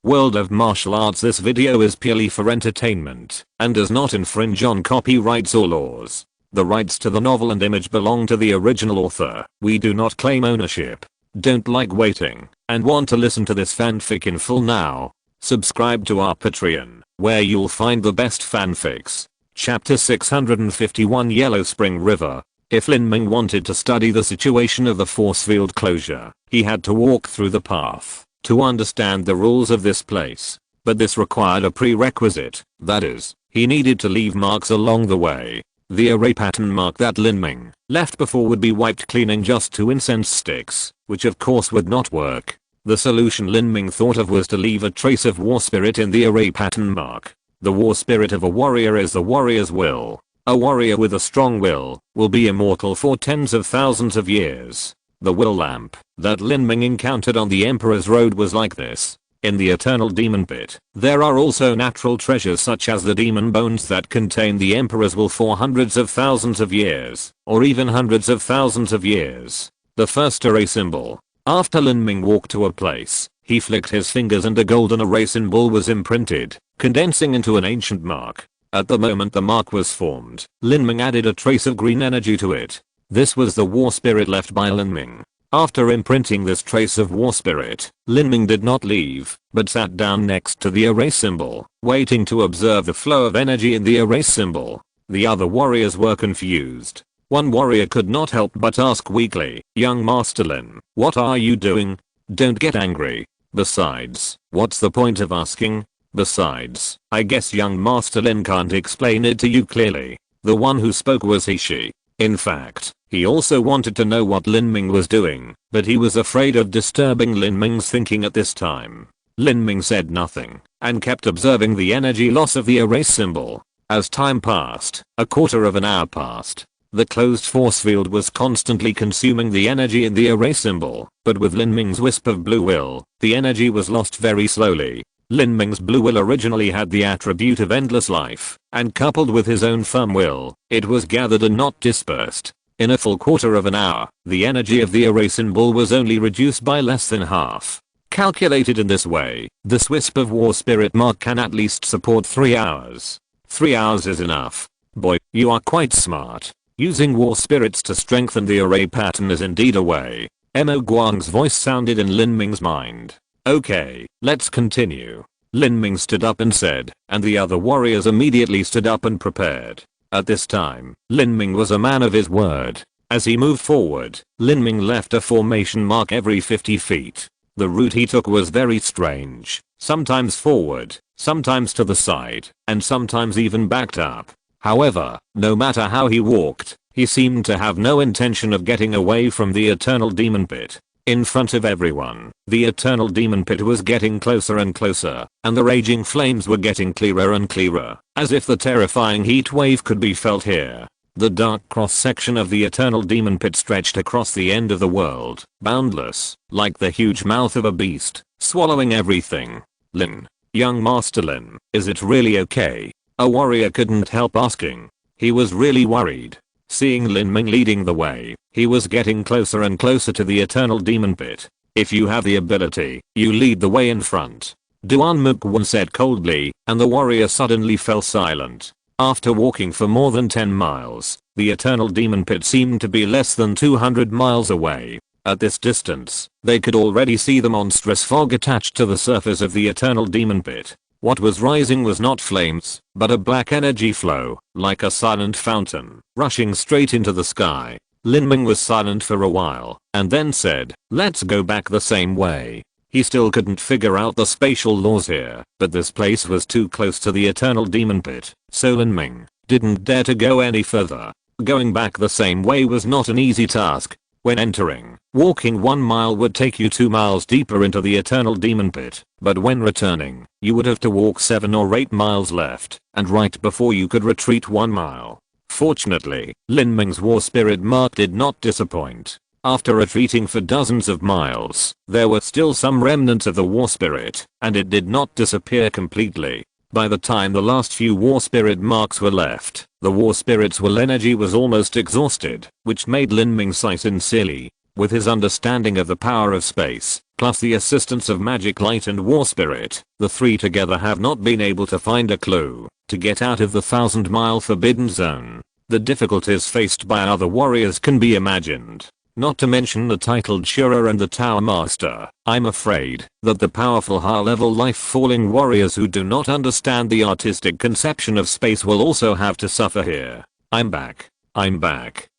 world of martial arts. This video is purely for entertainment and does not infringe on copyrights or laws. The rights to the novel and image belong to the original author. We do not claim ownership. Don't like waiting and want to listen to this fanfic in full now? Subscribe to our Patreon, where you'll find the best fanfics. Chapter 651 Yellow Spring River. If Lin Ming wanted to study the situation of the force field closure, he had to walk through the path to understand the rules of this place. But this required a prerequisite, that is, he needed to leave marks along the way. The array pattern mark that Lin Ming left before would be wiped clean in just 2 incense sticks, which of course would not work. The solution Lin Ming thought of was to leave a trace of war spirit in the array pattern mark. The war spirit of a warrior is the warrior's will. A warrior with a strong will be immortal for tens of thousands of years. The will lamp that Lin Ming encountered on the Emperor's Road was like this. In the Eternal Demon Pit, there are also natural treasures such as the demon bones that contain the Emperor's will for hundreds of thousands of years, or even hundreds of thousands of years. The first array symbol. After Lin Ming walked to a place, he flicked his fingers and a golden array symbol was imprinted, condensing into an ancient mark. At the moment the mark was formed, Lin Ming added a trace of green energy to it. This was the war spirit left by Lin Ming. After imprinting this trace of war spirit, Lin Ming did not leave, but sat down next to the array symbol, waiting to observe the flow of energy in the array symbol. The other warriors were confused. One warrior could not help but ask weakly, "Young Master Lin, what are you doing? Don't get angry. Besides, what's the point of asking? Besides, I guess young Master Lin can't explain it to you clearly." The one who spoke was he/she. In fact, he also wanted to know what Lin Ming was doing, but he was afraid of disturbing Lin Ming's thinking at this time. Lin Ming said nothing, and kept observing the energy loss of the array symbol. As time passed, a quarter of an hour passed. The closed force field was constantly consuming the energy in the array symbol, but with Lin Ming's wisp of blue will, the energy was lost very slowly. Lin Ming's blue will originally had the attribute of endless life, and coupled with his own firm will, it was gathered and not dispersed. In a full quarter of an hour, the energy of the array symbol was only reduced by less than half. Calculated in this way, this wisp of war spirit mark can at least support 3 hours. 3 hours is enough. Boy, you are quite smart. Using war spirits to strengthen the array pattern is indeed a way. Mo Guang's voice sounded in Lin Ming's mind. Okay, let's continue. Lin Ming stood up and said, and the other warriors immediately stood up and prepared. At this time, Lin Ming was a man of his word. As he moved forward, Lin Ming left a formation mark every 50 feet. The route he took was very strange, sometimes forward, sometimes to the side, and sometimes even backed up. However, no matter how he walked, he seemed to have no intention of getting away from the Eternal Demon Pit. In front of everyone, the Eternal Demon Pit was getting closer and closer, and the raging flames were getting clearer and clearer, as if the terrifying heat wave could be felt here. The dark cross-section of the Eternal Demon Pit stretched across the end of the world, boundless, like the huge mouth of a beast, swallowing everything. Lin, young Master Lin, is it really okay? A warrior couldn't help asking. He was really worried. Seeing Lin Ming leading the way, he was getting closer and closer to the Eternal Demon Pit. If you have the ability, you lead the way in front. Duan Mukwan said coldly, and the warrior suddenly fell silent. After walking for more than 10 miles, the Eternal Demon Pit seemed to be less than 200 miles away. At this distance, they could already see the monstrous fog attached to the surface of the Eternal Demon Pit. What was rising was not flames, but a black energy flow, like a silent fountain, rushing straight into the sky. Lin Ming was silent for a while, and then said, "Let's go back the same way." He still couldn't figure out the spatial laws here, but this place was too close to the Eternal Demon Pit, so Lin Ming didn't dare to go any further. Going back the same way was not an easy task. When entering, walking 1 mile would take you 2 miles deeper into the Eternal Demon Pit, but when returning, you would have to walk 7 or 8 miles left and right before you could retreat 1 mile. Fortunately, Lin Ming's war spirit mark did not disappoint. After retreating for dozens of miles, there were still some remnants of the war spirit, and it did not disappear completely. By the time the last few war spirit marks were left, the war spirit's will energy was almost exhausted, which made Lin Ming sigh sincerely. With his understanding of the power of space, plus the assistance of magic light and war spirit, the three together have not been able to find a clue to get out of the 1,000-mile forbidden zone. The difficulties faced by other warriors can be imagined. Not to mention the titled Shura and the Tower Master. I'm afraid that the powerful high-level life-falling warriors who do not understand the artistic conception of space will also have to suffer here. I'm back.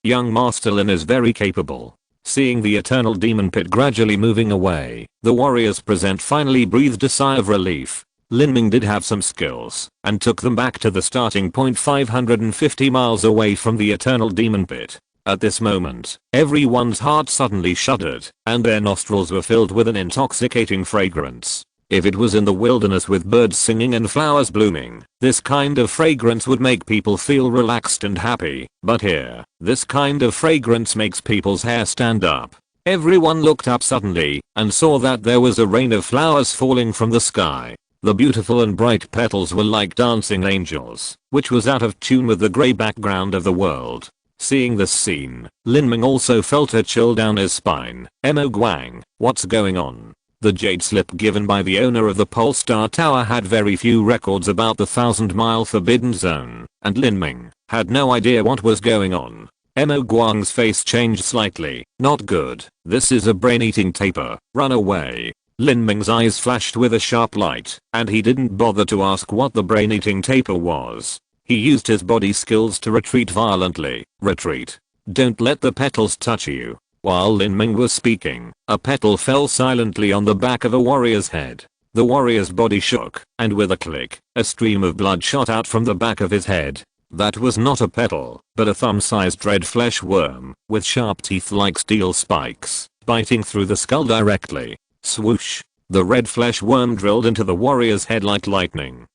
Young Master Lin is very capable. Seeing the eternal demon pit gradually moving away, the warriors present finally breathed a sigh of relief. Lin Ming did have some skills and took them back to the starting point 550 miles away from the eternal demon pit. At this moment, everyone's heart suddenly shuddered, and their nostrils were filled with an intoxicating fragrance. If it was in the wilderness with birds singing and flowers blooming, this kind of fragrance would make people feel relaxed and happy, but here, this kind of fragrance makes people's hair stand up. Everyone looked up suddenly, and saw that there was a rain of flowers falling from the sky. The beautiful and bright petals were like dancing angels, which was out of tune with the grey background of the world. Seeing this scene, Lin Ming also felt a chill down his spine. Mo Guang, what's going on? The jade slip given by the owner of the Polestar Tower had very few records about the 1,000-mile forbidden zone, and Lin Ming had no idea what was going on. Mo Guang's face changed slightly. Not good. This is a brain-eating taper. Run away. Lin Ming's eyes flashed with a sharp light, and he didn't bother to ask what the brain-eating taper was. He used his body skills to retreat violently. Retreat. Don't let the petals touch you. While Lin Ming was speaking, a petal fell silently on the back of a warrior's head. The warrior's body shook, and with a click, a stream of blood shot out from the back of his head. That was not a petal, but a thumb-sized red flesh worm, with sharp teeth like steel spikes, biting through the skull directly. Swoosh. The red flesh worm drilled into the warrior's head like lightning.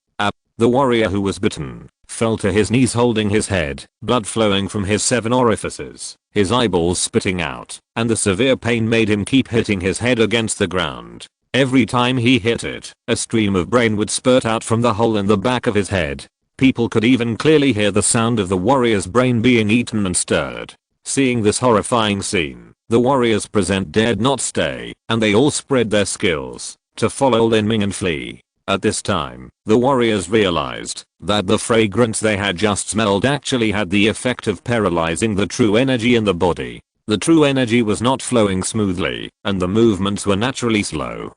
The warrior who was bitten fell to his knees holding his head, blood flowing from his 7 orifices, his eyeballs spitting out, and the severe pain made him keep hitting his head against the ground. Every time he hit it, a stream of brain would spurt out from the hole in the back of his head. People could even clearly hear the sound of the warrior's brain being eaten and stirred. Seeing this horrifying scene, the warriors present dared not stay, and they all spread their skills to follow Lin Ming and flee. At this time, the warriors realized that the fragrance they had just smelled actually had the effect of paralyzing the true energy in the body. The true energy was not flowing smoothly, and the movements were naturally slow.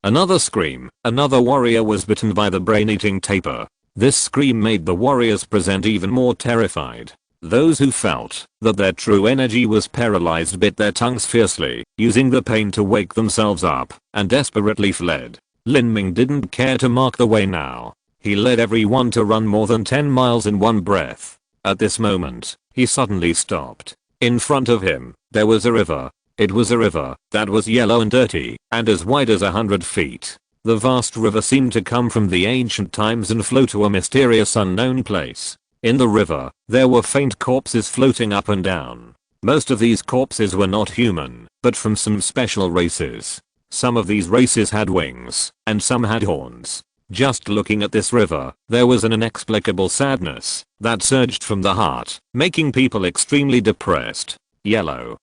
Another scream. Another warrior was bitten by the brain-eating taper. This scream made the warriors present even more terrified. Those who felt that their true energy was paralyzed bit their tongues fiercely, using the pain to wake themselves up, and desperately fled. Lin Ming didn't care to mark the way now. He led everyone to run more than 10 miles in one breath. At this moment, he suddenly stopped. In front of him, there was a river. It was a river that was yellow and dirty, and as wide as 100 feet. The vast river seemed to come from the ancient times and flow to a mysterious unknown place. In the river, there were faint corpses floating up and down. Most of these corpses were not human, but from some special races. Some of these races had wings, and some had horns. Just looking at this river, there was an inexplicable sadness that surged from the heart, making people extremely depressed. Yellow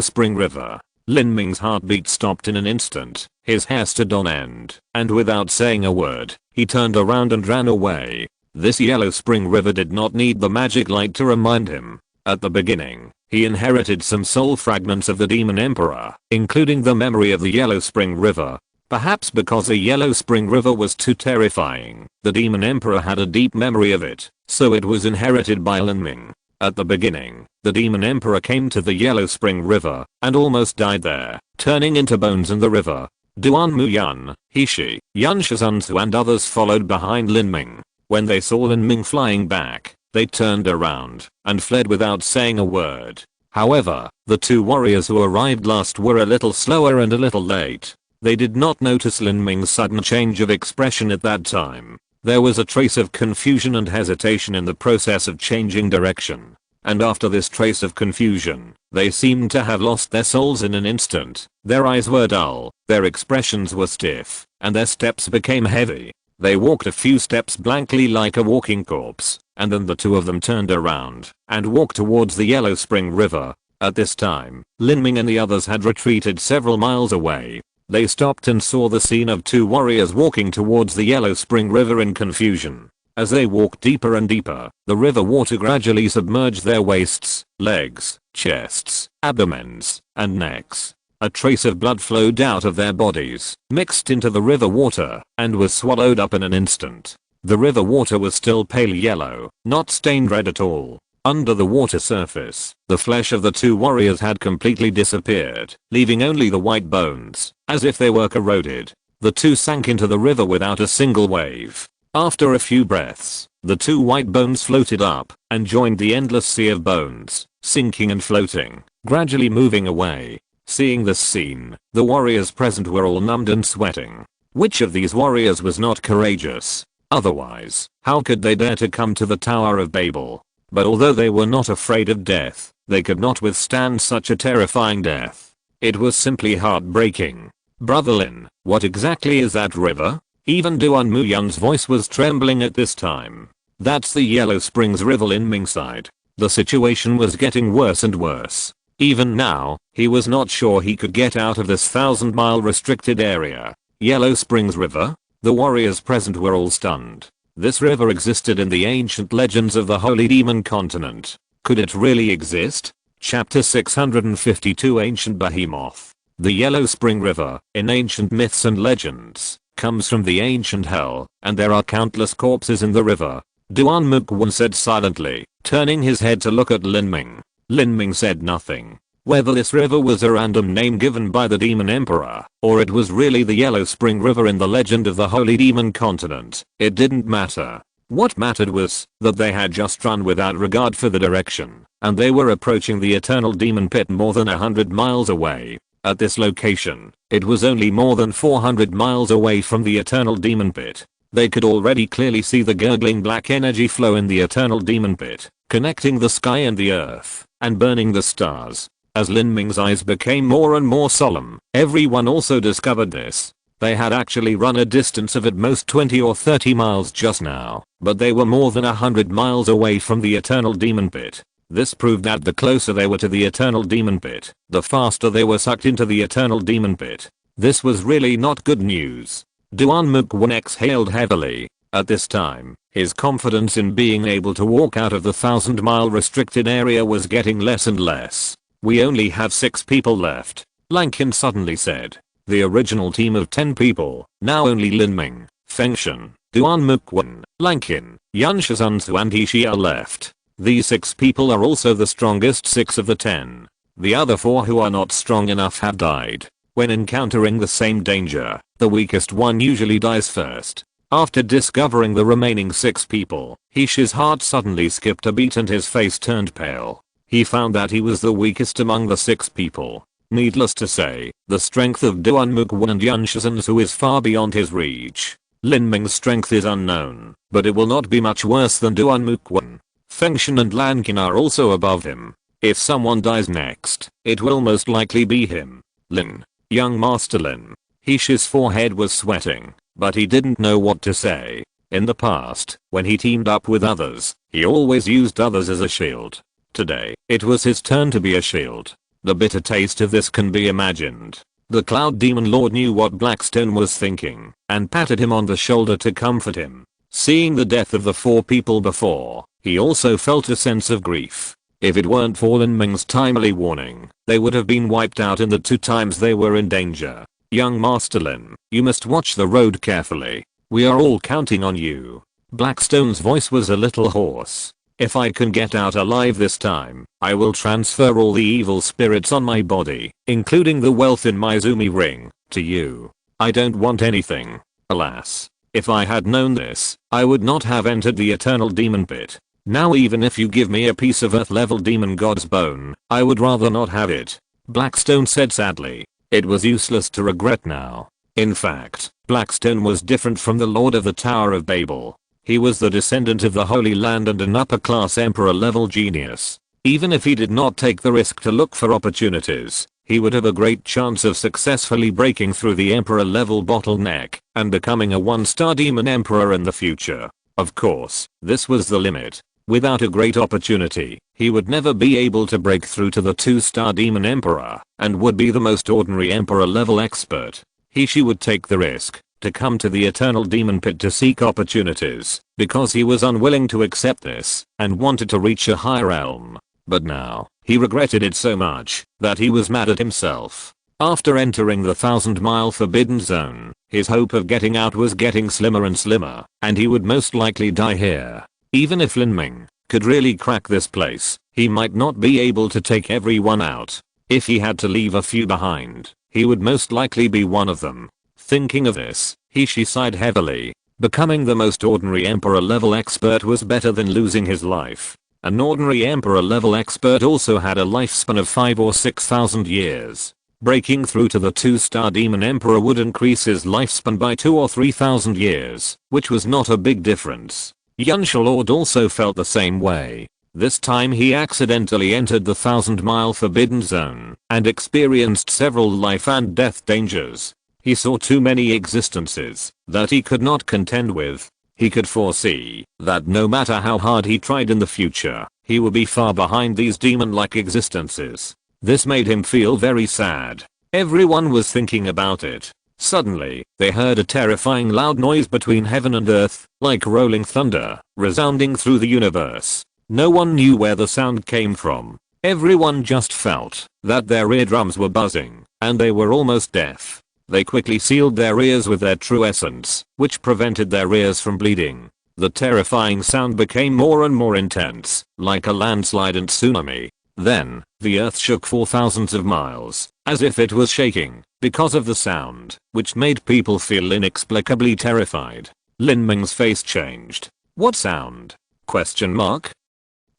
Spring River. Lin Ming's heartbeat stopped in an instant, his hair stood on end, and without saying a word, he turned around and ran away. This Yellow Spring River did not need the magic light to remind him. At the beginning, he inherited some soul fragments of the Demon Emperor, including the memory of the Yellow Spring River. Perhaps because the Yellow Spring River was too terrifying, the Demon Emperor had a deep memory of it, so it was inherited by Lin Ming. At the beginning, the Demon Emperor came to the Yellow Spring River, and almost died there, turning into bones in the river. Duan Muyan, Hishi, Yan Shizunzu and others followed behind Lin Ming. When they saw Lin Ming flying back, they turned around and fled without saying a word. However, the two warriors who arrived last were a little slower and a little late. They did not notice Lin Ming's sudden change of expression at that time. There was a trace of confusion and hesitation in the process of changing direction. And after this trace of confusion, they seemed to have lost their souls in an instant. Their eyes were dull, their expressions were stiff, and their steps became heavy. They walked a few steps blankly like a walking corpse, and then the two of them turned around and walked towards the Yellow Spring River. At this time, Lin Ming and the others had retreated several miles away. They stopped and saw the scene of two warriors walking towards the Yellow Spring River in confusion. As they walked deeper and deeper, the river water gradually submerged their waists, legs, chests, abdomens, and necks. A trace of blood flowed out of their bodies, mixed into the river water, and was swallowed up in an instant. The river water was still pale yellow, not stained red at all. Under the water surface, the flesh of the two warriors had completely disappeared, leaving only the white bones, as if they were corroded. The two sank into the river without a single wave. After a few breaths, the two white bones floated up and joined the endless sea of bones, sinking and floating, gradually moving away. Seeing this scene, the warriors present were all numbed and sweating. Which of these warriors was not courageous? Otherwise, how could they dare to come to the Tower of Babel? But although they were not afraid of death, they could not withstand such a terrifying death. It was simply heartbreaking. Brother Lin, what exactly is that river? Even Duan Muyang's voice was trembling at this time. That's the Yellow Springs River, Lin Ming sighed. The situation was getting worse and worse. Even now, he was not sure he could get out of this 1,000-mile restricted area. Yellow Springs River? The warriors present were all stunned. This river existed in the ancient legends of the Holy Demon Continent. Could it really exist? Chapter 652 Ancient Behemoth. The Yellow Spring River, in ancient myths and legends, comes from the ancient hell, and there are countless corpses in the river. Duan Mukwon said silently, turning his head to look at Lin Ming. Lin Ming said nothing. Whether this river was a random name given by the Demon Emperor, or it was really the Yellow Spring River in the legend of the Holy Demon Continent, it didn't matter. What mattered was that they had just run without regard for the direction, and they were approaching the Eternal Demon Pit more than 100 miles away. At this location, it was only more than 400 miles away from the Eternal Demon Pit. They could already clearly see the gurgling black energy flow in the Eternal Demon Pit, connecting the sky and the earth, and burning the stars. As Lin Ming's eyes became more and more solemn, everyone also discovered this. They had actually run a distance of at most 20 or 30 miles just now, but they were more than 100 miles away from the Eternal Demon Pit. This proved that the closer they were to the Eternal Demon Pit, the faster they were sucked into the Eternal Demon Pit. This was really not good news. Duan Mukwon exhaled heavily. At this time, his confidence in being able to walk out of the 1,000-mile restricted area was getting less and less. We only have 6 people left, Lankin suddenly said. The original team of 10 people, now only Lin Ming, Fengshen, Duan Mukwon, Lankin, Yunsha Sunsu and Hixia left. These 6 people are also the strongest 6 of the 10. The other 4 who are not strong enough have died. When encountering the same danger, the weakest one usually dies first. After discovering the remaining 6 people, Hishi's heart suddenly skipped a beat and his face turned pale. He found that he was the weakest among the 6 people. Needless to say, the strength of Duan Mukwon and Yunsha Sunsu is far beyond his reach. Lin Ming's strength is unknown, but it will not be much worse than Duan Mukwon. Fengshen and Lankin are also above him. If someone dies next, it will most likely be him. Lin. Young Master Lin. Hishi's forehead was sweating, but he didn't know what to say. In the past, when he teamed up with others, he always used others as a shield. Today, it was his turn to be a shield. The bitter taste of this can be imagined. The Cloud Demon Lord knew what Blackstone was thinking, and patted him on the shoulder to comfort him. Seeing the death of the 4 people before, he also felt a sense of grief. If it weren't for Lin Ming's timely warning, they would have been wiped out in the 2 times they were in danger. Young Master Lin, you must watch the road carefully. We are all counting on you. Blackstone's voice was a little hoarse. If I can get out alive this time, I will transfer all the evil spirits on my body, including the wealth in my Zumi ring, to you. I don't want anything. Alas. If I had known this, I would not have entered the Eternal Demon Pit. Now even if you give me a piece of Earth-level Demon God's bone, I would rather not have it. Blackstone said sadly. It was useless to regret now. In fact, Blackstone was different from the Lord of the Tower of Babel. He was the descendant of the Holy Land and an upper-class emperor-level genius. Even if he did not take the risk to look for opportunities, he would have a great chance of successfully breaking through the emperor-level bottleneck and becoming a 1-star demon emperor in the future. Of course, this was the limit. Without a great opportunity, he would never be able to break through to the 2-star demon emperor and would be the most ordinary emperor level expert. She would take the risk to come to the eternal demon pit to seek opportunities because he was unwilling to accept this and wanted to reach a higher realm. But now, he regretted it so much that he was mad at himself. After entering the 1,000-mile forbidden zone, his hope of getting out was getting slimmer and slimmer, and he would most likely die here. Even if Lin Ming could really crack this place, he might not be able to take everyone out. If he had to leave a few behind, he would most likely be one of them. Thinking of this, she sighed heavily. Becoming the most ordinary emperor level expert was better than losing his life. An ordinary emperor level expert also had a lifespan of 5 or 6,000 years. Breaking through to the 2-star demon emperor would increase his lifespan by 2 or 3,000 years, which was not a big difference. Qianxue Lord also felt the same way. This time he accidentally entered the 1,000-mile forbidden zone and experienced several life and death dangers. He saw too many existences that he could not contend with. He could foresee that no matter how hard he tried in the future, he would be far behind these demon-like existences. This made him feel very sad. Everyone was thinking about it. Suddenly, they heard a terrifying loud noise between heaven and earth, like rolling thunder, resounding through the universe. No one knew where the sound came from. Everyone just felt that their eardrums were buzzing, and they were almost deaf. They quickly sealed their ears with their true essence, which prevented their ears from bleeding. The terrifying sound became more and more intense, like a landslide and tsunami. Then, the earth shook for thousands of miles, as if it was shaking, because of the sound, which made people feel inexplicably terrified. Lin Ming's face changed. What sound? Question mark?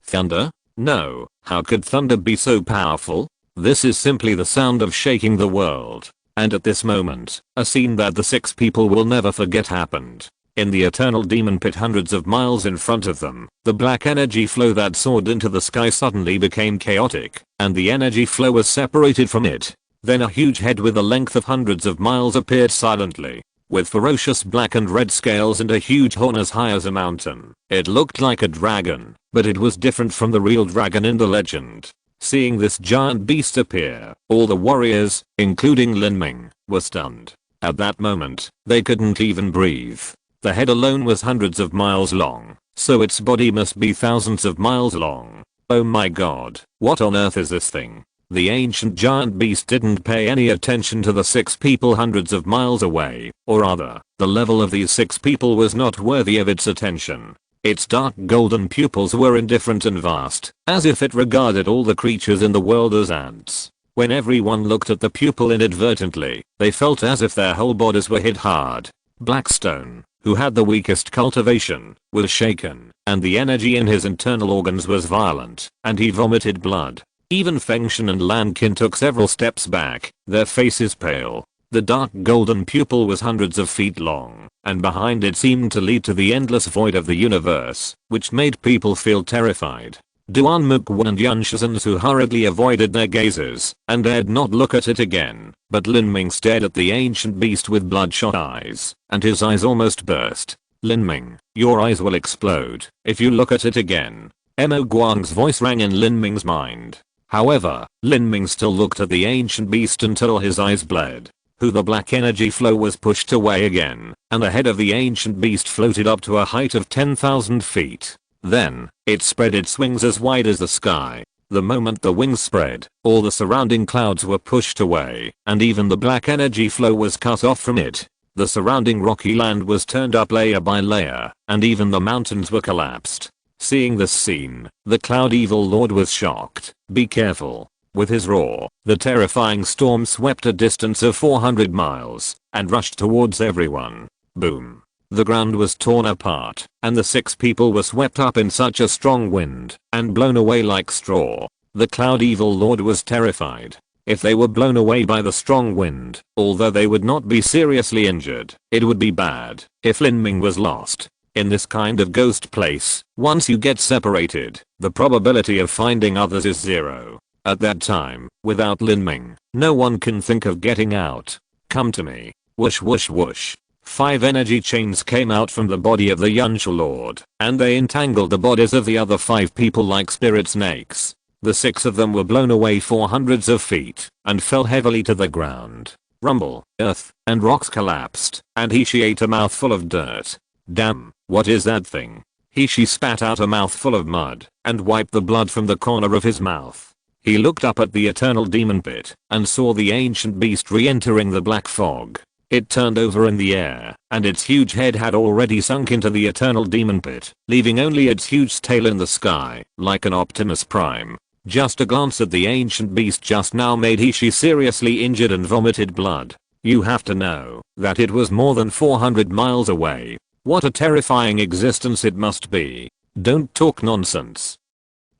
Thunder? No, how could thunder be so powerful? This is simply the sound of shaking the world. And at this moment, a scene that the 6 people will never forget happened. In the eternal demon pit hundreds of miles in front of them, the black energy flow that soared into the sky suddenly became chaotic, and the energy flow was separated from it. Then a huge head with a length of hundreds of miles appeared silently, with ferocious black and red scales and a huge horn as high as a mountain. It looked like a dragon, but it was different from the real dragon in the legend. Seeing this giant beast appear, all the warriors, including Lin Ming, were stunned. At that moment, they couldn't even breathe. The head alone was hundreds of miles long, so its body must be thousands of miles long. Oh my god, what on earth is this thing? The ancient giant beast didn't pay any attention to the 6 people hundreds of miles away, or rather, the level of these 6 people was not worthy of its attention. Its dark golden pupils were indifferent and vast, as if it regarded all the creatures in the world as ants. When everyone looked at the pupil inadvertently, they felt as if their whole bodies were hit hard. Blackstone, who had the weakest cultivation, was shaken, and the energy in his internal organs was violent, and he vomited blood. Even Fengshan and Lankin took several steps back, their faces pale. The dark golden pupil was hundreds of feet long, and behind it seemed to lead to the endless void of the universe, which made people feel terrified. Duan Mukwan and Yun Shizansu hurriedly avoided their gazes, and dared not look at it again, but Lin Ming stared at the ancient beast with bloodshot eyes, and his eyes almost burst. Lin Ming, your eyes will explode if you look at it again. Mo Guang's voice rang in Lin Ming's mind. However, Lin Ming still looked at the ancient beast until his eyes bled. The black energy flow was pushed away again, and the head of the ancient beast floated up to a height of 10,000 feet. Then, it spread its wings as wide as the sky. The moment the wings spread, all the surrounding clouds were pushed away, and even the black energy flow was cut off from it. The surrounding rocky land was turned up layer by layer, and even the mountains were collapsed. Seeing this scene, the Cloud Evil Lord was shocked. Be careful. With his roar, the terrifying storm swept a distance of 400 miles and rushed towards everyone. Boom. The ground was torn apart, and the 6 people were swept up in such a strong wind and blown away like straw. The Cloud Evil Lord was terrified. If they were blown away by the strong wind, although they would not be seriously injured, it would be bad if Lin Ming was lost. In this kind of ghost place, once you get separated, the probability of finding others is 0. At that time, without Lin Ming, no one can think of getting out. Come to me. Whoosh whoosh whoosh. 5 energy chains came out from the body of the Yunsha Lord, and they entangled the bodies of the other 5 people like spirit snakes. The 6 of them were blown away for hundreds of feet, and fell heavily to the ground. Rumble, earth, and rocks collapsed, and Hishi ate a mouthful of dirt. Damn, what is that thing? Hishi spat out a mouthful of mud, and wiped the blood from the corner of his mouth. He looked up at the eternal demon pit, and saw the ancient beast re-entering the black fog. It turned over in the air, and its huge head had already sunk into the eternal demon pit, leaving only its huge tail in the sky, like an Optimus Prime. Just a glance at the ancient beast just now made Hishi seriously injured and vomited blood. You have to know that it was more than 400 miles away. What a terrifying existence it must be. Don't talk nonsense.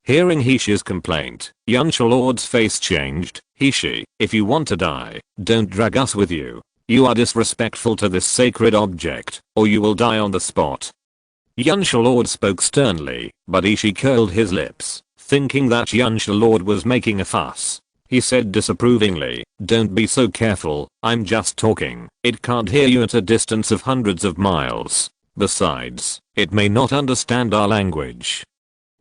Hearing Hishi's complaint, Yunsha Lord's face changed. Hishi, if you want to die, don't drag us with you. You are disrespectful to this sacred object, or you will die on the spot. Yunsha Lord spoke sternly, but Hishi curled his lips, thinking that Yunsha Lord was making a fuss. He said disapprovingly, don't be so careful, I'm just talking. It can't hear you at a distance of hundreds of miles. Besides, it may not understand our language.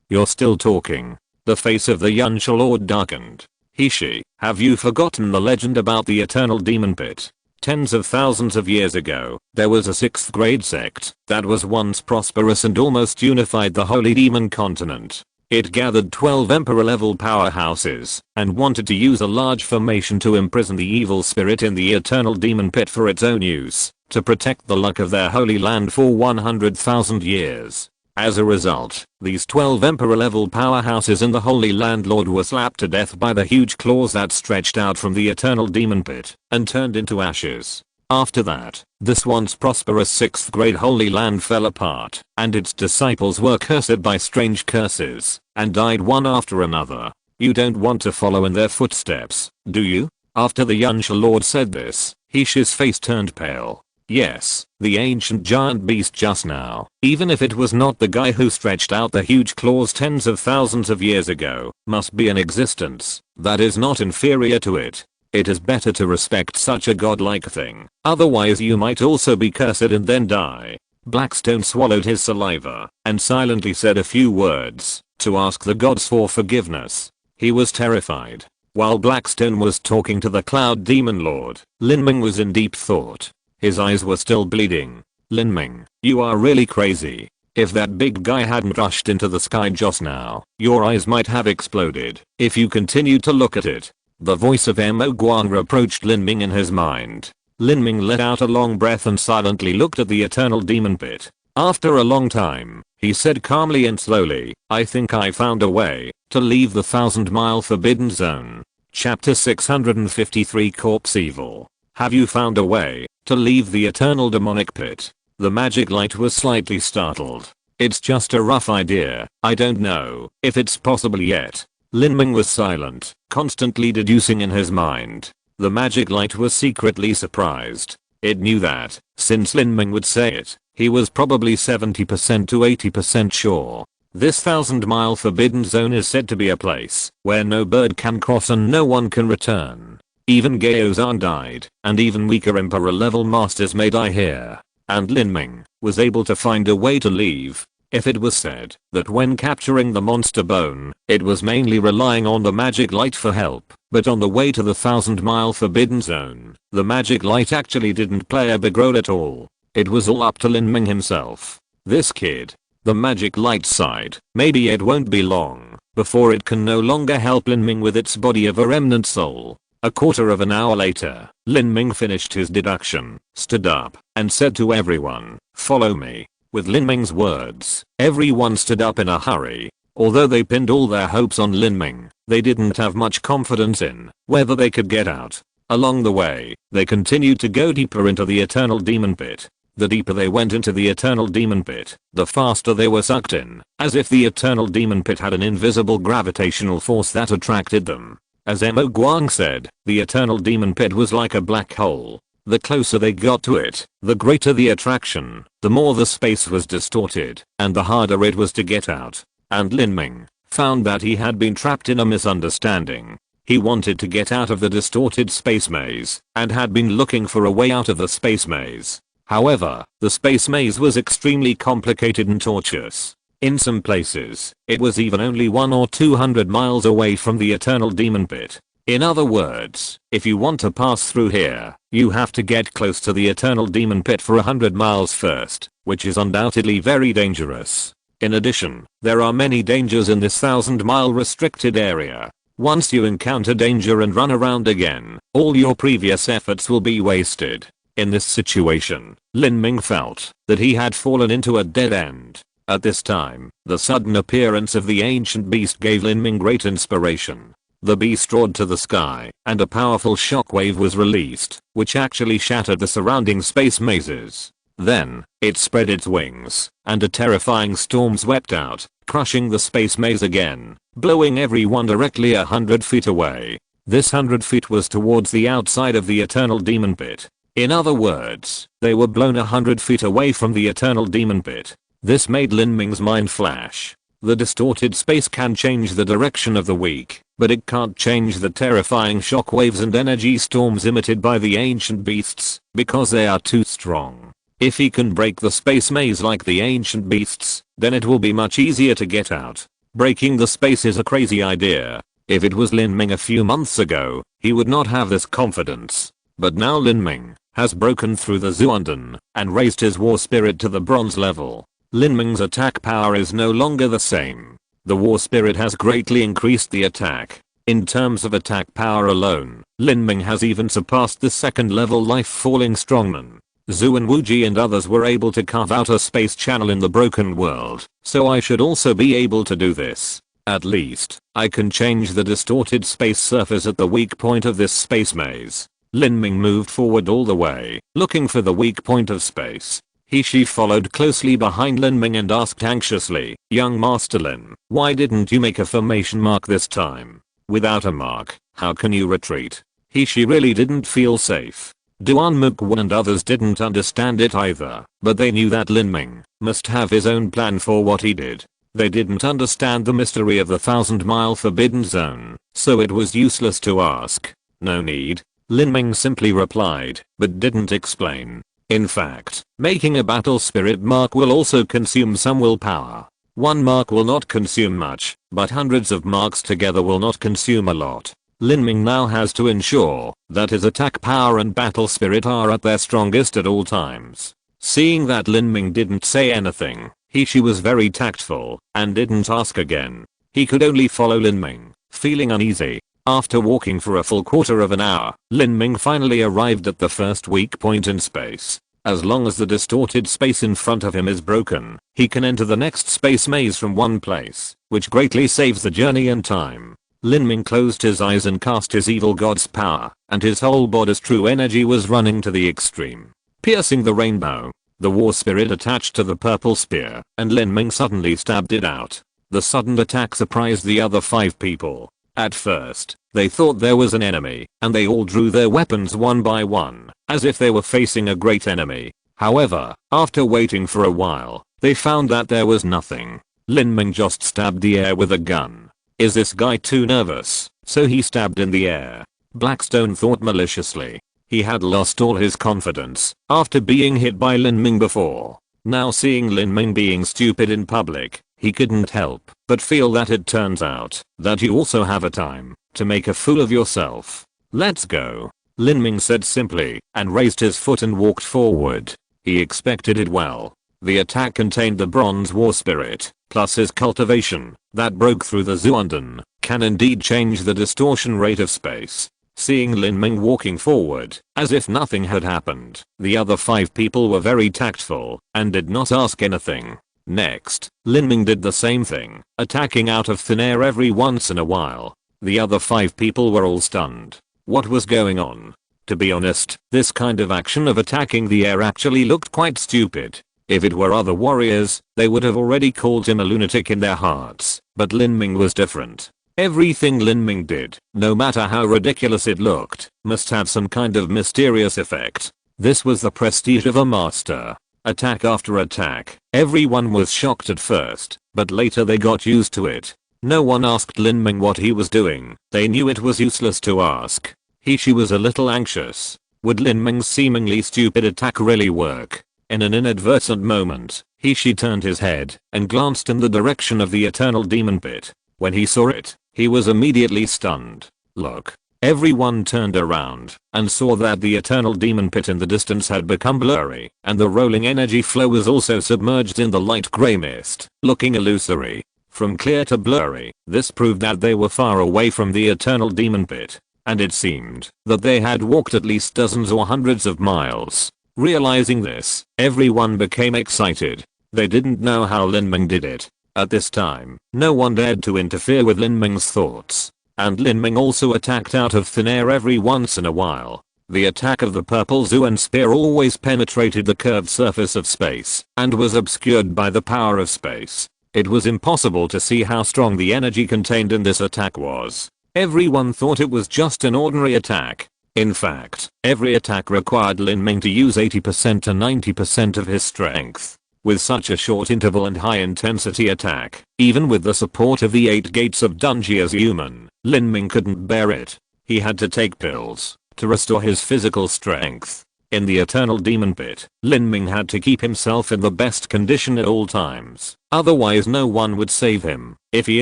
You're still talking. The face of the Yunsha Lord darkened. Hishi, have you forgotten the legend about the eternal demon pit? Tens of thousands of years ago, there was a 6th grade sect that was once prosperous and almost unified the holy demon continent. It gathered 12 emperor level powerhouses and wanted to use a large formation to imprison the evil spirit in the eternal demon pit for its own use, to protect the luck of their holy land for 100,000 years. As a result, these 12 emperor level powerhouses in the Holy Landlord were slapped to death by the huge claws that stretched out from the eternal demon pit and turned into ashes. After that, this once prosperous 6th grade Holy Land fell apart, and its disciples were cursed by strange curses, and died one after another. You don't want to follow in their footsteps, do you? After the Yunsha Lord said this, Hishi's face turned pale. Yes, the ancient giant beast just now, even if it was not the guy who stretched out the huge claws tens of thousands of years ago, must be an existence that is not inferior to it. It is better to respect such a godlike thing, otherwise you might also be cursed and then die. Blackstone swallowed his saliva and silently said a few words to ask the gods for forgiveness. He was terrified. While Blackstone was talking to the Cloud Demon Lord, Lin Ming was in deep thought. His eyes were still bleeding. Lin Ming, you are really crazy. If that big guy hadn't rushed into the sky just now, your eyes might have exploded if you continued to look at it. The voice of Mo Guang reproached Lin Ming in his mind. Lin Ming let out a long breath and silently looked at the eternal demon pit. After a long time, he said calmly and slowly, I think I found a way to leave the 1,000-mile forbidden zone. Chapter 653 Corpse Evil. Have you found a way to leave the eternal demonic pit? The magic light was slightly startled. It's just a rough idea. I don't know if it's possible yet. Lin Ming was silent, constantly deducing in his mind. The magic light was secretly surprised. It knew that, since Lin Ming would say it, he was probably 70% to 80% sure. This 1,000-mile forbidden zone is said to be a place where no bird can cross and no one can return. Even Gaozan died, and even weaker emperor level masters may die here. And Lin Ming was able to find a way to leave. If it was said that when capturing the monster bone, it was mainly relying on the magic light for help, but on the way to the 1,000-mile forbidden zone, the magic light actually didn't play a big role at all. It was all up to Lin Ming himself. This kid. The magic light side. Maybe it won't be long before it can no longer help Lin Ming with its body of a remnant soul. A quarter of an hour later, Lin Ming finished his deduction, stood up, and said to everyone, follow me. With Lin Ming's words, everyone stood up in a hurry. Although they pinned all their hopes on Lin Ming, they didn't have much confidence in whether they could get out. Along the way, they continued to go deeper into the eternal demon pit. The deeper they went into the eternal demon pit, the faster they were sucked in, as if the eternal demon pit had an invisible gravitational force that attracted them. As Mo Guang said, the eternal demon pit was like a black hole. The closer they got to it, the greater the attraction, the more the space was distorted, and the harder it was to get out. And Lin Ming found that he had been trapped in a misunderstanding. He wanted to get out of the distorted space maze, and had been looking for a way out of the space maze. However, the space maze was extremely complicated and tortuous. In some places, it was even only 100 or 200 miles away from the eternal demon pit. In other words, if you want to pass through here, you have to get close to the eternal demon pit for 100 miles first, which is undoubtedly very dangerous. In addition, there are many dangers in this 1,000-mile restricted area. Once you encounter danger and run around again, all your previous efforts will be wasted. In this situation, Lin Ming felt that he had fallen into a dead end. At this time, the sudden appearance of the ancient beast gave Lin Ming great inspiration. The beast roared to the sky, and a powerful shockwave was released, which actually shattered the surrounding space mazes. Then, it spread its wings, and a terrifying storm swept out, crushing the space maze again, blowing everyone directly 100 feet away. This 100 feet was towards the outside of the eternal demon pit. In other words, they were blown 100 feet away from the eternal demon pit. This made Lin Ming's mind flash. The distorted space can change the direction of the weak, but it can't change the terrifying shockwaves and energy storms emitted by the ancient beasts, because they are too strong. If he can break the space maze like the ancient beasts, then it will be much easier to get out. Breaking the space is a crazy idea. If it was Lin Ming a few months ago, he would not have this confidence. But now Lin Ming has broken through the Zuanden and raised his war spirit to the bronze level. Lin Ming's attack power is no longer the same. The war spirit has greatly increased the attack. In terms of attack power alone, Lin Ming has even surpassed the second level life-falling strongman. Zhu and Wuji and others were able to carve out a space channel in the broken world, so I should also be able to do this. At least, I can change the distorted space surface at the weak point of this space maze. Lin Ming moved forward all the way, looking for the weak point of space. She followed closely behind Lin Ming and asked anxiously, "Young Master Lin, why didn't you make a formation mark this time? Without a mark, how can you retreat?" She really didn't feel safe. Duan Mukwan and others didn't understand it either, but they knew that Lin Ming must have his own plan for what he did. They didn't understand the mystery of the 1,000-mile forbidden zone, so it was useless to ask. "No need," Lin Ming simply replied, but didn't explain. In fact, making a battle spirit mark will also consume some willpower. One mark will not consume much, but hundreds of marks together will not consume a lot. Lin Ming now has to ensure that his attack power and battle spirit are at their strongest at all times. Seeing that Lin Ming didn't say anything, she was very tactful and didn't ask again. He could only follow Lin Ming, feeling uneasy. After walking for a full quarter of an hour, Lin Ming finally arrived at the first weak point in space. As long as the distorted space in front of him is broken, he can enter the next space maze from one place, which greatly saves the journey and time. Lin Ming closed his eyes and cast his evil god's power, and his whole body's true energy was running to the extreme. Piercing the rainbow, the war spirit attached to the purple spear, and Lin Ming suddenly stabbed it out. The sudden attack surprised the other 5 people. At first, they thought there was an enemy, and they all drew their weapons one by one, as if they were facing a great enemy. However, after waiting for a while, they found that there was nothing. Lin Ming just stabbed the air with a gun. Is this guy too nervous? So he stabbed in the air. Blackstone thought maliciously. He had lost all his confidence after being hit by Lin Ming before. Now seeing Lin Ming being stupid in public, he couldn't help but feel that it turns out that you also have a time to make a fool of yourself. "Let's go," Lin Ming said simply, and raised his foot and walked forward. He expected it well. The attack contained the bronze war spirit, plus his cultivation, that broke through the Zuanden, can indeed change the distortion rate of space. Seeing Lin Ming walking forward, as if nothing had happened, the other 5 people were very tactful, and did not ask anything. Next, Lin Ming did the same thing, attacking out of thin air every once in a while. The other 5 people were all stunned. What was going on? To be honest, this kind of action of attacking the air actually looked quite stupid. If it were other warriors, they would have already called him a lunatic in their hearts, but Lin Ming was different. Everything Lin Ming did, no matter how ridiculous it looked, must have some kind of mysterious effect. This was the prestige of a master. Attack after attack, everyone was shocked at first, but later they got used to it. No one asked Lin Ming what he was doing, they knew it was useless to ask. She was a little anxious. Would Lin Ming's seemingly stupid attack really work? In an inadvertent moment, she turned his head and glanced in the direction of the eternal demon pit. When he saw it, he was immediately stunned. Look. Everyone turned around and saw that the eternal demon pit in the distance had become blurry, and the rolling energy flow was also submerged in the light grey mist, looking illusory. From clear to blurry, this proved that they were far away from the eternal demon pit, and it seemed that they had walked at least dozens or hundreds of miles. Realizing this, everyone became excited. They didn't know how Lin Ming did it. At this time, no one dared to interfere with Lin Ming's thoughts. And Lin Ming also attacked out of thin air every once in a while. The attack of the purple Zuan spear always penetrated the curved surface of space and was obscured by the power of space. It was impossible to see how strong the energy contained in this attack was. Everyone thought it was just an ordinary attack. In fact, every attack required Lin Ming to use 80% to 90% of his strength. With such a short interval and high intensity attack, even with the support of the 8 gates of Dunji as human, Lin Ming couldn't bear it. He had to take pills to restore his physical strength. In the eternal demon pit, Lin Ming had to keep himself in the best condition at all times. Otherwise no one would save him if he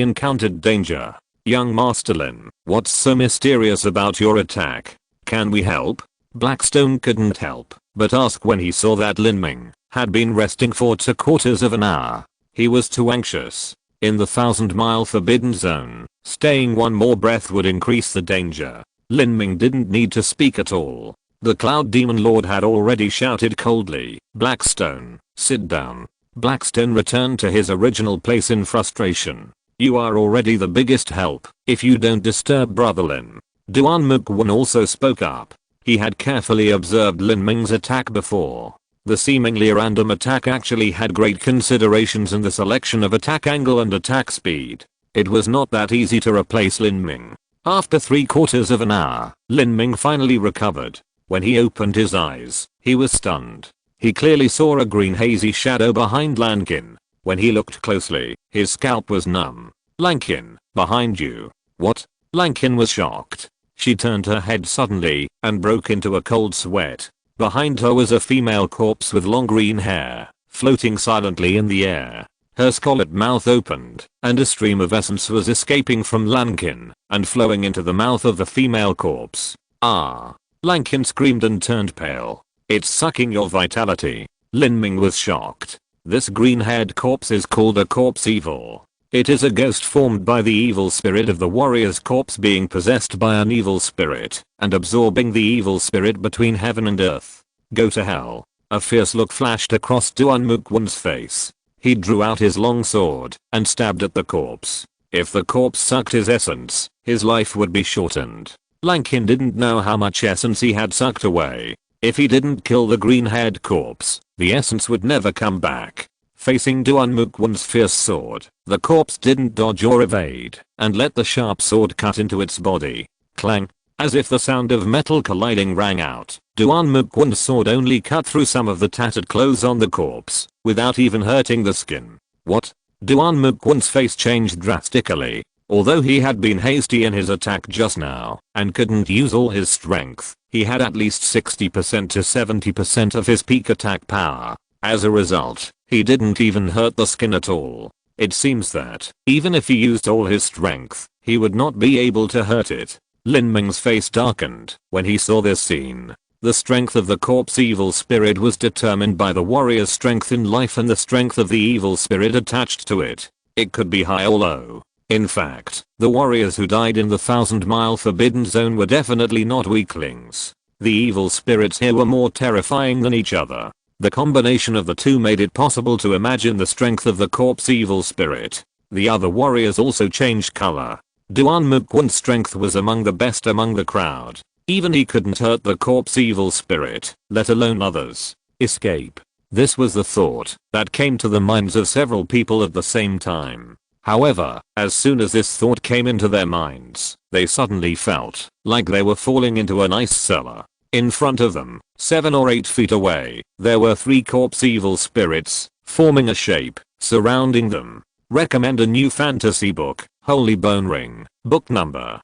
encountered danger. Young Master Lin, what's so mysterious about your attack? Can we help? Blackstone couldn't help but ask when he saw that Lin Ming had been resting for 2/4 of an hour. He was too anxious. In the 1,000-mile forbidden zone, staying one more breath would increase the danger. Lin Ming didn't need to speak at all. The Cloud Demon Lord had already shouted coldly, "Blackstone, sit down." Blackstone returned to his original place in frustration. "You are already the biggest help if you don't disturb Brother Lin." Duan Mukwon also spoke up. He had carefully observed Lin Ming's attack before. The seemingly random attack actually had great considerations in the selection of attack angle and attack speed. It was not that easy to replace Lin Ming. After 3/4 of an hour, Lin Ming finally recovered. When he opened his eyes, he was stunned. He clearly saw a green hazy shadow behind Lankin. When he looked closely, his scalp was numb. "Lankin, behind you." "What?" Lankin was shocked. She turned her head suddenly and broke into a cold sweat. Behind her was a female corpse with long green hair, floating silently in the air. Her scarlet mouth opened, and a stream of essence was escaping from Lankin and flowing into the mouth of the female corpse. "Ah!" Lankin screamed and turned pale. "It's sucking your vitality." Lin Ming was shocked. This green-haired corpse is called a corpse evil. It is a ghost formed by the evil spirit of the warrior's corpse being possessed by an evil spirit and absorbing the evil spirit between heaven and earth. "Go to hell." A fierce look flashed across Duan Mukwon's face. He drew out his long sword and stabbed at the corpse. If the corpse sucked his essence, his life would be shortened. Lankin didn't know how much essence he had sucked away. If he didn't kill the green-haired corpse, the essence would never come back. Facing Duan Mukwon's fierce sword, the corpse didn't dodge or evade, and let the sharp sword cut into its body. Clang! As if the sound of metal colliding rang out, Duan Mukwon's sword only cut through some of the tattered clothes on the corpse, without even hurting the skin. "What?" Duan Mukwon's face changed drastically. Although he had been hasty in his attack just now, and couldn't use all his strength, he had at least 60% to 70% of his peak attack power. As a result, he didn't even hurt the skin at all. It seems that, even if he used all his strength, he would not be able to hurt it. Lin Ming's face darkened when he saw this scene. The strength of the corpse evil spirit was determined by the warrior's strength in life and the strength of the evil spirit attached to it. It could be high or low. In fact, the warriors who died in the 1,000-mile forbidden zone were definitely not weaklings. The evil spirits here were more terrifying than each other. The combination of the two made it possible to imagine the strength of the corpse evil spirit. The other warriors also changed color. Duan Mukwon's strength was among the best among the crowd. Even he couldn't hurt the corpse evil spirit, let alone others. Escape. This was the thought that came to the minds of several people at the same time. However, as soon as this thought came into their minds, they suddenly felt like they were falling into an ice cellar. In front of them, 7 or 8 feet away, there were 3 corpse evil spirits, forming a shape, surrounding them. Recommend a new fantasy book, Holy Bone Ring, book number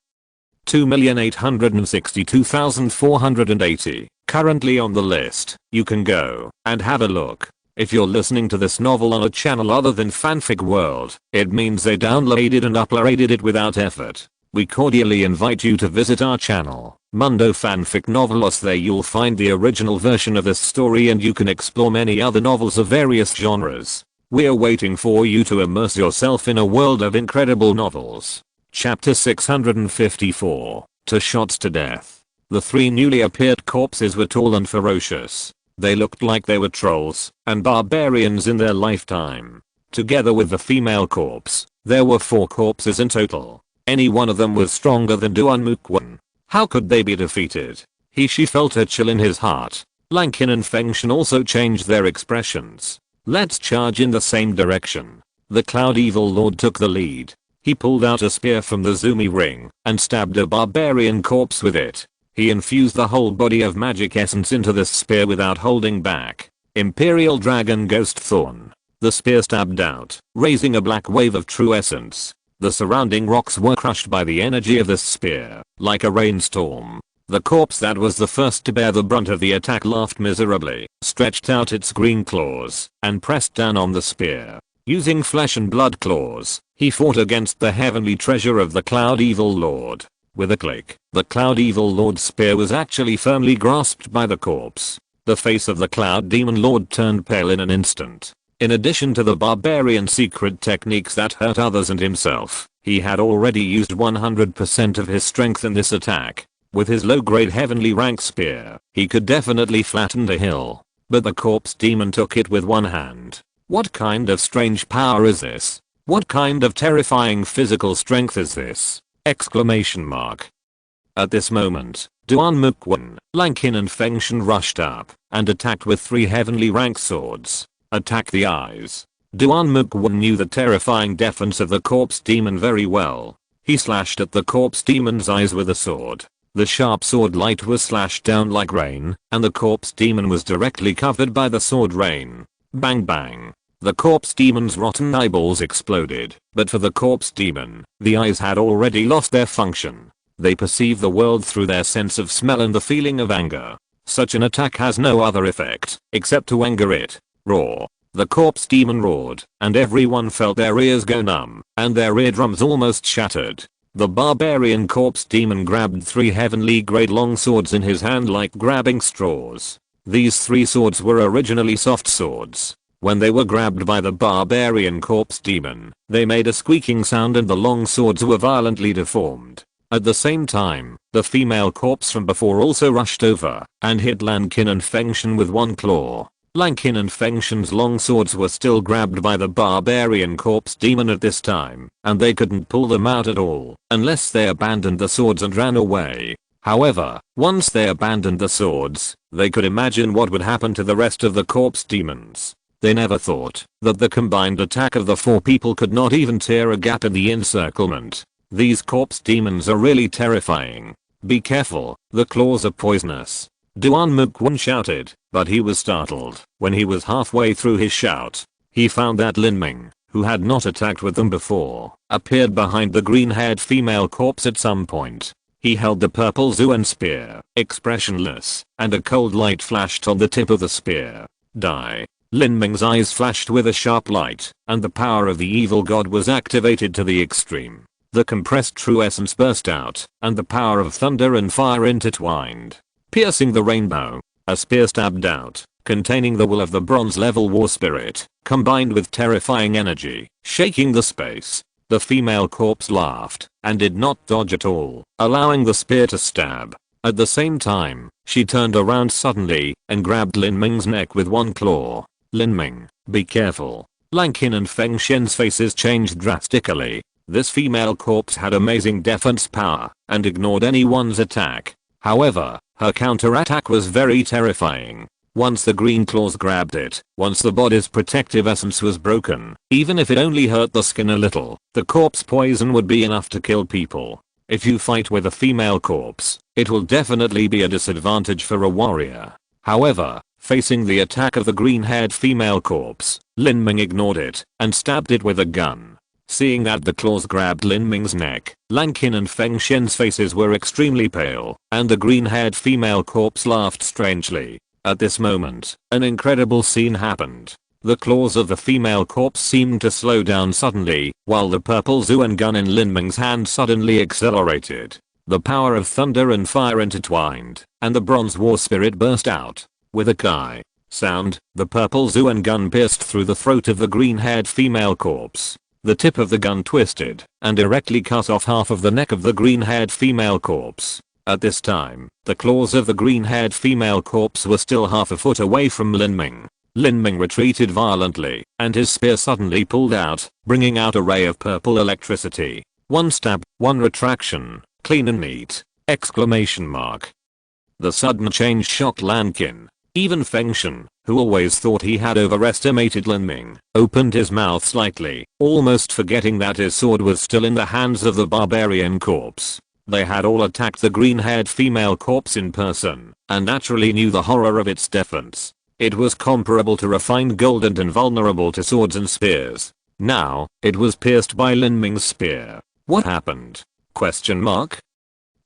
2,862,480, currently on the list. You can go and have a look. If you're listening to this novel on a channel other than Fanfic World, it means they downloaded and uploaded it without effort. We cordially invite you to visit our channel, Mundo Fanfic Novelos. There you'll find the original version of this story and you can explore many other novels of various genres. We're waiting for you to immerse yourself in a world of incredible novels. Chapter 654, To Shots to Death. The three newly appeared corpses were tall and ferocious. They looked like they were trolls and barbarians in their lifetime. Together with the female corpse, there were 4 corpses in total. Any one of them was stronger than Duan Mukwon. How could they be defeated? She felt a chill in his heart. Lankin and Fengshen also changed their expressions. Let's charge in the same direction. The Cloud Evil Lord took the lead. He pulled out a spear from the Zumi ring and stabbed a barbarian corpse with it. He infused the whole body of magic essence into the spear without holding back. Imperial Dragon Ghost Thorn. The spear stabbed out, raising a black wave of true essence. The surrounding rocks were crushed by the energy of this spear, like a rainstorm. The corpse that was the first to bear the brunt of the attack laughed miserably, stretched out its green claws, and pressed down on the spear. Using flesh and blood claws, he fought against the heavenly treasure of the Cloud Evil Lord. With a click, the Cloud Evil Lord's spear was actually firmly grasped by the corpse. The face of the Cloud Demon Lord turned pale in an instant. In addition to the barbarian secret techniques that hurt others and himself, he had already used 100% of his strength in this attack. With his low-grade heavenly rank spear, he could definitely flatten a hill. But the corpse demon took it with one hand. What kind of strange power is this? What kind of terrifying physical strength is this? Exclamation mark. At this moment, Duan Mukwon, Lankin and Fengshen rushed up and attacked with 3 heavenly rank swords. Attack the eyes. Duan Mukwon knew the terrifying defense of the corpse demon very well. He slashed at the corpse demon's eyes with a sword. The sharp sword light was slashed down like rain, and the corpse demon was directly covered by the sword rain. Bang bang. The corpse demon's rotten eyeballs exploded, but for the corpse demon, the eyes had already lost their function. They perceive the world through their sense of smell and the feeling of anger. Such an attack has no other effect, except to anger it. Roar. The corpse demon roared, and everyone felt their ears go numb, and their eardrums almost shattered. The barbarian corpse demon grabbed 3 heavenly grade long swords in his hand like grabbing straws. These 3 swords were originally soft swords. When they were grabbed by the barbarian corpse demon, they made a squeaking sound and the long swords were violently deformed. At the same time, the female corpse from before also rushed over and hit Lankin and Fengshen with one claw. Lankin and Fengshen's long swords were still grabbed by the barbarian corpse demon at this time, and they couldn't pull them out at all unless they abandoned the swords and ran away. However, once they abandoned the swords, they could imagine what would happen to the rest of the corpse demons. They never thought that the combined attack of the 4 people could not even tear a gap in the encirclement. These corpse demons are really terrifying. Be careful, the claws are poisonous. Duan Mukwon shouted, but he was startled when he was halfway through his shout. He found that Lin Ming, who had not attacked with them before, appeared behind the green-haired female corpse at some point. He held the purple Zuan spear, expressionless, and a cold light flashed on the tip of the spear. Die. Lin Ming's eyes flashed with a sharp light, and the power of the evil god was activated to the extreme. The compressed true essence burst out, and the power of thunder and fire intertwined. Piercing the rainbow, a spear stabbed out, containing the will of the bronze-level war spirit, combined with terrifying energy, shaking the space. The female corpse laughed, and did not dodge at all, allowing the spear to stab. At the same time, she turned around suddenly, and grabbed Lin Ming's neck with one claw. Lin Ming, be careful. Lankin and Fengshen's faces changed drastically. This female corpse had amazing defense power, and ignored anyone's attack. However, her counterattack was very terrifying. Once the green claws grabbed it, once the body's protective essence was broken, even if it only hurt the skin a little, the corpse poison would be enough to kill people. If you fight with a female corpse, it will definitely be a disadvantage for a warrior. However, facing the attack of the green-haired female corpse, Lin Ming ignored it and stabbed it with a gun. Seeing that the claws grabbed Lin Ming's neck, Lan Qin and Feng Shen's faces were extremely pale, and the green-haired female corpse laughed strangely. At this moment, an incredible scene happened. The claws of the female corpse seemed to slow down suddenly, while the purple Zuan gun in Lin Ming's hand suddenly accelerated. The power of thunder and fire intertwined, and the bronze war spirit burst out. With a kai sound, the purple Zuan gun pierced through the throat of the green-haired female corpse. The tip of the gun twisted and directly cut off half of the neck of the green-haired female corpse. At this time, the claws of the green-haired female corpse were still half a foot away from Lin Ming. Lin Ming retreated violently, and his spear suddenly pulled out, bringing out a ray of purple electricity. One stab, one retraction, clean and neat! Exclamation mark. The sudden change shocked Lan Qin. Even Feng Shen, who always thought he had overestimated Lin Ming, opened his mouth slightly, almost forgetting that his sword was still in the hands of the barbarian corpse. They had all attacked the green-haired female corpse in person, and naturally knew the horror of its defense. It was comparable to refined gold and invulnerable to swords and spears. Now, it was pierced by Lin Ming's spear. What happened? Question mark.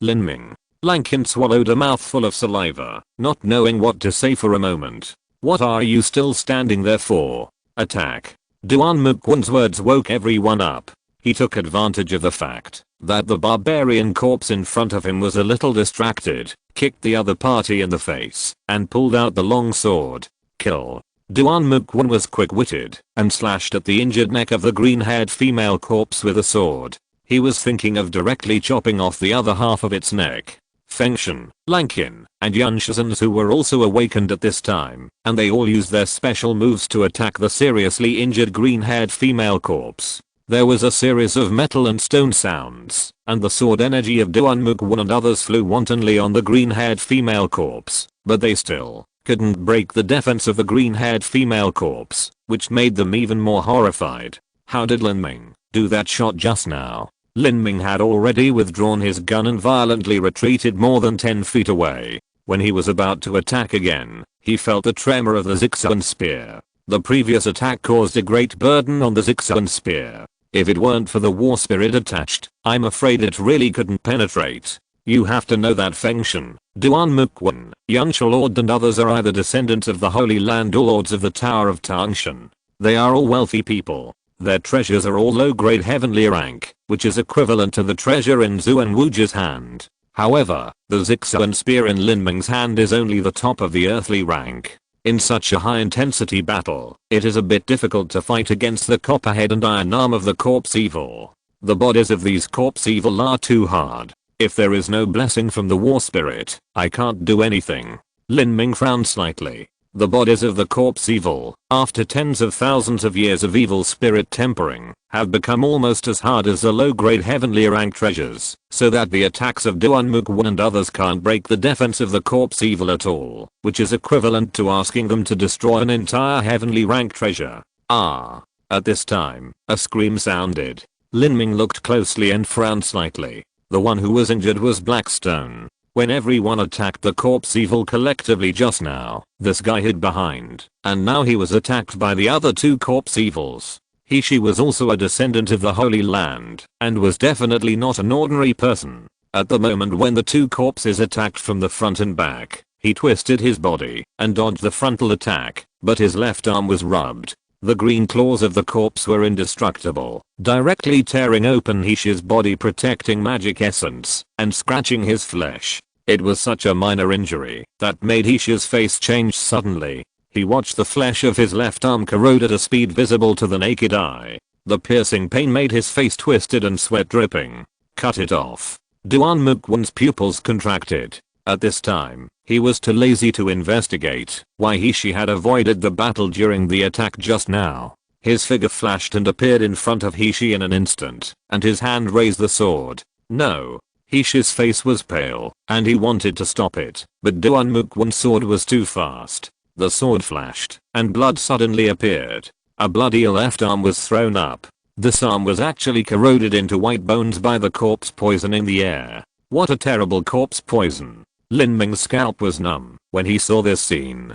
Lin Ming. Lan Qin swallowed a mouthful of saliva, not knowing what to say for a moment. What are you still standing there for? Attack. Duan Muquan's words woke everyone up. He took advantage of the fact that the barbarian corpse in front of him was a little distracted, kicked the other party in the face, and pulled out the long sword. Kill. Duan Muquan was quick-witted and slashed at the injured neck of the green-haired female corpse with a sword. He was thinking of directly chopping off the other half of its neck. Feng Shen, Lan Qin, and Yan Shizans who were also awakened at this time, and they all used their special moves to attack the seriously injured green-haired female corpse. There was a series of metal and stone sounds, and the sword energy of Duan Muquan and others flew wantonly on the green-haired female corpse, but they still couldn't break the defense of the green-haired female corpse, which made them even more horrified. How did Lin Ming do that shot just now? Lin Ming had already withdrawn his gun and violently retreated more than 10 feet away. When he was about to attack again, he felt the tremor of the Zixuan spear. The previous attack caused a great burden on the Zixuan spear. If it weren't for the war spirit attached, I'm afraid it really couldn't penetrate. You have to know that Feng Shen, Duan Muquan, Yan Shalord and others are either descendants of the Holy Land or lords of the Tower of Tangshan. They are all wealthy people. Their treasures are all low-grade heavenly rank, which is equivalent to the treasure in Zuan Wuji's hand. However, the Zixuan spear in Lin Ming's hand is only the top of the earthly rank. In such a high-intensity battle, it is a bit difficult to fight against the copperhead and iron arm of the corpse evil. The bodies of these corpse evil are too hard. If there is no blessing from the war spirit, I can't do anything. Lin Ming frowned slightly. The bodies of the corpse evil, after tens of thousands of years of evil spirit tempering, have become almost as hard as the low-grade heavenly rank treasures, so that the attacks of Duan Muquan and others can't break the defense of the corpse evil at all, which is equivalent to asking them to destroy an entire heavenly rank treasure. Ah. At this time, a scream sounded. Lin Ming looked closely and frowned slightly. The one who was injured was Blackstone. When everyone attacked the corpse evil collectively just now, this guy hid behind, and now he was attacked by the other two corpse evils. She was also a descendant of the Holy Land, and was definitely not an ordinary person. At the moment when the two corpses attacked from the front and back, he twisted his body and dodged the frontal attack, but his left arm was rubbed. The green claws of the corpse were indestructible, directly tearing open Heishi's body, protecting magic essence, and scratching his flesh. It was such a minor injury that made Heishi's face change suddenly. He watched the flesh of his left arm corrode at a speed visible to the naked eye. The piercing pain made his face twisted and sweat dripping. Cut it off. Duan Muquan's pupils contracted. At this time, he was too lazy to investigate why Heishi had avoided the battle during the attack just now. His figure flashed and appeared in front of Heishi in an instant, and his hand raised the sword. No. Heishi's face was pale, and he wanted to stop it, but Duan Muquan's sword was too fast. The sword flashed, and blood suddenly appeared. A bloody left arm was thrown up. This arm was actually corroded into white bones by the corpse poison in the air. What a terrible corpse poison. Lin Ming's scalp was numb when he saw this scene.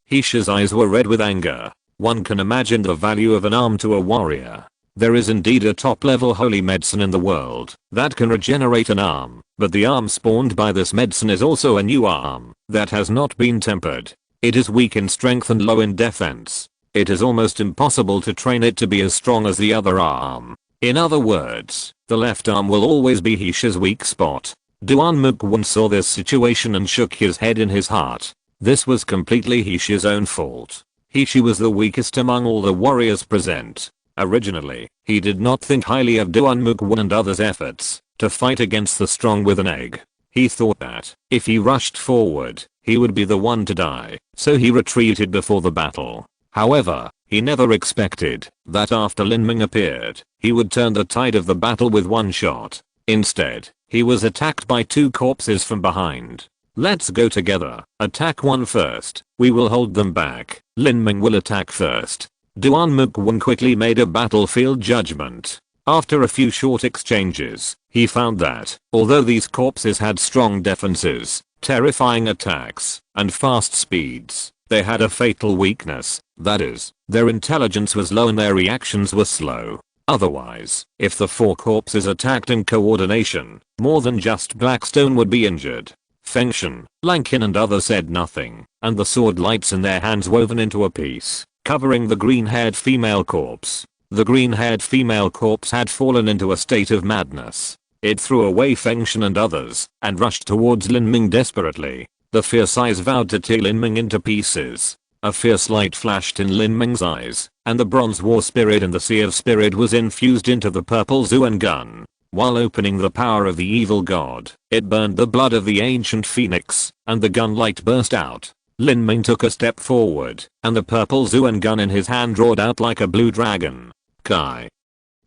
Heishi's eyes were red with anger. One can imagine the value of an arm to a warrior. There is indeed a top-level holy medicine in the world that can regenerate an arm, but the arm spawned by this medicine is also a new arm that has not been tempered. It is weak in strength and low in defense. It is almost impossible to train it to be as strong as the other arm. In other words, the left arm will always be Heishi's weak spot. Duan Mukwon saw this situation and shook his head in his heart. This was completely Heishi's own fault. Heishi was the weakest among all the warriors present. Originally, he did not think highly of Duan Mukwon and others' efforts to fight against the strong with an egg. He thought that, if he rushed forward, he would be the one to die, so he retreated before the battle. However, he never expected that after Lin Ming appeared, he would turn the tide of the battle with one shot. Instead, he was attacked by two corpses from behind. Let's go together. Attack one first. We will hold them back. Lin Ming will attack first. Duan Mukwon quickly made a battlefield judgment. After a few short exchanges, he found that, although these corpses had strong defenses, terrifying attacks, and fast speeds, they had a fatal weakness, that is, their intelligence was low and their reactions were slow. Otherwise, if the four corpses attacked in coordination, more than just Blackstone would be injured. Fengshen, Lankin and others said nothing, and the sword lights in their hands woven into a piece, covering the green-haired female corpse. The green-haired female corpse had fallen into a state of madness. It threw away Fengshen and others, and rushed towards Lin Ming desperately. The fierce eyes vowed to tear Lin Ming into pieces. A fierce light flashed in Lin Ming's eyes, and the bronze war spirit in the sea of spirit was infused into the purple Zuan gun. While opening the power of the evil god, it burned the blood of the ancient phoenix, and the gun light burst out. Lin Ming took a step forward, and the purple Zuan gun in his hand roared out like a blue dragon. Kai.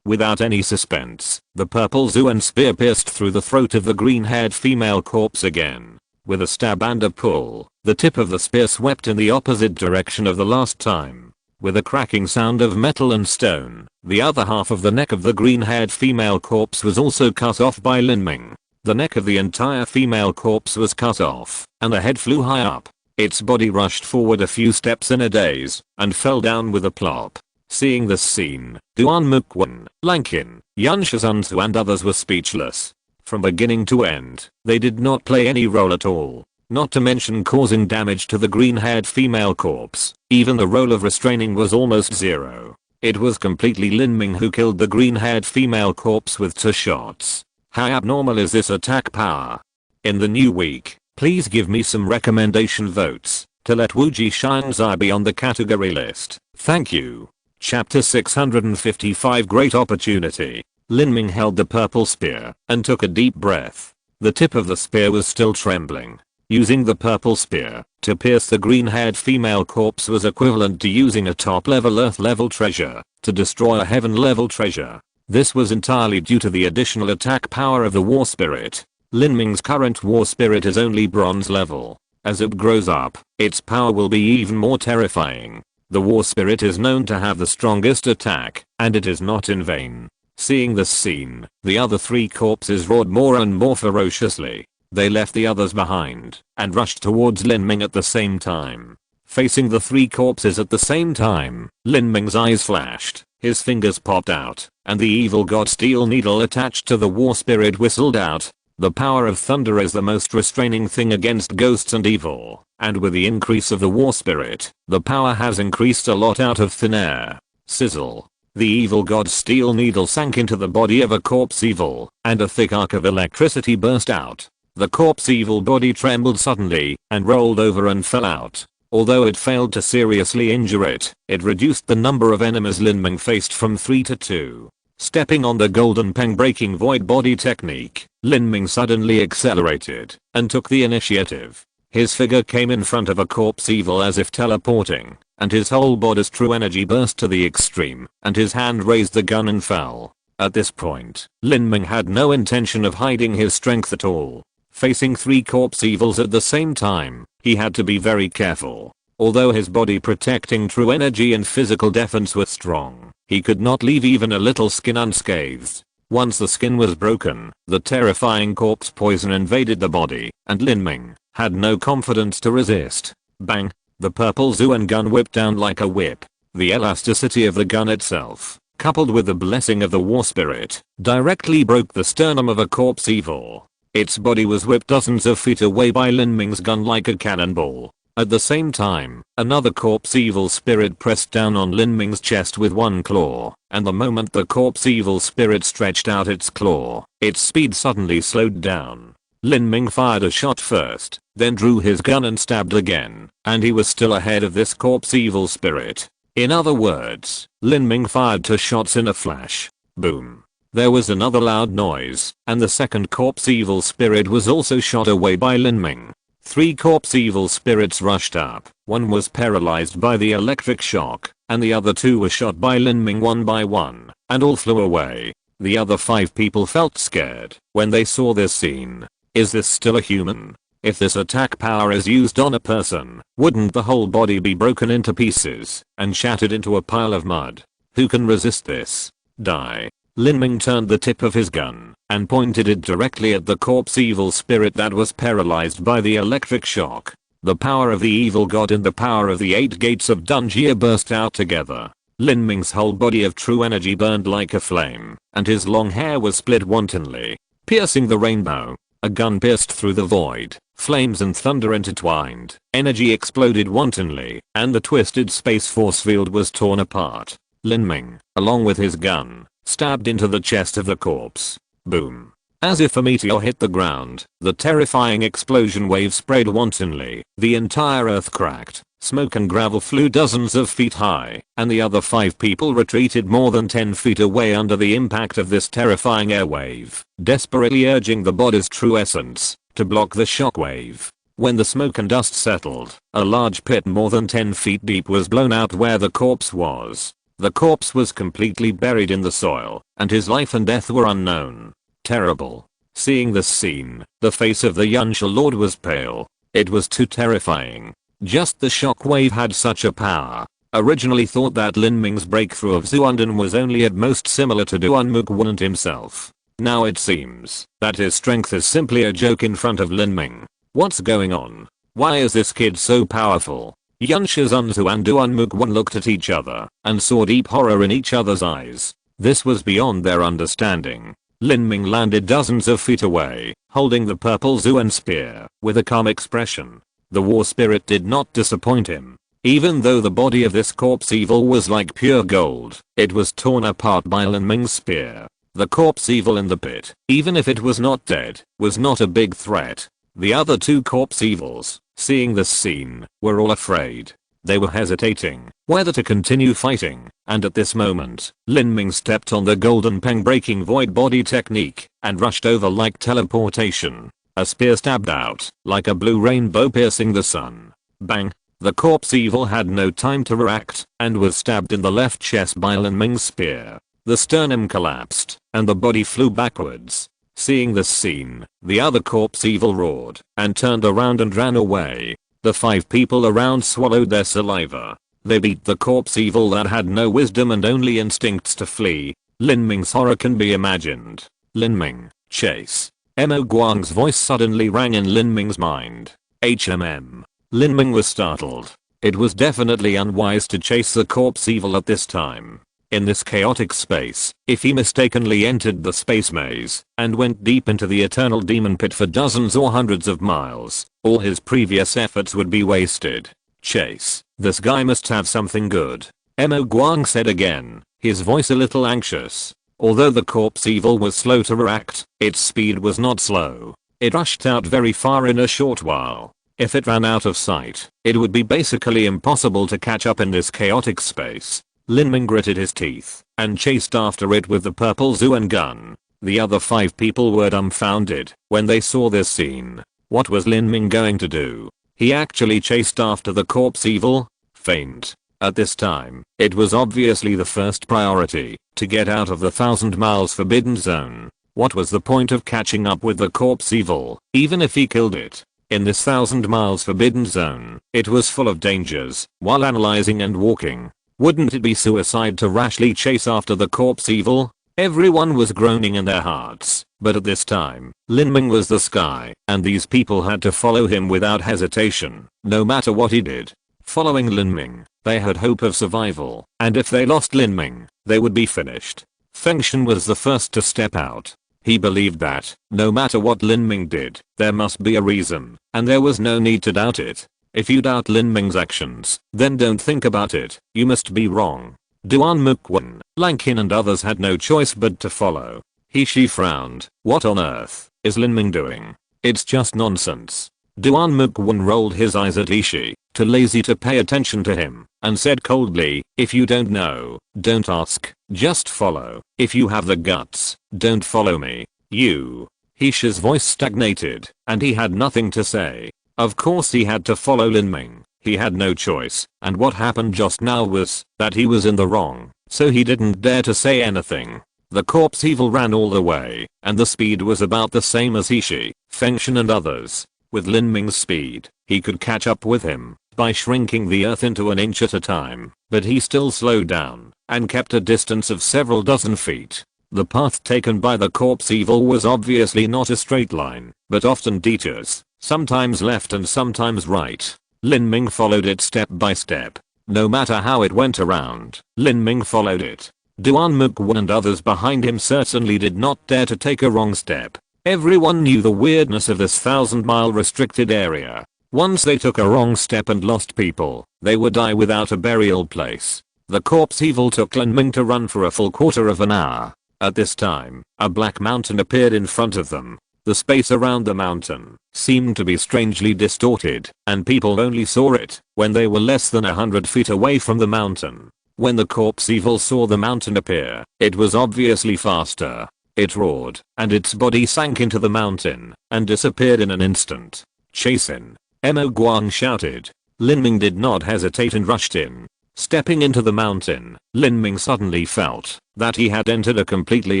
Without any suspense, the purple Zuan spear pierced through the throat of the green-haired female corpse again. With a stab and a pull, the tip of the spear swept in the opposite direction of the last time. With a cracking sound of metal and stone, the other half of the neck of the green-haired female corpse was also cut off by Lin Ming. The neck of the entire female corpse was cut off, and the head flew high up. Its body rushed forward a few steps in a daze, and fell down with a plop. Seeing this scene, Duan Mukwon, Lankin, Yan Shizunzu and others were speechless. From beginning to end, they did not play any role at all, not to mention causing damage to the green-haired female corpse. Even the role of restraining was almost zero. It was completely Lin Ming who killed the green-haired female corpse with 2 shots. How abnormal is this attack power? In the new week, please give me some recommendation votes to let Wuji Xiangzai be on the category list. Thank you. Chapter 655 Great Opportunity. Lin Ming held the purple spear and took a deep breath. The tip of the spear was still trembling. Using the purple spear to pierce the green-haired female corpse was equivalent to using a top-level Earth-level treasure to destroy a heaven-level treasure. This was entirely due to the additional attack power of the war spirit. Lin Ming's current war spirit is only bronze level. As it grows up, its power will be even more terrifying. The war spirit is known to have the strongest attack, and it is not in vain. Seeing this scene, the other 3 corpses roared more and more ferociously. They left the others behind and rushed towards Lin Ming at the same time. Facing the 3 corpses at the same time, Lin Ming's eyes flashed, his fingers popped out, and the evil god steel needle attached to the war spirit whistled out. The power of thunder is the most restraining thing against ghosts and evil, and with the increase of the war spirit, the power has increased a lot out of thin air. Sizzle. The evil god's steel needle sank into the body of a corpse evil, and a thick arc of electricity burst out. The corpse evil body trembled suddenly, and rolled over and fell out. Although it failed to seriously injure it, it reduced the number of enemies Lin Ming faced from 3 to 2. Stepping on the golden peng breaking void body technique, Lin Ming suddenly accelerated, and took the initiative. His figure came in front of a corpse evil as if teleporting, and his whole body's true energy burst to the extreme, and his hand raised the gun and fell. At this point, Lin Ming had no intention of hiding his strength at all. Facing 3 corpse evils at the same time, he had to be very careful. Although his body protecting true energy and physical defense were strong, he could not leave even a little skin unscathed. Once the skin was broken, the terrifying corpse poison invaded the body, and Lin Ming had no confidence to resist. Bang! The purple Zuan gun whipped down like a whip. The elasticity of the gun itself coupled with the blessing of the war spirit, directly broke the sternum of a corpse evil. Its body was whipped dozens of feet away by Lin Ming's gun like a cannonball. At the same time, another corpse evil spirit pressed down on Lin Ming's chest with one claw, and the moment the corpse evil spirit stretched out its claw, its speed suddenly slowed down. Lin Ming fired a shot first, then drew his gun and stabbed again, and he was still ahead of this corpse evil spirit. In other words, Lin Ming fired 2 shots in a flash. Boom. There was another loud noise, and the second corpse evil spirit was also shot away by Lin Ming. 3 corpse evil spirits rushed up. One was paralyzed by the electric shock, and the other 2 were shot by Lin Ming one by one, and all flew away. The other 5 people felt scared when they saw this scene. Is this still a human? If this attack power is used on a person, wouldn't the whole body be broken into pieces and shattered into a pile of mud? Who can resist this? Die. Lin Ming turned the tip of his gun and pointed it directly at the corpse evil spirit that was paralyzed by the electric shock. The power of the evil god and the power of the 8 gates of Dunjia burst out together. Lin Ming's whole body of true energy burned like a flame, and his long hair was split wantonly, piercing the rainbow. A gun pierced through the void, flames and thunder intertwined, energy exploded wantonly, and the twisted space force field was torn apart. Lin Ming, along with his gun, stabbed into the chest of the corpse. Boom. As if a meteor hit the ground, the terrifying explosion wave sprayed wantonly, the entire earth cracked, smoke and gravel flew dozens of feet high, and the other 5 people retreated more than 10 feet away under the impact of this terrifying airwave, desperately urging the body's true essence to block the shockwave. When the smoke and dust settled, a large pit more than 10 feet deep was blown out where the corpse was. The corpse was completely buried in the soil, and his life and death were unknown. Terrible. Seeing this scene, the face of the Yunsha Lord was pale. It was too terrifying. Just the shockwave had such a power. Originally thought that Lin Ming's breakthrough of Zuundan was only at most similar to Duan Muguan himself. Now it seems that his strength is simply a joke in front of Lin Ming. What's going on? Why is this kid so powerful? Yunsha Zunzu and Duan Muguan looked at each other and saw deep horror in each other's eyes. This was beyond their understanding. Lin Ming landed dozens of feet away, holding the purple Zuan spear, with a calm expression. The war spirit did not disappoint him. Even though the body of this corpse evil was like pure gold, it was torn apart by Lin Ming's spear. The corpse evil in the pit, even if it was not dead, was not a big threat. The other 2 corpse evils, seeing this scene, were all afraid. They were hesitating whether to continue fighting, and at this moment, Lin Ming stepped on the golden peng breaking void body technique and rushed over like teleportation. A spear stabbed out like a blue rainbow piercing the sun. Bang! The corpse evil had no time to react and was stabbed in the left chest by Lin Ming's spear. The sternum collapsed and the body flew backwards. Seeing this scene, the other corpse evil roared and turned around and ran away. The 5 people around swallowed their saliva. They beat the corpse evil that had no wisdom and only instincts to flee. Lin Ming's horror can be imagined. Lin Ming, chase. Mo Guang's voice suddenly rang in Lin Ming's mind. HMM. Lin Ming was startled. It was definitely unwise to chase the corpse evil at this time. In this chaotic space, if he mistakenly entered the space maze and went deep into the eternal demon pit for dozens or hundreds of miles, all his previous efforts would be wasted. Chase. This guy must have something good. Mo Guang said again, his voice a little anxious. Although the corpse evil was slow to react, its speed was not slow. It rushed out very far in a short while. If it ran out of sight, it would be basically impossible to catch up in this chaotic space. Lin Ming gritted his teeth and chased after it with the purple Zuan gun. The other 5 people were dumbfounded when they saw this scene. What was Lin Ming going to do? He actually chased after the corpse evil? Faint. At this time, it was obviously the first priority to get out of the 1,000 miles forbidden zone. What was the point of catching up with the corpse evil, even if he killed it? In this 1,000 miles forbidden zone, it was full of dangers. While analyzing and walking, wouldn't it be suicide to rashly chase after the corpse evil? Everyone was groaning in their hearts, but at this time, Lin Ming was the sky, and these people had to follow him without hesitation, no matter what he did. Following Lin Ming, they had hope of survival, and if they lost Lin Ming, they would be finished. Feng Shen was the first to step out. He believed that, no matter what Lin Ming did, there must be a reason, and there was no need to doubt it. If you doubt Lin Ming's actions, then don't think about it, you must be wrong. Duan Mukwon, Lankin and others had no choice but to follow. She frowned. What on earth is Lin Ming doing? It's just nonsense. Duan Mukwon rolled his eyes at Ishi, too lazy to pay attention to him, and said coldly, if you don't know, don't ask, just follow. If you have the guts, don't follow me. You. Ishi's voice stagnated, and he had nothing to say. Of course he had to follow Lin Ming. He had no choice, and what happened just now was that he was in the wrong, so he didn't dare to say anything. The corpse evil ran all the way, and the speed was about the same as Ishi, Feng Shen and others. With Lin Ming's speed, he could catch up with him by shrinking the earth into an inch at a time, but he still slowed down and kept a distance of several dozen feet. The path taken by the corpse evil was obviously not a straight line, but often detours, sometimes left and sometimes right. Lin Ming followed it step by step. No matter how it went around, Lin Ming followed it. Duan Mukwon and others behind him certainly did not dare to take a wrong step. Everyone knew the weirdness of this 1,000-mile restricted area. Once they took a wrong step and lost people, they would die without a burial place. The corpse evil took Lin Ming to run for a full quarter of an hour. At this time, a black mountain appeared in front of them. The space around the mountain seemed to be strangely distorted, and people only saw it when they were less than 100 feet away from the mountain. When the corpse evil saw the mountain appear, it was obviously faster. It roared, and its body sank into the mountain and disappeared in an instant. Chase in. Mo Guang shouted. Lin Ming did not hesitate and rushed in. Stepping into the mountain, Lin Ming suddenly felt that he had entered a completely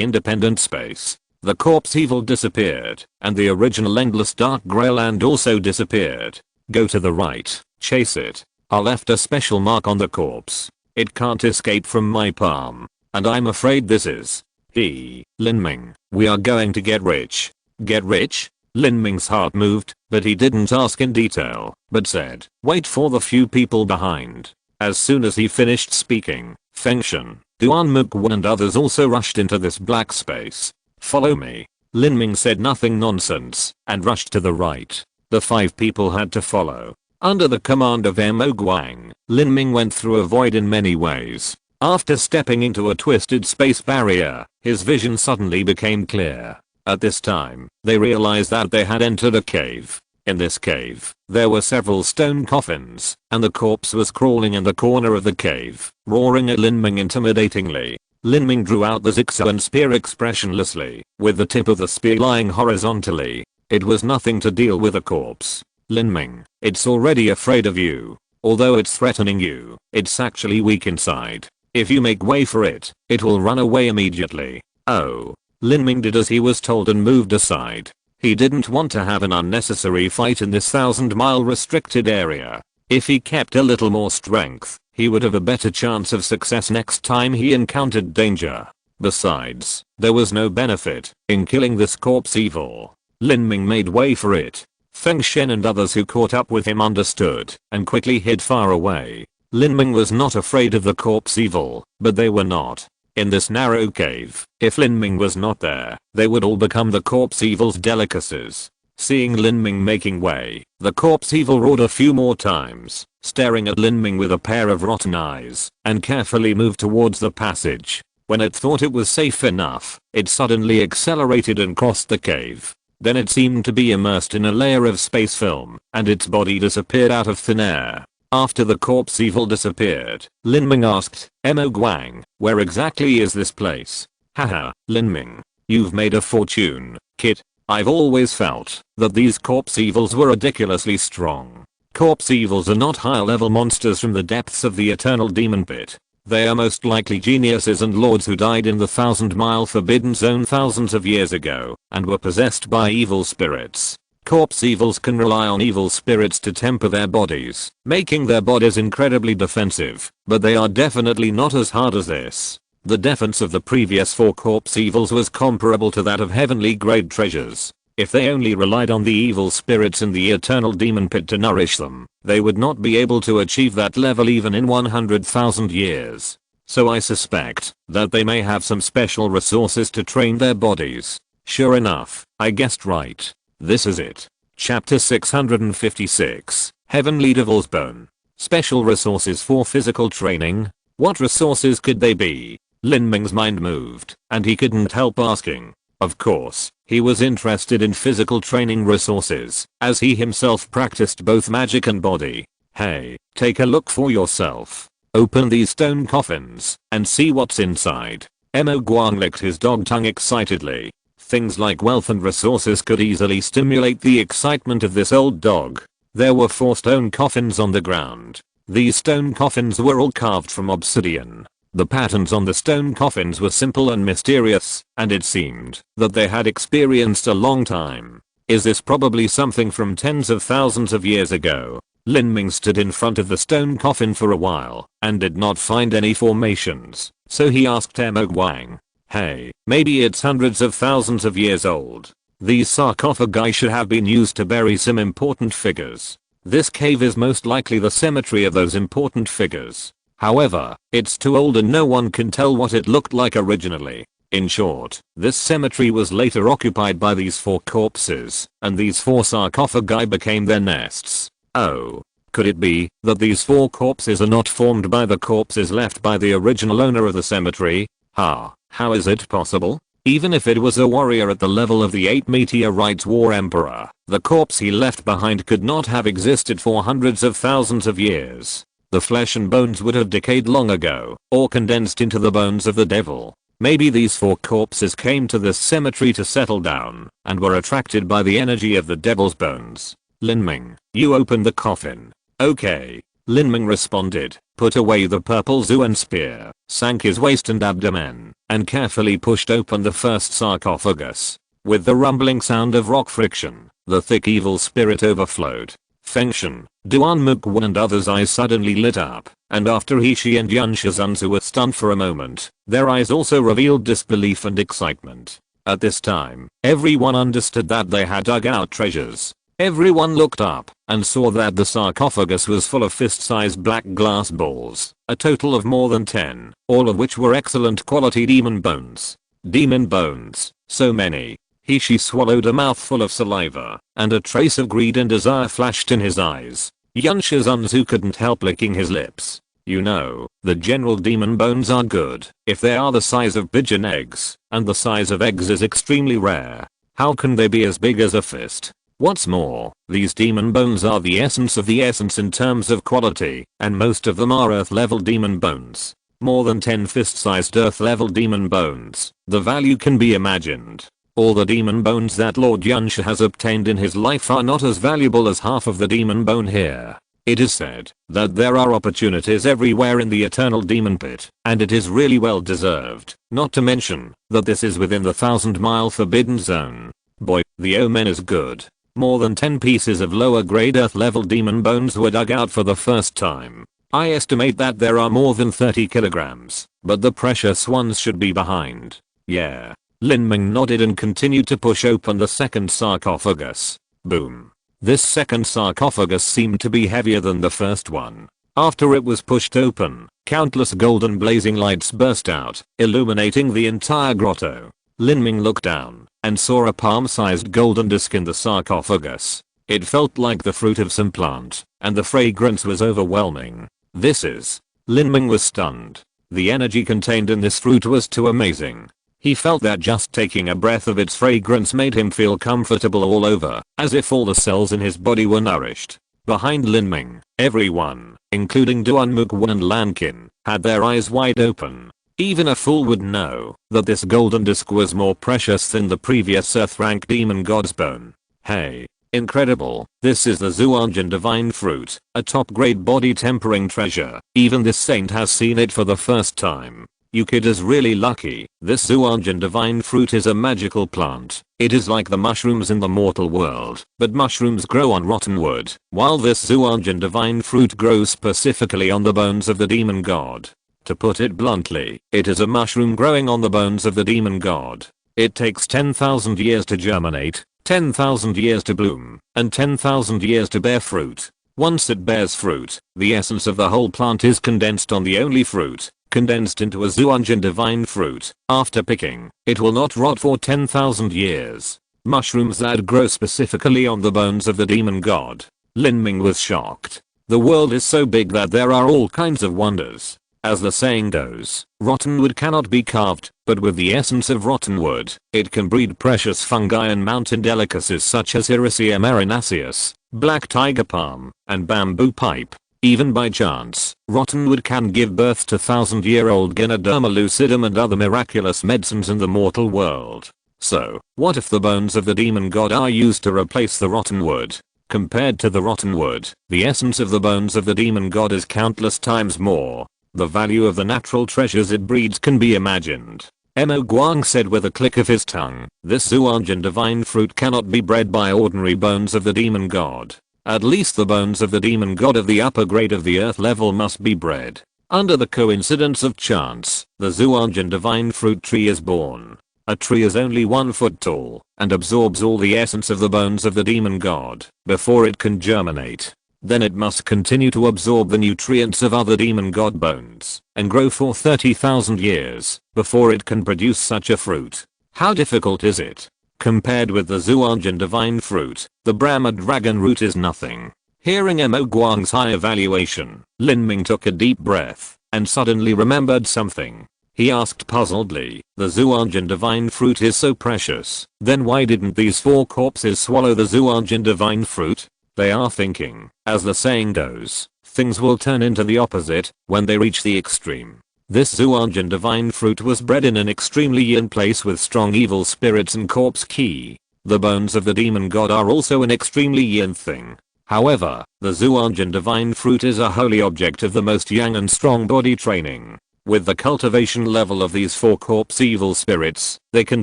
independent space. The corpse evil disappeared, and the original endless dark grey land also disappeared. Go to the right, chase it. I left a special mark on the corpse. It can't escape from my palm, and I'm afraid this is Lin Ming. We are going to get rich. Get rich? Lin Ming's heart moved, but he didn't ask in detail, but said, wait for the few people behind. As soon as he finished speaking, Feng Shen, Duan Mukwon and others also rushed into this black space. Follow me. Lin Ming said nothing nonsense, and rushed to the right. The 5 people had to follow. Under the command of Mo Guang, Lin Ming went through a void in many ways. After stepping into a twisted space barrier, his vision suddenly became clear. At this time, they realized that they had entered a cave. In this cave, there were several stone coffins, and the corpse was crawling in the corner of the cave, roaring at Lin Ming intimidatingly. Lin Ming drew out the zigzag and spear expressionlessly, with the tip of the spear lying horizontally. It was nothing to deal with a corpse. Lin Ming, it's already afraid of you. Although it's threatening you, it's actually weak inside. If you make way for it, it will run away immediately. Oh. Lin Ming did as he was told and moved aside. He didn't want to have an unnecessary fight in this 1,000-mile restricted area. If he kept a little more strength, he would have a better chance of success next time he encountered danger. Besides, there was no benefit in killing this corpse evil. Lin Ming made way for it. Feng Shen and others who caught up with him understood and quickly hid far away. Lin Ming was not afraid of the corpse evil, but they were not. In this narrow cave, if Lin Ming was not there, they would all become the corpse evil's delicacies. Seeing Lin Ming making way, the corpse evil roared a few more times, staring at Lin Ming with a pair of rotten eyes, and carefully moved towards the passage. When it thought it was safe enough, it suddenly accelerated and crossed the cave. Then it seemed to be immersed in a layer of space film, and its body disappeared out of thin air. After the corpse evil disappeared, Lin Ming asked, Mo Guang, where exactly is this place? Haha, Lin Ming. You've made a fortune, kid. I've always felt that these corpse evils were ridiculously strong. Corpse evils are not higher level monsters from the depths of the eternal demon pit. They are most likely geniuses and lords who died in the 1,000-mile forbidden zone thousands of years ago and were possessed by evil spirits. Corpse evils can rely on evil spirits to temper their bodies, making their bodies incredibly defensive, but they are definitely not as hard as this. The defense of the previous 4 corpse evils was comparable to that of heavenly grade treasures. If they only relied on the evil spirits in the eternal demon pit to nourish them, they would not be able to achieve that level even in 100,000 years. so I suspect that they may have some special resources to train their bodies. Sure enough, I guessed right. This is it. Chapter 656, Heavenly Devil's Bone. Special resources for physical training? What resources could they be? Lin Ming's mind moved, and he couldn't help asking. Of course, he was interested in physical training resources, as he himself practiced both magic and body. Hey, take a look for yourself. Open these stone coffins, and see what's inside. Mo Guang licked his dog tongue excitedly. Things like wealth and resources could easily stimulate the excitement of this old dog. There were 4 stone coffins on the ground. These stone coffins were all carved from obsidian. The patterns on the stone coffins were simple and mysterious, and it seemed that they had experienced a long time. Is this probably something from tens of thousands of years ago? Lin Ming stood in front of the stone coffin for a while, and did not find any formations, so he asked Mo Guang. Hey, maybe it's hundreds of thousands of years old. These sarcophagi should have been used to bury some important figures. This cave is most likely the cemetery of those important figures. However, it's too old and no one can tell what it looked like originally. In short, this cemetery was later occupied by these 4 corpses, and these 4 sarcophagi became their nests. Oh. Could it be that these 4 corpses are not formed by the corpses left by the original owner of the cemetery? How is it possible? Even if it was a warrior at the level of the 8 meteorites war emperor, the corpse he left behind could not have existed for hundreds of thousands of years. The flesh and bones would have decayed long ago, or condensed into the bones of the devil. Maybe these 4 corpses came to this cemetery to settle down, and were attracted by the energy of the devil's bones. Lin Ming, you open the coffin. Okay. Lin Ming responded, put away the purple Zuan spear, sank his waist and abdomen, and carefully pushed open the first sarcophagus. With the rumbling sound of rock friction, the thick evil spirit overflowed. Fengshen, Duan Mukwan and others' eyes suddenly lit up, and after He and Yun Shizunzu were stunned for a moment, their eyes also revealed disbelief and excitement. At this time, everyone understood that they had dug out treasures. Everyone looked up and saw that the sarcophagus was full of fist-sized black glass balls, a total of more than 10, all of which were excellent quality demon bones. Demon bones, so many. He swallowed a mouthful of saliva, and a trace of greed and desire flashed in his eyes. Yun Shizunzu couldn't help licking his lips. You know, the general demon bones are good if they are the size of pigeon eggs, and the size of eggs is extremely rare. How can they be as big as a fist? What's more, these demon bones are the essence of the essence in terms of quality, and most of them are earth-level demon bones. More than 10 fist-sized earth-level demon bones. The value can be imagined. All the demon bones that Lord Yunsha has obtained in his life are not as valuable as half of the demon bone here. It is said that there are opportunities everywhere in the eternal demon pit, and it is really well deserved, not to mention that this is within the 1,000-mile forbidden zone. Boy, the omen is good. More than 10 pieces of lower grade earth level demon bones were dug out for the first time. I estimate that there are more than 30 kilograms, but the precious ones should be behind. Yeah. Lin Ming nodded and continued to push open the second sarcophagus. Boom. This second sarcophagus seemed to be heavier than the first one. After it was pushed open, countless golden blazing lights burst out, illuminating the entire grotto. Lin Ming looked down and saw a palm-sized golden disc in the sarcophagus. It felt like the fruit of some plant, and the fragrance was overwhelming. This is... Lin Ming was stunned. The energy contained in this fruit was too amazing. He felt that just taking a breath of its fragrance made him feel comfortable all over, as if all the cells in his body were nourished. Behind Lin Ming, everyone, including Duan Mukwan and Lankin, had their eyes wide open. Even a fool would know that this golden disc was more precious than the previous Earth-rank demon god's bone. Hey. Incredible. This is the Zhuangjian divine fruit, a top-grade body-tempering treasure. Even this saint has seen it for the first time. You kid is really lucky. This Zhuangjian divine fruit is a magical plant. It is like the mushrooms in the mortal world, but mushrooms grow on rotten wood, while this Zhuangjian divine fruit grows specifically on the bones of the demon god. To put it bluntly, it is a mushroom growing on the bones of the demon god. It takes 10,000 years to germinate, 10,000 years to bloom, and 10,000 years to bear fruit. Once it bears fruit, the essence of the whole plant is condensed on the only fruit, condensed into a Zuanjin divine fruit. After picking, it will not rot for 10,000 years. Mushrooms that grow specifically on the bones of the demon god. Lin Ming was shocked. The world is so big that there are all kinds of wonders. As the saying goes, rotten wood cannot be carved, but with the essence of rotten wood, it can breed precious fungi and mountain delicacies such as Hiracea marinaceus, black tiger palm, and bamboo pipe. Even by chance, rotten wood can give birth to 1,000-year-old Ganoderma lucidum and other miraculous medicines in the mortal world. So, what if the bones of the demon god are used to replace the rotten wood? Compared to the rotten wood, the essence of the bones of the demon god is countless times more. The value of the natural treasures it breeds can be imagined. Mo Guang said with a click of his tongue, this Zuanjin divine fruit cannot be bred by ordinary bones of the demon god. At least the bones of the demon god of the upper grade of the earth level must be bred. Under the coincidence of chance, the Zuanjin divine fruit tree is born. A tree is only 1 foot tall and absorbs all the essence of the bones of the demon god before it can germinate. Then it must continue to absorb the nutrients of other demon god bones and grow for 30,000 years before it can produce such a fruit. How difficult is it? Compared with the Zuanjin divine fruit, the Brahma dragon root is nothing. Hearing Mo Guang's high evaluation, Lin Ming took a deep breath and suddenly remembered something. He asked puzzledly, the Zuanjin divine fruit is so precious, then why didn't these 4 corpses swallow the Zuanjin divine fruit? They are thinking, as the saying goes, things will turn into the opposite when they reach the extreme. This Zuanjin divine fruit was bred in an extremely yin place with strong evil spirits and corpse ki. The bones of the demon god are also an extremely yin thing. However, the Zuanjin divine fruit is a holy object of the most yang and strong body training. With the cultivation level of these 4 corpse evil spirits, they can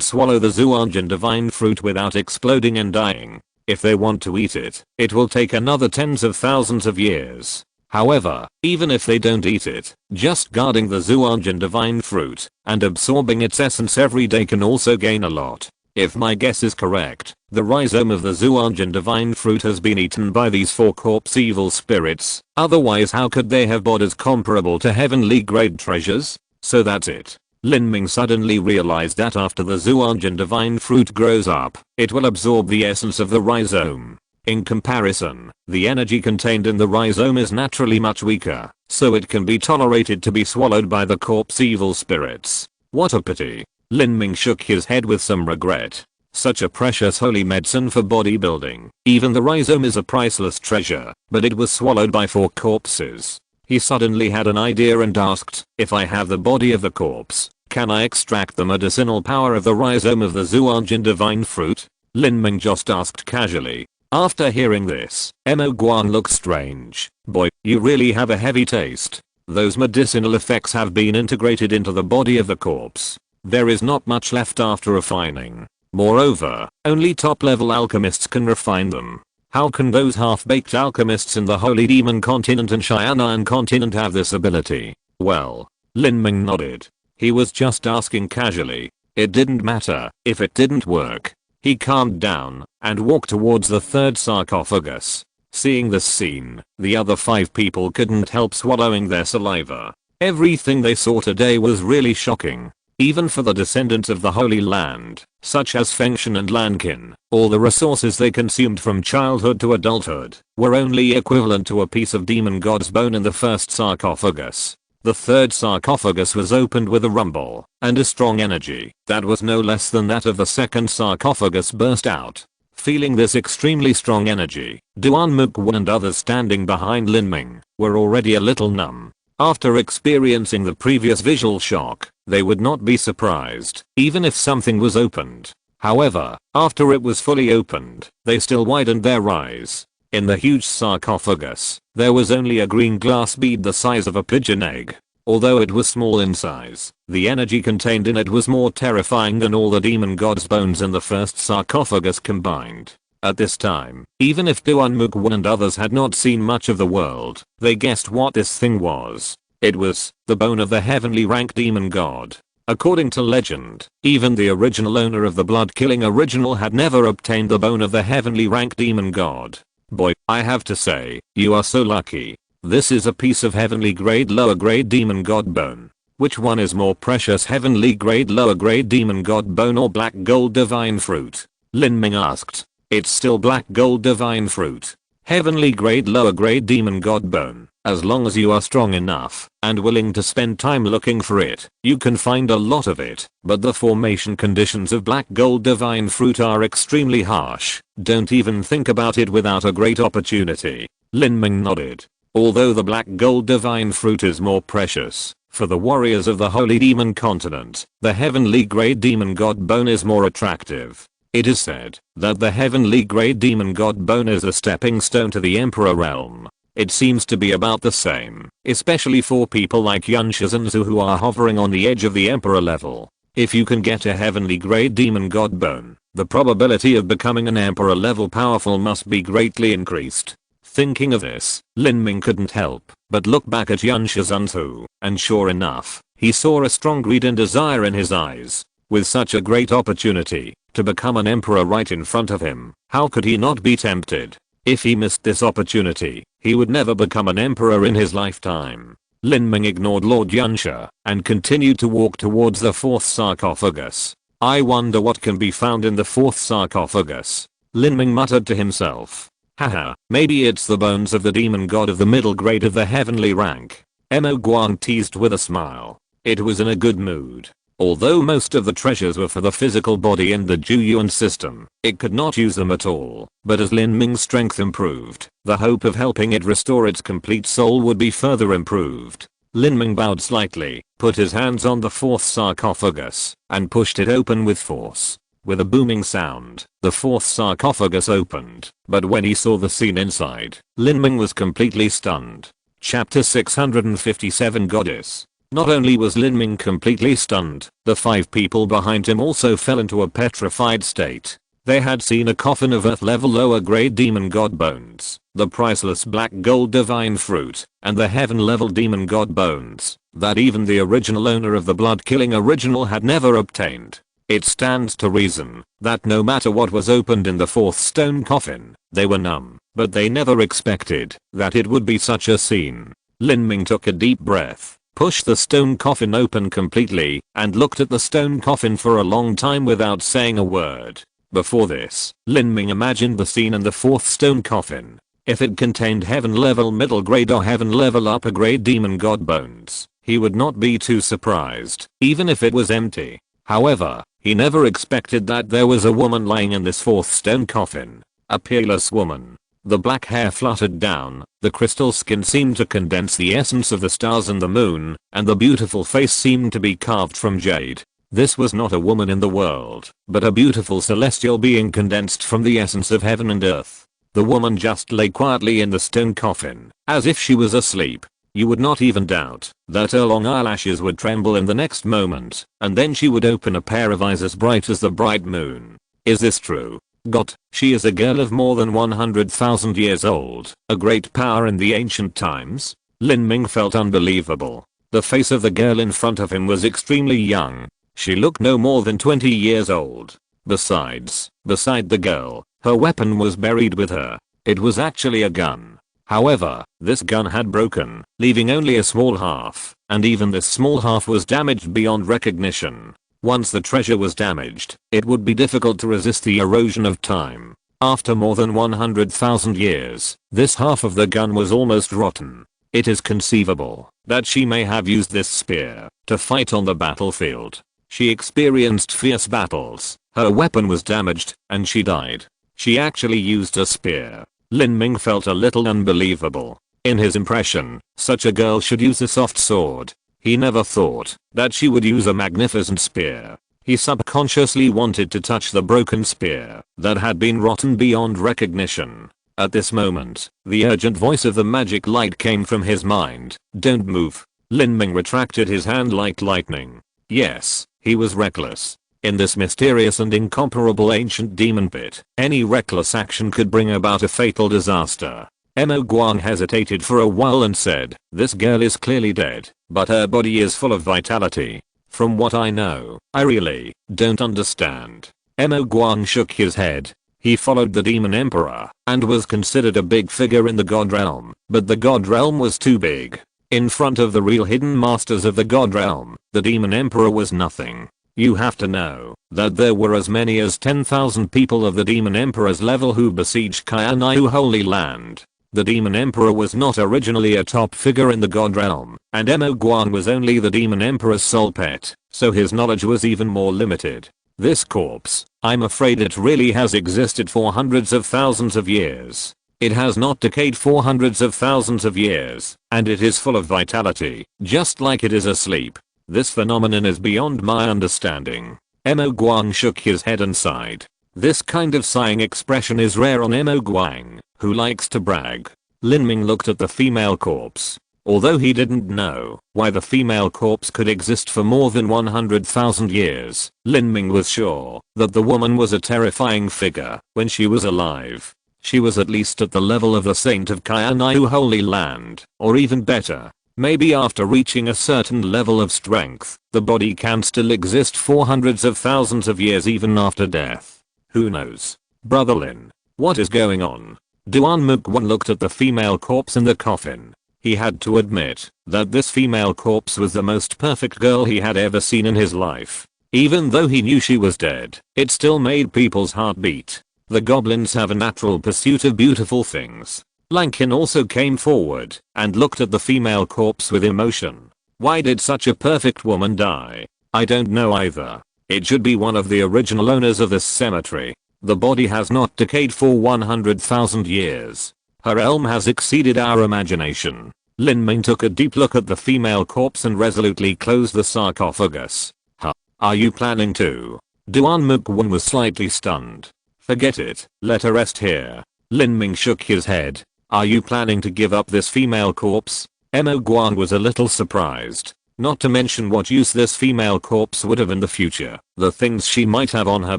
swallow the Zuanjin divine fruit without exploding and dying. If they want to eat it, it will take another tens of thousands of years. However, even if they don't eat it, just guarding the Zuanjin divine fruit and absorbing its essence every day can also gain a lot. If my guess is correct, the rhizome of the Zuanjin divine fruit has been eaten by these 4 corpse evil spirits, otherwise how could they have bodies comparable to heavenly grade treasures? So that's it. Lin Ming suddenly realized that after the Zuanjin divine fruit grows up, it will absorb the essence of the rhizome. In comparison, the energy contained in the rhizome is naturally much weaker, so it can be tolerated to be swallowed by the corpse evil spirits. What a pity. Lin Ming shook his head with some regret. Such a precious holy medicine for bodybuilding. Even the rhizome is a priceless treasure, but it was swallowed by 4 corpses. He suddenly had an idea and asked, if I have the body of the corpse, can I extract the medicinal power of the rhizome of the Zuanjin divine fruit? Lin Ming just asked casually. After hearing this, Mo Guang looked strange. Boy, you really have a heavy taste. Those medicinal effects have been integrated into the body of the corpse. There is not much left after refining. Moreover, only top-level alchemists can refine them. How can those half-baked alchemists in the Holy Demon Continent and Cheyenne Continent have this ability? Well, Lin Ming nodded. He was just asking casually. It didn't matter if it didn't work. He calmed down and walked towards the 3rd sarcophagus. Seeing this scene, the other 5 people couldn't help swallowing their saliva. Everything they saw today was really shocking. Even for the descendants of the Holy Land, such as Fengshan and Lankin, all the resources they consumed from childhood to adulthood were only equivalent to a piece of demon god's bone in the 1st sarcophagus. The 3rd sarcophagus was opened with a rumble, and a strong energy that was no less than that of the 2nd sarcophagus burst out. Feeling this extremely strong energy, Duan Mukwan and others standing behind Lin Ming were already a little numb. After experiencing the previous visual shock, they would not be surprised, even if something was opened. However, after it was fully opened, they still widened their eyes. In the huge sarcophagus, there was only a green glass bead the size of a pigeon egg. Although it was small in size, the energy contained in it was more terrifying than all the demon god's bones in the 1st sarcophagus combined. At this time, even if Duan Mukwan and others had not seen much of the world, they guessed what this thing was. It was the bone of the heavenly rank demon god. According to legend, even the original owner of the blood-killing original had never obtained the bone of the heavenly rank demon god. Boy, I have to say, you are so lucky. This is a piece of heavenly grade lower grade demon god bone. Which one is more precious, heavenly grade lower grade demon god bone or black gold divine fruit? Lin Ming asked. It's still black gold divine fruit. Heavenly grade lower grade demon god bone. As long as you are strong enough and willing to spend time looking for it, you can find a lot of it, but the formation conditions of black gold divine fruit are extremely harsh. Don't even think about it without a great opportunity. Lin Ming nodded. Although the black gold divine fruit is more precious, for the warriors of the Holy Demon Continent, the heavenly grade demon god bone is more attractive. It is said that the heavenly grade demon god bone is a stepping stone to the Emperor realm. It seems to be about the same, especially for people like Qianxue and Zhu who are hovering on the edge of the Emperor level. If you can get a heavenly grade demon god bone, the probability of becoming an Emperor level powerful must be greatly increased. Thinking of this, Lin Ming couldn't help but look back at Qianxue and Zhu, and sure enough, he saw a strong greed and desire in his eyes. With such a great opportunity to become an emperor right in front of him, how could he not be tempted? If he missed this opportunity, he would never become an emperor in his lifetime. Lin Ming ignored Lord Qianxue and continued to walk towards the fourth sarcophagus. I wonder what can be found in the fourth sarcophagus. Lin Ming muttered to himself. Haha, maybe it's the bones of the demon god of the middle grade of the heavenly rank. Mo Guang teased with a smile. It was in a good mood. Although most of the treasures were for the physical body in the Zhuyuan system, it could not use them at all. But as Lin Ming's strength improved, the hope of helping it restore its complete soul would be further improved. Lin Ming bowed slightly, put his hands on the fourth sarcophagus, and pushed it open with force. With a booming sound, the fourth sarcophagus opened, but when he saw the scene inside, Lin Ming was completely stunned. Chapter 657 Goddess. Not only was Lin Ming completely stunned, the 5 people behind him also fell into a petrified state. They had seen a coffin of earth level lower grade demon god bones, the priceless black gold divine fruit, and the heaven level demon god bones that even the original owner of the blood killing original had never obtained. It stands to reason that no matter what was opened in the fourth stone coffin, they were numb, but they never expected that it would be such a scene. Lin Ming took a deep breath, pushed the stone coffin open completely, and looked at the stone coffin for a long time without saying a word. Before this, Lin Ming imagined the scene in the fourth stone coffin. If it contained heaven level middle grade or heaven level upper grade demon god bones, he would not be too surprised, even if it was empty. However, he never expected that there was a woman lying in this fourth stone coffin. A peerless woman. The black hair fluttered down, the crystal skin seemed to condense the essence of the stars and the moon, and the beautiful face seemed to be carved from jade. This was not a woman in the world, but a beautiful celestial being condensed from the essence of heaven and earth. The woman just lay quietly in the stone coffin, as if she was asleep. You would not even doubt that her long eyelashes would tremble in the next moment, and then she would open a pair of eyes as bright as the bright moon. Is this true? God, she is a girl of more than 100,000 years old, a great power in the ancient times. Lin Ming felt unbelievable. The face of the girl in front of him was extremely young. She looked no more than 20 years old. Besides, beside the girl, her weapon was buried with her. It was actually a gun. However, this gun had broken, leaving only a small half, and even this small half was damaged beyond recognition. Once the treasure was damaged, it would be difficult to resist the erosion of time. After more than 100,000 years, this half of the gun was almost rotten. It is conceivable that she may have used this spear to fight on the battlefield. She experienced fierce battles, her weapon was damaged, and she died. She actually used a spear. Lin Ming felt a little unbelievable. In his impression, such a girl should use a soft sword. He never thought that she would use a magnificent spear. He subconsciously wanted to touch the broken spear that had been rotten beyond recognition. At this moment, the urgent voice of the magic light came from his mind. Don't move. Lin Ming retracted his hand like lightning. Yes, he was reckless. In this mysterious and incomparable ancient demon pit, any reckless action could bring about a fatal disaster. Mo Guang hesitated for a while and said, this girl is clearly dead, but her body is full of vitality. From what I know, I really don't understand. Mo Guang shook his head. He followed the demon emperor and was considered a big figure in the god realm, but the god realm was too big. In front of the real hidden masters of the god realm, the demon emperor was nothing. You have to know that there were as many as 10,000 people of the demon emperor's level who besieged Qianxue Holy Land. The demon emperor was not originally a top figure in the god realm, and Mo Guan was only the demon emperor's sole pet, so his knowledge was even more limited. This corpse, I'm afraid it really has existed for hundreds of thousands of years. It has not decayed for hundreds of thousands of years, and it is full of vitality, just like it is asleep. This phenomenon is beyond my understanding. Mo Guan shook his head and sighed. This kind of sighing expression is rare on Mo Guan, who likes to brag. Lin Ming looked at the female corpse. Although he didn't know why the female corpse could exist for more than 100,000 years, Lin Ming was sure that the woman was a terrifying figure when she was alive. She was at least at the level of the saint of Qianxue Holy Land, or even better. Maybe after reaching a certain level of strength, the body can still exist for hundreds of thousands of years even after death. Who knows? Brother Lin, what is going on? Duan Mukwon looked at the female corpse in the coffin. He had to admit that this female corpse was the most perfect girl he had ever seen in his life. Even though he knew she was dead, it still made people's heart beat. The goblins have a natural pursuit of beautiful things. Lankin also came forward and looked at the female corpse with emotion. Why did such a perfect woman die? I don't know either. It should be one of the original owners of this cemetery. The body has not decayed for 100,000 years. Her realm has exceeded our imagination. Lin Ming took a deep look at the female corpse and resolutely closed the sarcophagus. Huh? Are you planning to? Duan Mukwon was slightly stunned. Forget it, let her rest here. Lin Ming shook his head. Are you planning to give up this female corpse? Mo Guan was a little surprised. Not to mention what use this female corpse would have in the future. The things she might have on her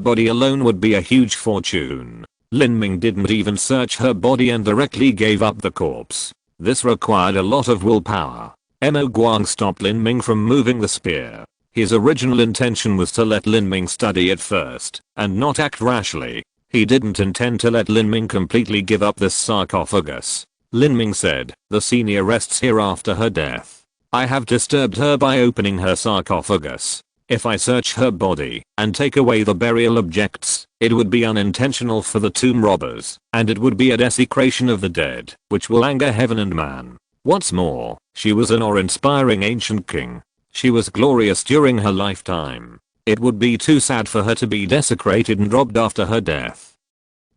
body alone would be a huge fortune. Lin Ming didn't even search her body and directly gave up the corpse. This required a lot of willpower. Mo Guan stopped Lin Ming from moving the spear. His original intention was to let Lin Ming study it first, and not act rashly. He didn't intend to let Lin Ming completely give up this sarcophagus. Lin Ming said, the senior rests here after her death. I have disturbed her by opening her sarcophagus. If I search her body and take away the burial objects, it would be unintentional for the tomb robbers, and it would be a desecration of the dead, which will anger heaven and man. What's more, she was an awe-inspiring ancient king. She was glorious during her lifetime. It would be too sad for her to be desecrated and robbed after her death.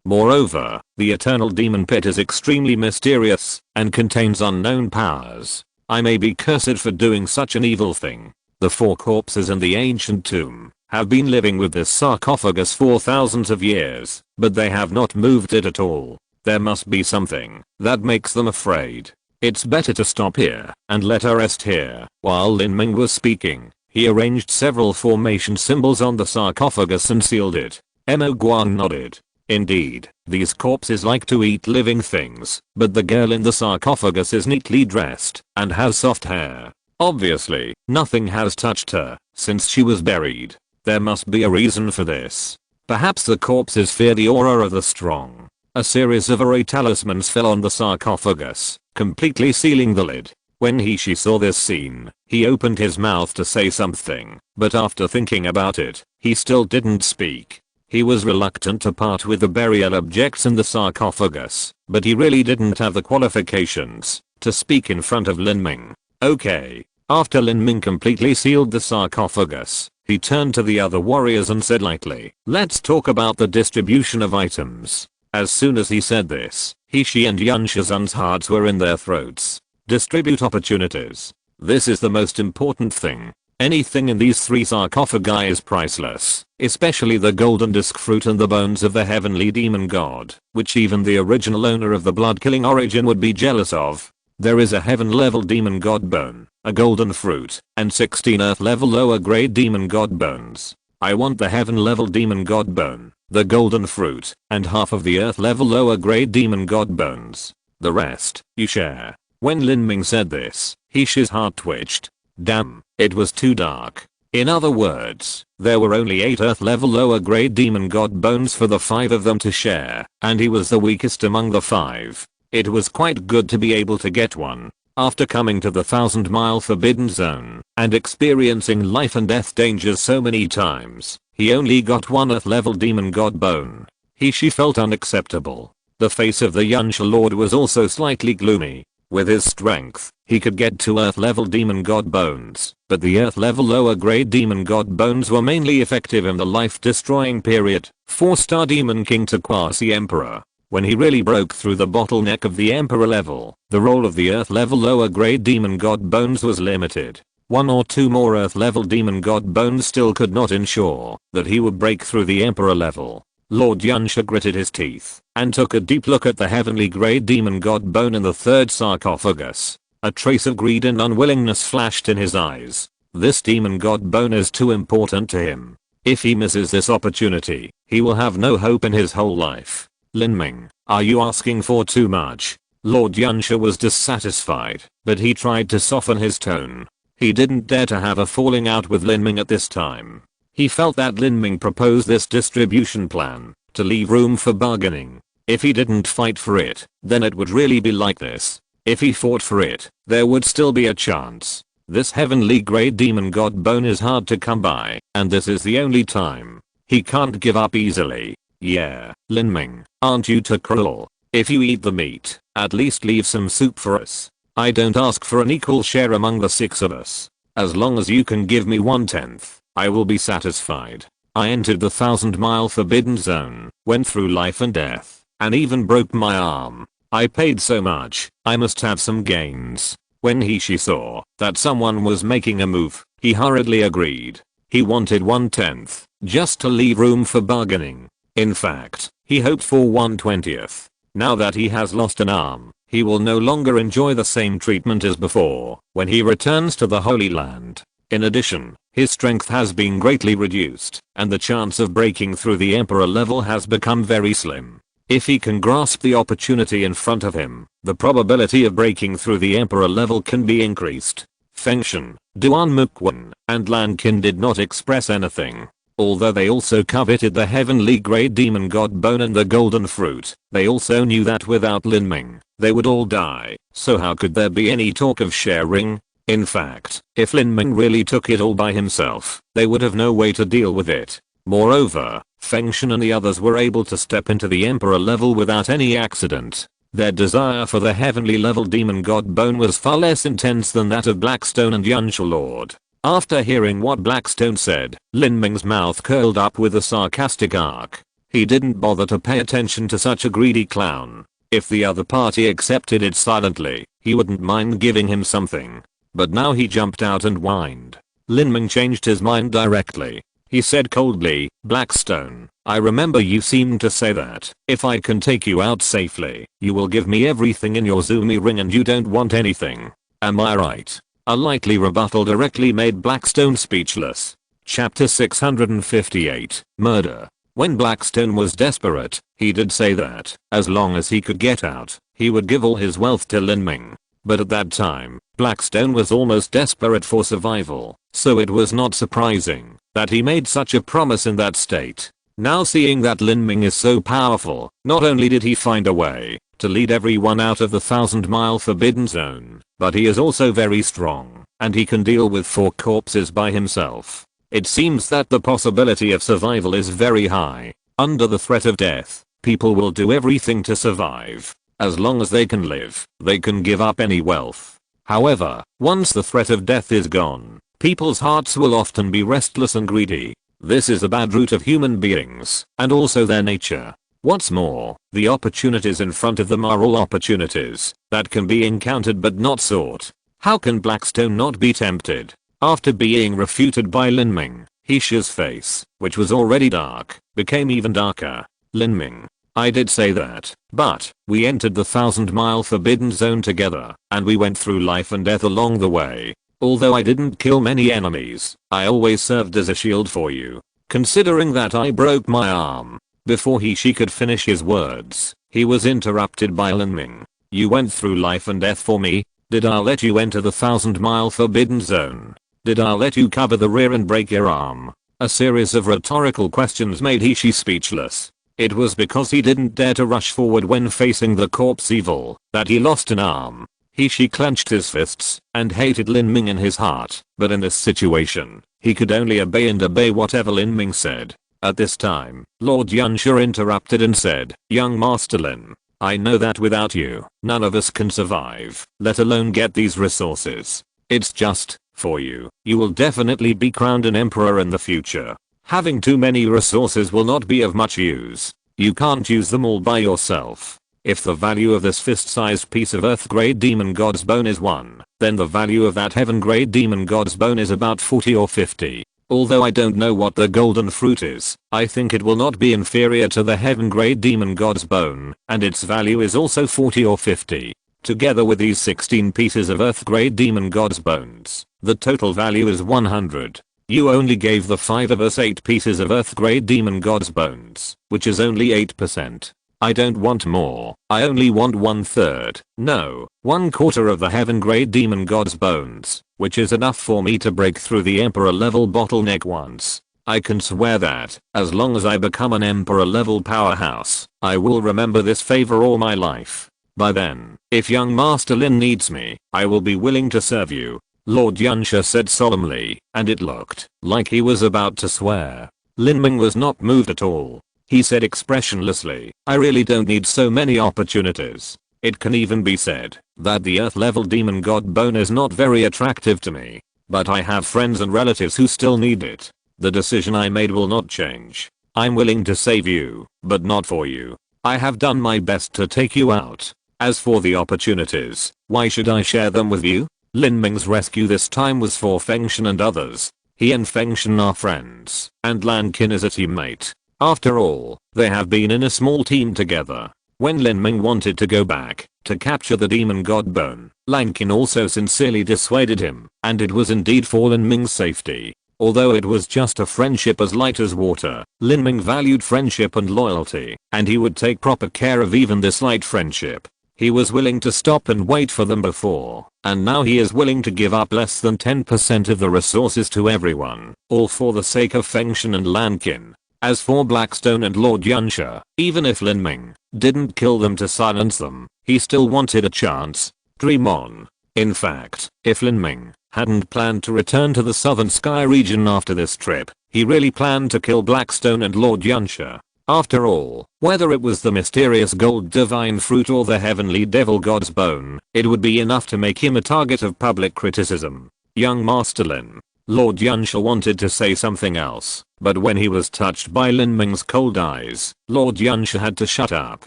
Moreover, the eternal demon pit is extremely mysterious and contains unknown powers. I may be cursed for doing such an evil thing. The 4 corpses in the ancient tomb have been living with this sarcophagus for thousands of years, but they have not moved it at all. There must be something that makes them afraid. It's better to stop here and let her rest here. While Lin Ming was speaking, he arranged several formation symbols on the sarcophagus and sealed it. Mo Guan nodded. Indeed, these corpses like to eat living things, but the girl in the sarcophagus is neatly dressed and has soft hair. Obviously, nothing has touched her since she was buried. There must be a reason for this. Perhaps the corpses fear the aura of the strong. A series of array talismans fell on the sarcophagus, completely sealing the lid. When she saw this scene, he opened his mouth to say something, but after thinking about it, he still didn't speak. He was reluctant to part with the burial objects in the sarcophagus, but he really didn't have the qualifications to speak in front of Lin Ming. Okay. After Lin Ming completely sealed the sarcophagus, he turned to the other warriors and said lightly, let's talk about the distribution of items. As soon as he said this, Shi and Yun Shizun's hearts were in their throats. Distribute opportunities. This is the most important thing. Anything in these 3 sarcophagi is priceless, especially the golden disc fruit and the bones of the heavenly demon god, which even the original owner of the blood-killing origin would be jealous of. There is a heaven-level demon god bone, a golden fruit, and 16 earth-level lower-grade demon god bones. I want the heaven-level demon god bone, the golden fruit, and half of the earth-level lower-grade demon god bones. The rest, you share. When Lin Ming said this, Shi's heart twitched. Damn, it was too dark. In other words, there were only 8 earth-level lower-grade demon god bones for the 5 of them to share, and he was the weakest among the 5. It was quite good to be able to get one. After coming to the 1,000-mile forbidden zone and experiencing life and death dangers so many times, he only got one Earth level demon god bone. She felt unacceptable. The face of the Qianxue Lord was also slightly gloomy. With his strength, he could get 2 Earth level demon god bones, but the Earth level lower grade demon god bones were mainly effective in the life destroying period. 4-star demon king to quasi emperor. When he really broke through the bottleneck of the emperor level, the role of the Earth level lower grade demon god bones was limited. 1 or 2 more Earth level demon god bones still could not ensure that he would break through the emperor level. Lord Qianxue gritted his teeth and took a deep look at the heavenly grade demon god bone in the 3rd sarcophagus. A trace of greed and unwillingness flashed in his eyes. This demon god bone is too important to him. If he misses this opportunity, he will have no hope in his whole life. Lin Ming, are you asking for too much? Lord Qianxue was dissatisfied, but he tried to soften his tone. He didn't dare to have a falling out with Lin Ming at this time. He felt that Lin Ming proposed this distribution plan to leave room for bargaining. If he didn't fight for it, then it would really be like this. If he fought for it, there would still be a chance. This heavenly grade demon god bone is hard to come by, and this is the only time. He can't give up easily. Yeah, Lin Ming, aren't you too cruel? If you eat the meat, at least leave some soup for us. I don't ask for an equal share among the 6 of us. As long as you can give me 1/10, I will be satisfied. I entered the 1,000-mile forbidden zone, went through life and death, and even broke my arm. I paid so much, I must have some gains. When she saw that someone was making a move, he hurriedly agreed. He wanted 1/10, just to leave room for bargaining. In fact, he hoped for 1/20th. Now that he has lost an arm, he will no longer enjoy the same treatment as before when he returns to the Holy Land. In addition, his strength has been greatly reduced, and the chance of breaking through the emperor level has become very slim. If he can grasp the opportunity in front of him, the probability of breaking through the emperor level can be increased. Fengshen, Duan Muquan, and Lankin did not express anything. Although they also coveted the heavenly grade demon god bone and the golden fruit, they also knew that without Lin Ming, they would all die, so how could there be any talk of sharing? In fact, if Lin Ming really took it all by himself, they would have no way to deal with it. Moreover, Fengshen and the others were able to step into the emperor level without any accident. Their desire for the heavenly level demon god bone was far less intense than that of Blackstone and Qianxue Lord. After hearing what Blackstone said, Lin Ming's mouth curled up with a sarcastic arc. He didn't bother to pay attention to such a greedy clown. If the other party accepted it silently, he wouldn't mind giving him something. But now he jumped out and whined. Lin Ming changed his mind directly. He said coldly, Blackstone, I remember you seemed to say that if I can take you out safely, you will give me everything in your Zumi ring and you don't want anything. Am I right? A likely rebuttal directly made Blackstone speechless. Chapter 658, Murder. When Blackstone was desperate, he did say that, as long as he could get out, he would give all his wealth to Lin Ming. But at that time, Blackstone was almost desperate for survival, so it was not surprising that he made such a promise in that state. Now seeing that Lin Ming is so powerful, not only did he find a way to lead everyone out of the 1,000-mile forbidden zone, but he is also very strong, and he can deal with 4 corpses by himself. It seems that the possibility of survival is very high. Under the threat of death, people will do everything to survive. As long as they can live, they can give up any wealth. However, once the threat of death is gone, people's hearts will often be restless and greedy. This is a bad root of human beings, and also their nature. What's more, the opportunities in front of them are all opportunities that can be encountered but not sought. How can Blackstone not be tempted? After being refuted by Lin Ming, Heisha's face, which was already dark, became even darker. Lin Ming, I did say that, but we entered the 1,000-mile forbidden zone together, and we went through life and death along the way. Although I didn't kill many enemies, I always served as a shield for you. Considering that I broke my arm. Before she could finish his words, he was interrupted by Lin Ming. You went through life and death for me? Did I let you enter the 1,000-mile forbidden zone? Did I let you cover the rear and break your arm? A series of rhetorical questions made Heishi speechless. It was because he didn't dare to rush forward when facing the corpse evil that he lost an arm. He clenched his fists and hated Lin Ming in his heart, but in this situation, he could only obey whatever Lin Ming said. At this time, Lord Qianxue interrupted and said, "Young Master Lin, I know that without you, none of us can survive, let alone get these resources. It's just, for you, you will definitely be crowned an emperor in the future. Having too many resources will not be of much use. You can't use them all by yourself. If the value of this fist-sized piece of Earth-grade demon god's bone is 1, then the value of that heaven-grade demon god's bone is about 40 or 50. Although I don't know what the golden fruit is, I think it will not be inferior to the heaven-grade demon god's bone, and its value is also 40 or 50. Together with these 16 pieces of Earth-grade demon god's bones, the total value is 100. You only gave the 5 of us 8 pieces of Earth-grade demon god's bones, which is only 8%. I don't want more, I only want 1/3, no, 1/4 of the heaven-grade demon god's bones, which is enough for me to break through the emperor level bottleneck once. I can swear that, as long as I become an emperor level powerhouse, I will remember this favor all my life. By then, if young Master Lin needs me, I will be willing to serve you," Lord Qianxue said solemnly, and it looked like he was about to swear. Lin Ming was not moved at all. He said expressionlessly, "I really don't need so many opportunities. It can even be said that the earth level demon god bone is not very attractive to me, but I have friends and relatives who still need it. The decision I made will not change. I'm willing to save you, but not for you. I have done my best to take you out. As for the opportunities, why should I share them with you?" Lin Ming's rescue this time was for Fengshen and others. He and Fengshen are friends, and Lan Qin is a teammate. After all, they have been in a small team together. When Lin Ming wanted to go back to capture the demon god bone, Lan Qin also sincerely dissuaded him, and it was indeed for Lin Ming's safety. Although it was just a friendship as light as water, Lin Ming valued friendship and loyalty, and he would take proper care of even this light friendship. He was willing to stop and wait for them before, and now he is willing to give up less than 10% of the resources to everyone, all for the sake of Fengshen and Lan Qin. As for Blackstone and Lord Qianxue, even if Lin Ming didn't kill them to silence them, he still wanted a chance. Dream on. In fact, if Lin Ming hadn't planned to return to the Southern Sky region after this trip, he really planned to kill Blackstone and Lord Qianxue. After all, whether it was the mysterious gold divine fruit or the heavenly devil god's bone, it would be enough to make him a target of public criticism. Young Master Lin. Lord Qianxue wanted to say something else, but when he was touched by Lin Ming's cold eyes, Lord Qianxue had to shut up.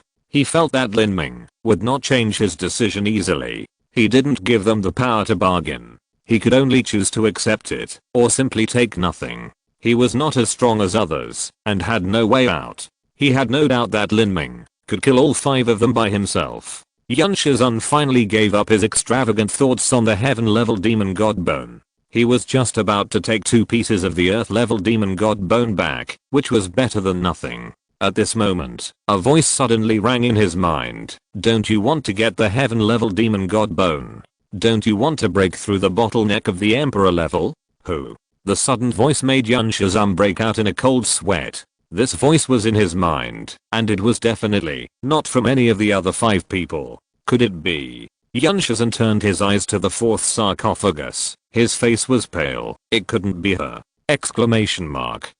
He felt that Lin Ming would not change his decision easily. He didn't give them the power to bargain. He could only choose to accept it, or simply take nothing. He was not as strong as others, and had no way out. He had no doubt that Lin Ming could kill all 5 of them by himself. Qianxue's finally gave up his extravagant thoughts on the heaven-level demon god bone. He was just about to take 2 pieces of the earth-level demon god bone back, which was better than nothing. At this moment, a voice suddenly rang in his mind. "Don't you want to get the heaven-level demon god bone? Don't you want to break through the bottleneck of the emperor level?" Who? The sudden voice made Qianxue's break out in a cold sweat. This voice was in his mind, and it was definitely not from any of the other 5 people. Could it be? Qianxue turned his eyes to the 4th sarcophagus. His face was pale. It couldn't be her! Exclamation mark.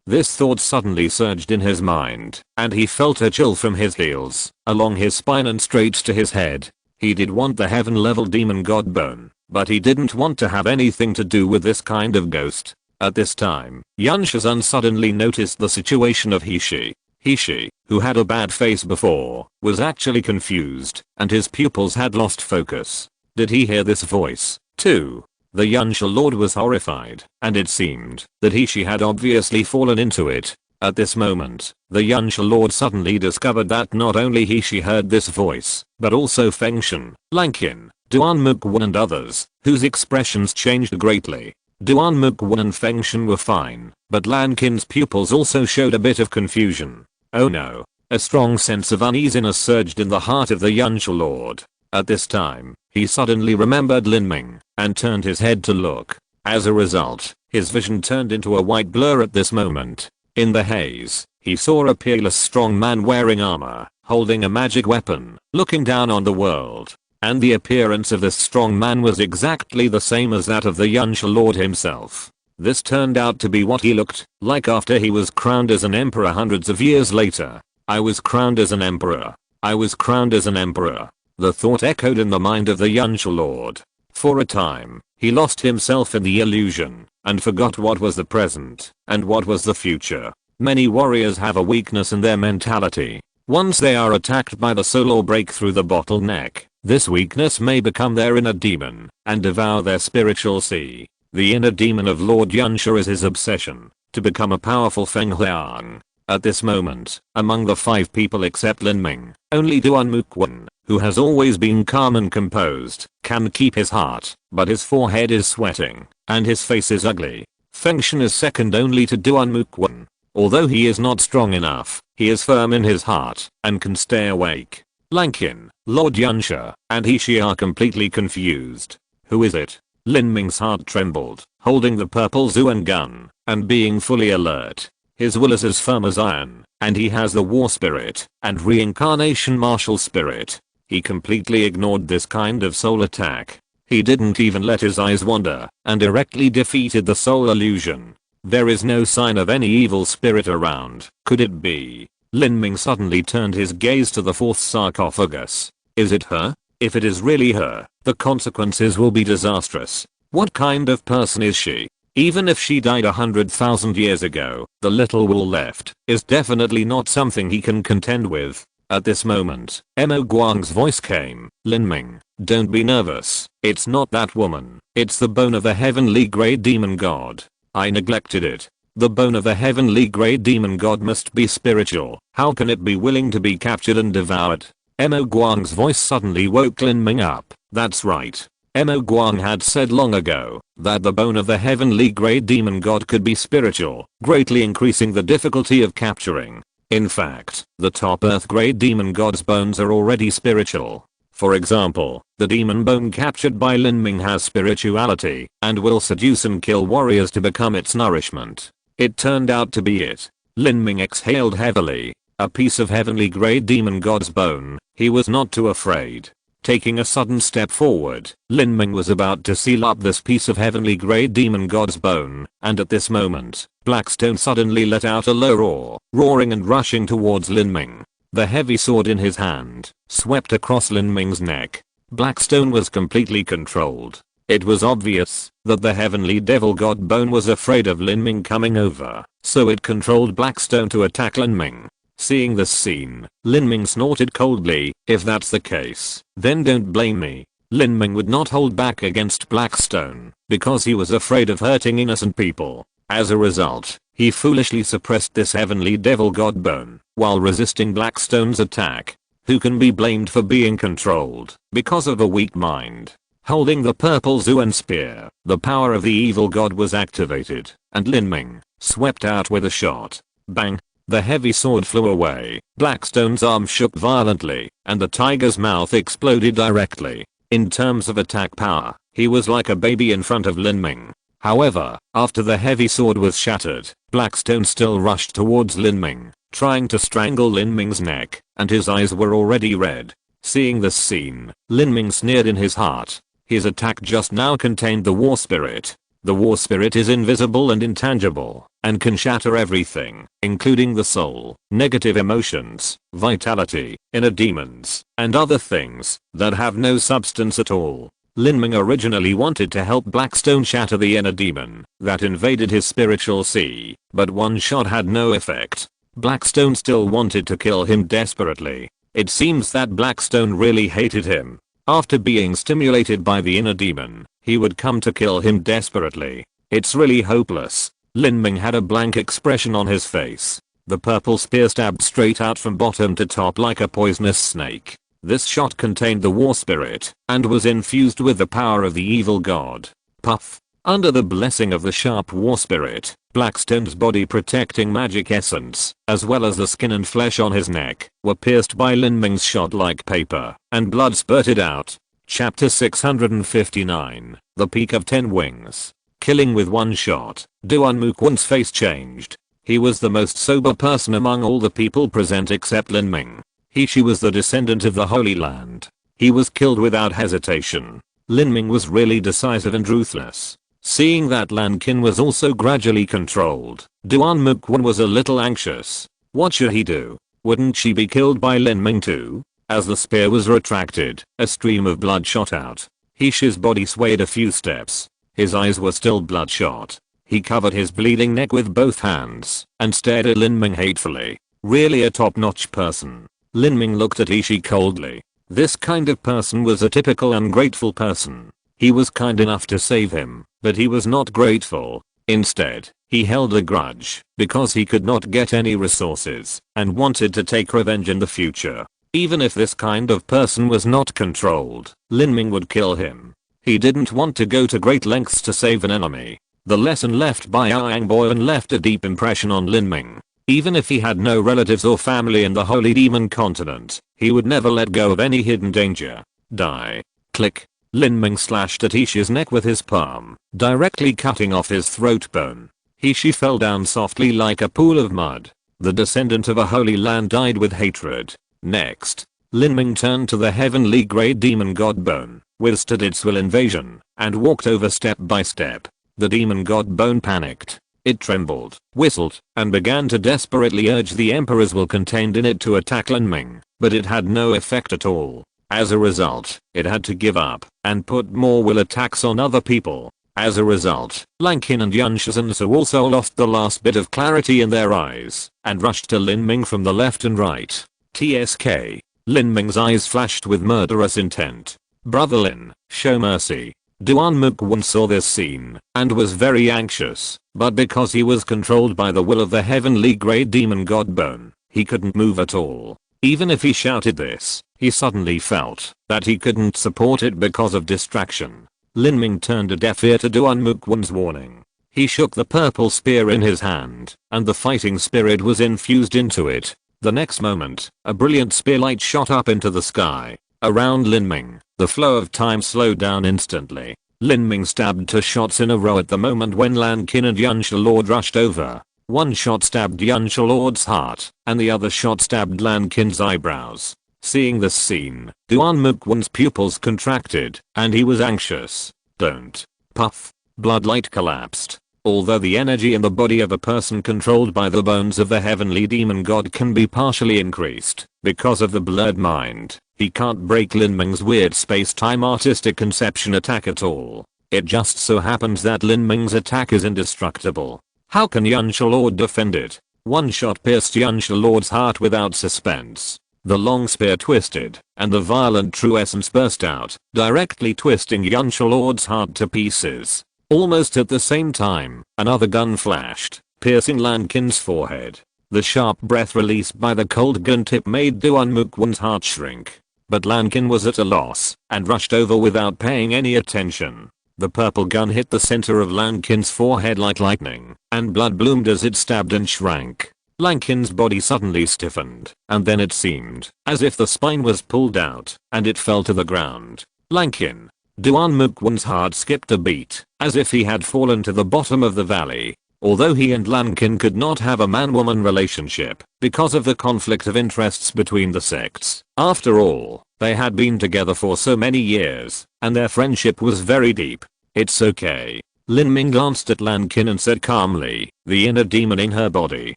This thought suddenly surged in his mind, and he felt a chill from his heels, along his spine and straight to his head. He did want the heaven-level demon god bone, but he didn't want to have anything to do with this kind of ghost. At this time, Qianxue suddenly noticed the situation of He-Shi. He-Shi, who had a bad face before, was actually confused, and his pupils had lost focus. Did he hear this voice, too? The Qianxue Lord was horrified, and it seemed that He-Shi had obviously fallen into it. At this moment, the Qianxue Lord suddenly discovered that not only He-Shi heard this voice, but also Fengshen, Lan Qin, Duan Muqun and others, whose expressions changed greatly. Duan Muqun and Fengshen were fine, but Lan Qin's pupils also showed a bit of confusion. Oh no. A strong sense of uneasiness surged in the heart of the Qianxue Lord. At this time, he suddenly remembered Lin Ming, and turned his head to look. As a result, his vision turned into a white blur at this moment. In the haze, he saw a peerless strong man wearing armor, holding a magic weapon, looking down on the world. and the appearance of this strong man was exactly the same as that of the Yuanxue Lord himself. This turned out to be what he looked like after he was crowned as an emperor hundreds of years later. I was crowned as an emperor. I was crowned as an emperor. The thought echoed in the mind of the Yuanxue Lord. For a time, he lost himself in the illusion and forgot what was the present and what was the future. Many warriors have a weakness in their mentality. Once they are attacked by the soul or break through the bottleneck, this weakness may become their inner demon and devour their spiritual sea. The inner demon of Lord Yuanxue is his obsession to become a powerful Fenghuang. At this moment, among the 5 people except Lin Ming, only Duan Muquan, who has always been calm and composed, can keep his heart, but his forehead is sweating, and his face is ugly. Fengshen is second only to Duan Muquan. Although he is not strong enough, he is firm in his heart, and can stay awake. Lankin, Lord Yuanxue, and He are completely confused. Who is it? Lin Ming's heart trembled, holding the purple Zuan gun, and being fully alert. His will is as firm as iron, and he has the war spirit and reincarnation martial spirit. He completely ignored this kind of soul attack. He didn't even let his eyes wander, and directly defeated the soul illusion. There is no sign of any evil spirit around. Could it be? Lin Ming suddenly turned his gaze to the 4th sarcophagus. Is it her? If it is really her, the consequences will be disastrous. What kind of person is she? Even if she died 100,000 years ago, the little wool left is definitely not something he can contend with. At this moment, Mo Guang's voice came. Lin Ming, don't be nervous. It's not that woman. It's the bone of the heavenly great demon god. I neglected it. The bone of the heavenly great demon god must be spiritual. How can it be willing to be captured and devoured? Mo Guang's voice suddenly woke Lin Ming up. That's right. Mo Guang had said long ago that the bone of the heavenly great demon god could be spiritual, greatly increasing the difficulty of capturing. In fact, the top earth great demon god's bones are already spiritual. For example, the demon bone captured by Lin Ming has spirituality and will seduce and kill warriors to become its nourishment. It turned out to be it. Lin Ming exhaled heavily. A piece of heavenly great demon god's bone. He was not too afraid. Taking a sudden step forward, Lin Ming was about to seal up this piece of heavenly great demon god's bone, and at this moment, Blackstone suddenly let out a low roar, roaring and rushing towards Lin Ming. The heavy sword in his hand swept across Lin Ming's neck. Blackstone was completely controlled. It was obvious that the heavenly devil god bone was afraid of Lin Ming coming over, so it controlled Blackstone to attack Lin Ming. Seeing this scene, Lin Ming snorted coldly. If that's the case, then don't blame me. Lin Ming would not hold back against Blackstone because he was afraid of hurting innocent people. As a result, he foolishly suppressed this heavenly devil god bone while resisting Blackstone's attack. Who can be blamed for being controlled because of a weak mind? Holding the purple Zuan spear, the power of the evil god was activated, and Lin Ming swept out with a shot. Bang! The heavy sword flew away, Blackstone's arm shook violently, and the tiger's mouth exploded directly. In terms of attack power, he was like a baby in front of Lin Ming. However, after the heavy sword was shattered, Blackstone still rushed towards Lin Ming, trying to strangle Lin Ming's neck, and his eyes were already red. Seeing this scene, Lin Ming sneered in his heart. His attack just now contained the war spirit. The war spirit is invisible and intangible, and can shatter everything, including the soul, negative emotions, vitality, inner demons, and other things that have no substance at all. Lin Ming originally wanted to help Blackstone shatter the inner demon that invaded his spiritual sea, but one shot had no effect. Blackstone still wanted to kill him desperately. It seems that Blackstone really hated him. After being stimulated by the inner demon, he would come to kill him desperately. It's really hopeless. Lin Ming had a blank expression on his face. The purple spear stabbed straight out from bottom to top like a poisonous snake. This shot contained the war spirit and was infused with the power of the evil god. Puff. Under the blessing of the sharp war spirit, Blackstone's body protecting magic essence, as well as the skin and flesh on his neck, were pierced by Lin Ming's shot like paper, and blood spurted out. Chapter 659, The Peak of 10 Wings. Killing with one shot. Duan Muquan's face changed. He was the most sober person among all the people present except Lin Ming. She was the descendant of the Holy Land. He was killed without hesitation. Lin Ming was really decisive and ruthless. Seeing that Lan Qin was also gradually controlled, Duan Muquan was a little anxious. What should he do? Wouldn't she be killed by Lin Ming too? As the spear was retracted, a stream of blood shot out. He's body swayed a few steps. His eyes were still bloodshot. He covered his bleeding neck with both hands and stared at Lin Ming hatefully. Really a top-notch person. Lin Ming looked at Ishi coldly. This kind of person was a typical ungrateful person. He was kind enough to save him, but he was not grateful. Instead, he held a grudge because he could not get any resources and wanted to take revenge in the future. Even if this kind of person was not controlled, Lin Ming would kill him. He didn't want to go to great lengths to save an enemy. The lesson left by Yang Boyan left a deep impression on Lin Ming. Even if he had no relatives or family in the Holy Demon continent, he would never let go of any hidden danger. Die. Click. Lin Ming slashed at Ishi's neck with his palm, directly cutting off his throat bone. Ishi fell down softly like a pool of mud. The descendant of a holy land died with hatred. Next, Lin Ming turned to the heavenly great demon god bone, withstood its will invasion, and walked over step by step. The demon god bone panicked. It trembled, whistled, and began to desperately urge the emperor's will contained in it to attack Lin Ming, but it had no effect at all. As a result, it had to give up and put more will attacks on other people. As a result, Lan Qin and Yan Shizunsu also lost the last bit of clarity in their eyes and rushed to Lin Ming from the left and right. TSK. Lin Ming's eyes flashed with murderous intent. Brother Lin, show mercy. Duan Muquan saw this scene and was very anxious, but because he was controlled by the will of the heavenly great demon god bone, he couldn't move at all. Even if he shouted this, he suddenly felt that he couldn't support it because of distraction. Lin Ming turned a deaf ear to Duan Muquan's warning. He shook the purple spear in his hand, and the fighting spirit was infused into it. The next moment, a brilliant spearlight shot up into the sky. Around Lin Ming, the flow of time slowed down instantly. Lin Ming stabbed 2 shots in a row at the moment when Lan Qin and Yunsha Lord rushed over. One shot stabbed Yunsha Lord's heart, and the other shot stabbed Lan Qin's eyebrows. Seeing this scene, Duan Muquan's pupils contracted, and he was anxious. Don't. Puff. Bloodlight collapsed. Although the energy in the body of a person controlled by the bones of the heavenly demon god can be partially increased, because of the blurred mind, he can't break Lin Ming's weird space-time artistic conception attack at all. It just so happens that Lin Ming's attack is indestructible. How can Yunsha Lord defend it? One shot pierced Yunsha Lord's heart without suspense. The long spear twisted, and the violent true essence burst out, directly twisting Yunsha Lord's heart to pieces. Almost at the same time, another gun flashed, piercing Lan Qin's forehead. The sharp breath released by the cold gun tip made Duan Muquan's heart shrink. But Lan Qin was at a loss, and rushed over without paying any attention. The purple gun hit the center of Lan Qin's forehead like lightning, and blood bloomed as it stabbed and shrank. Lan Qin's body suddenly stiffened, and then it seemed as if the spine was pulled out, and it fell to the ground. Lan Qin. Duan Muquan's heart skipped a beat, as if he had fallen to the bottom of the valley. Although he and Lan Qin could not have a man-woman relationship because of the conflict of interests between the sects. After all, they had been together for so many years, and their friendship was very deep. It's okay. Lin Ming glanced at Lan Qin and said calmly, the inner demon in her body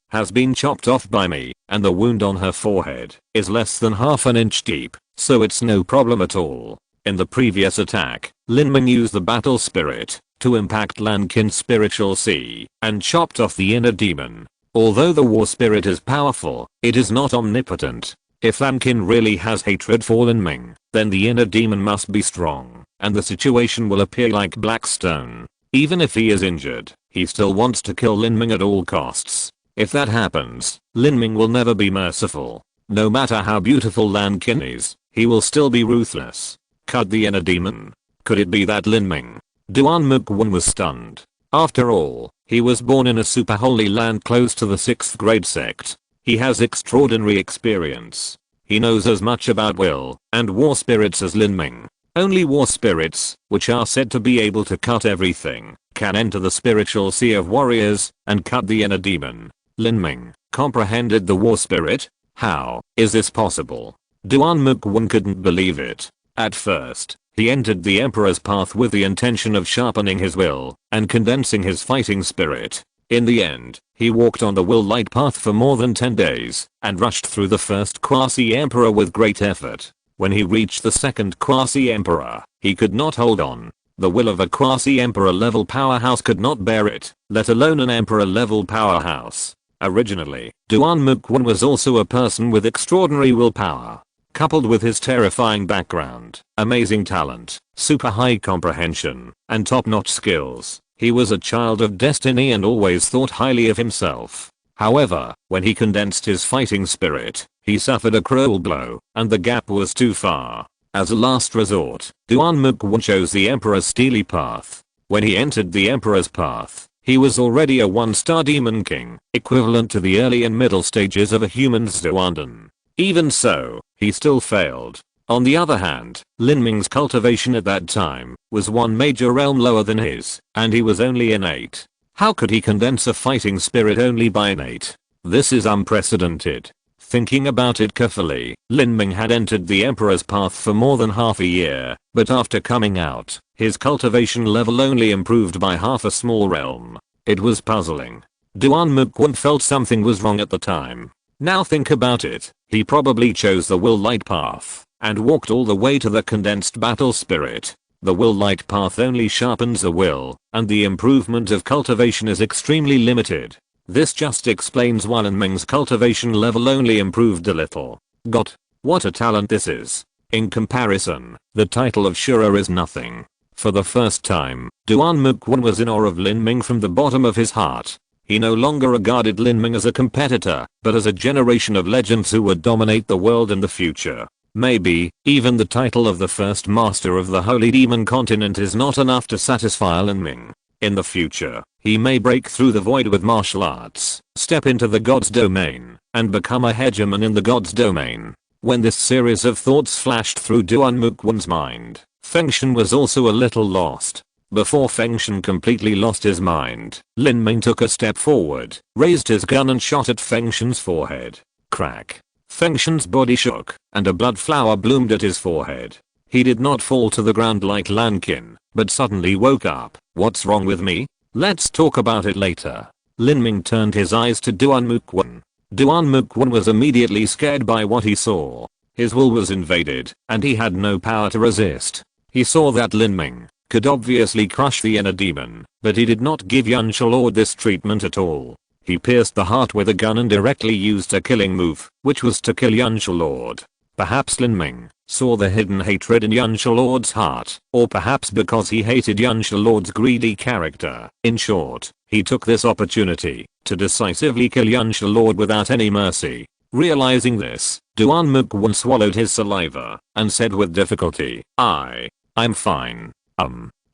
has been chopped off by me, and the wound on her forehead is less than half an inch deep, so it's no problem at all. In the previous attack, Lin Ming used the battle spirit to impact Lan Qin's spiritual sea and chopped off the inner demon. Although the war spirit is powerful, it is not omnipotent. If Lan Qin really has hatred for Lin Ming, then the inner demon must be strong, and the situation will appear like black stone. Even if he is injured, he still wants to kill Lin Ming at all costs. If that happens, Lin Ming will never be merciful. No matter how beautiful Lan Qin is, he will still be ruthless. Cut the inner demon. Could it be that Lin Ming? Duan Muquan was stunned. After all, he was born in a super holy land close to the 6th grade sect. He has extraordinary experience. He knows as much about will and war spirits as Lin Ming. Only war spirits, which are said to be able to cut everything, can enter the spiritual sea of warriors and cut the inner demon. Lin Ming comprehended the war spirit? How is this possible? Duan Muquan couldn't believe it. At first, he entered the Emperor's path with the intention of sharpening his will and condensing his fighting spirit. In the end, he walked on the will light path for more than 10 days and rushed through the first quasi-emperor with great effort. When he reached the second quasi-emperor, he could not hold on. The will of a quasi-emperor level powerhouse could not bear it, let alone an emperor level powerhouse. Originally, Duan Muquan was also a person with extraordinary willpower. Coupled with his terrifying background, amazing talent, super high comprehension, and top-notch skills, he was a child of destiny and always thought highly of himself. However, when he condensed his fighting spirit, he suffered a cruel blow, and the gap was too far. As a last resort, Duan Muquan chose the Emperor's steely path. When he entered the Emperor's path, he was already a 1-star demon king, equivalent to the early and middle stages of a human's Duandan. Even so, he still failed. On the other hand, Lin Ming's cultivation at that time was one major realm lower than his, and he was only innate. How could he condense a fighting spirit only by innate? This is unprecedented. Thinking about it carefully, Lin Ming had entered the Emperor's path for more than half a year, but after coming out, his cultivation level only improved by half a small realm. It was puzzling. Duan Muquan felt something was wrong at the time. Now think about it, he probably chose the will light path and walked all the way to the condensed battle spirit. The will light path only sharpens the will, and the improvement of cultivation is extremely limited. This just explains why Lin Ming's cultivation level only improved a little. Got? What a talent this is. In comparison, the title of Shura is nothing. For the first time, Duan Muquan was in awe of Lin Ming from the bottom of his heart. He no longer regarded Lin Ming as a competitor, but as a generation of legends who would dominate the world in the future. Maybe, even the title of the first master of the Holy Demon Continent is not enough to satisfy Lin Ming. In the future, he may break through the void with martial arts, step into the god's domain, and become a hegemon in the god's domain. When this series of thoughts flashed through Duan Muquan's mind, Fengshen was also a little lost. Before Fengshen completely lost his mind, Lin Ming took a step forward, raised his gun and shot at Fengshen's forehead. Crack. Fengshen's body shook, and a blood flower bloomed at his forehead. He did not fall to the ground like Lankin, but suddenly woke up. What's wrong with me? Let's talk about it later. Lin Ming turned his eyes to Duan Muquan. Duan Muquan was immediately scared by what he saw. His will was invaded, and he had no power to resist. He saw that Lin Ming could obviously crush the inner demon, but he did not give Yuanshi Lord this treatment at all. He pierced the heart with a gun and directly used a killing move, which was to kill Yuanshi Lord. Perhaps Lin Ming saw the hidden hatred in Yuanshi Lord's heart, or perhaps because he hated Yuanshi Lord's greedy character. In short, he took this opportunity to decisively kill Yuanshi Lord without any mercy. Realizing this, Duan Muquan swallowed his saliva and said with difficulty, I'm fine.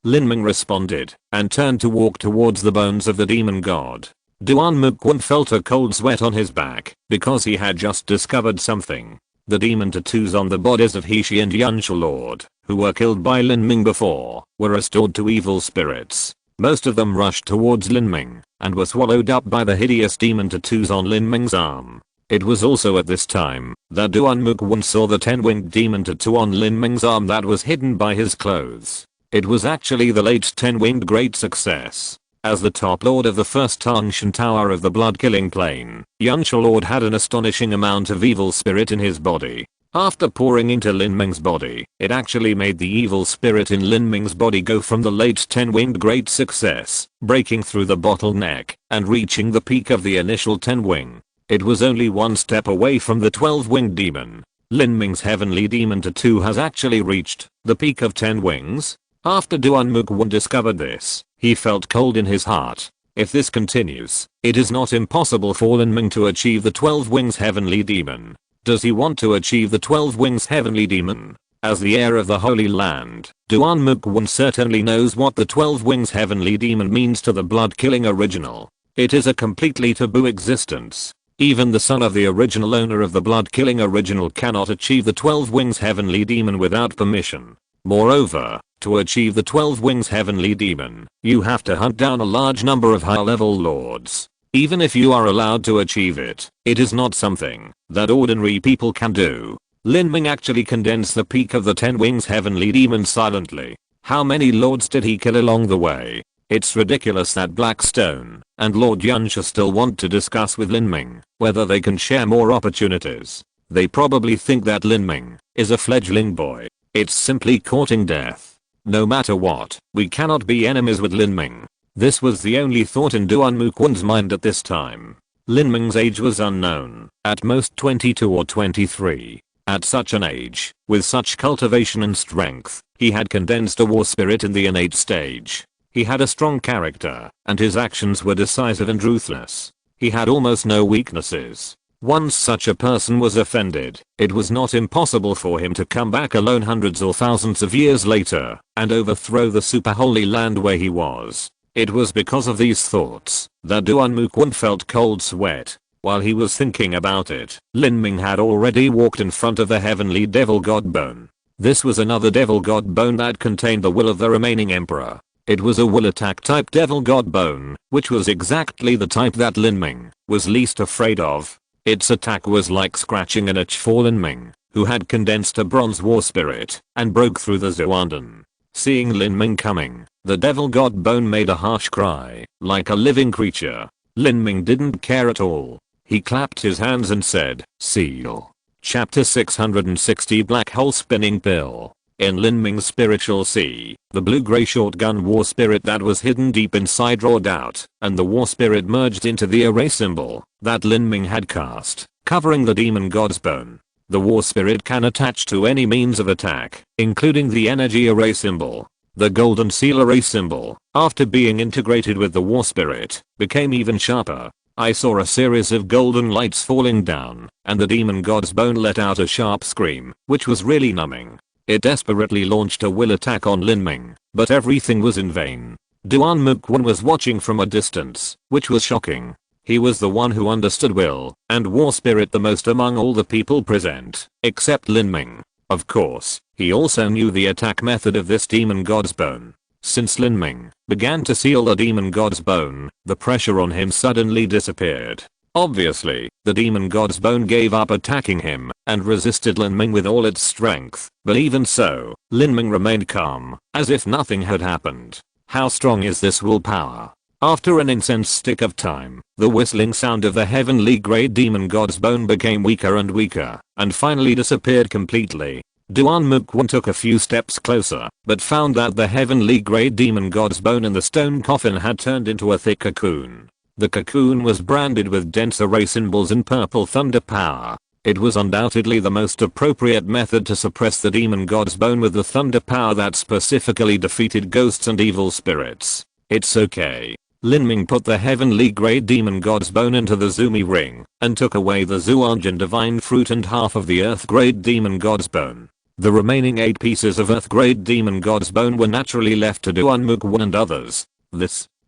Lin Ming responded and turned to walk towards the bones of the demon god. Duan Muquan felt a cold sweat on his back because he had just discovered something. The demon tattoos on the bodies of He Shi and Yuanshi Lord, who were killed by Lin Ming before, were restored to evil spirits. Most of them rushed towards Lin Ming and were swallowed up by the hideous demon tattoos on Lin Ming's arm. It was also at this time that Duan Muquan saw the 10-winged demon tattoo on Lin Ming's arm that was hidden by his clothes. It was actually the late 10-winged great success. As the top lord of the first Tangshan Tower of the blood-killing plane, Yuanshi Lord had an astonishing amount of evil spirit in his body. After pouring into Lin Ming's body, it actually made the evil spirit in Lin Ming's body go from the late 10-winged great success, breaking through the bottleneck, and reaching the peak of the initial 10-wing. It was only one step away from the 12-winged demon. Lin Ming's heavenly demon tattoo has actually reached the peak of 10 wings. After Duan Muquan discovered this, he felt cold in his heart. If this continues, it is not impossible for Lin Ming to achieve the 12 wings heavenly demon. Does he want to achieve the 12 wings heavenly demon? As the heir of the Holy Land, Duan Muquan certainly knows what the 12 wings heavenly demon means to the blood-killing original. It is a completely taboo existence. Even the son of the original owner of the blood-killing original cannot achieve the 12 wings heavenly demon without permission. Moreover, to achieve the 12 wings heavenly demon, you have to hunt down a large number of high-level lords. Even if you are allowed to achieve it, it is not something that ordinary people can do. Lin Ming actually condensed the peak of the 10 wings heavenly demon silently. How many lords did he kill along the way? It's ridiculous that Blackstone and Lord Yunsha still want to discuss with Lin Ming whether they can share more opportunities. They probably think that Lin Ming is a fledgling boy. It's simply courting death. No matter what, we cannot be enemies with Lin Ming. This was the only thought in Duan Muquan's mind at this time. Lin Ming's age was unknown, at most 22 or 23. At such an age, with such cultivation and strength, he had condensed a war spirit in the innate stage. He had a strong character, and his actions were decisive and ruthless. He had almost no weaknesses. Once such a person was offended, it was not impossible for him to come back alone hundreds or thousands of years later, and overthrow the super holy land where he was. It was because of these thoughts that Duan Muquan felt cold sweat. While he was thinking about it, Lin Ming had already walked in front of the heavenly devil god bone. This was another devil god bone that contained the will of the remaining emperor. It was a will attack type devil god bone, which was exactly the type that Lin Ming was least afraid of. Its attack was like scratching an itch for Lin Ming, who had condensed a bronze war spirit and broke through the Zuandan. Seeing Lin Ming coming, the devil god bone made a harsh cry, like a living creature. Lin Ming didn't care at all. He clapped his hands and said, "Seal." Chapter 660 Black Hole Spinning Pill. In Lin Ming's spiritual sea, the blue-gray shotgun war spirit that was hidden deep inside roared out, and the war spirit merged into the array symbol that Lin Ming had cast, covering the demon god's bone. The war spirit can attach to any means of attack, including the energy array symbol. The golden seal array symbol, after being integrated with the war spirit, became even sharper. I saw a series of golden lights falling down, and the demon god's bone let out a sharp scream, which was really numbing. It desperately launched a will attack on Lin Ming, but everything was in vain. Duan Muquan was watching from a distance, which was shocking. He was the one who understood will and war spirit the most among all the people present, except Lin Ming. Of course, he also knew the attack method of this demon god's bone. Since Lin Ming began to seal the demon god's bone, the pressure on him suddenly disappeared. Obviously, the demon god's bone gave up attacking him and resisted Lin Ming with all its strength, but even so, Lin Ming remained calm, as if nothing had happened. How strong is this willpower? After an incense stick of time, the whistling sound of the heavenly grey demon god's bone became weaker and weaker, and finally disappeared completely. Duan Muquan took a few steps closer, but found that the heavenly grey demon god's bone in the stone coffin had turned into a thick cocoon. The cocoon was branded with dense array symbols and purple thunder power. It was undoubtedly the most appropriate method to suppress the demon god's bone with the thunder power that specifically defeated ghosts and evil spirits. It's okay. Lin Ming put the heavenly grey demon god's bone into the Zumi ring, and took away the Zuanjin divine fruit and half of the earth grey demon god's bone. The remaining 8 pieces of earth grey demon god's bone were naturally left to Duan Muquan and others.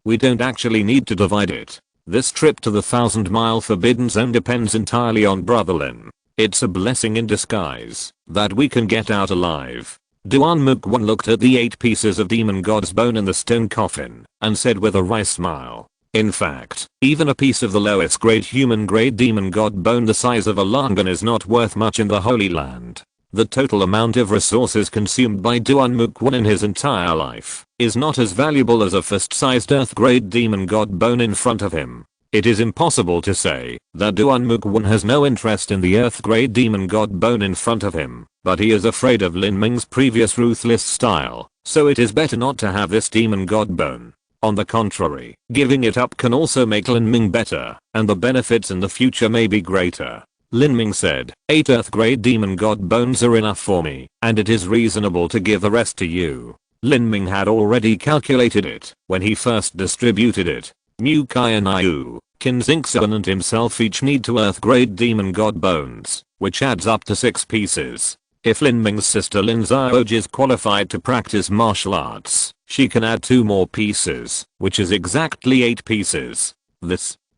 We don't actually need to divide it. This trip to the 1,000-mile forbidden zone depends entirely on Brother Lin. It's a blessing in disguise that we can get out alive. Duan Muquan looked at the 8 pieces of demon god's bone in the stone coffin and said with a wry smile, "In fact, even a piece of the lowest grade human grade demon god bone the size of a langan is not worth much in the Holy Land." The total amount of resources consumed by Duan Muquan in his entire life is not as valuable as a fist-sized earth-grade demon god bone in front of him. It is impossible to say that Duan Muquan has no interest in the earth-grade demon god bone in front of him, but he is afraid of Lin Ming's previous ruthless style, so it is better not to have this demon god bone. On the contrary, giving it up can also make Lin Ming better, and the benefits in the future may be greater. Lin Ming said, 8 earth-grade demon god bones are enough for me, and it is reasonable to give the rest to you. Lin Ming had already calculated it when he first distributed it. Mu Qianxue, Qin Xingxuan and himself each need 2 earth-grade demon god bones, which adds up to 6 pieces. If Lin Ming's sister Lin Xiaoj is qualified to practice martial arts, she can add 2 more pieces, which is exactly 8 pieces.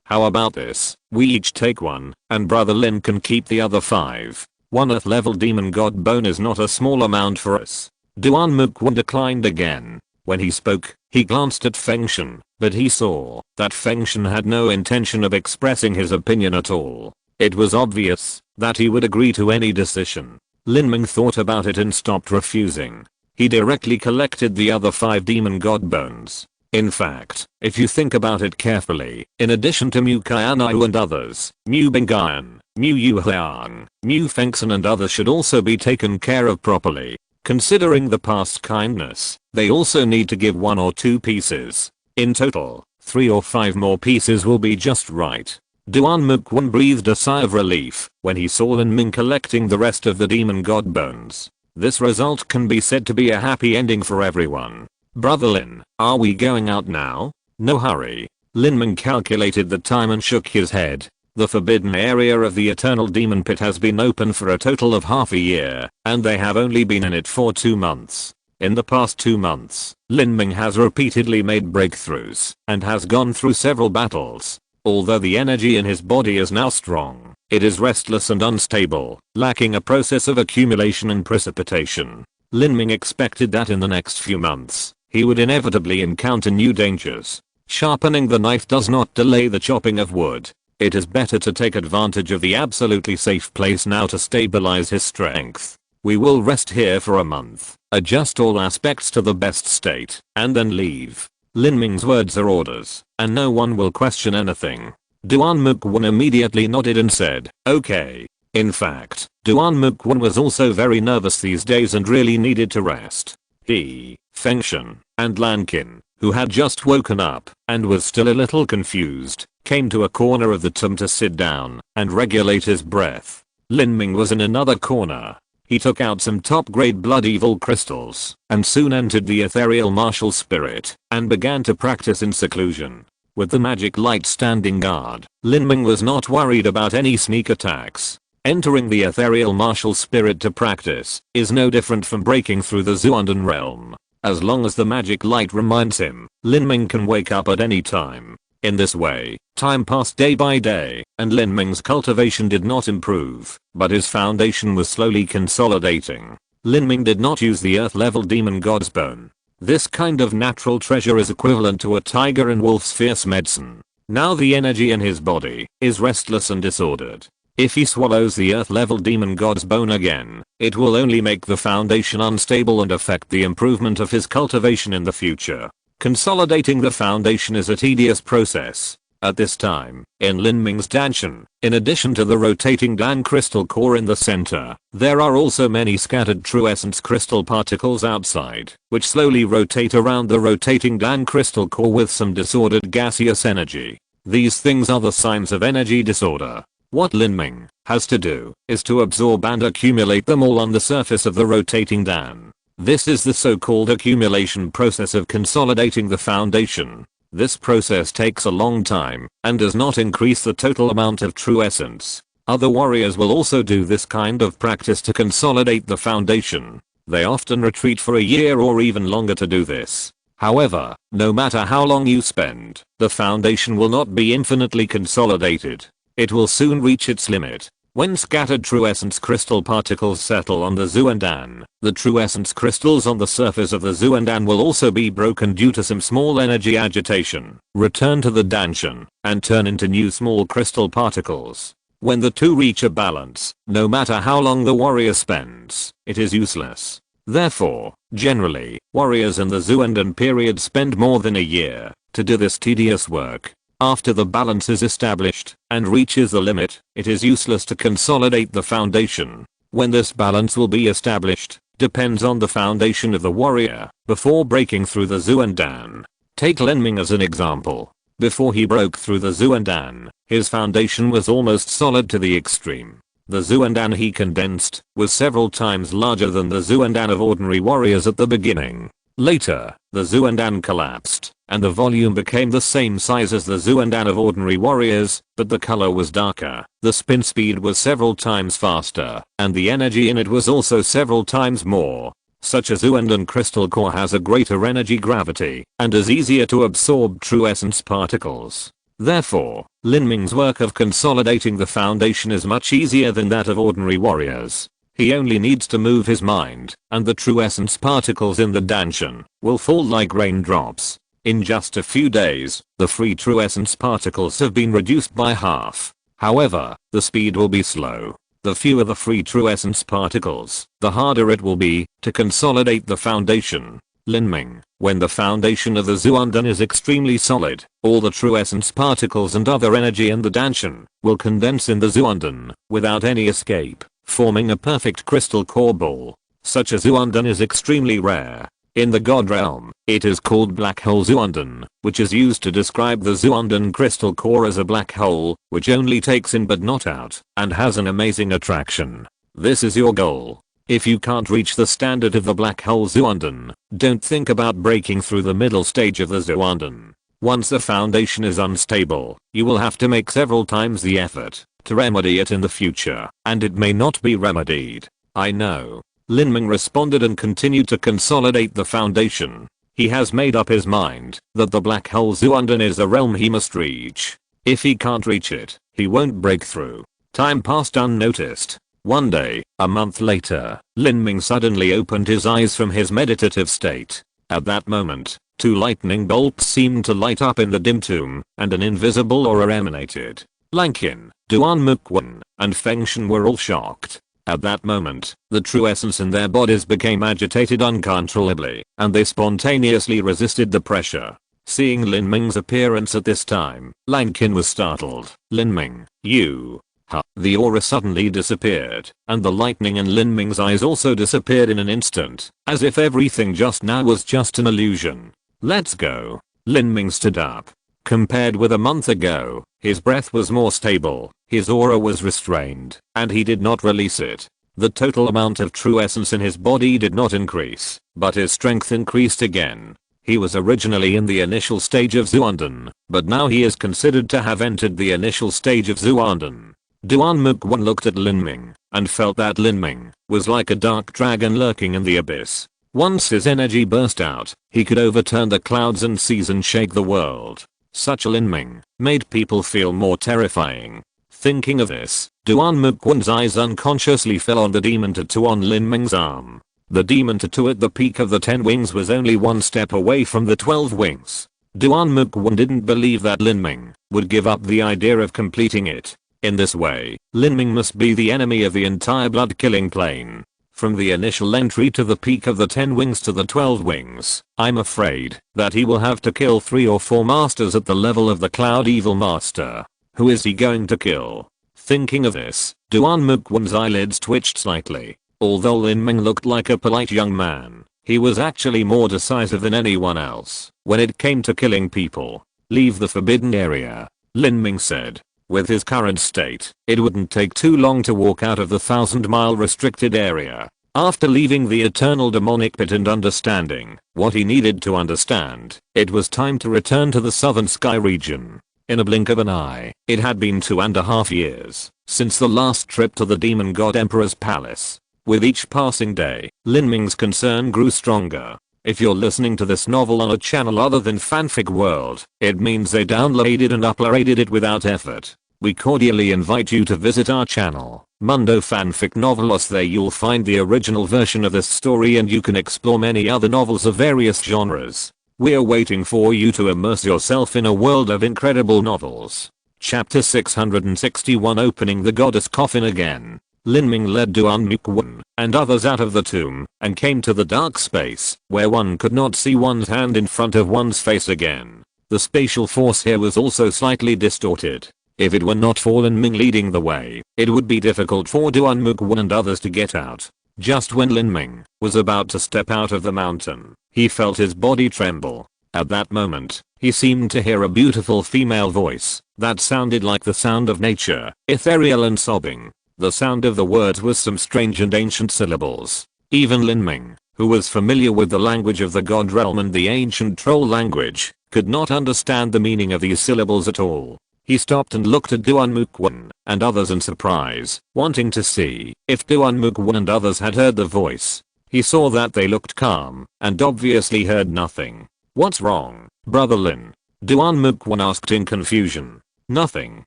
How about this? We each take 1, and Brother Lin can keep the other 5. 1 earth level demon god bone is not a small amount for us. Duan Muquan declined again. When he spoke, he glanced at Feng Shen, but he saw that Feng Shen had no intention of expressing his opinion at all. It was obvious that he would agree to any decision. Lin Ming thought about it and stopped refusing. He directly collected the other 5 demon god bones. In fact, if you think about it carefully, in addition to Mu Qianxue and others, Mu Bingyan, Mu Yuhuang, Mu Fengxin and others should also be taken care of properly. Considering the past kindness, they also need to give 1 or 2 pieces. In total, 3 or 5 more pieces will be just right. Duan Mukwon breathed a sigh of relief when he saw Lin Ming collecting the rest of the demon god bones. This result can be said to be a happy ending for everyone. Brother Lin, are we going out now? No hurry. Lin Ming calculated the time and shook his head. The forbidden area of the eternal demon pit has been open for a total of half a year, and they have only been in it for 2 months. In the past 2 months, Lin Ming has repeatedly made breakthroughs and has gone through several battles. Although the energy in his body is now strong, it is restless and unstable, lacking a process of accumulation and precipitation. Lin Ming expected that in the next few months, he would inevitably encounter new dangers. Sharpening the knife does not delay the chopping of wood. It is better to take advantage of the absolutely safe place now to stabilize his strength. We will rest here for a month, adjust all aspects to the best state, and then leave. Lin Ming's words are orders, and no one will question anything. Duan Mukwon immediately nodded and said, okay. In fact, Duan Mukwon was also very nervous these days and really needed to rest. He, Fengshen, and Lankin, who had just woken up and was still a little confused, came to a corner of the tomb to sit down and regulate his breath. Lin Ming was in another corner. He took out some top-grade blood evil crystals and soon entered the ethereal martial spirit and began to practice in seclusion. With the magic light standing guard, Lin Ming was not worried about any sneak attacks. Entering the ethereal martial spirit to practice is no different from breaking through the Zuundan realm. As long as the magic light reminds him, Lin Ming can wake up at any time. In this way, time passed day by day, and Lin Ming's cultivation did not improve, but his foundation was slowly consolidating. Lin Ming did not use the earth-level demon god's bone. This kind of natural treasure is equivalent to a tiger and wolf's fierce medicine. Now the energy in his body is restless and disordered. If he swallows the earth-level demon god's bone again, it will only make the foundation unstable and affect the improvement of his cultivation in the future. Consolidating the foundation is a tedious process. At this time, in Lin Ming's Danshan, in addition to the rotating Dan crystal core in the center, there are also many scattered true essence crystal particles outside, which slowly rotate around the rotating Dan crystal core with some disordered gaseous energy. These things are the signs of energy disorder. What Lin Ming has to do is to absorb and accumulate them all on the surface of the rotating Dan. This is the so-called accumulation process of consolidating the foundation. This process takes a long time and does not increase the total amount of true essence. Other warriors will also do this kind of practice to consolidate the foundation. They often retreat for a year or even longer to do this. However, no matter how long you spend, the foundation will not be infinitely consolidated. It will soon reach its limit. When scattered true essence crystal particles settle on the Zuandan, the true essence crystals on the surface of the Zuandan will also be broken due to some small energy agitation, return to the Danshan, and turn into new small crystal particles. When the two reach a balance, no matter how long the warrior spends, it is useless. Therefore, generally, warriors in the Zuandan period spend more than a year to do this tedious work. After the balance is established and reaches the limit, it is useless to consolidate the foundation. When this balance will be established depends on the foundation of the warrior before breaking through the Zuandan. Take Lin Ming as an example. Before he broke through the Zuandan, his foundation was almost solid to the extreme. The Zuandan he condensed was several times larger than the Zuandan of ordinary warriors at the beginning. Later, the Zuandan collapsed, and the volume became the same size as the Zuandan of ordinary warriors, but the color was darker, the spin speed was several times faster, and the energy in it was also several times more. Such a Zuandan crystal core has a greater energy gravity, and is easier to absorb true essence particles. Therefore, Lin Ming's work of consolidating the foundation is much easier than that of ordinary warriors. He only needs to move his mind, and the true essence particles in the Danshan will fall like raindrops. In just a few days, the free true essence particles have been reduced by half. However, the speed will be slow. the fewer the free true essence particles, the harder it will be to consolidate the foundation. Lin Ming, when the foundation of the Zuandan is extremely solid, all the true essence particles and other energy in the Danshan will condense in the Zuandan without any escape, forming a perfect crystal core ball. Such a Zuandan is extremely rare. In the God realm, it is called black hole Zuandan, which is used to describe the Zuandan crystal core as a black hole, which only takes in but not out, and has an amazing attraction. This is your goal. If you can't reach the standard of the black hole Zuandan, don't think about breaking through the middle stage of the Zuandan. Once the foundation is unstable, you will have to make several times the effort to remedy it in the future, and it may not be remedied. I know. Lin Ming responded and continued to consolidate the foundation. He has made up his mind that the black hole Zuandan is a realm he must reach. If he can't reach it, he won't break through. Time passed unnoticed. One day, a month later, Lin Ming suddenly opened his eyes from his meditative state. At that moment, 2 lightning bolts seemed to light up in the dim tomb, and an invisible aura emanated. Lankin, Duan Mukwon, and Feng Shen were all shocked. At that moment, the true essence in their bodies became agitated uncontrollably, and they spontaneously resisted the pressure. Seeing Lin Ming's appearance at this time, Lankin was startled. Lin Ming, you... Huh. The aura suddenly disappeared, and the lightning in Lin Ming's eyes also disappeared in an instant, as if everything just now was just an illusion. Let's go. Lin Ming stood up. Compared with a month ago, his breath was more stable, his aura was restrained, and he did not release it. The total amount of true essence in his body did not increase, but his strength increased again. He was originally in the initial stage of Zuandan, but now he is considered to have entered the initial stage of Zuandan. Duan Mukwon looked at Lin Ming and felt that Lin Ming was like a dark dragon lurking in the abyss. Once his energy burst out, he could overturn the clouds and seas and shake the world. Such a Lin Ming made people feel more terrifying. Thinking of this, Duan Mukwon's eyes unconsciously fell on the demon tattoo on Lin Ming's arm. The demon tattoo at the peak of the 10 wings was only 1 step away from the 12 wings. Duan Mukwon didn't believe that Lin Ming would give up the idea of completing it. In this way, Lin Ming must be the enemy of the entire blood-killing plane. From the initial entry to the peak of the 10 wings to the 12 wings, I'm afraid that he will have to kill 3 or 4 masters at the level of the Cloud Evil Master. Who is he going to kill? Thinking of this, Duan Mukwon's eyelids twitched slightly. Although Lin Ming looked like a polite young man, he was actually more decisive than anyone else when it came to killing people. Leave the forbidden area, Lin Ming said. With his current state, it wouldn't take too long to walk out of the 1,000-mile restricted area. After leaving the eternal demonic pit and understanding what he needed to understand, it was time to return to the southern sky region. In a blink of an eye, it had been 2.5 years since the last trip to the Demon God Emperor's palace. With each passing day, Lin Ming's concern grew stronger. If you're listening to this novel on a channel other than Fanfic World, it means they downloaded and uploaded it without effort. We cordially invite you to visit our channel, Mundo Fanfic Novelos. There you'll find the original version of this story and you can explore many other novels of various genres. We're waiting for you to immerse yourself in a world of incredible novels. Chapter 661, Opening the Goddess Coffin Again. Lin Ming led Duan Mukwon and others out of the tomb and came to the dark space where one could not see one's hand in front of one's face again. The spatial force here was also slightly distorted. If it were not for Lin Ming leading the way, it would be difficult for Duan Mukwon and others to get out. Just when Lin Ming was about to step out of the mountain, he felt his body tremble. At that moment, he seemed to hear a beautiful female voice that sounded like the sound of nature, ethereal and sobbing. The sound of the words was some strange and ancient syllables. Even Lin Ming, who was familiar with the language of the God realm and the ancient troll language, could not understand the meaning of these syllables at all. He stopped and looked at Duan Mukwon and others in surprise, wanting to see if Duan Mukwon and others had heard the voice. He saw that they looked calm and obviously heard nothing. What's wrong, Brother Lin? Duan Mukwon asked in confusion. Nothing.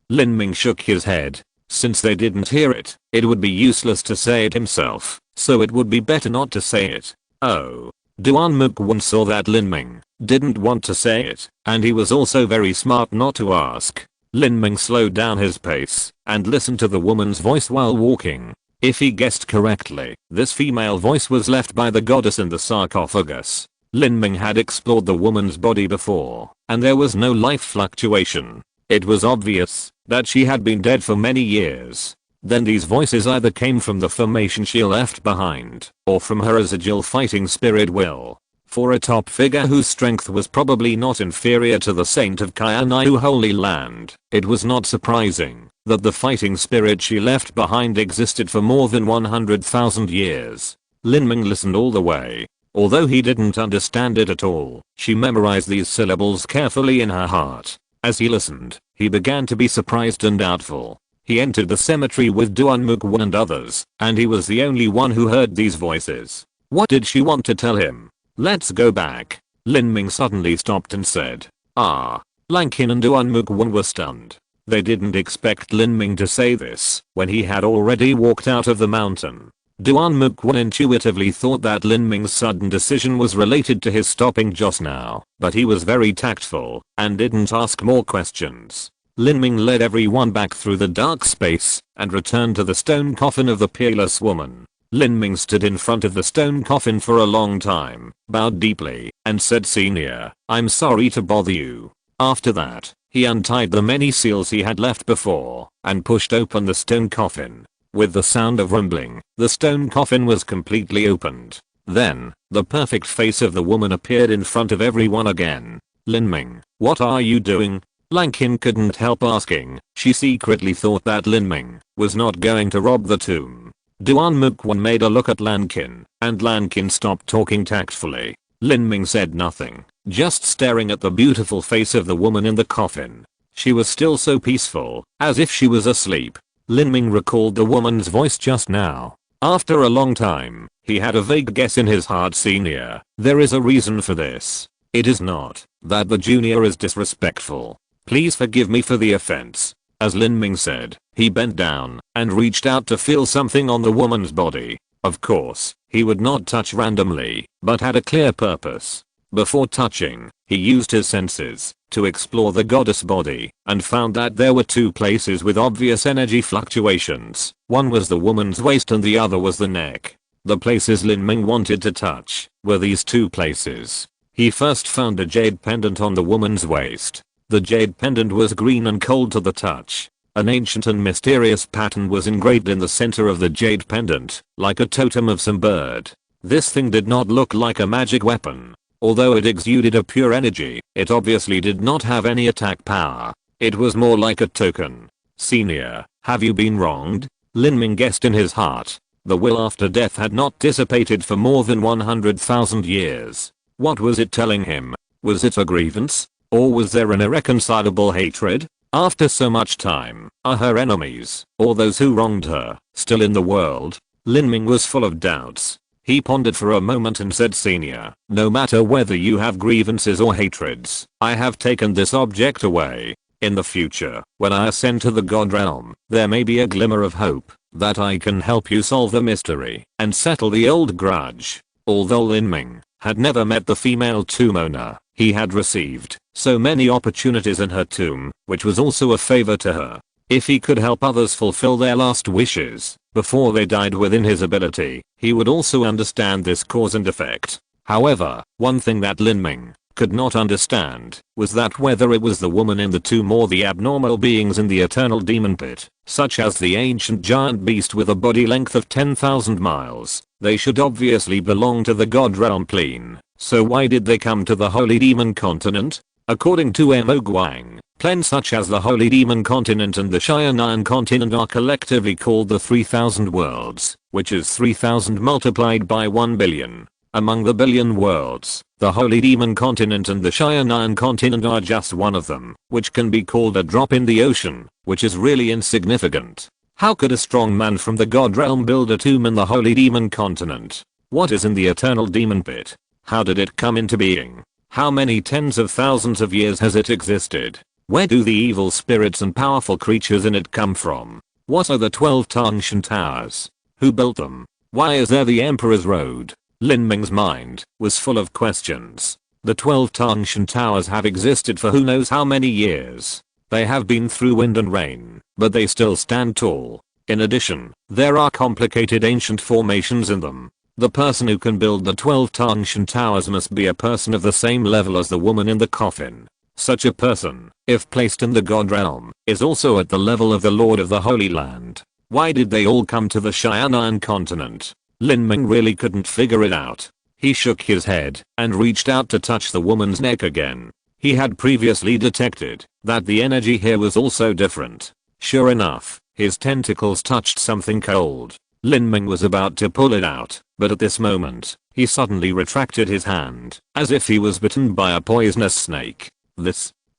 Lin Ming shook his head. Since they didn't hear it, it would be useless to say it himself, so it would be better not to say it. Oh. Duan Mukwon saw that Lin Ming didn't want to say it, and he was also very smart not to ask. Lin Ming slowed down his pace and listened to the woman's voice while walking. If he guessed correctly, this female voice was left by the goddess in the sarcophagus. Lin Ming had explored the woman's body before, and there was no life fluctuation. It was obvious that she had been dead for many years. Then these voices either came from the formation she left behind, or from her residual fighting spirit will. For a top figure whose strength was probably not inferior to the saint of Qianxue Holy Land, it was not surprising that the fighting spirit she left behind existed for more than 100,000 years. Lin Ming listened all the way. Although he didn't understand it at all, she memorized these syllables carefully in her heart. As he listened, he began to be surprised and doubtful. He entered the cemetery with Duanmukwan and others, and he was the only one who heard these voices. What did she want to tell him? Let's go back. Lin Ming suddenly stopped and said. Lankin and Duanmukwan were stunned. They didn't expect Lin Ming to say this when he had already walked out of the mountain. Duanmukwan intuitively thought that Lin Ming's sudden decision was related to his stopping just now, but he was very tactful and didn't ask more questions. Lin Ming led everyone back through the dark space and returned to the stone coffin of the peerless woman. Lin Ming stood in front of the stone coffin for a long time, bowed deeply, and said, "Senior, I'm sorry to bother you." After that, he untied the many seals he had left before and pushed open the stone coffin. With the sound of rumbling, the stone coffin was completely opened. Then, the perfect face of the woman appeared in front of everyone again. "Lin Ming, what are you doing?" Lankin couldn't help asking. She secretly thought that Lin Ming was not going to rob the tomb. Duanmukwan made a look at Lankin, and Lankin stopped talking tactfully. Lin Ming said nothing, just staring at the beautiful face of the woman in the coffin. She was still so peaceful, as if she was asleep. Lin Ming recalled the woman's voice just now. After a long time, he had a vague guess in his heart. "Senior, there is a reason for this. It is not that the junior is disrespectful. Please forgive me for the offense." As Lin Ming said, he bent down and reached out to feel something on the woman's body. Of course, he would not touch randomly, but had a clear purpose. Before touching, he used his senses to explore the goddess body and found that there were two places with obvious energy fluctuations. One was the woman's waist and the other was the neck. The places Lin Ming wanted to touch were these two places. He first found a jade pendant on the woman's waist. The jade pendant was green and cold to the touch. An ancient and mysterious pattern was engraved in the center of the jade pendant, like a totem of some bird. This thing did not look like a magic weapon. Although it exuded a pure energy, it obviously did not have any attack power. It was more like a token. "Senior, have you been wronged?" Lin Ming guessed in his heart. The will after death had not dissipated for more than 100,000 years. What was it telling him? Was it a grievance? Or was there an irreconcilable hatred? After so much time, are her enemies, or those who wronged her, still in the world? Lin Ming was full of doubts. He pondered for a moment and said, "Senior, no matter whether you have grievances or hatreds, I have taken this object away. In the future, when I ascend to the God realm, there may be a glimmer of hope that I can help you solve the mystery and settle the old grudge." Although Lin Ming had never met the female tomb owner, he had received so many opportunities in her tomb, which was also a favor to her. If he could help others fulfill their last wishes before they died within his ability, he would also understand this cause and effect. However, one thing that Lin Ming could not understand was that whether it was the woman in the tomb or the abnormal beings in the eternal demon pit, such as the ancient giant beast with a body length of 10,000 miles, they should obviously belong to the God realm plane. So why did they come to the Holy Demon Continent? According to Mo Guang, planes such as the Holy Demon Continent and the Qianxue Continent are collectively called the 3000 worlds, which is 3000 multiplied by 1 billion. Among the billion worlds, the Holy Demon Continent and the Qianxue Continent are just one of them, which can be called a drop in the ocean, which is really insignificant. How could a strong man from the God realm build a tomb in the Holy Demon Continent? What is in the eternal demon pit? How did it come into being? How many tens of thousands of years has it existed? Where do the evil spirits and powerful creatures in it come from? What are the 12 Tangshan towers? Who built them? Why is there the Emperor's Road? Lin Ming's mind was full of questions. The 12 Tangshan towers have existed for who knows how many years. They have been through wind and rain, but they still stand tall. In addition, there are complicated ancient formations in them. The person who can build the 12 Tangshan towers must be a person of the same level as the woman in the coffin. Such a person, if placed in the god realm, is also at the level of the Lord of the Holy Land. Why did they all come to the Xianan continent? Lin Ming really couldn't figure it out. He shook his head and reached out to touch the woman's neck again. He had previously detected that the energy here was also different. Sure enough, his tentacles touched something cold. Lin Ming was about to pull it out, but at this moment, he suddenly retracted his hand, as if he was bitten by a poisonous snake.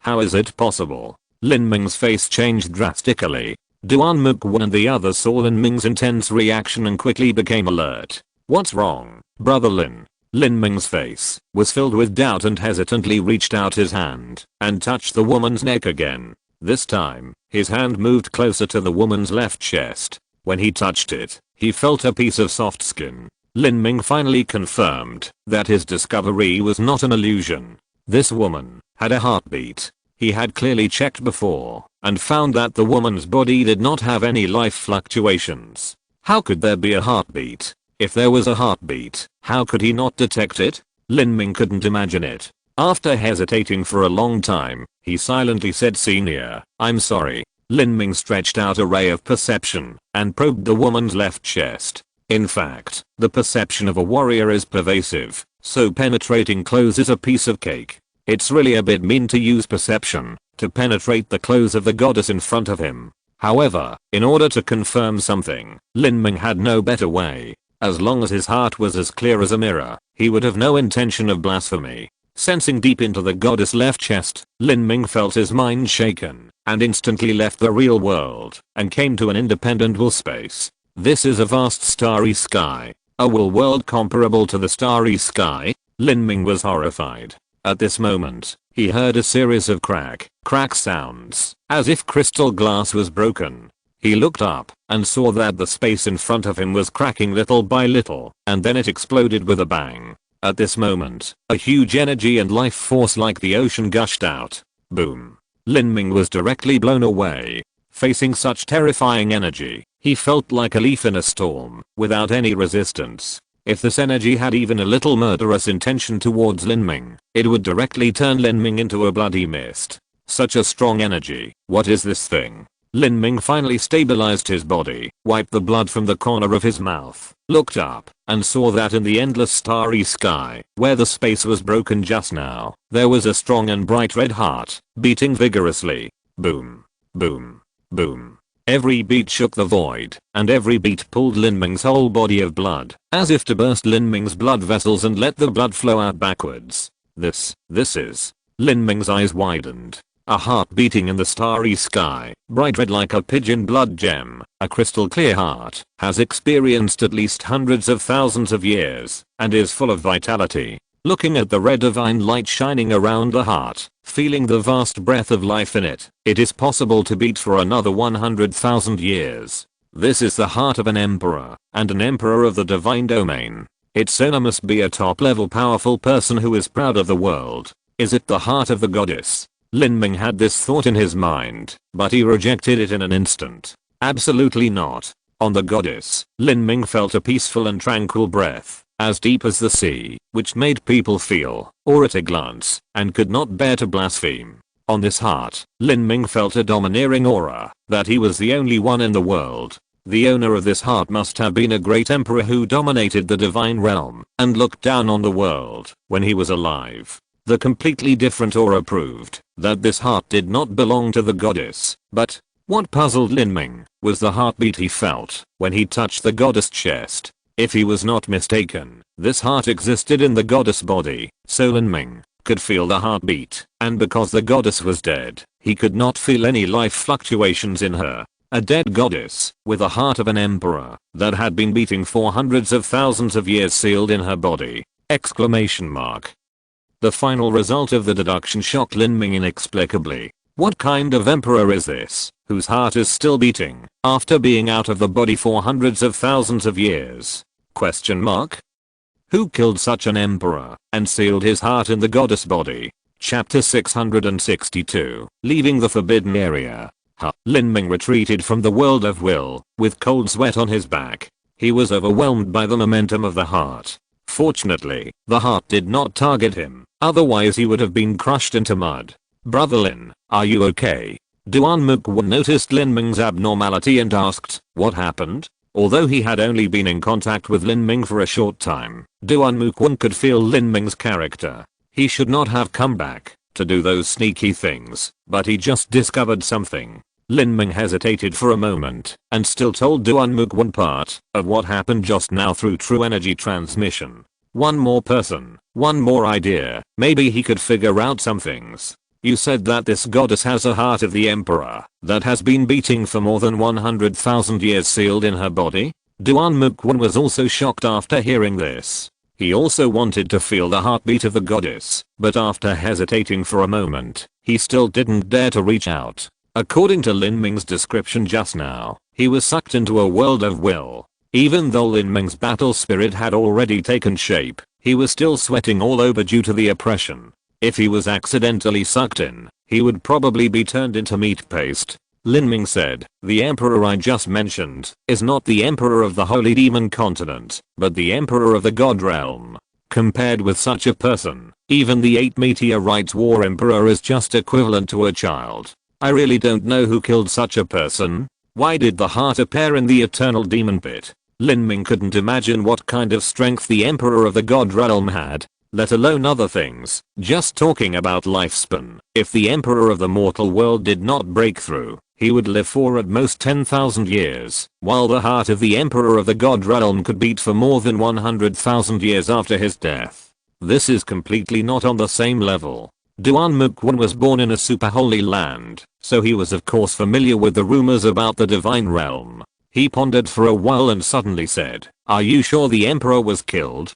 How is it possible? Lin Ming's face changed drastically. Duan Mukwan and the others saw Lin Ming's intense reaction and quickly became alert. What's wrong, brother Lin? Lin Ming's face was filled with doubt and hesitantly reached out his hand and touched the woman's neck again. This time, his hand moved closer to the woman's left chest. When he touched it, he felt a piece of soft skin. Lin Ming finally confirmed that his discovery was not an illusion. This woman had a heartbeat. He had clearly checked before and found that the woman's body did not have any life fluctuations. How could there be a heartbeat? If there was a heartbeat, how could he not detect it? Lin Ming couldn't imagine it. After hesitating for a long time, he silently said, "Senior, I'm sorry." Lin Ming stretched out a ray of perception and probed the woman's left chest. In fact, the perception of a warrior is pervasive, so penetrating clothes is a piece of cake. It's really a bit mean to use perception to penetrate the clothes of the goddess in front of him. However, in order to confirm something, Lin Ming had no better way. As long as his heart was as clear as a mirror, he would have no intention of blasphemy. Sensing deep into the goddess' left chest, Lin Ming felt his mind shaken and instantly left the real world and came to an independent will space. This is a vast starry sky. A will world comparable to the starry sky? Lin Ming was horrified. At this moment, he heard a series of crack sounds, as if crystal glass was broken. He looked up and saw that the space in front of him was cracking little by little, and then it exploded with a bang. At this moment, a huge energy and life force like the ocean gushed out. Boom. Lin Ming was directly blown away. Facing such terrifying energy, he felt like a leaf in a storm, without any resistance. If this energy had even a little murderous intention towards Lin Ming, it would directly turn Lin Ming into a bloody mist. Such a strong energy. What is this thing? Lin Ming finally stabilized his body, wiped the blood from the corner of his mouth, looked up, and saw that in the endless starry sky, where the space was broken just now, there was a strong and bright red heart, beating vigorously. Boom. Boom. Boom. Every beat shook the void, and every beat pulled Lin Ming's whole body of blood, as if to burst Lin Ming's blood vessels and let the blood flow out backwards. This is. Lin Ming's eyes widened. A heart beating in the starry sky, bright red like a pigeon blood gem, a crystal clear heart, has experienced at least hundreds of thousands of years, and is full of vitality. Looking at the red divine light shining around the heart, feeling the vast breath of life in it, it is possible to beat for another 100,000 years. This is the heart of an emperor, and an emperor of the divine domain. Its owner must be a top-level powerful person who is proud of the world. Is it the heart of the goddess? Lin Ming had this thought in his mind, but he rejected it in an instant. Absolutely not. On the goddess, Lin Ming felt a peaceful and tranquil breath, as deep as the sea, which made people feel awe at a glance, and could not bear to blaspheme. On this heart, Lin Ming felt a domineering aura, that he was the only one in the world. The owner of this heart must have been a great emperor who dominated the divine realm, and looked down on the world, when he was alive. The completely different aura proved that this heart did not belong to the goddess, but what puzzled Lin Ming was the heartbeat he felt when he touched the goddess' chest. If he was not mistaken, this heart existed in the goddess body, so Lin Ming could feel the heartbeat, and because the goddess was dead, he could not feel any life fluctuations in her. A dead goddess, with the heart of an emperor, that had been beating for hundreds of thousands of years sealed in her body. Exclamation mark. The final result of the deduction shocked Lin Ming inexplicably. What kind of emperor is this, whose heart is still beating, after being out of the body for hundreds of thousands of years? Question mark. Who killed such an emperor, and sealed his heart in the goddess body? Chapter 662. Leaving the forbidden area. Lin Ming retreated from the world of will, with cold sweat on his back. He was overwhelmed by the momentum of the heart. Fortunately, the heart did not target him, otherwise he would have been crushed into mud. Brother Lin, are you okay? Duan Mukwon noticed Lin Ming's abnormality and asked, what happened? Although he had only been in contact with Lin Ming for a short time, Duan Mukwon could feel Lin Ming's character. He should not have come back to do those sneaky things, but he just discovered something. Lin Ming hesitated for a moment and still told Duan Mukwon part of what happened just now through true energy transmission. One more person, one more idea, maybe he could figure out some things. You said that this goddess has a heart of the emperor that has been beating for more than 100,000 years sealed in her body? Duan Mukwon was also shocked after hearing this. He also wanted to feel the heartbeat of the goddess, but after hesitating for a moment, he still didn't dare to reach out. According to Lin Ming's description just now, he was sucked into a world of will. Even though Lin Ming's battle spirit had already taken shape, he was still sweating all over due to the oppression. If he was accidentally sucked in, he would probably be turned into meat paste. Lin Ming said, the emperor I just mentioned is not the emperor of the holy demon continent, but the emperor of the god realm. Compared with such a person, even the 8 meteorites war emperor is just equivalent to a child. I really don't know who killed such a person. Why did the heart appear in the eternal demon pit? Lin Ming couldn't imagine what kind of strength the emperor of the god realm had, let alone other things. Just talking about lifespan, if the emperor of the mortal world did not break through, he would live for at most 10,000 years, while the heart of the emperor of the god realm could beat for more than 100,000 years after his death. This is completely not on the same level. Duan Mukwon was born in a super holy land, so he was of course familiar with the rumors about the divine realm. He pondered for a while and suddenly said, are you sure the emperor was killed?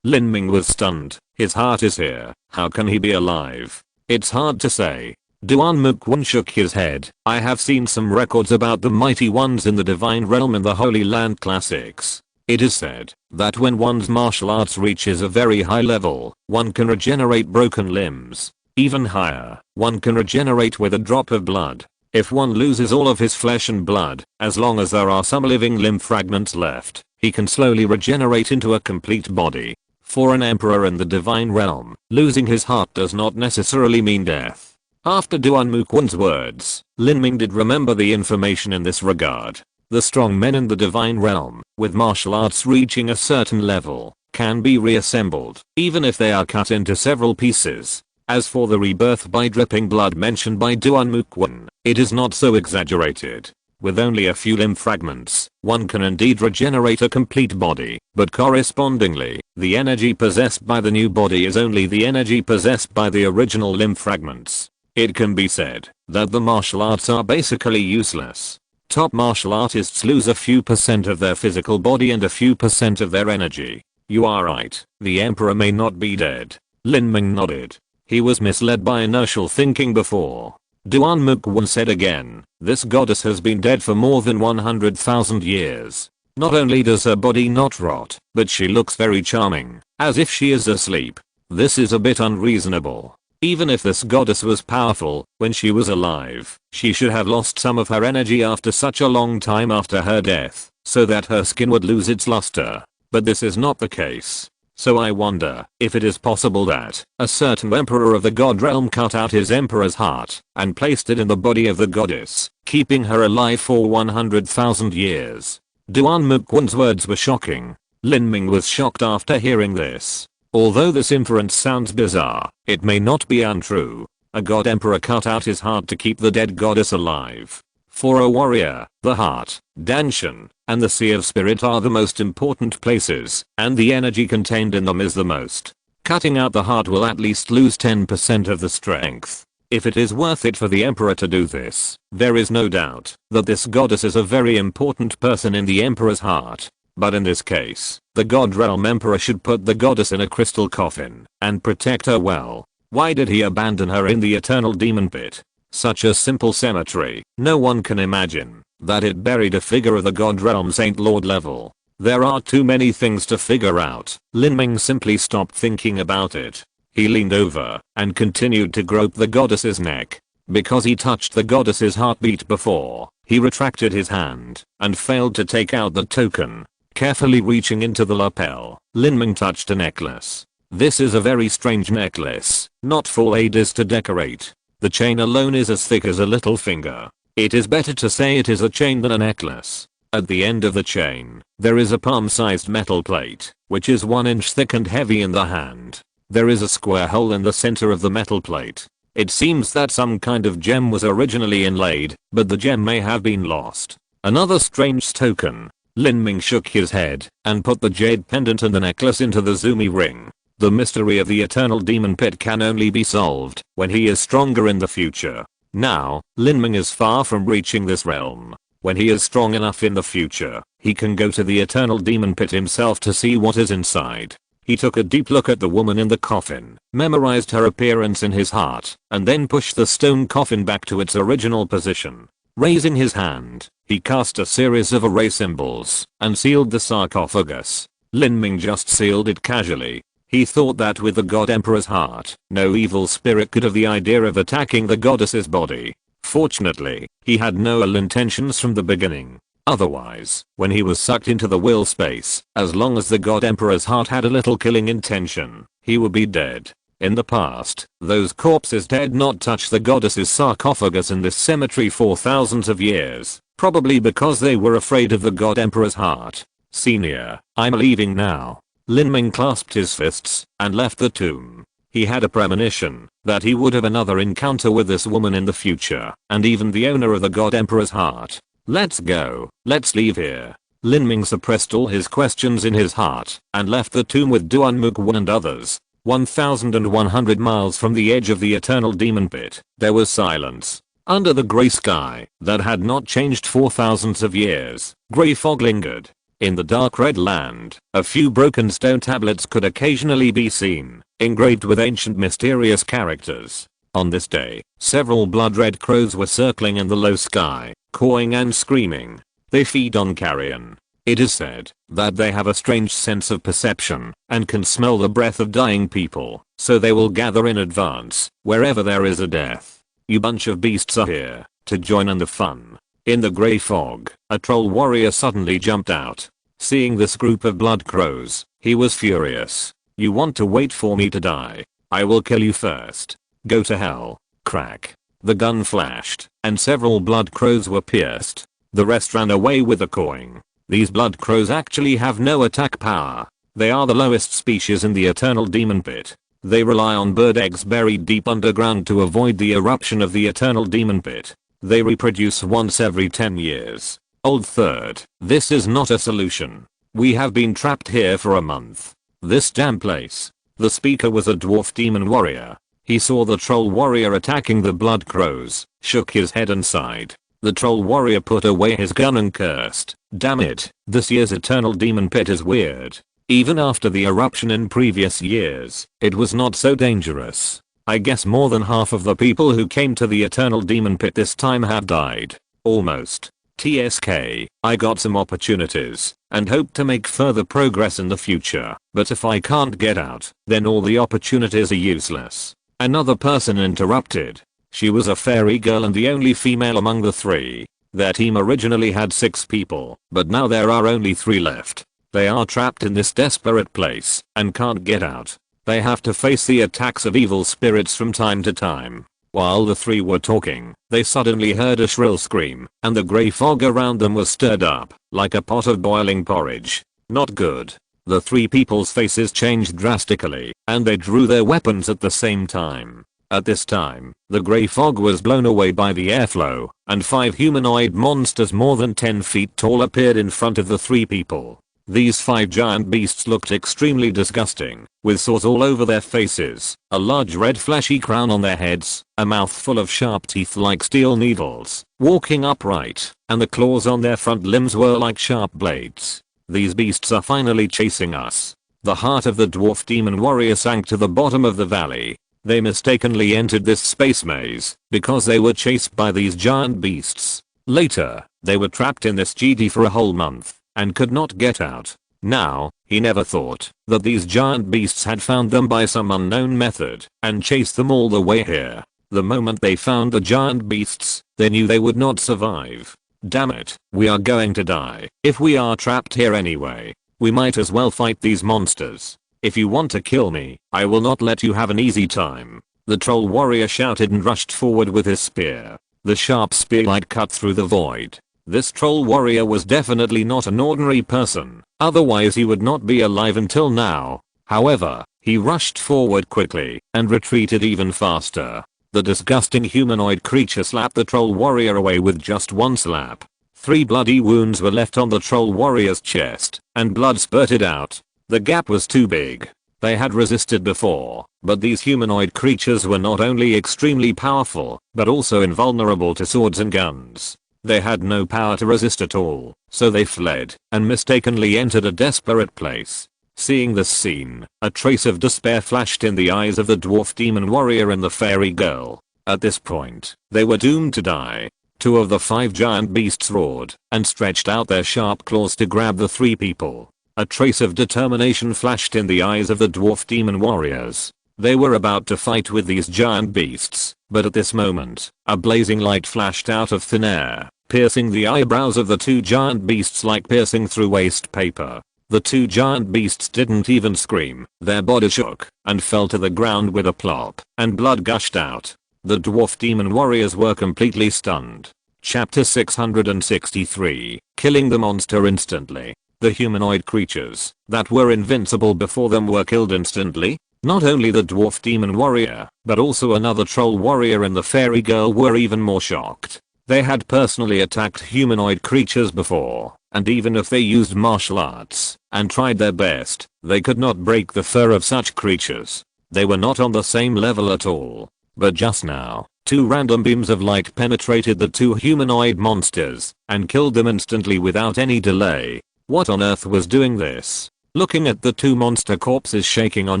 Lin Ming was stunned. His heart is here. How can he be alive? It's hard to say. Duan Mukwon shook his head. I have seen some records about the mighty ones in the divine realm in the Holy Land classics. It is said that when one's martial arts reaches a very high level, one can regenerate broken limbs. Even higher, one can regenerate with a drop of blood. If one loses all of his flesh and blood, as long as there are some living limb fragments left, he can slowly regenerate into a complete body. For an emperor in the divine realm, losing his heart does not necessarily mean death. After Duan Mukwon's words, Lin Ming did remember the information in this regard. The strong men in the divine realm, with martial arts reaching a certain level, can be reassembled, even if they are cut into several pieces. As for the rebirth by dripping blood mentioned by Duan Mukwon, it is not so exaggerated. With only a few limb fragments, one can indeed regenerate a complete body, but correspondingly, the energy possessed by the new body is only the energy possessed by the original limb fragments. It can be said that the martial arts are basically useless. Top martial artists lose a few % of their physical body and a few % of their energy. You are right, the emperor may not be dead. Lin Ming nodded. He was misled by inertial thinking before. Duan Mukwon said again, this goddess has been dead for more than 100,000 years. Not only does her body not rot, but she looks very charming, as if she is asleep. This is a bit unreasonable. Even if this goddess was powerful when she was alive, she should have lost some of her energy after such a long time after her death, so that her skin would lose its luster. But this is not the case. So I wonder if it is possible that a certain emperor of the god realm cut out his emperor's heart and placed it in the body of the goddess, keeping her alive for 100,000 years. Duan Mukwon's words were shocking. Lin Ming was shocked after hearing this. Although this inference sounds bizarre, it may not be untrue. A god emperor cut out his heart to keep the dead goddess alive. For a warrior, the heart, Danshan, and the sea of spirit are the most important places, and the energy contained in them is the most. Cutting out the heart will at least lose 10% of the strength. If it is worth it for the emperor to do this, there is no doubt that this goddess is a very important person in the emperor's heart. But in this case, the god realm emperor should put the goddess in a crystal coffin and protect her well. Why did he abandon her in the eternal demon pit? Such a simple cemetery, no one can imagine that it buried a figure of the god realm saint lord level. There are too many things to figure out. Lin Ming simply stopped thinking about it. He leaned over and continued to grope the goddess's neck. Because he touched the goddess's heartbeat before, he retracted his hand and failed to take out the token. Carefully reaching into the lapel, Lin Ming touched a necklace. This is a very strange necklace, not for ladies to decorate. The chain alone is as thick as a little finger. It is better to say it is a chain than a necklace. At the end of the chain, there is a palm-sized metal plate, which is 1 inch thick and heavy in the hand. There is a square hole in the center of the metal plate. It seems that some kind of gem was originally inlaid, but the gem may have been lost. Another strange token. Lin Ming shook his head and put the jade pendant and the necklace into the Zumi ring. The mystery of the eternal demon pit can only be solved when he is stronger in the future. Now, Lin Ming is far from reaching this realm. When he is strong enough in the future, he can go to the eternal demon pit himself to see what is inside. He took a deep look at the woman in the coffin, memorized her appearance in his heart, and then pushed the stone coffin back to its original position. Raising his hand, he cast a series of array symbols and sealed the sarcophagus. Lin Ming just sealed it casually. He thought that with the god emperor's heart, no evil spirit could have the idea of attacking the goddess's body. Fortunately, he had no ill intentions from the beginning. Otherwise, when he was sucked into the will space, as long as the god emperor's heart had a little killing intention, he would be dead. In the past, those corpses dared not touch the goddess's sarcophagus in this cemetery for thousands of years, probably because they were afraid of the god emperor's heart. Senior, I'm leaving now. Lin Ming clasped his fists and left the tomb. He had a premonition that he would have another encounter with this woman in the future, and even the owner of the god emperor's heart. Let's go, let's leave here. Lin Ming suppressed all his questions in his heart and left the tomb with Duan Muguan and others. 1,100 miles from the edge of the eternal demon pit, there was silence. Under the grey sky that had not changed for thousands of years, grey fog lingered. In the dark red land, a few broken stone tablets could occasionally be seen, engraved with ancient mysterious characters. On this day, several blood-red crows were circling in the low sky, cawing and screaming. They feed on carrion. It is said that they have a strange sense of perception and can smell the breath of dying people, so they will gather in advance wherever there is a death. You bunch of beasts are here to join in the fun. In the grey fog, a troll warrior suddenly jumped out. Seeing this group of blood crows, he was furious. You want to wait for me to die? I will kill you first. Go to hell. Crack. The gun flashed, and several blood crows were pierced. The rest ran away with the cawing. These blood crows actually have no attack power. They are the lowest species in the eternal demon pit. They rely on bird eggs buried deep underground to avoid the eruption of the eternal demon pit. They reproduce once every 10 years. Old third, this is not a solution. We have been trapped here for a month. This damn place. The speaker was a dwarf demon warrior. He saw the troll warrior attacking the blood crows, shook his head and sighed. The troll warrior put away his gun and cursed. Damn it, this year's eternal demon pit is weird. Even after the eruption in previous years, it was not so dangerous. I guess more than half of the people who came to the eternal demon pit this time have died. Almost. TSK, I got some opportunities and hope to make further progress in the future, but if I can't get out, then all the opportunities are useless. Another person interrupted. She was a fairy girl and the only female among the three. Their team originally had 6 people, but now there are only 3 left. They are trapped in this desperate place and can't get out. They have to face the attacks of evil spirits from time to time. While the 3 were talking, they suddenly heard a shrill scream, and the grey fog around them was stirred up, like a pot of boiling porridge. Not good. The 3 people's faces changed drastically, and they drew their weapons at the same time. At this time, the grey fog was blown away by the airflow, and 5 humanoid monsters more than 10 feet tall appeared in front of the 3 people. These 5 giant beasts looked extremely disgusting, with sores all over their faces, a large red fleshy crown on their heads, a mouth full of sharp teeth like steel needles, walking upright, and the claws on their front limbs were like sharp blades. These beasts are finally chasing us. The heart of the dwarf demon warrior sank to the bottom of the valley. They mistakenly entered this space maze because they were chased by these giant beasts. Later, they were trapped in this GD for a whole month and could not get out. Now, he never thought that these giant beasts had found them by some unknown method and chased them all the way here. The moment they found the giant beasts, they knew they would not survive. Damn it, we are going to die. If we are trapped here anyway, we might as well fight these monsters. If you want to kill me, I will not let you have an easy time. The troll warrior shouted and rushed forward with his spear. The sharp spearlight cut through the void. This troll warrior was definitely not an ordinary person, otherwise he would not be alive until now. However, he rushed forward quickly and retreated even faster. The disgusting humanoid creature slapped the troll warrior away with just one slap. 3 bloody wounds were left on the troll warrior's chest, and blood spurted out. The gap was too big. They had resisted before, but these humanoid creatures were not only extremely powerful, but also invulnerable to swords and guns. They had no power to resist at all, so they fled and mistakenly entered a desperate place. Seeing this scene, a trace of despair flashed in the eyes of the dwarf demon warrior and the fairy girl. At this point, they were doomed to die. 2 of the 5 giant beasts roared and stretched out their sharp claws to grab the 3 people. A trace of determination flashed in the eyes of the dwarf demon warriors. They were about to fight with these giant beasts, but at this moment, a blazing light flashed out of thin air, piercing the eyebrows of the 2 giant beasts like piercing through waste paper. The 2 giant beasts didn't even scream, their bodies shook and fell to the ground with a plop, and blood gushed out. The dwarf demon warriors were completely stunned. Chapter 663, Killing the monster instantly. The humanoid creatures that were invincible before them were killed instantly. Not only the dwarf demon warrior, but also another troll warrior and the fairy girl were even more shocked. They had personally attacked humanoid creatures before, and even if they used martial arts and tried their best, they could not break the fur of such creatures. They were not on the same level at all. But just now, 2 random beams of light penetrated the 2 humanoid monsters and killed them instantly without any delay. What on earth was doing this? Looking at the 2 monster corpses shaking on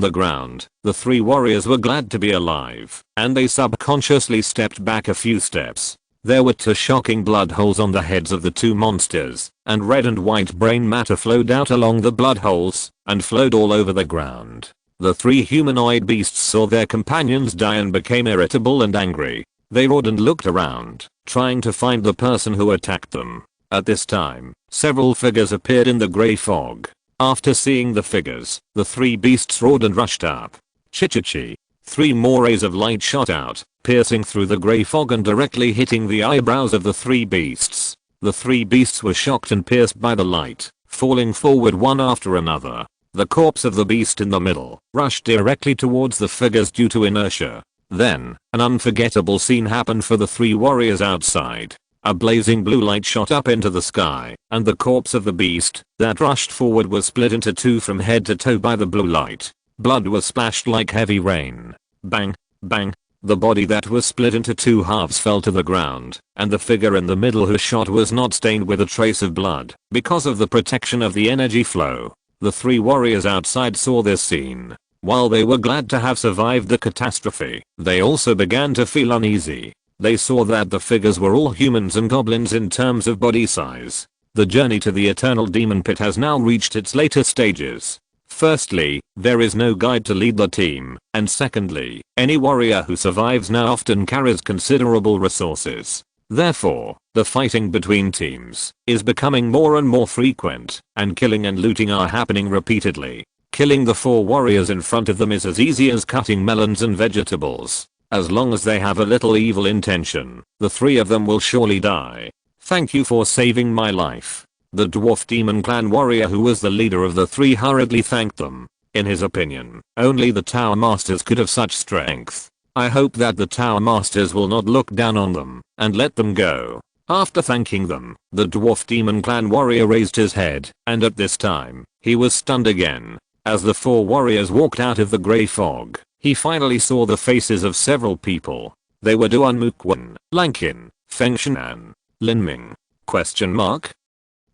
the ground, the 3 warriors were glad to be alive, and they subconsciously stepped back a few steps. There were 2 shocking blood holes on the heads of the 2 monsters, and red and white brain matter flowed out along the blood holes and flowed all over the ground. The 3 humanoid beasts saw their companions die and became irritable and angry. They roared and looked around, trying to find the person who attacked them. At this time, several figures appeared in the grey fog. After seeing the figures, the 3 beasts roared and rushed up. Chi-chi-chi. 3 more rays of light shot out, piercing through the grey fog and directly hitting the eyebrows of the 3 beasts. The 3 beasts were shocked and pierced by the light, falling forward one after another. The corpse of the beast in the middle rushed directly towards the figures due to inertia. Then, an unforgettable scene happened for the 3 warriors outside. A blazing blue light shot up into the sky, and the corpse of the beast that rushed forward was split into 2 from head to toe by the blue light. Blood was splashed like heavy rain. Bang, bang. The body that was split into 2 halves fell to the ground, and the figure in the middle who shot was not stained with a trace of blood because of the protection of the energy flow. The 3 warriors outside saw this scene. While they were glad to have survived the catastrophe, they also began to feel uneasy. They saw that the figures were all humans and goblins in terms of body size. The journey to the eternal demon pit has now reached its later stages. Firstly, there is no guide to lead the team, and secondly, any warrior who survives now often carries considerable resources. Therefore, the fighting between teams is becoming more and more frequent, and killing and looting are happening repeatedly. Killing the 4 warriors in front of them is as easy as cutting melons and vegetables. As long as they have a little evil intention, the 3 of them will surely die. Thank you for saving my life. The dwarf demon clan warrior who was the leader of the 3 hurriedly thanked them. In his opinion, only the tower masters could have such strength. I hope that the tower masters will not look down on them and let them go. After thanking them, the dwarf demon clan warrior raised his head, and at this time, he was stunned again. As the 4 warriors walked out of the grey fog, he finally saw the faces of several people. They were Duan Muquan, Lankin, Feng Shan, Lin Ming?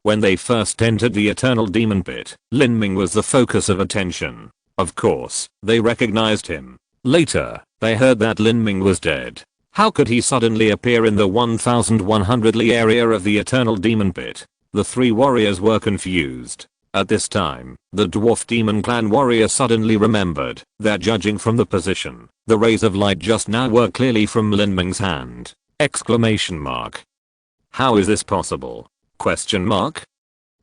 When they first entered the eternal demon pit, Lin Ming was the focus of attention. Of course, they recognized him. Later, they heard that Lin Ming was dead. How could he suddenly appear in the 1100 li area of the eternal demon pit? The 3 warriors were confused. At this time, the dwarf demon clan warrior suddenly remembered that judging from the position, the rays of light just now were clearly from Lin Ming's hand. Exclamation mark. How is this possible? Question mark.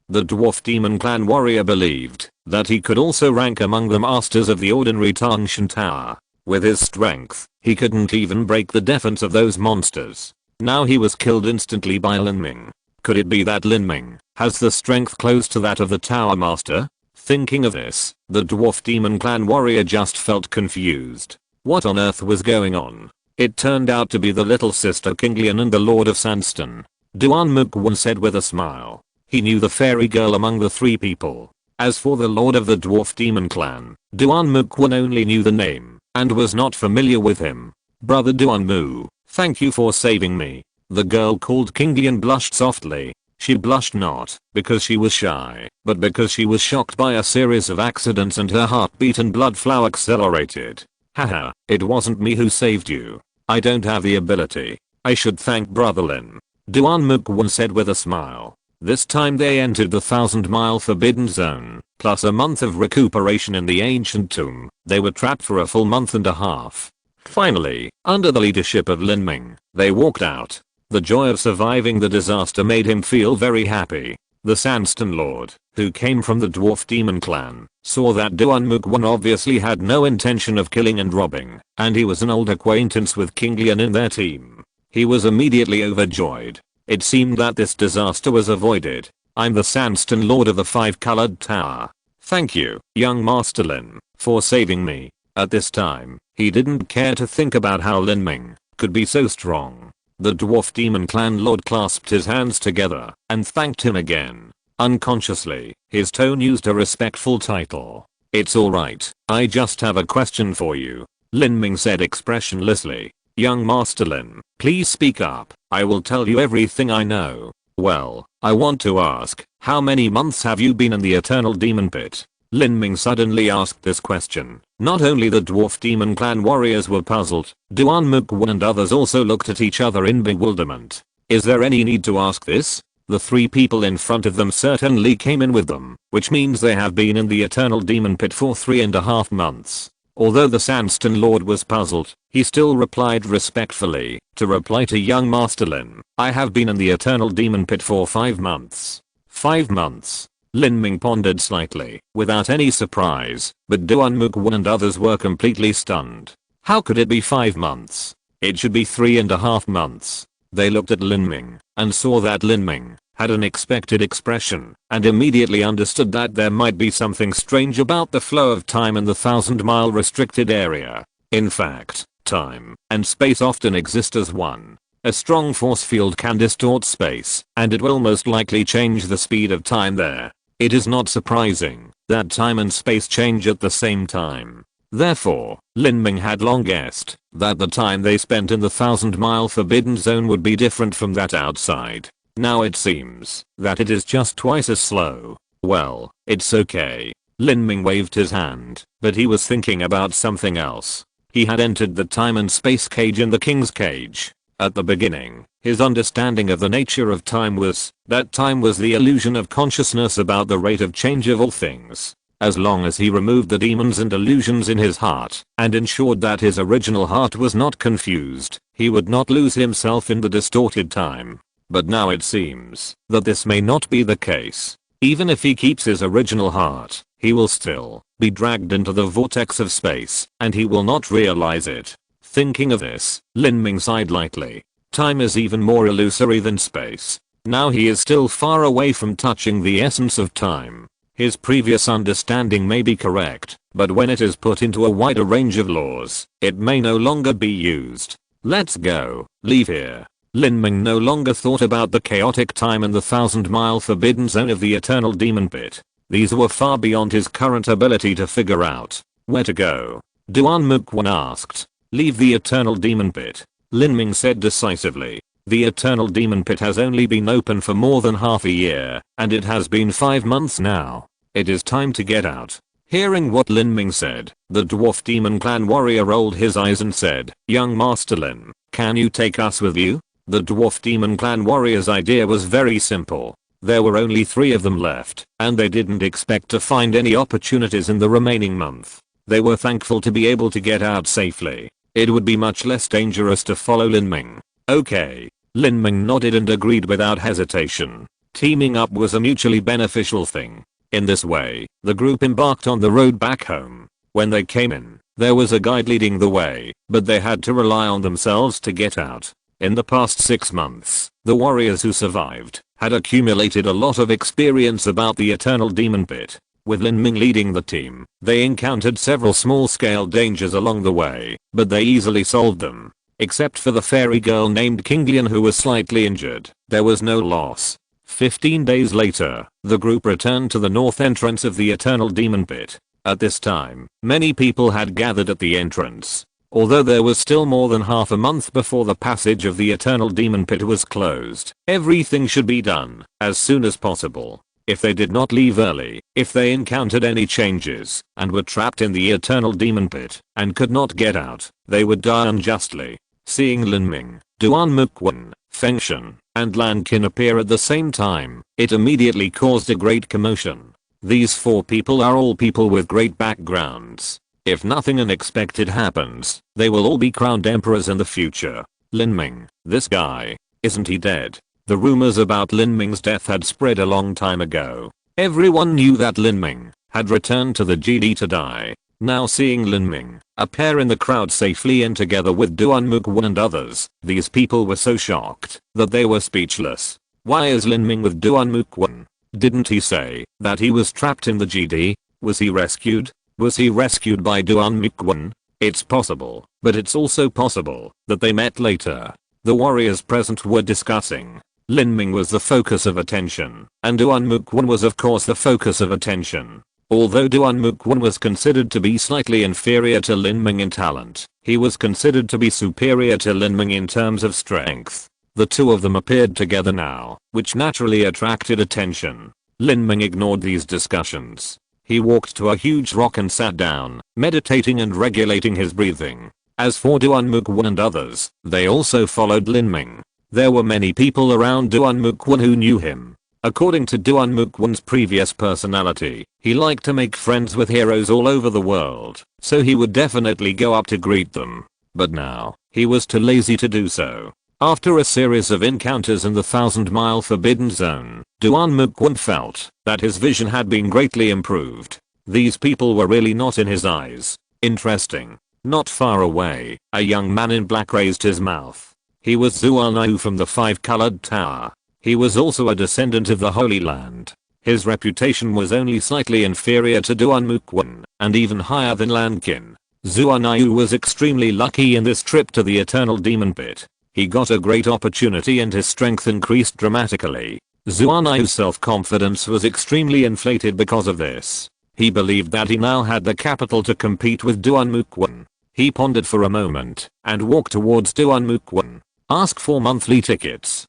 The dwarf demon clan warrior believed that he could also rank among the masters of the ordinary Tangshan Tower. With his strength, he couldn't even break the defense of those monsters. Now he was killed instantly by Lin Ming. Could it be that Lin Ming has the strength close to that of the Tower Master? Thinking of this, the dwarf demon clan warrior just felt confused. What on earth was going on? It turned out to be the little sister King Lian and the Lord of Sandston. Duan Mukwon said with a smile. He knew the fairy girl among the three people. As for the Lord of the dwarf demon clan, Duan Mukwon only knew the name and was not familiar with him. Brother Duan Mu, thank you for saving me. The girl called King Lian blushed softly. She blushed not because she was shy, but because she was shocked by a series of accidents and her heartbeat and blood flow accelerated. Haha, it wasn't me who saved you. I don't have the ability. I should thank Brother Lin. Duan Mukwon said with a smile. This time they entered the 1,000-mile forbidden zone, plus a month of recuperation in the ancient tomb. They were trapped for a full month and a half. Finally, under the leadership of Lin Ming, they walked out. The joy of surviving the disaster made him feel very happy. The Sandston Lord, who came from the dwarf demon clan, saw that Duan Mukwon obviously had no intention of killing and robbing, and he was an old acquaintance with King Lian in their team. He was immediately overjoyed. It seemed that this disaster was avoided. I'm the Sandston Lord of the Five-Colored Tower. Thank you, young Master Lin, for saving me. At this time, he didn't care to think about how Lin Ming could be so strong. The dwarf demon clan lord clasped his hands together and thanked him again. Unconsciously, his tone used a respectful title. It's alright, I just have a question for you. Lin Ming said expressionlessly. Young Master Lin, please speak up. I will tell you everything I know. Well, I want to ask, how many months have you been in the Eternal Demon Pit? Lin Ming suddenly asked this question. Not only the dwarf demon clan warriors were puzzled, Duan Mukwon and others also looked at each other in bewilderment. Is there any need to ask this? The three people in front of them certainly came in with them, which means they have been in the Eternal Demon Pit for 3.5 months. Although the Sandston Lord was puzzled, he still replied respectfully. To reply to young Master Lin, I have been in the Eternal Demon Pit for 5 months. 5 months. Lin Ming pondered slightly, without any surprise, but Duan Mukwon and others were completely stunned. How could it be 5 months? It should be 3.5 months. They looked at Lin Ming, and saw that Lin Ming had an expected expression, and immediately understood that there might be something strange about the flow of time in the 1,000-mile restricted area. In fact, time and space often exist as one. A strong force field can distort space, and it will most likely change the speed of time there. It is not surprising that time and space change at the same time. Therefore, Lin Ming had long guessed that the time they spent in the 1,000-mile forbidden zone would be different from that outside. Now it seems that it is just twice as slow. Well, it's okay. Lin Ming waved his hand, but he was thinking about something else. He had entered the time and space cage in the king's cage. At the beginning, his understanding of the nature of time was that time was the illusion of consciousness about the rate of change of all things. As long as he removed the demons and illusions in his heart and ensured that his original heart was not confused, he would not lose himself in the distorted time. But now it seems that this may not be the case. Even if he keeps his original heart, he will still be dragged into the vortex of space, and he will not realize it. Thinking of this, Lin Ming sighed lightly. Time is even more illusory than space. Now he is still far away from touching the essence of time. His previous understanding may be correct, but when it is put into a wider range of laws, it may no longer be used. Let's go. Leave here. Lin Ming no longer thought about the chaotic time in the 1,000-mile forbidden zone of the Eternal Demon Pit. These were far beyond his current ability to figure out where to go. Duan Mukwon asked. Leave the Eternal Demon Pit. Lin Ming said decisively. The Eternal Demon Pit has only been open for more than half a year, and it has been 5 months now. It is time to get out. Hearing what Lin Ming said, the dwarf demon clan warrior rolled his eyes and said, Young Master Lin, can you take us with you? The dwarf demon clan warrior's idea was very simple. There were only 3 of them left, and they didn't expect to find any opportunities in the remaining month. They were thankful to be able to get out safely. It would be much less dangerous to follow Lin Ming. Okay. Lin Ming nodded and agreed without hesitation. Teaming up was a mutually beneficial thing. In this way, the group embarked on the road back home. When they came in, there was a guide leading the way, but they had to rely on themselves to get out. In the past 6 months, the warriors who survived had accumulated a lot of experience about the Eternal Demon Pit. With Lin Ming leading the team, they encountered several small-scale dangers along the way, but they easily solved them. Except for the fairy girl named Kinglian who was slightly injured, there was no loss. 15 days later, the group returned to the north entrance of the Eternal Demon Pit. At this time, many people had gathered at the entrance. Although there was still more than half a month before the passage of the Eternal Demon Pit was closed, everything should be done as soon as possible. If they did not leave early, if they encountered any changes, and were trapped in the Eternal Demon Pit, and could not get out, they would die unjustly. Seeing Lin Ming, Duan Feng Shen, and Lan Qin appear at the same time, it immediately caused a great commotion. These 4 people are all people with great backgrounds. If nothing unexpected happens, they will all be crowned emperors in the future. Lin Ming, this guy, isn't he dead? The rumors about Lin Ming's death had spread a long time ago. Everyone knew that Lin Ming had returned to the GD to die. Now seeing Lin Ming appear in the crowd safely and together with Duan Mukwon and others, these people were so shocked that they were speechless. Why is Lin Ming with Duan Mukwon? Didn't he say that he was trapped in the GD? Was he rescued? Was he rescued by Duan Mukwon? It's possible, but it's also possible that they met later. The warriors present were discussing. Lin Ming was the focus of attention, and Duan Mukwon was of course the focus of attention. Although Duan Mukwon was considered to be slightly inferior to Lin Ming in talent, he was considered to be superior to Lin Ming in terms of strength. The 2 of them appeared together now, which naturally attracted attention. Lin Ming ignored these discussions. He walked to a huge rock and sat down, meditating and regulating his breathing. As for Duan Mukwon and others, they also followed Lin Ming. There were many people around Duan Mukwon who knew him. According to Duan Mukwon's previous personality, he liked to make friends with heroes all over the world, so he would definitely go up to greet them. But now, he was too lazy to do so. After a series of encounters in the 1,000-mile Forbidden Zone, Duan Mukwon felt that his vision had been greatly improved. These people were really not in his eyes. Interesting. Not far away, a young man in black raised his mouth. He was Zuanayu from the 5-colored tower. He was also a descendant of the Holy Land. His reputation was only slightly inferior to Duan Mukwon, and even higher than Lan Qin. Zuanayu was extremely lucky in this trip to the Eternal Demon Pit. He got a great opportunity and his strength increased dramatically. Zuanayu's self-confidence was extremely inflated because of this. He believed that he now had the capital to compete with Duan Mukwon. He pondered for a moment and walked towards Duan Mukwon. Ask for monthly tickets.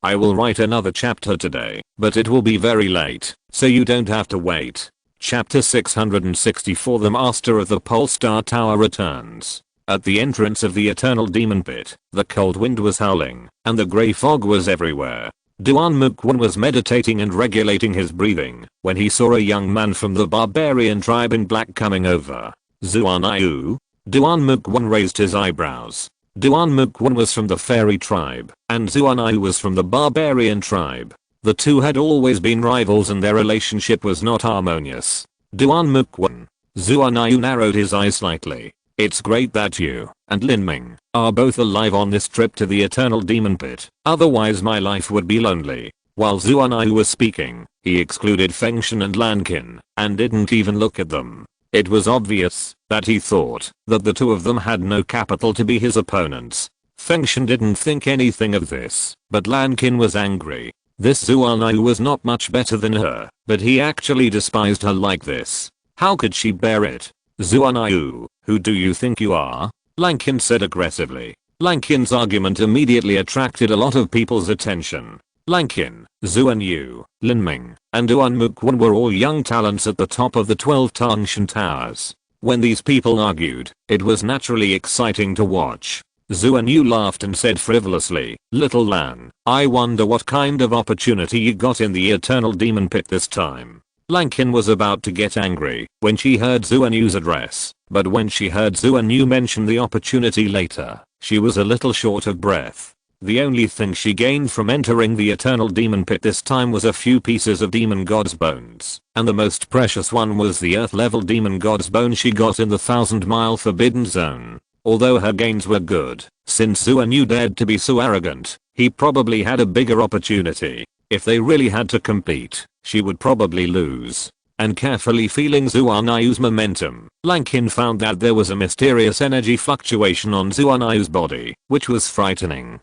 I will write another chapter today, but it will be very late, so you don't have to wait. Chapter 664 The Master of the Polestar Tower returns. At the entrance of the Eternal Demon Pit, the cold wind was howling, and the grey fog was everywhere. Duan Mukwon was meditating and regulating his breathing, when he saw a young man from the barbarian tribe in black coming over. Zuanayu? Duan Mukwon raised his eyebrows. Duan Mukwon was from the fairy tribe, and Zuanayu was from the barbarian tribe. The 2 had always been rivals and their relationship was not harmonious. Duan Mukwon. Zuanayu narrowed his eyes slightly. It's great that you and Lin Ming are both alive on this trip to the Eternal Demon Pit, otherwise my life would be lonely. While Zuanayu was speaking, he excluded Feng Shen and Lan Qin, and didn't even look at them. It was obvious that he thought that the 2 of them had no capital to be his opponents. Feng Shen didn't think anything of this, but Lan Qin was angry. This Zuanayu was not much better than her, but he actually despised her like this. How could she bear it? Zuanayu, who do you think you are? Lan Qin said aggressively. Lan Qin's argument immediately attracted a lot of people's attention. Lan Qin, Zuanayu, Lin Ming, and Duan Mukwon were all young talents at the top of the 12 Tangshan towers. When these people argued, it was naturally exciting to watch. Zuan Yu laughed and said frivolously, "Little Lan, I wonder what kind of opportunity you got in the eternal demon pit this time." Lankin was about to get angry when she heard Zuan Yu's address, but when she heard Zuan Yu mention the opportunity later, she was a little short of breath. The only thing she gained from entering the eternal demon pit this time was a few pieces of demon god's bones, and the most precious one was the earth level demon god's bone she got in the 1,000-mile forbidden zone. Although her gains were good, since Zuan Yu dared to be so arrogant, he probably had a bigger opportunity. If they really had to compete, she would probably lose. And carefully feeling Zuan Yu's momentum, Lankin found that there was a mysterious energy fluctuation on Zuan Yu's body, which was frightening.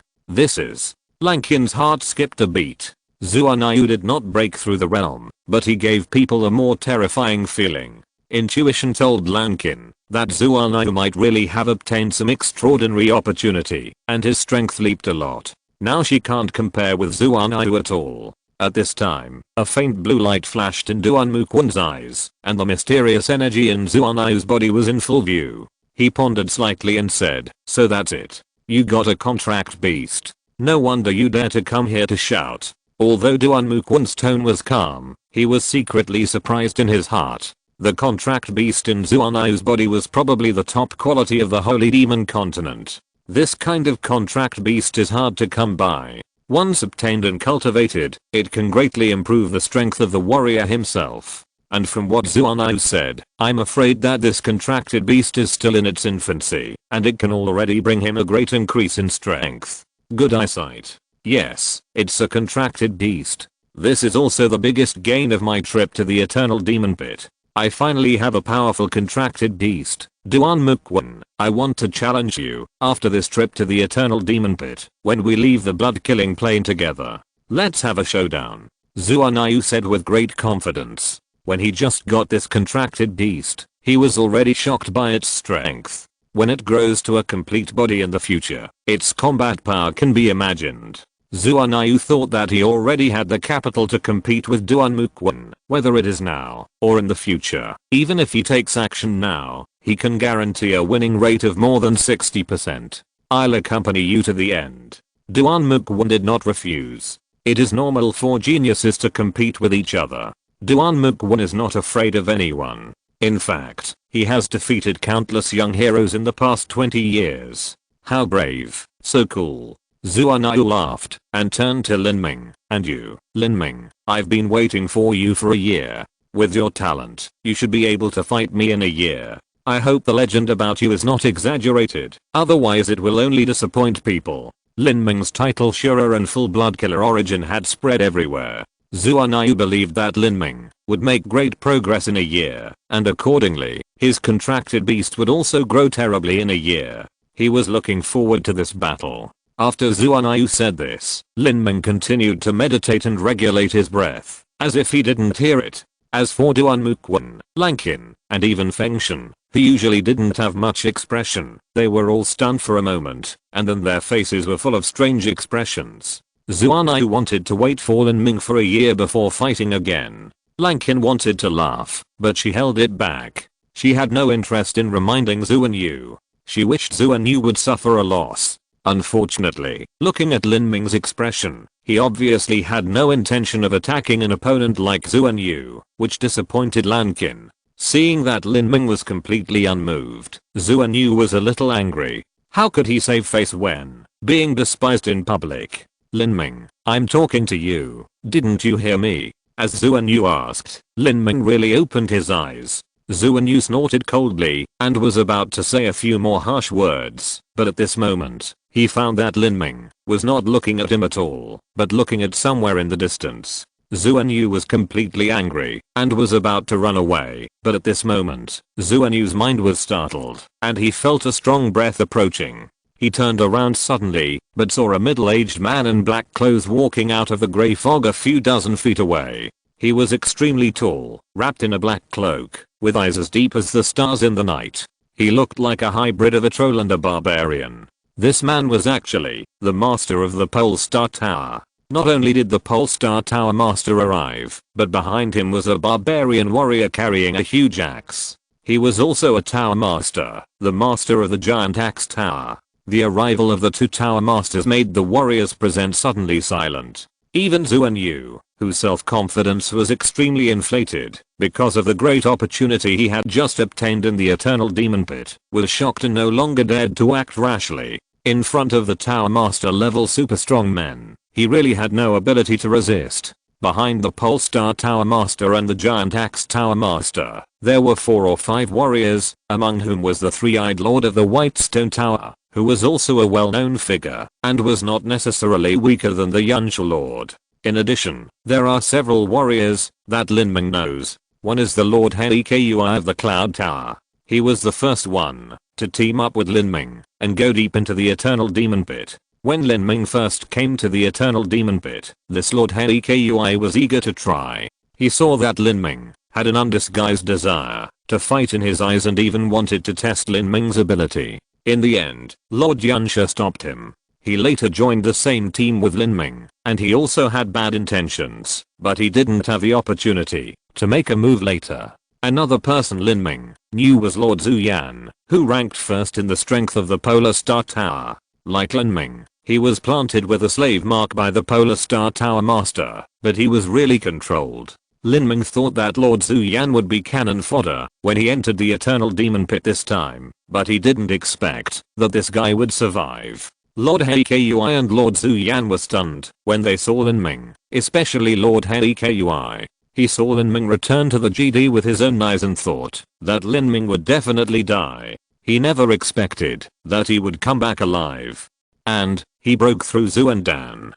Lankin's heart skipped a beat. Zuan Yu did not break through the realm, but he gave people a more terrifying feeling. Intuition told Lankin that Zuan Yu might really have obtained some extraordinary opportunity, and his strength leaped a lot. Now she can't compare with Zuan Yu at all. At this time, a faint blue light flashed in Mu Qianxue's eyes, and the mysterious energy in Zuan Yu's body was in full view. He pondered slightly and said, "So that's it. You got a contract beast. No wonder you dare to come here to shout." Although Mu Qianxue's tone was calm, he was secretly surprised in his heart. The contract beast in Zuan Yu's body was probably the top quality of the Holy Demon continent. This kind of contract beast is hard to come by. Once obtained and cultivated, it can greatly improve the strength of the warrior himself. And from what Zuan Yu said, I'm afraid that this contracted beast is still in its infancy, and it can already bring him a great increase in strength. Good eyesight. Yes, it's a contracted beast. This is also the biggest gain of my trip to the Eternal Demon Pit. I finally have a powerful contracted beast. Mu Qianxue, I want to challenge you, after this trip to the Eternal Demon Pit, when we leave the blood-killing plane together. Let's have a showdown. Zuan Yu said with great confidence. When he just got this contracted beast, he was already shocked by its strength. When it grows to a complete body in the future, its combat power can be imagined. Zuan Yu thought that he already had the capital to compete with Mu Qianxue, whether it is now or in the future. Even if he takes action now, he can guarantee a winning rate of more than 60%. I'll accompany you to the end. Mu Qianxue did not refuse. It is normal for geniuses to compete with each other. Mu Qianxue is not afraid of anyone. In fact, he has defeated countless young heroes in the past 20 years. How brave, so cool. Zuan Yu laughed and turned to Lin Ming. And you, Lin Ming, I've been waiting for you for a year. With your talent, you should be able to fight me in a year. I hope the legend about you is not exaggerated, otherwise it will only disappoint people. Lin Ming's title Shurer and full blood killer origin had spread everywhere. Zuan Yu believed that Lin Ming would make great progress in a year, and accordingly, his contracted beast would also grow terribly in a year. He was looking forward to this battle. After Zuan Yu said this, Lin Ming continued to meditate and regulate his breath, as if he didn't hear it. As for Mu Qianxue, Lankin, and even Feng Shen, who usually didn't have much expression, they were all stunned for a moment, and then their faces were full of strange expressions. Zuan Yu wanted to wait for Lin Ming for a year before fighting again. Lankin wanted to laugh, but she held it back. She had no interest in reminding Zuan Yu. She wished Zuan Yu would suffer a loss. Unfortunately, looking at Lin Ming's expression, he obviously had no intention of attacking an opponent like Zuan Yu, which disappointed Lankin. Seeing that Lin Ming was completely unmoved, Zuan Yu was a little angry. How could he save face when being despised in public? Lin Ming, I'm talking to you. Didn't you hear me? As Zuan Yu asked, Lin Ming really opened his eyes. Zuan Yu snorted coldly and was about to say a few more harsh words, but at this moment, he found that Lin Ming was not looking at him at all, but looking at somewhere in the distance. Zuan Yu was completely angry and was about to run away, but at this moment, Zuan Yu's mind was startled, and he felt a strong breath approaching. He turned around suddenly, but saw a middle-aged man in black clothes walking out of the grey fog a few dozen feet away. He was extremely tall, wrapped in a black cloak, with eyes as deep as the stars in the night. He looked like a hybrid of a troll and a barbarian. This man was actually the master of the Pole Star Tower. Not only did the Pole Star Tower master arrive, but behind him was a barbarian warrior carrying a huge axe. He was also a tower master, the master of the giant axe tower. The arrival of the two tower masters made the warriors present suddenly silent. Even Zhu Yu, whose self-confidence was extremely inflated because of the great opportunity he had just obtained in the eternal demon pit, was shocked and no longer dared to act rashly. In front of the tower master level super strong men, he really had no ability to resist. Behind the pole star tower master and the giant axe tower master, there were 4 or 5 warriors, among whom was the three-eyed lord of the white stone tower, who was also a well-known figure, and was not necessarily weaker than the Qianxue lord. In addition, there are several warriors that Lin Ming knows. One is the Lord Heikui of the Cloud Tower. He was the first one to team up with Lin Ming and go deep into the Eternal Demon Pit. When Lin Ming first came to the Eternal Demon Pit, this Lord Heikui was eager to try. He saw that Lin Ming had an undisguised desire to fight in his eyes and even wanted to test Lin Ming's ability. In the end, Lord Qianxue stopped him. He later joined the same team with Lin Ming, and he also had bad intentions, but he didn't have the opportunity to make a move later. Another person Lin Ming knew was Lord Zhu Yan, who ranked first in the strength of the Polar Star Tower. Like Lin Ming, he was planted with a slave mark by the Polar Star Tower Master, but he was really controlled. Lin Ming thought that Lord Zhu Yan would be cannon fodder when he entered the Eternal Demon Pit this time, but he didn't expect that this guy would survive. Lord Heikui and Lord Zhu Yan were stunned when they saw Lin Ming, especially Lord Heikui. He saw Lin Ming return to the GD with his own eyes and thought that Lin Ming would definitely die. He never expected that he would come back alive. And he broke through Zhu and Dan?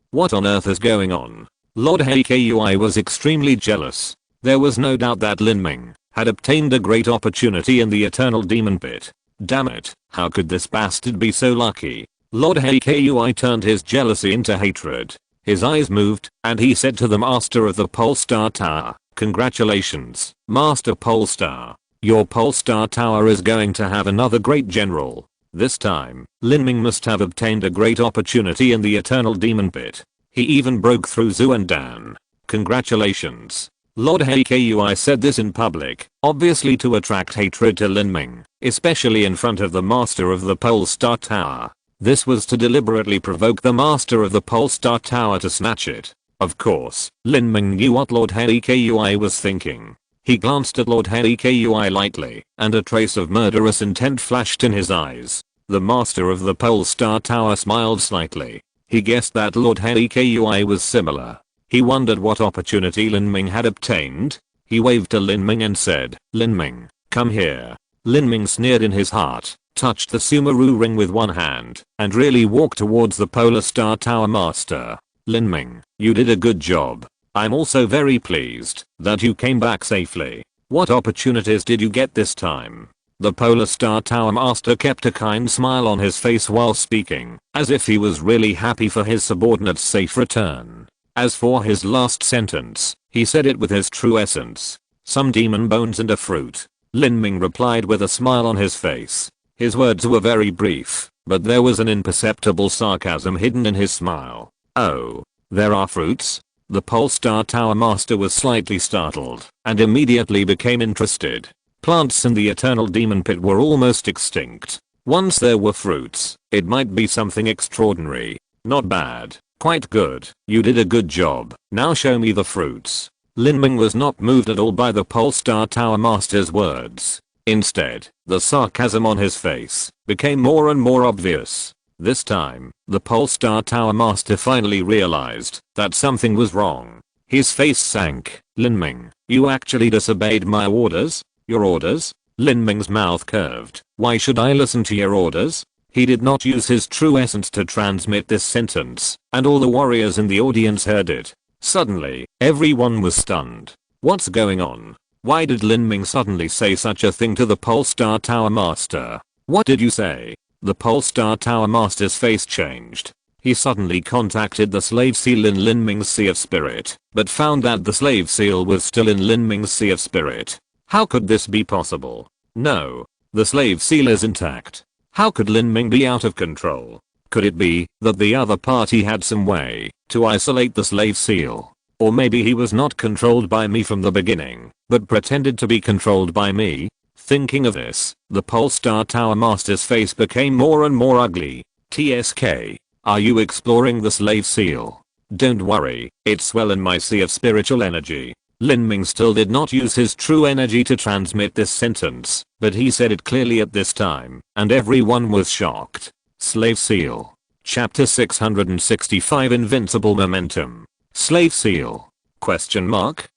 What on earth is going on? Lord Heikui was extremely jealous. There was no doubt that Lin Ming had obtained a great opportunity in the Eternal Demon Pit. Damn it, how could this bastard be so lucky? Lord Heikui turned his jealousy into hatred. His eyes moved, and he said to the Master of the Pole Star Tower, "Congratulations, Master Pole Star. Your Pole Star Tower is going to have another great general." This time, Lin Ming must have obtained a great opportunity in the Eternal Demon Pit. He even broke through Zhu and Dan. Congratulations. Lord Heikui said this in public, obviously to attract hatred to Lin Ming, especially in front of the Master of the Pole Star Tower. This was to deliberately provoke the Master of the Pole Star Tower to snatch it. Of course, Lin Ming knew what Lord Heikui was thinking. He glanced at Lord Heikui lightly, and a trace of murderous intent flashed in his eyes. The Master of the Pole Star Tower smiled slightly. He guessed that Lord Heikui was similar. He wondered what opportunity Lin Ming had obtained. He waved to Lin Ming and said, "Lin Ming, come here." Lin Ming sneered in his heart, touched the Sumeru ring with one hand, and really walked towards the Polar Star Tower Master. "Lin Ming, you did a good job. I'm also very pleased that you came back safely. What opportunities did you get this time?" The Polar Star Tower Master kept a kind smile on his face while speaking, as if he was really happy for his subordinate's safe return. As for his last sentence, he said it with his true essence. "Some demon bones and a fruit." Lin Ming replied with a smile on his face. His words were very brief, but there was an imperceptible sarcasm hidden in his smile. "Oh, there are fruits?" The Pole Star Tower Master was slightly startled, and immediately became interested. Plants in the Eternal Demon Pit were almost extinct. Once there were fruits, it might be something extraordinary. Not bad. Quite good. You did a good job. Now show me the fruits. Lin Ming was not moved at all by the Pole Star Tower Master's words. Instead, the sarcasm on his face became more and more obvious. This time, the Pole Star Tower Master finally realized that something was wrong. His face sank. "Lin Ming, you actually disobeyed my orders?" "Your orders?" Lin Ming's mouth curved. "Why should I listen to your orders?" He did not use his true essence to transmit this sentence, and all the warriors in the audience heard it. Suddenly, everyone was stunned. What's going on? Why did Lin Ming suddenly say such a thing to the Pole Star Tower Master? "What did you say?" The Pole Star Tower Master's face changed. He suddenly contacted the slave seal in Lin Ming's Sea of Spirit, but found that the slave seal was still in Lin Ming's Sea of Spirit. How could this be possible? No. The slave seal is intact. How could Lin Ming be out of control? Could it be that the other party had some way to isolate the slave seal? Or maybe he was not controlled by me from the beginning, but pretended to be controlled by me? Thinking of this, the Polestar Tower Master's face became more and more ugly. TSK. Are you exploring the slave seal? Don't worry, it's well in my sea of spiritual energy. Lin Ming still did not use his true energy to transmit this sentence, but he said it clearly at this time, and everyone was shocked. Slave Seal. Chapter 665 Invincible Momentum. Slave Seal? Question mark?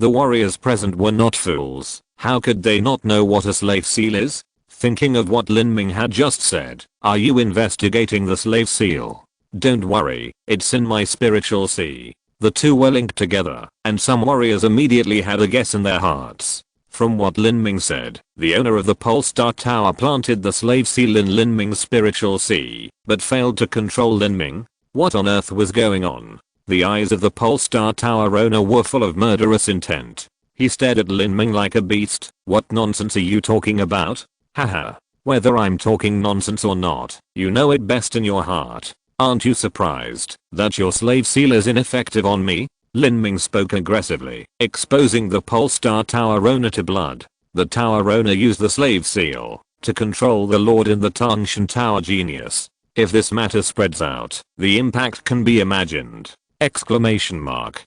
The warriors present were not fools. How could they not know what a slave seal is? Thinking of what Lin Ming had just said, are you investigating the slave seal? Don't worry, it's in my spiritual sea. The two were linked together, and some warriors immediately had a guess in their hearts. From what Lin Ming said, the owner of the Polestar Tower planted the slave seal in Lin Ming's spiritual sea, but failed to control Lin Ming. What on earth was going on? The eyes of the Polestar Tower owner were full of murderous intent. He stared at Lin Ming like a beast. What nonsense are you talking about? Haha. Whether I'm talking nonsense or not, you know it best in your heart. Aren't you surprised that your slave seal is ineffective on me? Lin Ming spoke aggressively, exposing the Polestar Tower owner to blood. The tower owner used the slave seal to control the lord in the Tangshan Tower genius. If this matter spreads out, the impact can be imagined. Exclamation mark.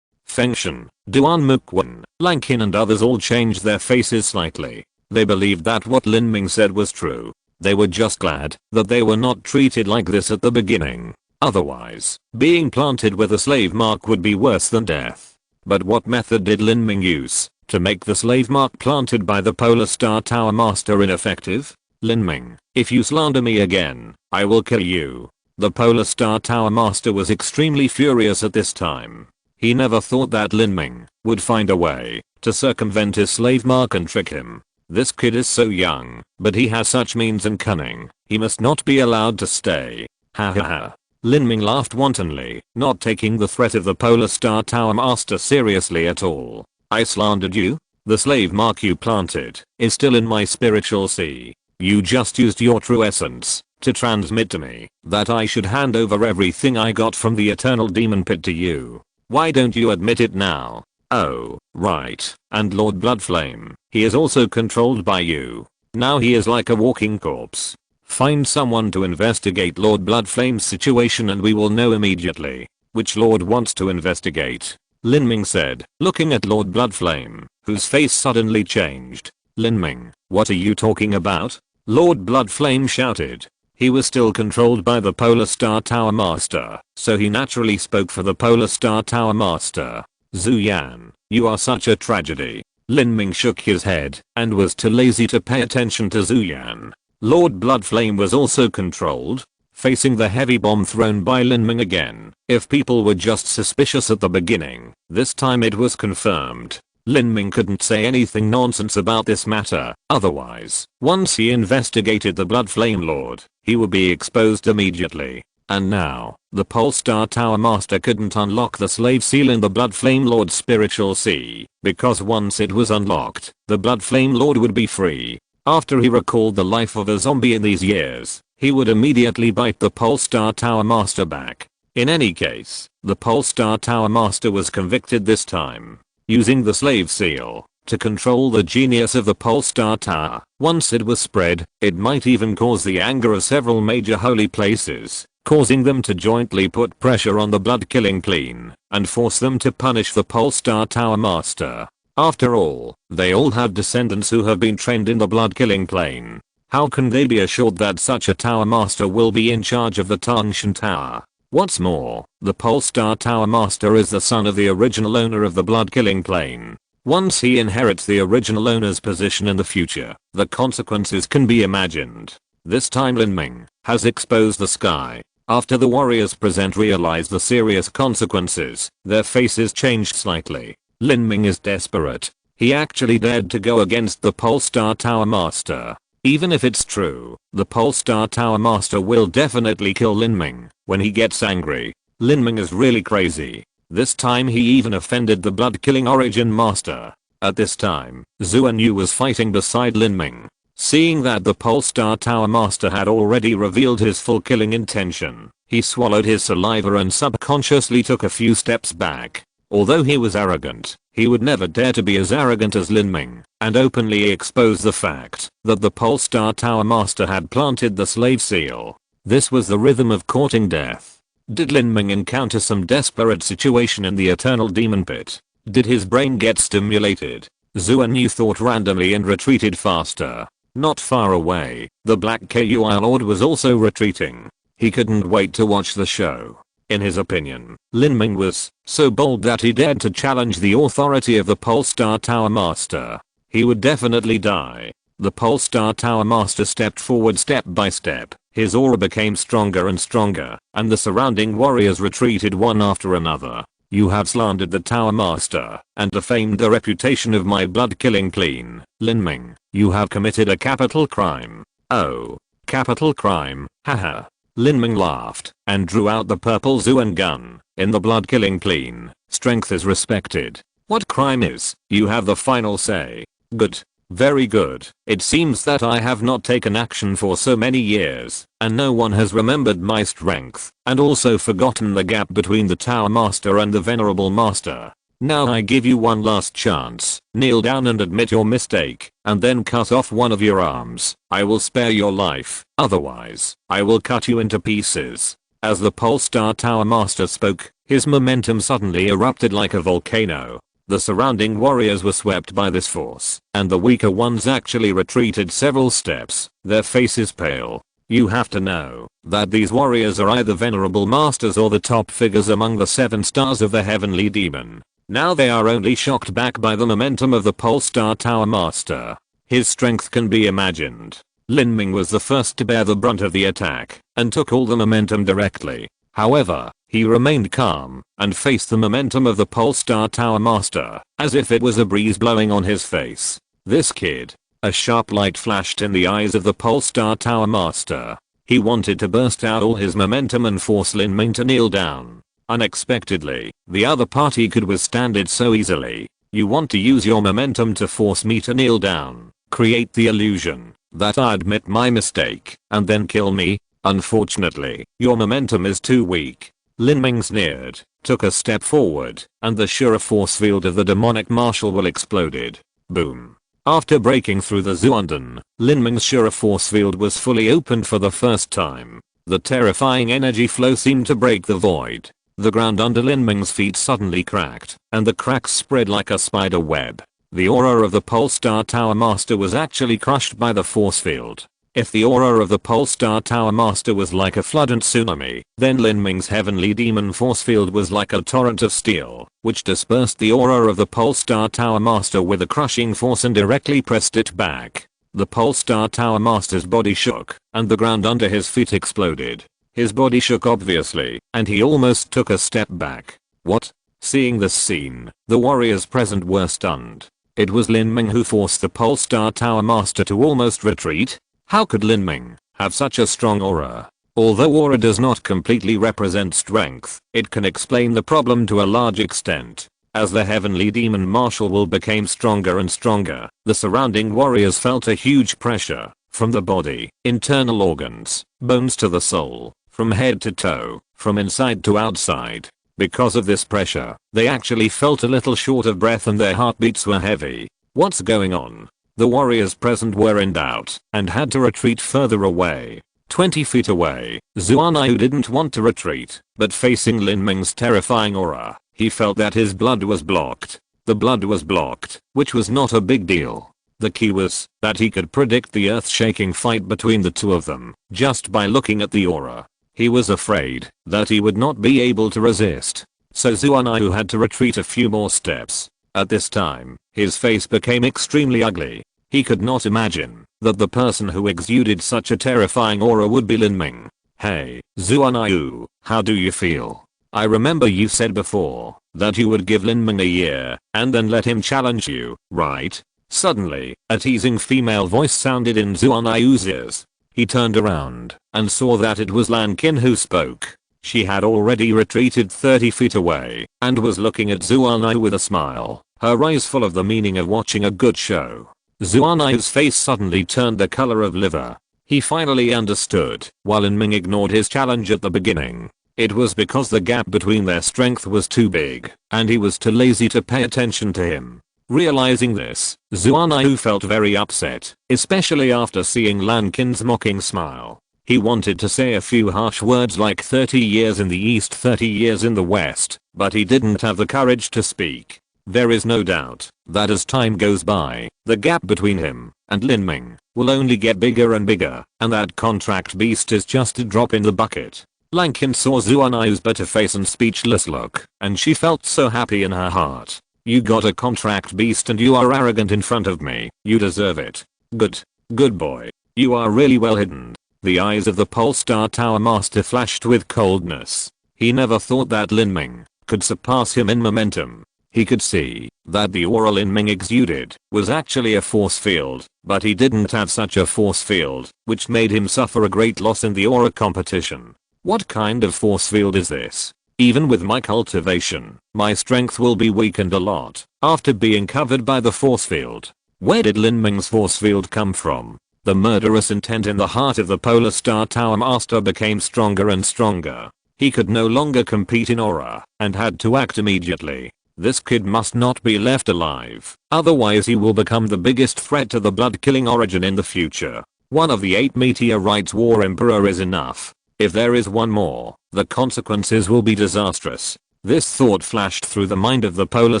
Fengshan, Duan Muquan, Lankin and others all changed their faces slightly. They believed that what Lin Ming said was true. They were just glad that they were not treated like this at the beginning. Otherwise, being planted with a slave mark would be worse than death. But what method did Lin Ming use to make the slave mark planted by the Polestar Tower Master ineffective? Lin Ming, if you slander me again, I will kill you. The Polestar Tower Master was extremely furious at this time. He never thought that Lin Ming would find a way to circumvent his slave mark and trick him. This kid is so young, but he has such means and cunning. He must not be allowed to stay. Ha ha ha. Lin Ming laughed wantonly, not taking the threat of the Polestar Tower Master seriously at all. I slandered you? The slave mark you planted is still in my spiritual sea. You just used your true essence to transmit to me that I should hand over everything I got from the eternal demon pit to you. Why don't you admit it now? Oh, right. And Lord Bloodflame, he is also controlled by you. Now he is like a walking corpse. Find someone to investigate Lord Bloodflame's situation and we will know immediately which lord wants to investigate. Lin Ming said, looking at Lord Bloodflame, whose face suddenly changed. Lin Ming, what are you talking about? Lord Bloodflame shouted. He was still controlled by the Polestar Tower Master, so he naturally spoke for the Polestar Tower Master. Zhu Yan, you are such a tragedy. Lin Ming shook his head and was too lazy to pay attention to Zhu Yan. Lord Bloodflame was also controlled, facing the heavy bomb thrown by Lin Ming again. If people were just suspicious at the beginning, this time it was confirmed. Lin Ming couldn't say anything nonsense about this matter, otherwise, once he investigated the Bloodflame Lord, he would be exposed immediately. And now, the Polestar Tower Master couldn't unlock the slave seal in the Bloodflame Lord's spiritual sea, because once it was unlocked, the Bloodflame Lord would be free. After he recalled the life of a zombie in these years, he would immediately bite the Polestar Tower Master back. In any case, the Polestar Tower Master was convicted this time, using the slave seal to control the genius of the Polestar Tower. Once it was spread, it might even cause the anger of several major holy places, causing them to jointly put pressure on the blood-killing plane and force them to punish the Polestar Tower Master. After all, they all have descendants who have been trained in the blood-killing plane. How can they be assured that such a Tower Master will be in charge of the Tangshan Tower? What's more, the Polestar Tower Master is the son of the original owner of the blood-killing plane. Once he inherits the original owner's position in the future, the consequences can be imagined. This time Lin Ming has exposed the sky. After the warriors present realized the serious consequences, their faces changed slightly. Lin Ming is desperate. He actually dared to go against the Polestar Tower Master. Even if it's true, the Polestar Tower Master will definitely kill Lin Ming when he gets angry. Lin Ming is really crazy. This time he even offended the blood-killing origin master. At this time, Zhu Yu was fighting beside Lin Ming. Seeing that the Polestar Tower Master had already revealed his full killing intention, he swallowed his saliva and subconsciously took a few steps back. Although he was arrogant, he would never dare to be as arrogant as Lin Ming and openly expose the fact that the Polestar Tower Master had planted the slave seal. This was the rhythm of courting death. Did Lin Ming encounter some desperate situation in the eternal demon pit? Did his brain get stimulated? Zuan Yu thought randomly and retreated faster. Not far away, the Black Kui Lord was also retreating. He couldn't wait to watch the show. In his opinion, Lin Ming was so bold that he dared to challenge the authority of the Polestar Tower Master. He would definitely die. The Polestar Tower Master stepped forward step by step. His aura became stronger and stronger, and the surrounding warriors retreated one after another. You have slandered the Tower Master and defamed the reputation of my blood-killing clan, Lin Ming. You have committed a capital crime. Oh, capital crime, haha. Lin Ming laughed and drew out the purple Zuan gun. In the blood-killing clan, strength is respected. What crime is? You have the final say. Good. Very good. It seems that I have not taken action for so many years, and no one has remembered my strength, and also forgotten the gap between the Tower Master and the Venerable Master. Now I give you one last chance. Kneel down and admit your mistake, and then cut off one of your arms. I will spare your life, otherwise, I will cut you into pieces. As the Polestar Tower Master spoke, his momentum suddenly erupted like a volcano. The surrounding warriors were swept by this force, and the weaker ones actually retreated several steps, their faces pale. You have to know that these warriors are either Venerable Masters or the top figures among the 7 stars of the Heavenly Demon. Now they are only shocked back by the momentum of the Polestar Tower Master. His strength can be imagined. Lin Ming was the first to bear the brunt of the attack, and took all the momentum directly. However, he remained calm, and faced the momentum of the Polestar Tower Master, as if it was a breeze blowing on his face. This kid. A sharp light flashed in the eyes of the Polestar Tower Master. He wanted to burst out all his momentum and force Lin Ming to kneel down. Unexpectedly, the other party could withstand it so easily. You want to use your momentum to force me to kneel down, create the illusion that I admit my mistake, and then kill me? Unfortunately, your momentum is too weak. Lin Ming sneered, took a step forward, and the Shura force field of the demonic martial will exploded. Boom. After breaking through the Zuanden, Lin Ming's Shura force field was fully opened for the first time. The terrifying energy flow seemed to break the void. The ground under Lin Ming's feet suddenly cracked, and the cracks spread like a spider web. The aura of the Polestar Tower Master was actually crushed by the force field. If the aura of the Polestar Tower Master was like a flood and tsunami, then Lin Ming's Heavenly Demon force field was like a torrent of steel, which dispersed the aura of the Polestar Tower Master with a crushing force and directly pressed it back. The Polestar Tower Master's body shook, and the ground under his feet exploded. His body shook obviously, and he almost took a step back. What? Seeing this scene, the warriors present were stunned. It was Lin Ming who forced the Polestar Tower Master to almost retreat? How could Lin Ming have such a strong aura? Although aura does not completely represent strength, it can explain the problem to a large extent. As the Heavenly Demon Martial will became stronger and stronger, the surrounding warriors felt a huge pressure, from the body, internal organs, bones to the soul, from head to toe, from inside to outside. Because of this pressure, they actually felt a little short of breath and their heartbeats were heavy. What's going on? The warriors present were in doubt, and had to retreat further away. 20 feet away, Zuan Yu didn't want to retreat, but facing Lin Ming's terrifying aura, he felt that his blood was blocked. The blood was blocked, which was not a big deal. The key was that he could predict the earth-shaking fight between the two of them, just by looking at the aura. He was afraid that he would not be able to resist. So Zuan Yu had to retreat a few more steps. At this time, his face became extremely ugly. He could not imagine that the person who exuded such a terrifying aura would be Lin Ming. Hey, Zuan Yu, how do you feel? I remember you said before that you would give Lin Ming a year and then let him challenge you, right? Suddenly, a teasing female voice sounded in Zuan Yu's ears. He turned around and saw that it was Lan Qin who spoke. She had already retreated 30 feet away and was looking at Zuan Yu with a smile, her eyes full of the meaning of watching a good show. Zuan Yu's face suddenly turned the color of liver. He finally understood why Lin Ming ignored his challenge at the beginning. It was because the gap between their strength was too big, and he was too lazy to pay attention to him. Realizing this, Xuanyu felt very upset, especially after seeing Lan Qin's mocking smile. He wanted to say a few harsh words like 30 years in the east, 30 years in the west, but he didn't have the courage to speak. There is no doubt that as time goes by, the gap between him and Lin Ming will only get bigger and bigger, and that contract beast is just a drop in the bucket. Lan Qin saw Xuanyu's bitter face and speechless look, and she felt so happy in her heart. You got a contract beast and you are arrogant in front of me. You deserve it. Good boy. You are really well hidden. The eyes of the Polestar Tower Master flashed with coldness. He never thought that Lin Ming could surpass him in momentum. He could see that the aura Lin Ming exuded was actually a force field, but he didn't have such a force field, which made him suffer a great loss in the aura competition. What kind of force field is this? Even with my cultivation, my strength will be weakened a lot after being covered by the force field. Where did Lin Ming's force field come from? The murderous intent in the heart of the Polar Star Tower Master became stronger and stronger. He could no longer compete in aura and had to act immediately. This kid must not be left alive, otherwise he will become the biggest threat to the blood-killing origin in the future. One of the 8 meteorites War Emperor is enough. If there is one more, the consequences will be disastrous. This thought flashed through the mind of the Polar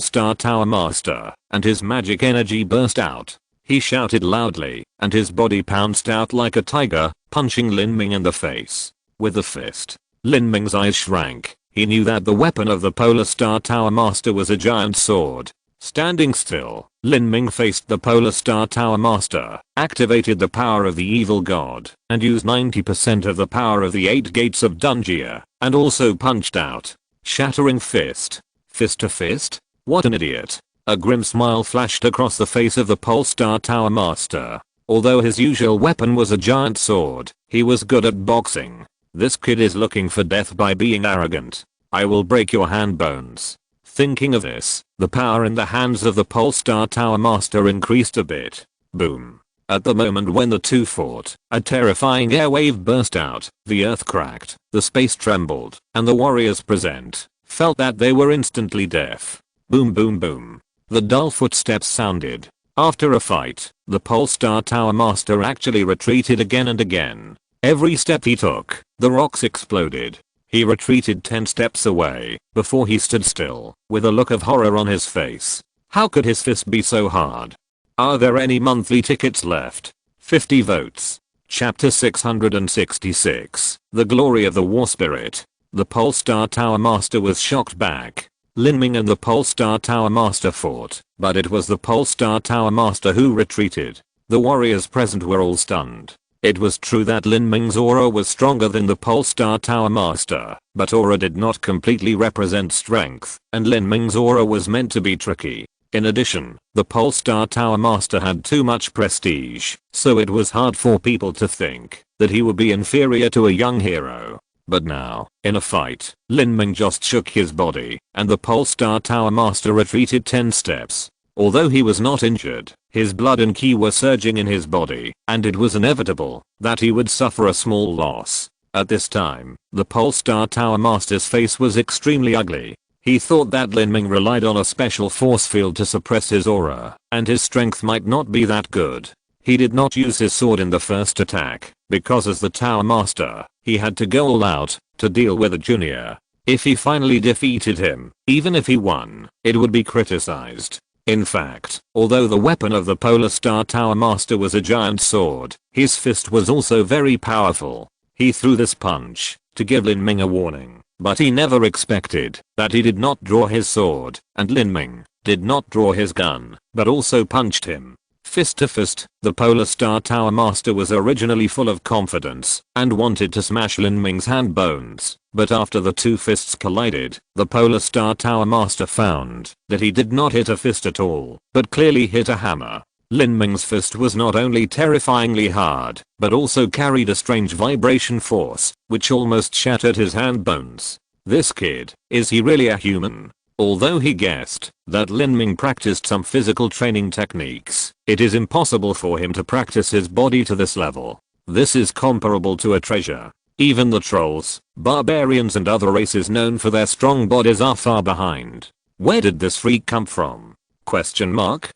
Star Tower Master, and his magic energy burst out. He shouted loudly, and his body pounced out like a tiger, punching Lin Ming in the face. With the fist, Lin Ming's eyes shrank. He knew that the weapon of the Polar Star Tower Master was a giant sword. Standing still, Lin Ming faced the Polar Star Tower Master, activated the power of the evil god, and used 90% of the power of the 8 gates of Dungia, and also punched out. Shattering fist. Fist to fist? What an idiot. A grim smile flashed across the face of the Polestar Tower Master. Although his usual weapon was a giant sword, he was good at boxing. This kid is looking for death by being arrogant. I will break your hand bones. Thinking of this, the power in the hands of the Polestar Tower Master increased a bit. Boom. At the moment when the two fought, a terrifying airwave burst out, the earth cracked, the space trembled, and the warriors present felt that they were instantly deaf. Boom boom boom. The dull footsteps sounded. After a fight, the Polestar Tower Master actually retreated again and again. Every step he took, the rocks exploded. He retreated 10 steps away before he stood still, with a look of horror on his face. How could his fist be so hard? Are there any monthly tickets left? 50 votes. Chapter 666. The Glory of the War Spirit. The Polestar Tower Master was shocked back. Lin Ming and the Polestar Tower Master fought, but it was the Polestar Tower Master who retreated. The warriors present were all stunned. It was true that Lin Ming's aura was stronger than the Polestar Tower Master, but aura did not completely represent strength, and Lin Ming's aura was meant to be tricky. In addition, the Polestar Tower Master had too much prestige, so it was hard for people to think that he would be inferior to a young hero. But now, in a fight, Lin Ming just shook his body, and the Polestar Tower Master retreated 10 steps. Although he was not injured, his blood and ki were surging in his body, and it was inevitable that he would suffer a small loss. At this time, the Polestar Tower Master's face was extremely ugly. He thought that Lin Ming relied on a special force field to suppress his aura, and his strength might not be that good. He did not use his sword in the first attack, because as the Tower Master, he had to go all out to deal with a junior. If he finally defeated him, even if he won, it would be criticized. In fact, although the weapon of the Polar Star Tower Master was a giant sword, his fist was also very powerful. He threw this punch to give Lin Ming a warning, but he never expected that he did not draw his sword, and Lin Ming did not draw his gun, but also punched him. Fist to fist, the Polar Star Tower Master was originally full of confidence and wanted to smash Lin Ming's hand bones, but after the two fists collided, the Polar Star Tower Master found that he did not hit a fist at all, but clearly hit a hammer. Lin Ming's fist was not only terrifyingly hard, but also carried a strange vibration force, which almost shattered his hand bones. This kid, is he really a human? Although he guessed that Lin Ming practiced some physical training techniques, it is impossible for him to practice his body to this level. This is comparable to a treasure. Even the trolls, barbarians and other races known for their strong bodies are far behind. Where did this freak come from? Question mark.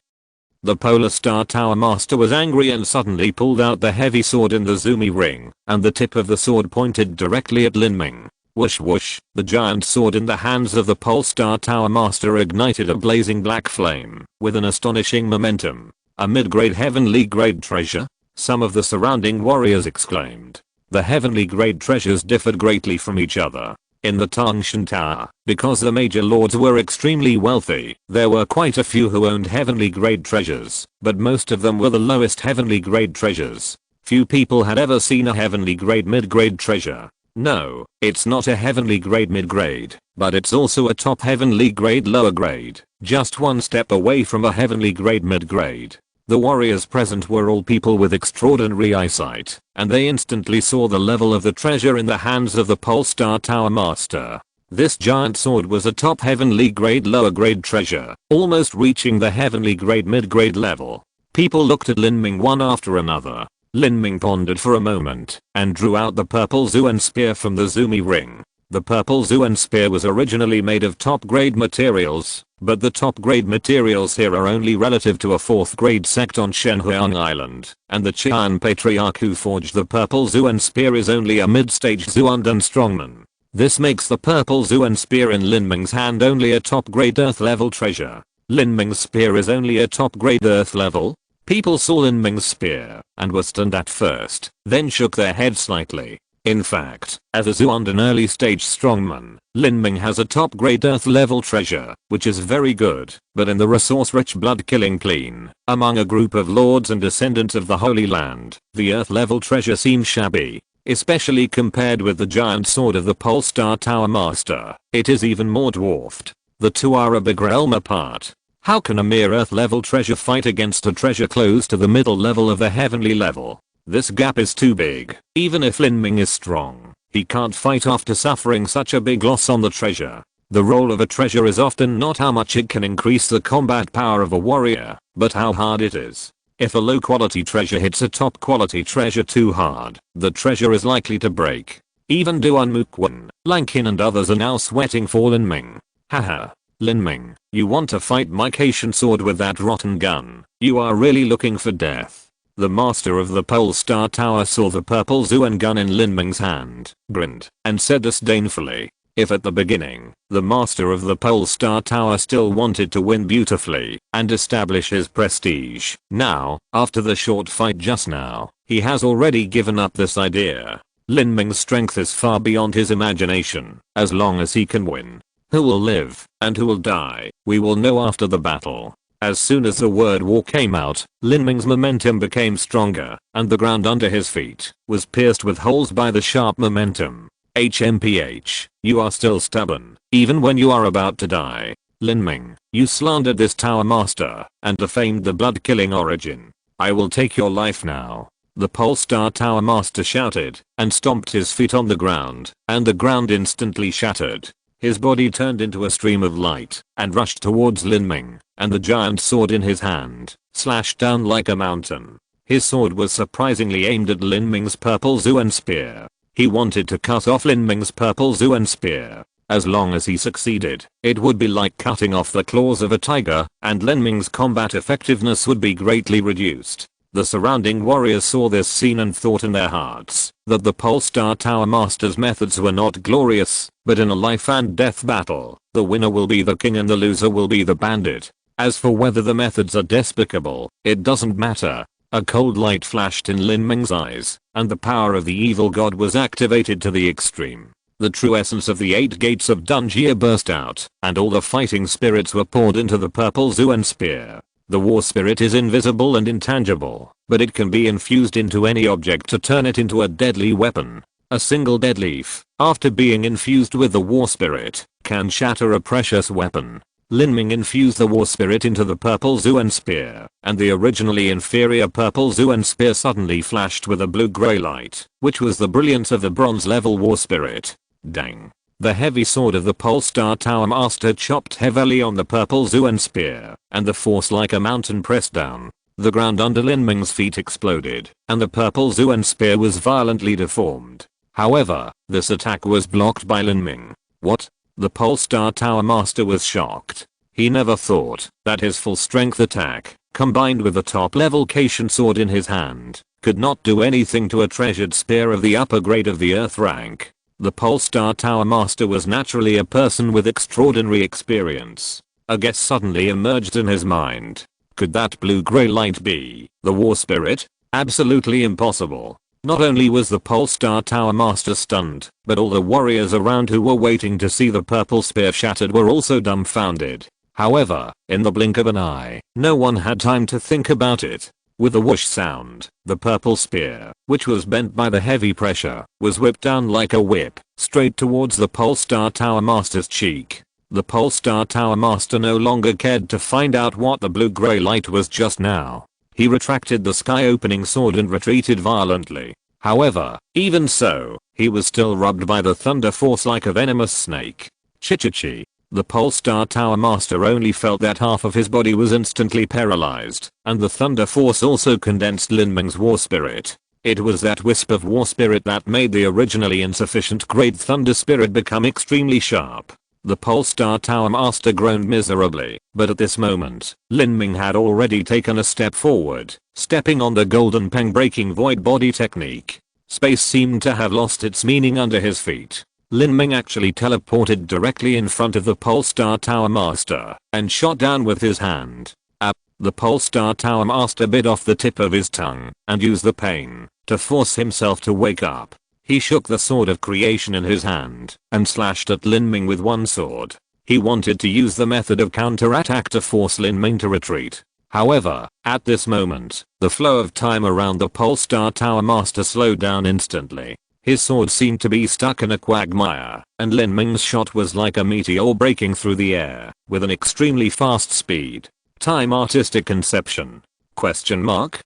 The Polar Star Tower Master was angry and suddenly pulled out the heavy sword in the Zumi ring, and the tip of the sword pointed directly at Lin Ming. Whoosh whoosh, the giant sword in the hands of the Pole Star Tower Master ignited a blazing black flame, with an astonishing momentum. A mid-grade heavenly grade treasure? Some of the surrounding warriors exclaimed. The heavenly grade treasures differed greatly from each other. In the Tangshan Tower, because the major lords were extremely wealthy, there were quite a few who owned heavenly grade treasures, but most of them were the lowest heavenly grade treasures. Few people had ever seen a heavenly grade mid-grade treasure. No, it's not a heavenly grade mid-grade, but it's also a top heavenly grade lower grade, just one step away from a heavenly grade mid-grade. The warriors present were all people with extraordinary eyesight, and they instantly saw the level of the treasure in the hands of the Pole Star Tower Master. This giant sword was a top heavenly grade lower grade treasure, almost reaching the heavenly grade mid-grade level. People looked at Lin Ming one after another. Lin Ming pondered for a moment, and drew out the purple Zuan spear from the Zumi ring. The purple Zuan spear was originally made of top grade materials, but the top grade materials here are only relative to a 4th grade sect on Shenhuang Island, and the Qian patriarch who forged the purple Zuan spear is only a mid-stage Zuandan strongman. This makes the purple Zuan spear in Lin Ming's hand only a top grade earth level treasure. Lin Ming's spear is only a top grade earth level? People saw Lin Ming's spear, and were stunned at first, then shook their heads slightly. In fact, as a Zuandan early stage strongman, Lin Ming has a top grade earth level treasure, which is very good, but in the resource rich blood killing clean, among a group of lords and descendants of the Holy Land, the earth level treasure seems shabby. Especially compared with the giant sword of the Pole Star Tower Master, it is even more dwarfed. The two are a big realm apart. How can a mere earth level treasure fight against a treasure close to the middle level of the heavenly level? This gap is too big. Even if Lin Ming is strong, he can't fight after suffering such a big loss on the treasure. The role of a treasure is often not how much it can increase the combat power of a warrior, but how hard it is. If a low quality treasure hits a top quality treasure too hard, the treasure is likely to break. Even Duan Muquan, Lankin and others are now sweating for Lin Ming. Haha. Lin Ming, you want to fight my Qian sword with that rotten gun? You are really looking for death. The master of the Pole Star Tower saw the purple Zuan gun in Lin Ming's hand, grinned, and said disdainfully, if at the beginning, the master of the Pole Star Tower still wanted to win beautifully and establish his prestige, now, after the short fight just now, he has already given up this idea. Lin Ming's strength is far beyond his imagination. As long as he can win. Who will live and who will die, we will know after the battle. As soon as the word war came out, Lin Ming's momentum became stronger, and the ground under his feet was pierced with holes by the sharp momentum. HMPH, you are still stubborn, even when you are about to die. Lin Ming, you slandered this tower master, and defamed the blood-killing origin. I will take your life now. The Pole Star Tower Master shouted, and stomped his feet on the ground, and the ground instantly shattered. His body turned into a stream of light, and rushed towards Lin Ming, and the giant sword in his hand, slashed down like a mountain. His sword was surprisingly aimed at Lin Ming's purple Zuan spear. He wanted to cut off Lin Ming's purple Zuan spear. As long as he succeeded, it would be like cutting off the claws of a tiger, and Lin Ming's combat effectiveness would be greatly reduced. The surrounding warriors saw this scene and thought in their hearts that the Pole Star Tower Master's methods were not glorious, but in a life and death battle, the winner will be the king and the loser will be the bandit. As for whether the methods are despicable, it doesn't matter. A cold light flashed in Lin Ming's eyes, and the power of the evil god was activated to the extreme. The true essence of the 8 gates of Dunjia burst out, and all the fighting spirits were poured into the purple Zuan spear. The war spirit is invisible and intangible, but it can be infused into any object to turn it into a deadly weapon. A single dead leaf, after being infused with the war spirit, can shatter a precious weapon. Lin Ming infused the war spirit into the purple Zuan spear, and the originally inferior purple Zuan spear suddenly flashed with a blue-gray light, which was the brilliance of the bronze level war spirit. Dang. The heavy sword of the Pole Star Tower Master chopped heavily on the purple Zuan spear, and the force like a mountain pressed down. The ground under Lin Ming's feet exploded, and the purple Zuan spear was violently deformed. However, this attack was blocked by Lin Ming. What? The Polestar Tower Master was shocked. He never thought that his full strength attack, combined with a top level Caitian sword in his hand, could not do anything to a treasured spear of the upper grade of the earth rank. The Polestar Tower Master was naturally a person with extraordinary experience. A guess suddenly emerged in his mind. Could that blue-gray light be the war spirit? Absolutely impossible. Not only was the Polestar Tower Master stunned, but all the warriors around who were waiting to see the purple spear shattered were also dumbfounded. However, in the blink of an eye, no one had time to think about it. With a whoosh sound, the purple spear, which was bent by the heavy pressure, was whipped down like a whip, straight towards the Polestar Tower Master's cheek. The Polestar Tower Master no longer cared to find out what the blue-gray light was just now. He retracted the sky-opening sword and retreated violently. However, even so, he was still rubbed by the thunder force like a venomous snake. Chichichi. The Polestar Tower Master only felt that half of his body was instantly paralyzed, and the thunder force also condensed Lin Ming's war spirit. It was that wisp of war spirit that made the originally insufficient great thunder spirit become extremely sharp. The Polestar Tower Master groaned miserably, but at this moment, Lin Ming had already taken a step forward, stepping on the golden peng-breaking void body technique. Space seemed to have lost its meaning under his feet. Lin Ming actually teleported directly in front of the Polestar Tower Master and shot down with his hand. The Polestar Tower Master bit off the tip of his tongue and used the pain to force himself to wake up. He shook the sword of creation in his hand and slashed at Lin Ming with one sword. He wanted to use the method of counterattack to force Lin Ming to retreat. However, at this moment, the flow of time around the Polestar Tower Master slowed down instantly. His sword seemed to be stuck in a quagmire, and Lin Ming's shot was like a meteor breaking through the air with an extremely fast speed. Time artistic conception? Question mark?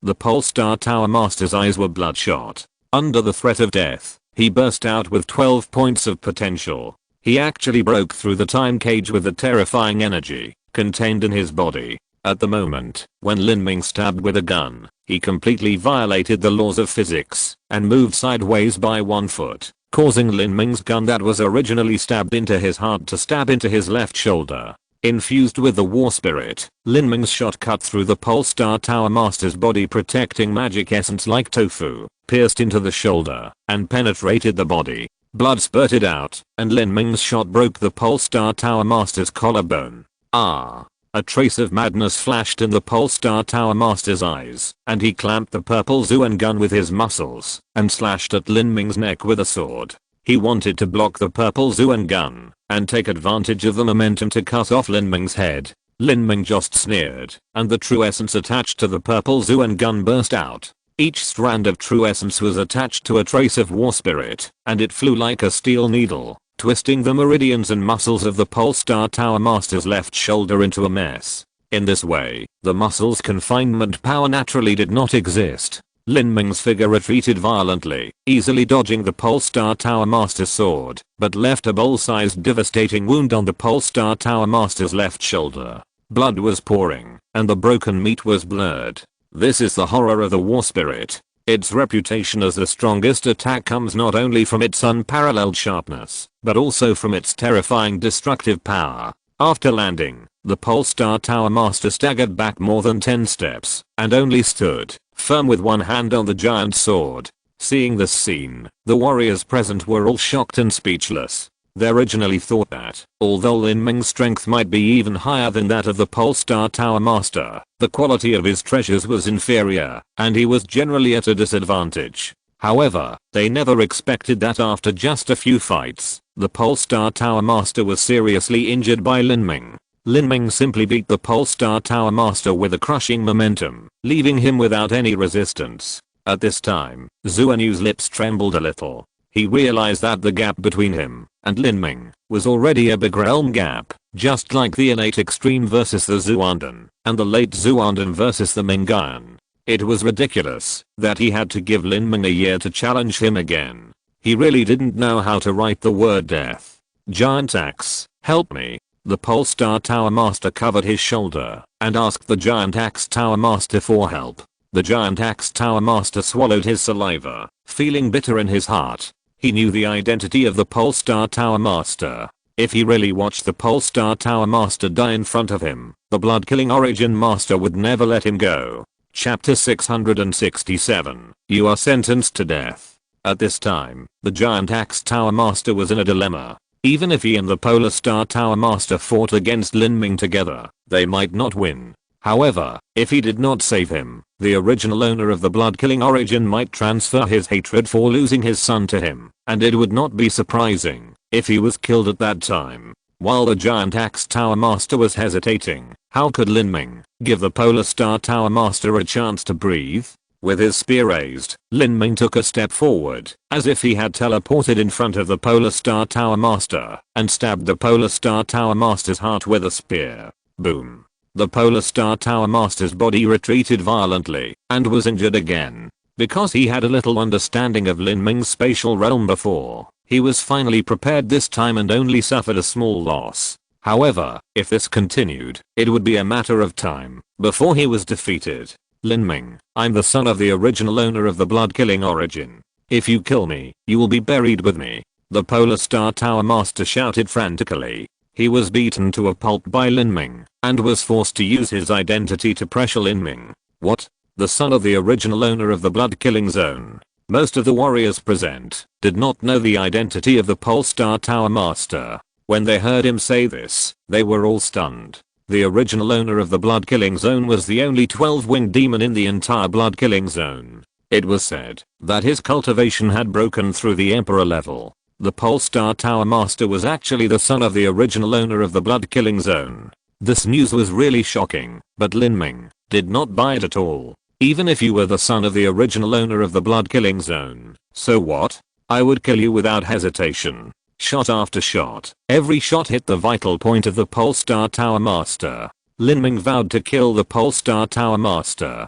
The Polestar Tower Master's eyes were bloodshot. Under the threat of death, he burst out with 12 points of potential. He actually broke through the time cage with the terrifying energy contained in his body. At the moment, when Lin Ming stabbed with a gun, he completely violated the laws of physics and moved sideways by 1 foot, causing Lin Ming's gun that was originally stabbed into his heart to stab into his left shoulder. Infused with the war spirit, Lin Ming's shot cut through the Polestar Tower Master's body, protecting magic essence like tofu, pierced into the shoulder, and penetrated the body. Blood spurted out, and Lin Ming's shot broke the Polestar Tower Master's collarbone. A trace of madness flashed in the Polestar Tower Master's eyes, and he clamped the purple Zuan gun with his muscles and slashed at Lin Ming's neck with a sword. He wanted to block the purple Zuan gun and take advantage of the momentum to cut off Lin Ming's head. Lin Ming just sneered, and the true essence attached to the purple Zuan gun burst out. Each strand of true essence was attached to a trace of war spirit, and it flew like a steel needle, twisting the meridians and muscles of the Polestar Tower Master's left shoulder into a mess. In this way, the muscle's confinement power naturally did not exist. Lin Ming's figure retreated violently, easily dodging the Polestar Tower Master's sword, but left a bowl-sized devastating wound on the Polestar Tower Master's left shoulder. Blood was pouring, and the broken meat was blurred. This is the horror of the war spirit. Its reputation as the strongest attack comes not only from its unparalleled sharpness, but also from its terrifying destructive power. After landing, the Polestar Tower Master staggered back more than 10 steps, and only stood firm with one hand on the giant sword. Seeing this scene, the warriors present were all shocked and speechless. They originally thought that, although Lin Ming's strength might be even higher than that of the Polestar Tower Master, the quality of his treasures was inferior, and he was generally at a disadvantage. However, they never expected that after just a few fights, the Polestar Tower Master was seriously injured by Lin Ming. Lin Ming simply beat the Polestar Tower Master with a crushing momentum, leaving him without any resistance. At this time, Zuanyu's lips trembled a little. He realized that the gap between him and Lin Ming was already a big realm gap, just like the innate extreme versus the Zuandan, and the late Zuandan versus the Mingayan. It was ridiculous that he had to give Lin Ming a year to challenge him again. He really didn't know how to write the word death. Giant axe, help me. The Polestar Tower Master covered his shoulder and asked the Giant Axe Tower Master for help. The giant axe tower master swallowed his saliva, feeling bitter in his heart. He knew the identity of the Polestar Tower Master. If he really watched the Polestar Tower Master die in front of him, the blood-killing Origin Master would never let him go. Chapter 667. You are sentenced to death. At this time, the giant axe tower master was in a dilemma. Even if he and the Polar Star Tower Master fought against Lin Ming together, they might not win. However, if he did not save him, the original owner of the blood-killing Origin might transfer his hatred for losing his son to him, and it would not be surprising if he was killed at that time. While the giant axe tower master was hesitating, how could Lin Ming give the Polar Star Tower Master a chance to breathe? With his spear raised, Lin Ming took a step forward, as if he had teleported in front of the Polar Star Tower Master, and stabbed the Polar Star Tower Master's heart with a spear. Boom. The Polar Star Tower Master's body retreated violently, and was injured again. Because he had a little understanding of Lin Ming's spatial realm before, he was finally prepared this time and only suffered a small loss. However, if this continued, it would be a matter of time before he was defeated. Lin Ming, I'm the son of the original owner of the blood-killing Origin. If you kill me, you will be buried with me. The Polar Star Tower Master shouted frantically. He was beaten to a pulp by Lin Ming, and was forced to use his identity to pressure Lin Ming. What? The son of the original owner of the blood-killing zone? Most of the warriors present did not know the identity of the Polestar Tower Master. When they heard him say this, they were all stunned. The original owner of the blood-killing zone was the only 12-winged demon in the entire blood-killing zone. It was said that his cultivation had broken through the Emperor level. The Polestar Tower Master was actually the son of the original owner of the blood-killing zone. This news was really shocking, but Lin Ming did not buy it at all. Even if you were the son of the original owner of the blood-killing zone, so what? I would kill you without hesitation. Shot after shot, every shot hit the vital point of the Polestar Tower Master. Lin Ming vowed to kill the Polestar Tower Master.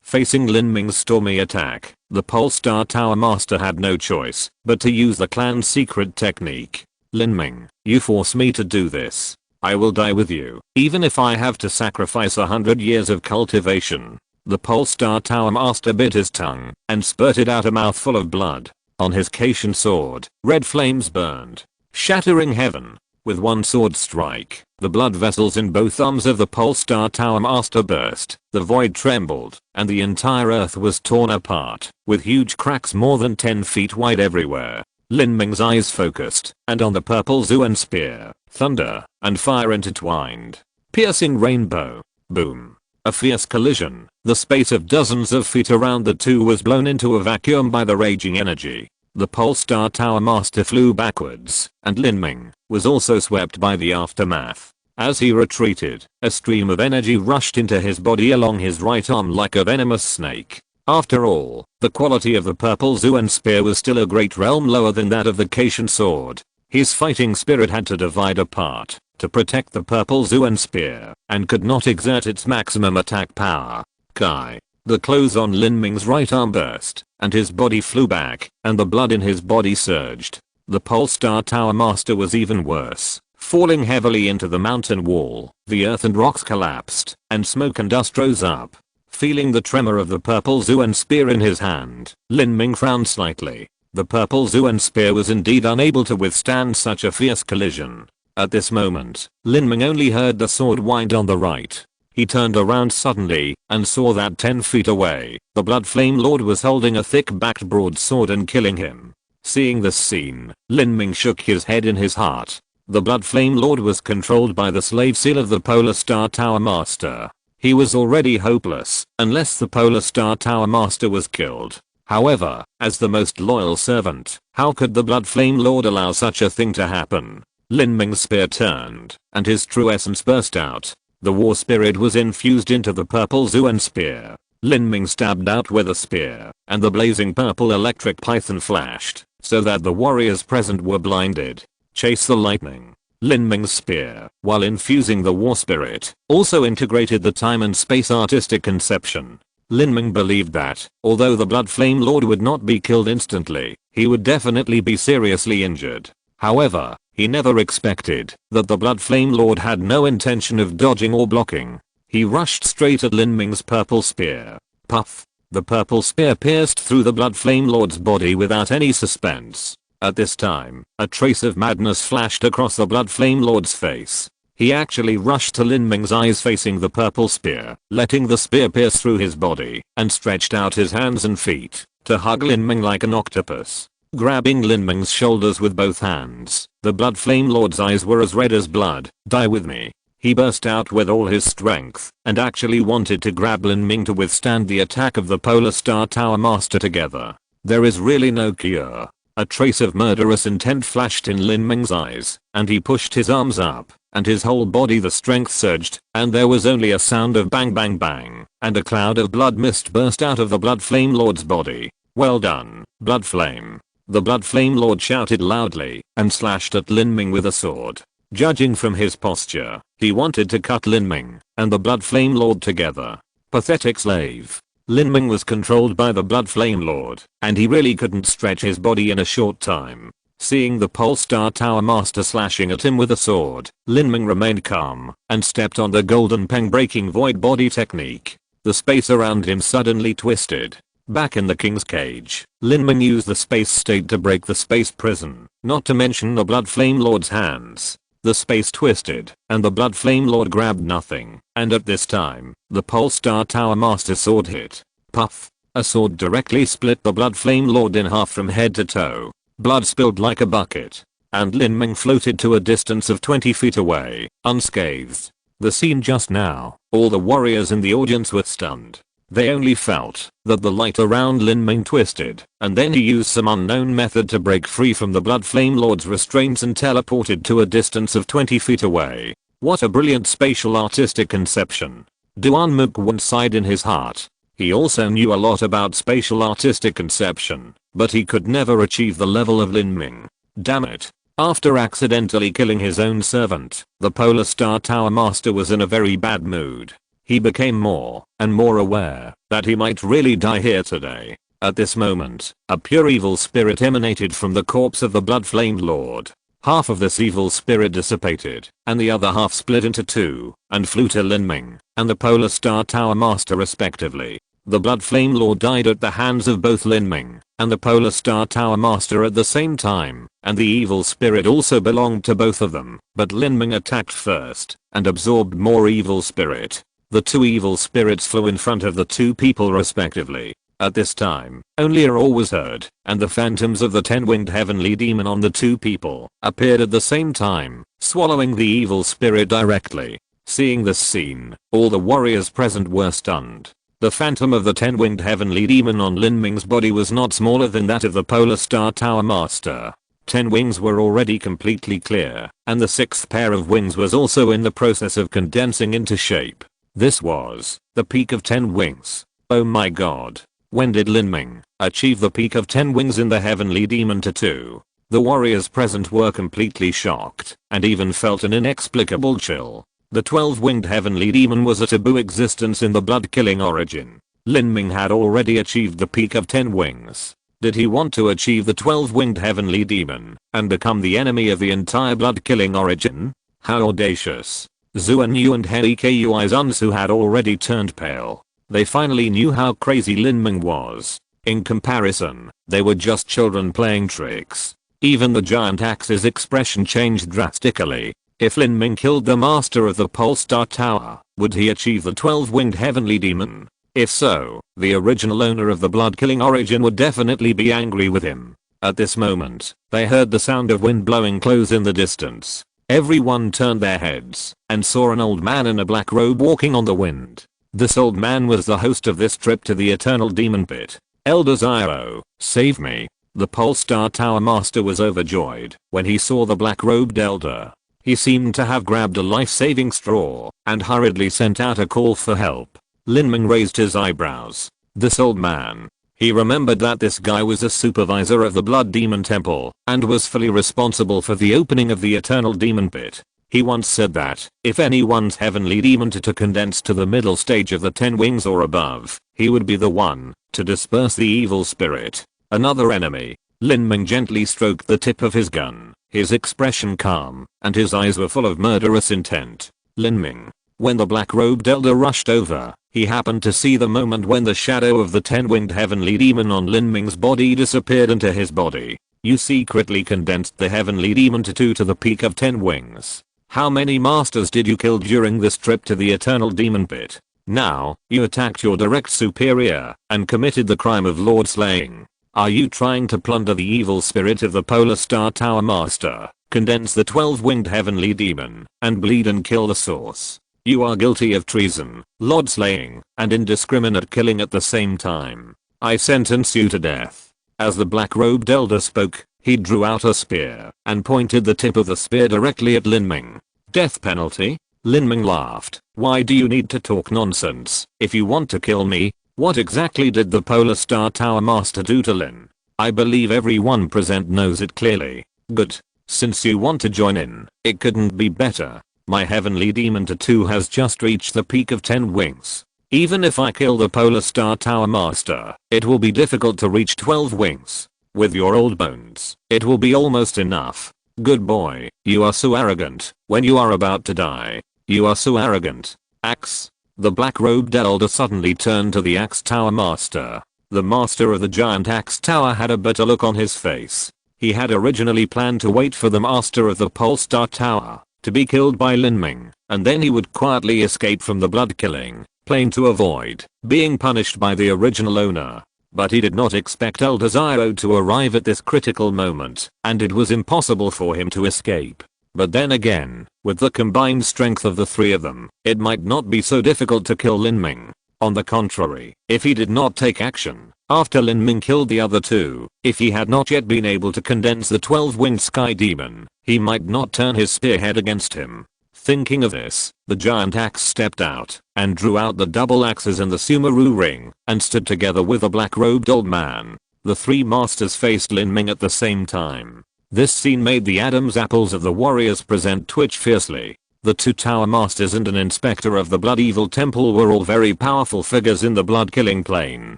Facing Lin Ming's stormy attack, the Polestar Tower Master had no choice but to use the clan's secret technique. Lin Ming, you force me to do this. I will die with you, even if I have to sacrifice 100 years of cultivation. The Polestar Tower Master bit his tongue and spurted out a mouthful of blood. On his Qianxue sword, red flames burned, shattering heaven. With one sword strike, the blood vessels in both arms of the Polestar Tower Master burst, the void trembled, and the entire earth was torn apart, with huge cracks more than 10 feet wide everywhere. Lin Ming's eyes focused, and on the purple Zuan spear, thunder and fire intertwined. Piercing rainbow. Boom. A fierce collision. The space of dozens of feet around the two was blown into a vacuum by the raging energy. The Polestar Tower Master flew backwards, and Lin Ming was also swept by the aftermath. As he retreated, a stream of energy rushed into his body along his right arm like a venomous snake. After all, the quality of the purple Zuan spear was still a great realm lower than that of the Qianxue sword. His fighting spirit had to divide apart to protect the purple Zuan spear, and could not exert its maximum attack power. Kai. The clothes on Lin Ming's right arm burst, and his body flew back, and the blood in his body surged. The Polestar Tower Master was even worse, falling heavily into the mountain wall. The earth and rocks collapsed, and smoke and dust rose up. Feeling the tremor of the purple Zuan spear in his hand, Lin Ming frowned slightly. The purple Zuan spear was indeed unable to withstand such a fierce collision. At this moment, Lin Ming only heard the sword wind on the right. He turned around suddenly, and saw that 10 feet away, the Blood Flame Lord was holding a thick-backed broadsword and killing him. Seeing this scene, Lin Ming shook his head in his heart. The Blood Flame Lord was controlled by the slave seal of the Polar Star Tower Master. He was already hopeless, unless the Polar Star Tower Master was killed. However, as the most loyal servant, how could the Blood Flame Lord allow such a thing to happen? Lin Ming's spear turned, and his true essence burst out. The war spirit was infused into the purple Zuan spear. Lin Ming stabbed out with a spear, and the blazing purple electric python flashed, so that the warriors present were blinded. Chase the lightning. Lin Ming's spear, while infusing the war spirit, also integrated the time and space artistic conception. Lin Ming believed that, although the Blood Flame Lord would not be killed instantly, he would definitely be seriously injured. However, he never expected that the Blood Flame Lord had no intention of dodging or blocking. He rushed straight at Lin Ming's purple spear. Puff. The purple spear pierced through the Blood Flame Lord's body without any suspense. At this time, a trace of madness flashed across the Blood Flame Lord's face. He actually rushed to Lin Ming's eyes facing the purple spear, letting the spear pierce through his body, and stretched out his hands and feet to hug Lin Ming like an octopus. Grabbing Lin Ming's shoulders with both hands, the Blood Flame Lord's eyes were as red as blood. Die with me. He burst out with all his strength, and actually wanted to grab Lin Ming to withstand the attack of the Polar Star Tower Master together. There is really no cure. A trace of murderous intent flashed in Lin Ming's eyes, and he pushed his arms up, and his whole body the strength surged, and there was only a sound of bang bang bang, and a cloud of blood mist burst out of the Blood Flame Lord's body. Well done, Blood Flame. The Blood Flame Lord shouted loudly, and slashed at Lin Ming with a sword. Judging from his posture, he wanted to cut Lin Ming and the Blood Flame Lord together. Pathetic slave. Lin Ming was controlled by the Blood Flame Lord, and he really couldn't stretch his body in a short time. Seeing the Pole Star Tower Master slashing at him with a sword, Lin Ming remained calm and stepped on the golden peng breaking void body technique. The space around him suddenly twisted. Back in the king's cage, Lin Ming used the space state to break the space prison, not to mention the Blood Flame Lord's hands. The space twisted, and the Blood Flame Lord grabbed nothing, and at this time, the Pole Star Tower Master sword hit. Puff. A sword directly split the Blood Flame Lord in half from head to toe. Blood spilled like a bucket, and Lin Ming floated to a distance of 20 feet away, unscathed. The scene just now, all the warriors in the audience were stunned. They only felt that the light around Lin Ming twisted, and then he used some unknown method to break free from the Blood Flame Lord's restraints and teleported to a distance of 20 feet away. What a brilliant spatial artistic conception. Duan Mook sighed in his heart. He also knew a lot about spatial artistic conception, but he could never achieve the level of Lin Ming. Damn it. After accidentally killing his own servant, the Polar Star Tower Master was in a very bad mood. He became more and more aware that he might really die here today. At this moment, a pure evil spirit emanated from the corpse of the Blood Flame Lord. Half of this evil spirit dissipated, and the other half split into two, and flew to Lin Ming and the Polar Star Tower Master respectively. The Blood Flame Lord died at the hands of both Lin Ming and the Polar Star Tower Master at the same time, and the evil spirit also belonged to both of them, but Lin Ming attacked first and absorbed more evil spirit. The two evil spirits flew in front of the two people respectively. At this time, only a roar was heard, and the phantoms of the 10-winged heavenly demon on the two people appeared at the same time, swallowing the evil spirit directly. Seeing this scene, all the warriors present were stunned. The phantom of the 10-winged heavenly demon on Lin Ming's body was not smaller than that of the Polar Star Tower Master. 10 wings were already completely clear, and the 6th pair of wings was also in the process of condensing into shape. This was the peak of 10 wings. Oh my god. When did Lin Ming achieve the peak of 10 wings in the heavenly demon tattoo? The warriors present were completely shocked and even felt an inexplicable chill. The 12-winged heavenly demon was a taboo existence in the blood-killing origin. Lin Ming had already achieved the peak of 10 wings. Did he want to achieve the 12-winged heavenly demon and become the enemy of the entire blood-killing origin? How audacious. Zuan Yu and Hei Kui Zunsu had already turned pale. They finally knew how crazy Lin Ming was. In comparison, they were just children playing tricks. Even the giant axe's expression changed drastically. If Lin Ming killed the master of the Pole Star Tower, would he achieve the 12-winged heavenly demon? If so, the original owner of the blood-killing origin would definitely be angry with him. At this moment, they heard the sound of wind blowing close in the distance. Everyone turned their heads and saw an old man in a black robe walking on the wind. This old man was the host of this trip to the Eternal Demon Pit. Elder Zyro, save me. The Pole Star Tower Master was overjoyed when he saw the black-robed elder. He seemed to have grabbed a life-saving straw and hurriedly sent out a call for help. Lin Ming raised his eyebrows. This old man. He remembered that this guy was a supervisor of the Blood Demon Temple and was fully responsible for the opening of the Eternal Demon Pit. He once said that if anyone's heavenly demon to condense to the middle stage of the 10 wings or above, he would be the one to disperse the evil spirit. Another enemy. Lin Ming gently stroked the tip of his gun, his expression calm, and his eyes were full of murderous intent. Lin Ming. When the black-robed elder rushed over, He happened to see the moment when the shadow of the 10-winged heavenly demon on Lin Ming's body disappeared into his body. You secretly condensed the heavenly demon to 2 to the peak of 10 wings. How many masters did you kill during this trip to the eternal demon pit? Now, you attacked your direct superior and committed the crime of lord slaying. Are you trying to plunder the evil spirit of the Polar Star Tower Master, condense the 12-winged heavenly demon, and bleed and kill the source? You are guilty of treason, lord slaying, and indiscriminate killing at the same time. I sentence you to death. As the black-robed elder spoke, he drew out a spear and pointed the tip of the spear directly at Lin Ming. Death penalty? Lin Ming laughed. Why do you need to talk nonsense? If you want to kill me, what exactly did the Polar Star Tower Master do to Lin? I believe everyone present knows it clearly. Good. Since you want to join in, it couldn't be better. My heavenly demon tattoo has just reached the peak of 10 wings. Even if I kill the Polar Star Tower Master, it will be difficult to reach 12 wings. With your old bones, it will be almost enough. Good boy, you are so arrogant when you are about to die. You are so arrogant. Axe. The black-robed elder suddenly turned to the Axe Tower Master. The master of the giant Axe Tower had a bitter look on his face. He had originally planned to wait for the master of the Pole Star Tower to be killed by Lin Ming, and then he would quietly escape from the blood killing plane to avoid being punished by the original owner. But he did not expect Elder Zio to arrive at this critical moment, and it was impossible for him to escape. But then again, with the combined strength of the 3 of them, it might not be so difficult to kill Lin Ming. On the contrary, if he did not take action, after Lin Ming killed the other 2, if he had not yet been able to condense the 12-winged sky demon, he might not turn his spearhead against him. Thinking of this, the giant axe stepped out and drew out the double axes in the Sumeru ring and stood together with a black-robed old man. The 3 masters faced Lin Ming at the same time. This scene made the Adam's apples of the warriors present twitch fiercely. The 2 tower masters and an inspector of the blood evil temple were all very powerful figures in the blood killing plane.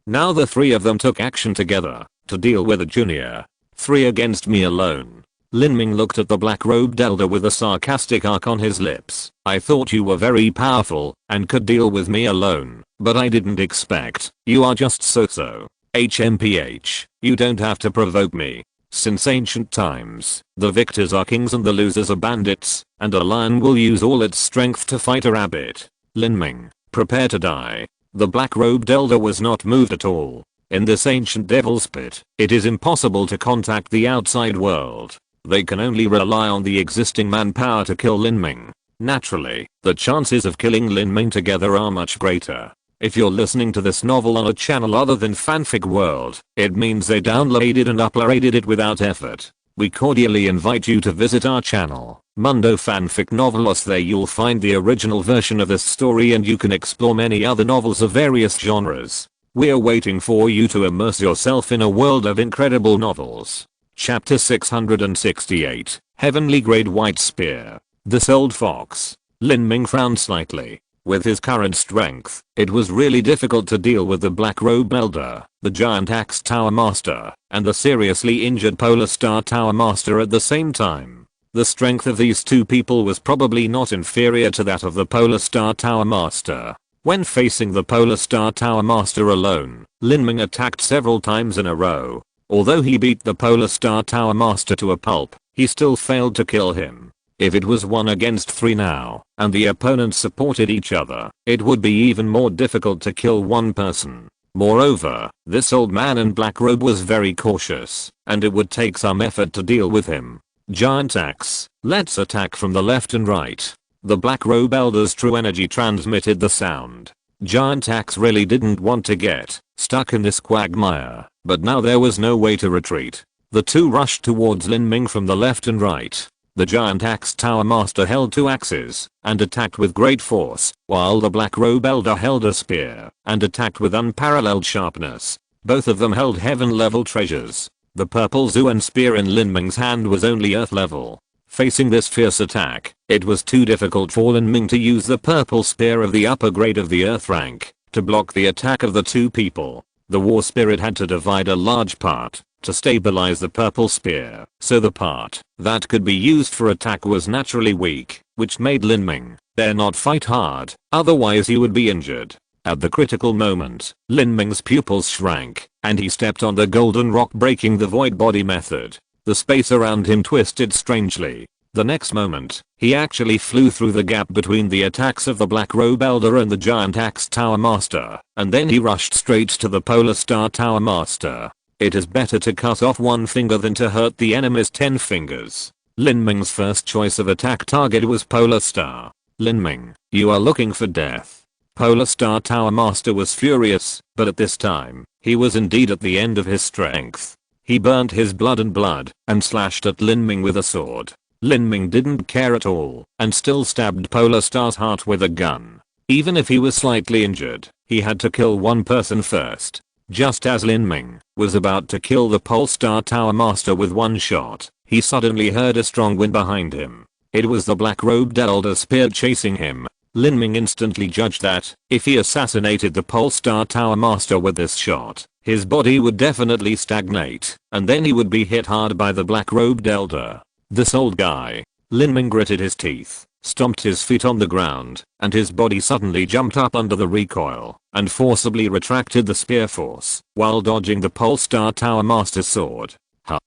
Now the 3 of them took action together to deal with a junior. 3 against me alone. Lin Ming looked at the black-robed elder with a sarcastic arc on his lips. I thought you were very powerful and could deal with me alone, but I didn't expect you are just so-so. HMPH, you don't have to provoke me. Since ancient times, the victors are kings and the losers are bandits, and a lion will use all its strength to fight a rabbit. Lin Ming, prepare to die. The black-robed elder was not moved at all. In this ancient devil's pit, it is impossible to contact the outside world. They can only rely on the existing manpower to kill Lin Ming. Naturally, the chances of killing Lin Ming together are much greater. If you're listening to this novel on a channel other than Fanfic World, it means they downloaded and uploaded it without effort. We cordially invite you to visit our channel, Mundo Fanfic Novelos. There you'll find the original version of this story and you can explore many other novels of various genres. We're waiting for you to immerse yourself in a world of incredible novels. Chapter 668, Heavenly Grade White Spear. This old fox. Lin Ming frowned slightly. With his current strength, it was really difficult to deal with the black-robed elder, the giant Axe Tower Master, and the seriously injured Polar Star Tower Master at the same time. The strength of these 2 people was probably not inferior to that of the Polar Star Tower Master. When facing the Polar Star Tower Master alone, Lin Ming attacked several times in a row. Although he beat the Polar Star Tower Master to a pulp, he still failed to kill him. If it was 1 against 3 now, and the opponents supported each other, it would be even more difficult to kill one person. Moreover, this old man in black robe was very cautious, and it would take some effort to deal with him. Giant axe, let's attack from the left and right. The black robe elder's true energy transmitted the sound. Giant axe really didn't want to get stuck in this quagmire, but now there was no way to retreat. The 2 rushed towards Lin Ming from the left and right. The giant Axe Tower Master held 2 axes and attacked with great force, while the black robe elder held a spear and attacked with unparalleled sharpness. Both of them held heaven-level treasures. The purple Zuan spear in Lin Ming's hand was only earth level. Facing this fierce attack, it was too difficult for Lin Ming to use the purple spear of the upper grade of the earth rank to block the attack of the 2 people. The war spirit had to divide a large part to stabilize the purple spear, so the part that could be used for attack was naturally weak, which made Lin Ming dare not fight hard, otherwise he would be injured. At the critical moment, Lin Ming's pupils shrank, and he stepped on the golden rock, breaking the void body method. The space around him twisted strangely. The next moment, he actually flew through the gap between the attacks of the Black Robe Elder and the Giant Axe Tower Master, and then he rushed straight to the Polar Star Tower Master. It is better to cut off one finger than to hurt the enemy's 10 fingers. Lin Ming's first choice of attack target was Polar Star. Lin Ming, you are looking for death. Polar Star Tower Master was furious, but at this time, he was indeed at the end of his strength. He burnt his blood and slashed at Lin Ming with a sword. Lin Ming didn't care at all, and still stabbed Polar Star's heart with a gun. Even if he was slightly injured, he had to kill one person first. Just as Lin Ming was about to kill the Pole Star Tower Master with one shot, he suddenly heard a strong wind behind him. It was the black-robed elder spear chasing him. Lin Ming instantly judged that, if he assassinated the Pole Star Tower Master with this shot, his body would definitely stagnate, and then he would be hit hard by the black-robed elder. This old guy. Lin Ming gritted his teeth, stomped his feet on the ground, and his body suddenly jumped up under the recoil, and forcibly retracted the spear force, while dodging the Pole Star Tower Master's sword.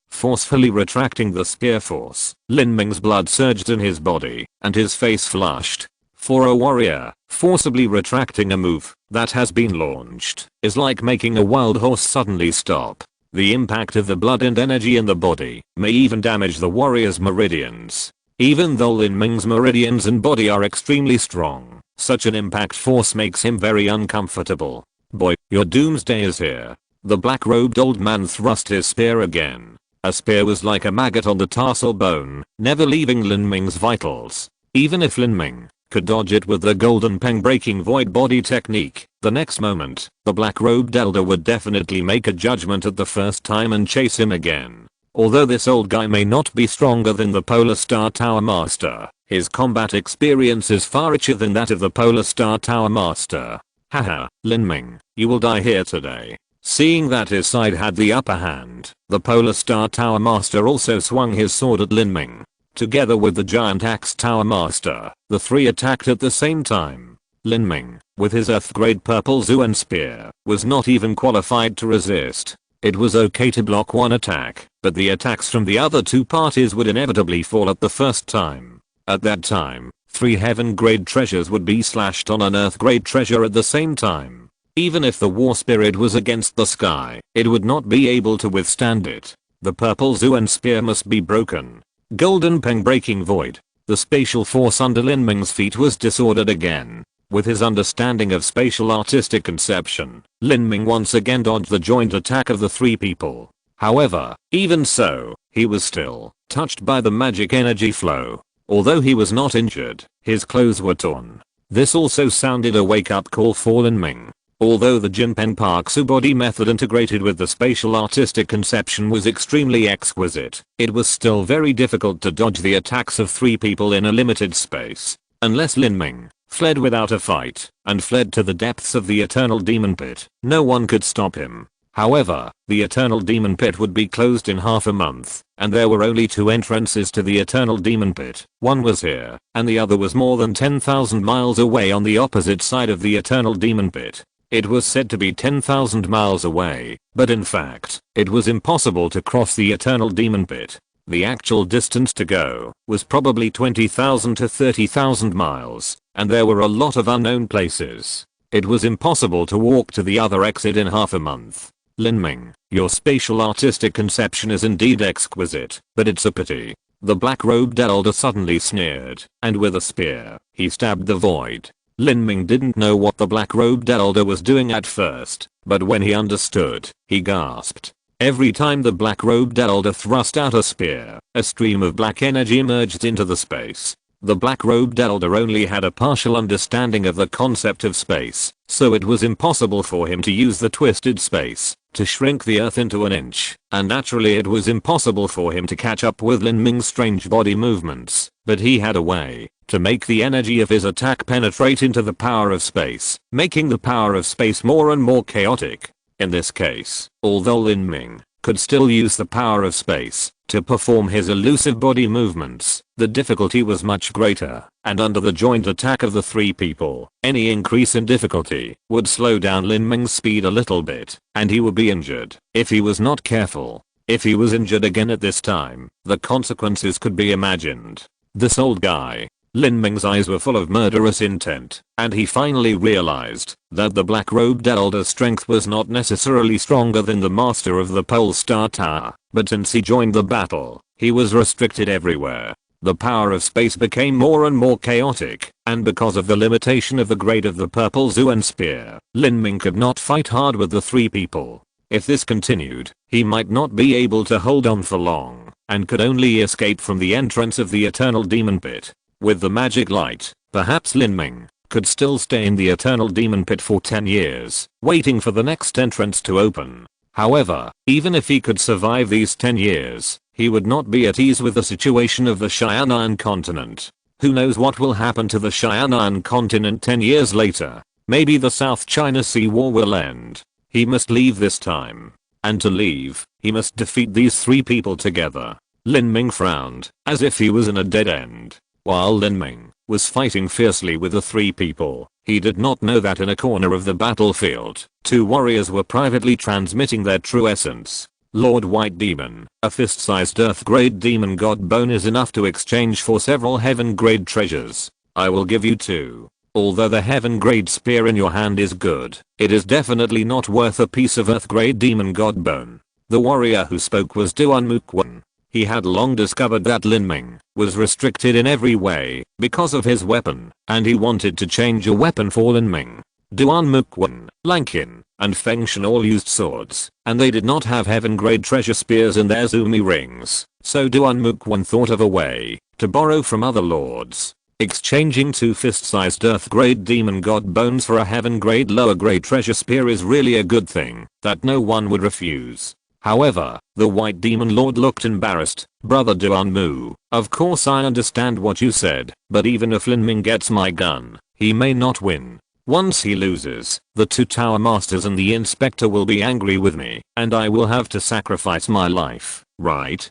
Forcefully retracting the spear force, Lin Ming's blood surged in his body, and his face flushed. For a warrior, forcibly retracting a move that has been launched is like making a wild horse suddenly stop. The impact of the blood and energy in the body may even damage the warrior's meridians. Even though Lin Ming's meridians and body are extremely strong, such an impact force makes him very uncomfortable. Boy, your doomsday is here. The black-robed old man thrust his spear again. A spear was like a maggot on the tarsal bone, never leaving Lin Ming's vitals. Even if Lin Ming could dodge it with the golden peng breaking void body technique, the next moment, the black-robed elder would definitely make a judgment at the first time and chase him again. Although this old guy may not be stronger than the Polar Star Tower Master, his combat experience is far richer than that of the Polar Star Tower Master. Haha, Lin Ming, you will die here today. Seeing that his side had the upper hand, the Polar Star Tower Master also swung his sword at Lin Ming. Together with the Giant Axe Tower Master, the three attacked at the same time. Lin Ming, with his Earth-grade purple Zuan spear, was not even qualified to resist. It was okay to block one attack, but the attacks from the other two parties would inevitably fall at the first time. At that time, 3 heaven-grade treasures would be slashed on an Earth-grade treasure at the same time. Even if the war spirit was against the sky, it would not be able to withstand it. The purple Zuan spear must be broken. Golden peng breaking void. The spatial force under Lin Ming's feet was disordered again. With his understanding of spatial artistic conception, Lin Ming once again dodged the joint attack of the 3 people. However, even so, he was still touched by the magic energy flow. Although he was not injured, his clothes were torn. This also sounded a wake-up call for Lin Ming. Although the Jinpen Parksu body method integrated with the spatial artistic conception was extremely exquisite, it was still very difficult to dodge the attacks of 3 people in a limited space. Unless Lin Ming fled without a fight and fled to the depths of the Eternal Demon Pit, no one could stop him. However, the Eternal Demon Pit would be closed in half a month, and there were only 2 entrances to the Eternal Demon Pit. One was here, and the other was more than 10,000 miles away on the opposite side of the Eternal Demon Pit. It was said to be 10,000 miles away, but in fact, it was impossible to cross the Eternal Demon Pit. The actual distance to go was probably 20,000 to 30,000 miles, and there were a lot of unknown places. It was impossible to walk to the other exit in half a month. Lin Ming, your spatial artistic conception is indeed exquisite, but it's a pity. The black-robed elder suddenly sneered, and with a spear, he stabbed the void. Lin Ming didn't know what the black-robed elder was doing at first, but when he understood, he gasped. Every time the black-robed elder thrust out a spear, a stream of black energy emerged into the space. The black-robed elder only had a partial understanding of the concept of space, so it was impossible for him to use the twisted space to shrink the earth into an inch, and naturally it was impossible for him to catch up with Lin Ming's strange body movements, but he had a way to make the energy of his attack penetrate into the power of space, making the power of space more and more chaotic. In this case, although Lin Ming could still use the power of space To perform his elusive body movements, the difficulty was much greater, and under the joint attack of the three people, any increase in difficulty would slow down Lin Ming's speed a little bit, and he would be injured if he was not careful. If he was injured again at this time, the consequences could be imagined. This old guy. Lin Ming's eyes were full of murderous intent, and he finally realized that the black-robed elder's strength was not necessarily stronger than the master of the Pole Star Tower, but since he joined the battle, he was restricted everywhere. The power of space became more and more chaotic, and because of the limitation of the grade of the purple Zuan spear, Lin Ming could not fight hard with the three people. If this continued, he might not be able to hold on for long, and could only escape from the entrance of the eternal demon pit. With the magic light, perhaps Lin Ming could still stay in the eternal demon pit for 10 years, waiting for the next entrance to open. However, even if he could survive these 10 years, he would not be at ease with the situation of the Xianan continent. Who knows what will happen to the Xianan continent 10 years later? Maybe the South China Sea War will end. He must leave this time. And to leave, he must defeat these three people together. Lin Ming frowned, as if he was in a dead end. While Lin Ming was fighting fiercely with the three people, he did not know that in a corner of the battlefield, two warriors were privately transmitting their true essence. Lord White Demon, a fist-sized Earth-grade demon god bone is enough to exchange for several heaven-grade treasures. I will give you two. Although the heaven-grade spear in your hand is good, it is definitely not worth a piece of Earth-grade demon god bone. The warrior who spoke was Mu Qianxue. He had long discovered that Lin Ming was restricted in every way because of his weapon, and he wanted to change a weapon for Lin Ming. Mu Qianxue, Lankin, and Feng Shen all used swords, and they did not have heaven-grade treasure spears in their Zumi rings, so Mu Qianxue thought of a way to borrow from other lords. Exchanging two fist-sized Earth-grade demon god bones for a heaven-grade lower-grade treasure spear is really a good thing that no one would refuse. However, the White Demon Lord looked embarrassed. Brother Mu, of course I understand what you said, but even if Lin Ming gets my gun, he may not win. Once he loses, the two Tower Masters and the Inspector will be angry with me, and I will have to sacrifice my life, right?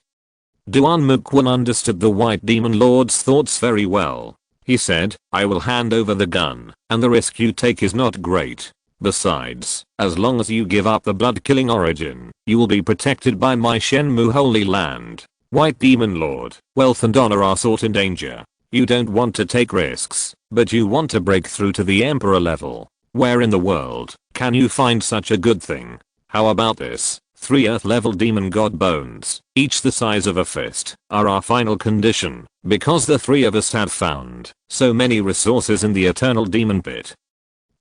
Mu Qianxue understood the White Demon Lord's thoughts very well. He said, I will hand over the gun, and the risk you take is not great. Besides, as long as you give up the blood-killing origin, you will be protected by my Shenmue Holy Land. White Demon Lord, wealth and honor are sought in danger. You don't want to take risks, but you want to break through to the Emperor level. Where in the world can you find such a good thing? How about this? 3 Earth-level demon god bones, each the size of a fist, are our final condition, because the three of us have found so many resources in the eternal demon pit.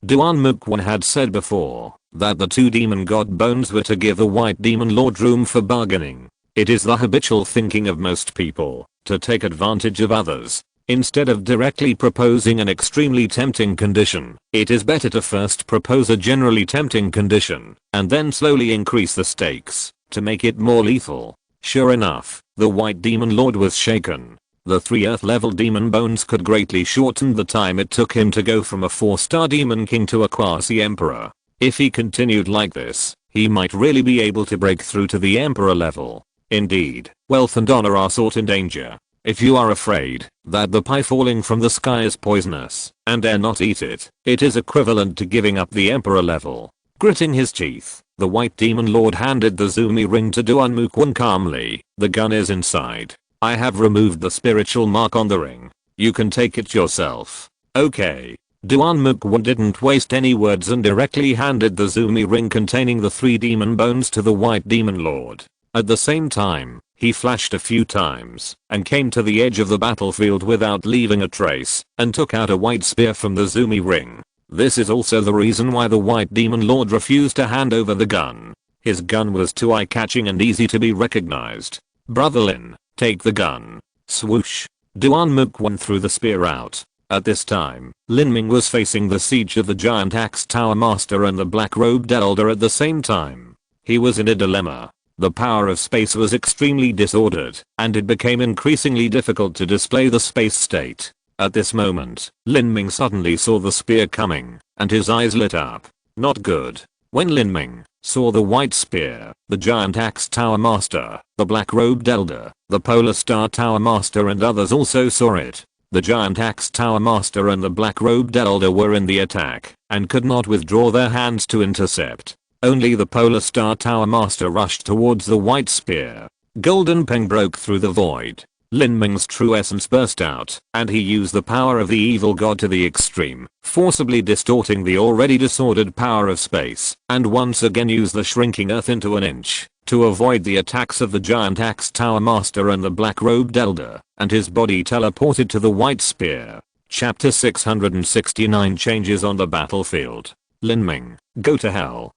Mu Qianxue had said before that the 2 demon god bones were to give the White Demon Lord room for bargaining. It is the habitual thinking of most people to take advantage of others. Instead of directly proposing an extremely tempting condition, it is better to first propose a generally tempting condition, and then slowly increase the stakes to make it more lethal. Sure enough, the White Demon Lord was shaken. The 3 Earth-level demon bones could greatly shorten the time it took him to go from a 4-star demon king to a quasi-emperor. If he continued like this, he might really be able to break through to the emperor level. Indeed, wealth and honor are sought in danger. If you are afraid that the pie falling from the sky is poisonous and dare not eat it, it is equivalent to giving up the emperor level. Gritting his teeth, the White Demon Lord handed the Zumi ring to Mu Qianxue calmly. The gun is inside. I have removed the spiritual mark on the ring. You can take it yourself. Okay. Mu Qianxue didn't waste any words and directly handed the Zumi ring containing the 3 demon bones to the White Demon Lord. At the same time, he flashed a few times and came to the edge of the battlefield without leaving a trace and took out a white spear from the Zumi ring. This is also the reason why the White Demon Lord refused to hand over the gun. His gun was too eye-catching and easy to be recognized. Brother Lin, take the gun. Swoosh. Mu Qianxue threw the spear out. At this time, Lin Ming was facing the siege of the giant axe tower master and the black-robed elder at the same time. He was in a dilemma. The power of space was extremely disordered, and it became increasingly difficult to display the space state. At this moment, Lin Ming suddenly saw the spear coming, and his eyes lit up. Not good. When Lin Ming saw the white spear, the giant axe tower master, the black-robed elder, the polar star tower master and others also saw it. The giant axe tower master and the black-robed elder were in the attack and could not withdraw their hands to intercept. Only the polar star tower master rushed towards the white spear. Golden peng broke through the void. Lin Ming's true essence burst out, and he used the power of the evil god to the extreme, forcibly distorting the already disordered power of space, and once again used the shrinking earth into an inch, to avoid the attacks of the giant axe tower master and the black-robed elder, and his body teleported to the white spear. Chapter 669 Changes on the battlefield. Lin Ming, go to hell.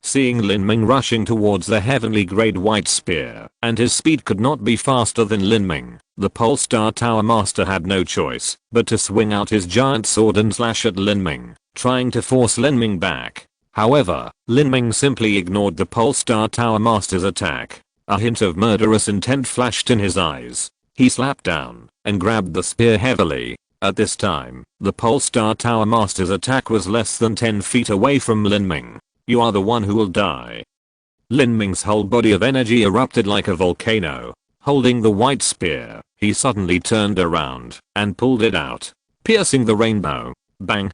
Seeing Lin Ming rushing towards the heavenly grade white spear, and his speed could not be faster than Lin Ming, the pole star tower master had no choice but to swing out his giant sword and slash at Lin Ming, trying to force Lin Ming back. However, Lin Ming simply ignored the pole star tower master's attack. A hint of murderous intent flashed in his eyes. He slapped down and grabbed the spear heavily. At this time, the pole star tower master's attack was less than 10 feet away from Lin Ming. You are the one who will die. Lin Ming's whole body of energy erupted like a volcano. Holding the white spear, he suddenly turned around and pulled it out, piercing the rainbow. Bang!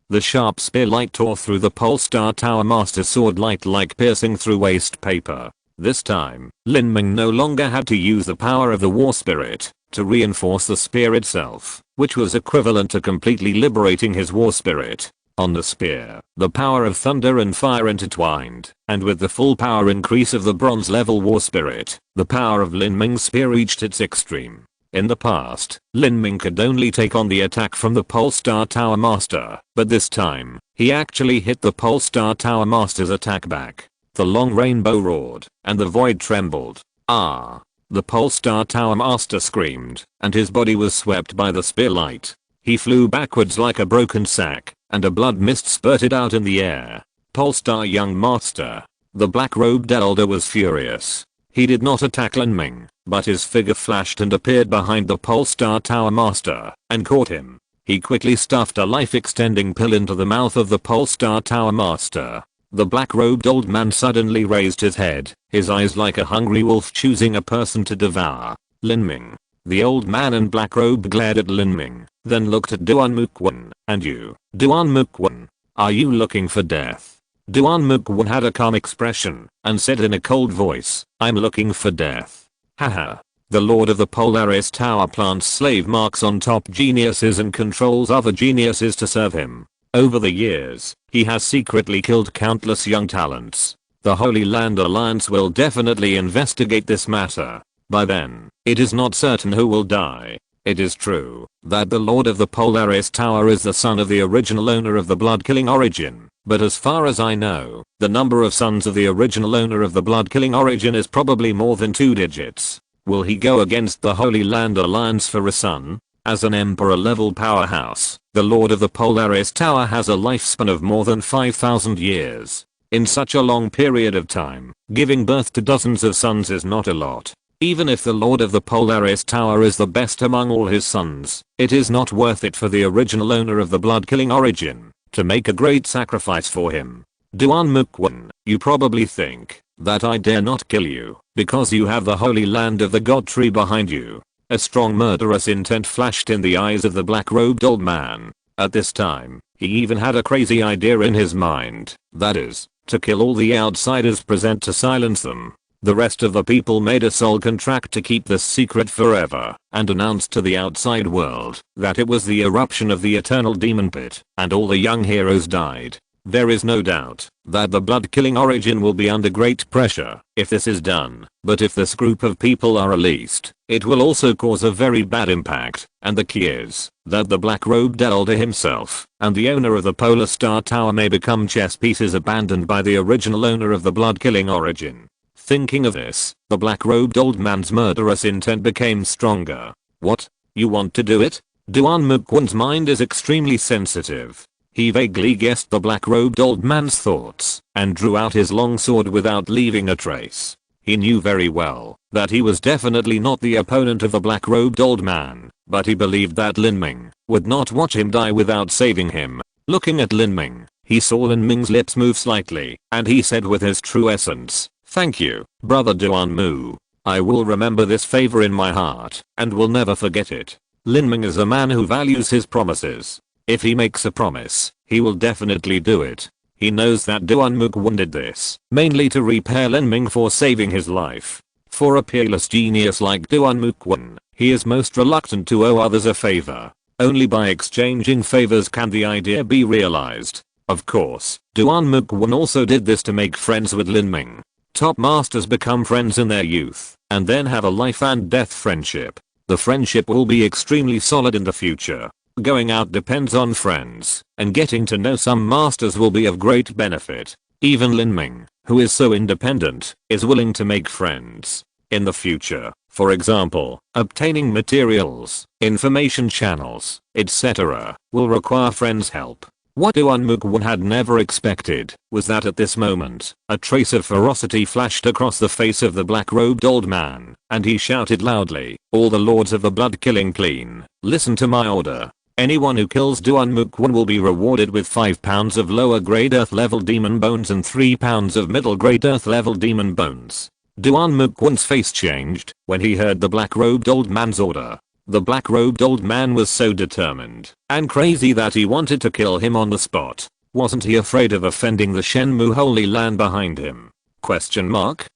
The sharp spear light tore through the pole star tower master's sword light like piercing through waste paper. This time, Lin Ming no longer had to use the power of the war spirit to reinforce the spear itself, which was equivalent to completely liberating his war spirit. On the spear, the power of thunder and fire intertwined, and with the full power increase of the bronze level war spirit, the power of Lin Ming's spear reached its extreme. In the past, Lin Ming could only take on the attack from the pole star tower master, but this time, he actually hit the pole star tower master's attack back. The long rainbow roared, and the void trembled. Ah! The pole star tower master screamed, and his body was swept by the spear light. He flew backwards like a broken sack, and a blood mist spurted out in the air. Polestar young master. The black-robed elder was furious. He did not attack Lin Ming, but his figure flashed and appeared behind the Polestar tower master and caught him. He quickly stuffed a life-extending pill into the mouth of the Polestar tower master. The black-robed old man suddenly raised his head, his eyes like a hungry wolf choosing a person to devour. Lin Ming. The old man in black robe glared at Lin Ming, then looked at Duan Mukwon. And you, Duan Mukwon, are you looking for death? Duan Mukwon had a calm expression and said in a cold voice, I'm looking for death. Haha. The Lord of the Polaris Tower plants slave marks on top geniuses and controls other geniuses to serve him. Over the years, he has secretly killed countless young talents. The Holy Land Alliance will definitely investigate this matter. By then, it is not certain who will die. It is true that the Lord of the Polaris Tower is the son of the original owner of the blood-killing origin, but as far as I know, the number of sons of the original owner of the blood-killing origin is probably more than 2 digits. Will he go against the Holy Land Alliance for a son? As an emperor-level powerhouse, the Lord of the Polaris Tower has a lifespan of more than 5,000 years. In such a long period of time, giving birth to dozens of sons is not a lot. Even if the Lord of the Polaris Tower is the best among all his sons, it is not worth it for the original owner of the blood-killing origin to make a great sacrifice for him. Duan Mukwon, you probably think that I dare not kill you because you have the holy land of the god tree behind you. A strong murderous intent flashed in the eyes of the black-robed old man. At this time, he even had a crazy idea in his mind, that is, to kill all the outsiders present to silence them. The rest of the people made a soul contract to keep this secret forever, and announced to the outside world that it was the eruption of the eternal demon pit, and all the young heroes died. There is no doubt that the blood-killing origin will be under great pressure if this is done, but if this group of people are released, it will also cause a very bad impact, and the key is that the black-robed elder himself and the owner of the Polar Star Tower may become chess pieces abandoned by the original owner of the blood-killing origin. Thinking of this, the black-robed old man's murderous intent became stronger. What? You want to do it? Duan Mukwon's mind is extremely sensitive. He vaguely guessed the black-robed old man's thoughts and drew out his long sword without leaving a trace. He knew very well that he was definitely not the opponent of the black-robed old man, but he believed that Lin Ming would not watch him die without saving him. Looking at Lin Ming, He saw Lin Ming's lips move slightly, and he said with his true essence, "Thank you, brother Duanmu. I will remember this favor in my heart, and will never forget it." Lin Ming is a man who values his promises. If he makes a promise, he will definitely do it. He knows that Duanmu did this, mainly to repay Lin Ming for saving his life. For a peerless genius like Duanmu, he is most reluctant to owe others a favor. Only by exchanging favors can the idea be realized. Of course, Duanmu also did this to make friends with Lin Ming. Top masters become friends in their youth, and then have a life and death friendship. The friendship will be extremely solid in the future. Going out depends on friends, and getting to know some masters will be of great benefit. Even Lin Ming, who is so independent, is willing to make friends. In the future, for example, obtaining materials, information channels, etc., will require friends' help. What Duanmu had never expected was that at this moment, a trace of ferocity flashed across the face of the black-robed old man, and he shouted loudly, "All the lords of the blood-killing clan, listen to my order. Anyone who kills Duanmu will be rewarded with 5 pounds of lower-grade Earth-level demon bones and 3 pounds of middle-grade Earth-level demon bones." Duanmu's face changed when he heard the black-robed old man's order. The black-robed old man was so determined and crazy that he wanted to kill him on the spot. Wasn't he afraid of offending the Shenmue Holy Land behind him? Question mark?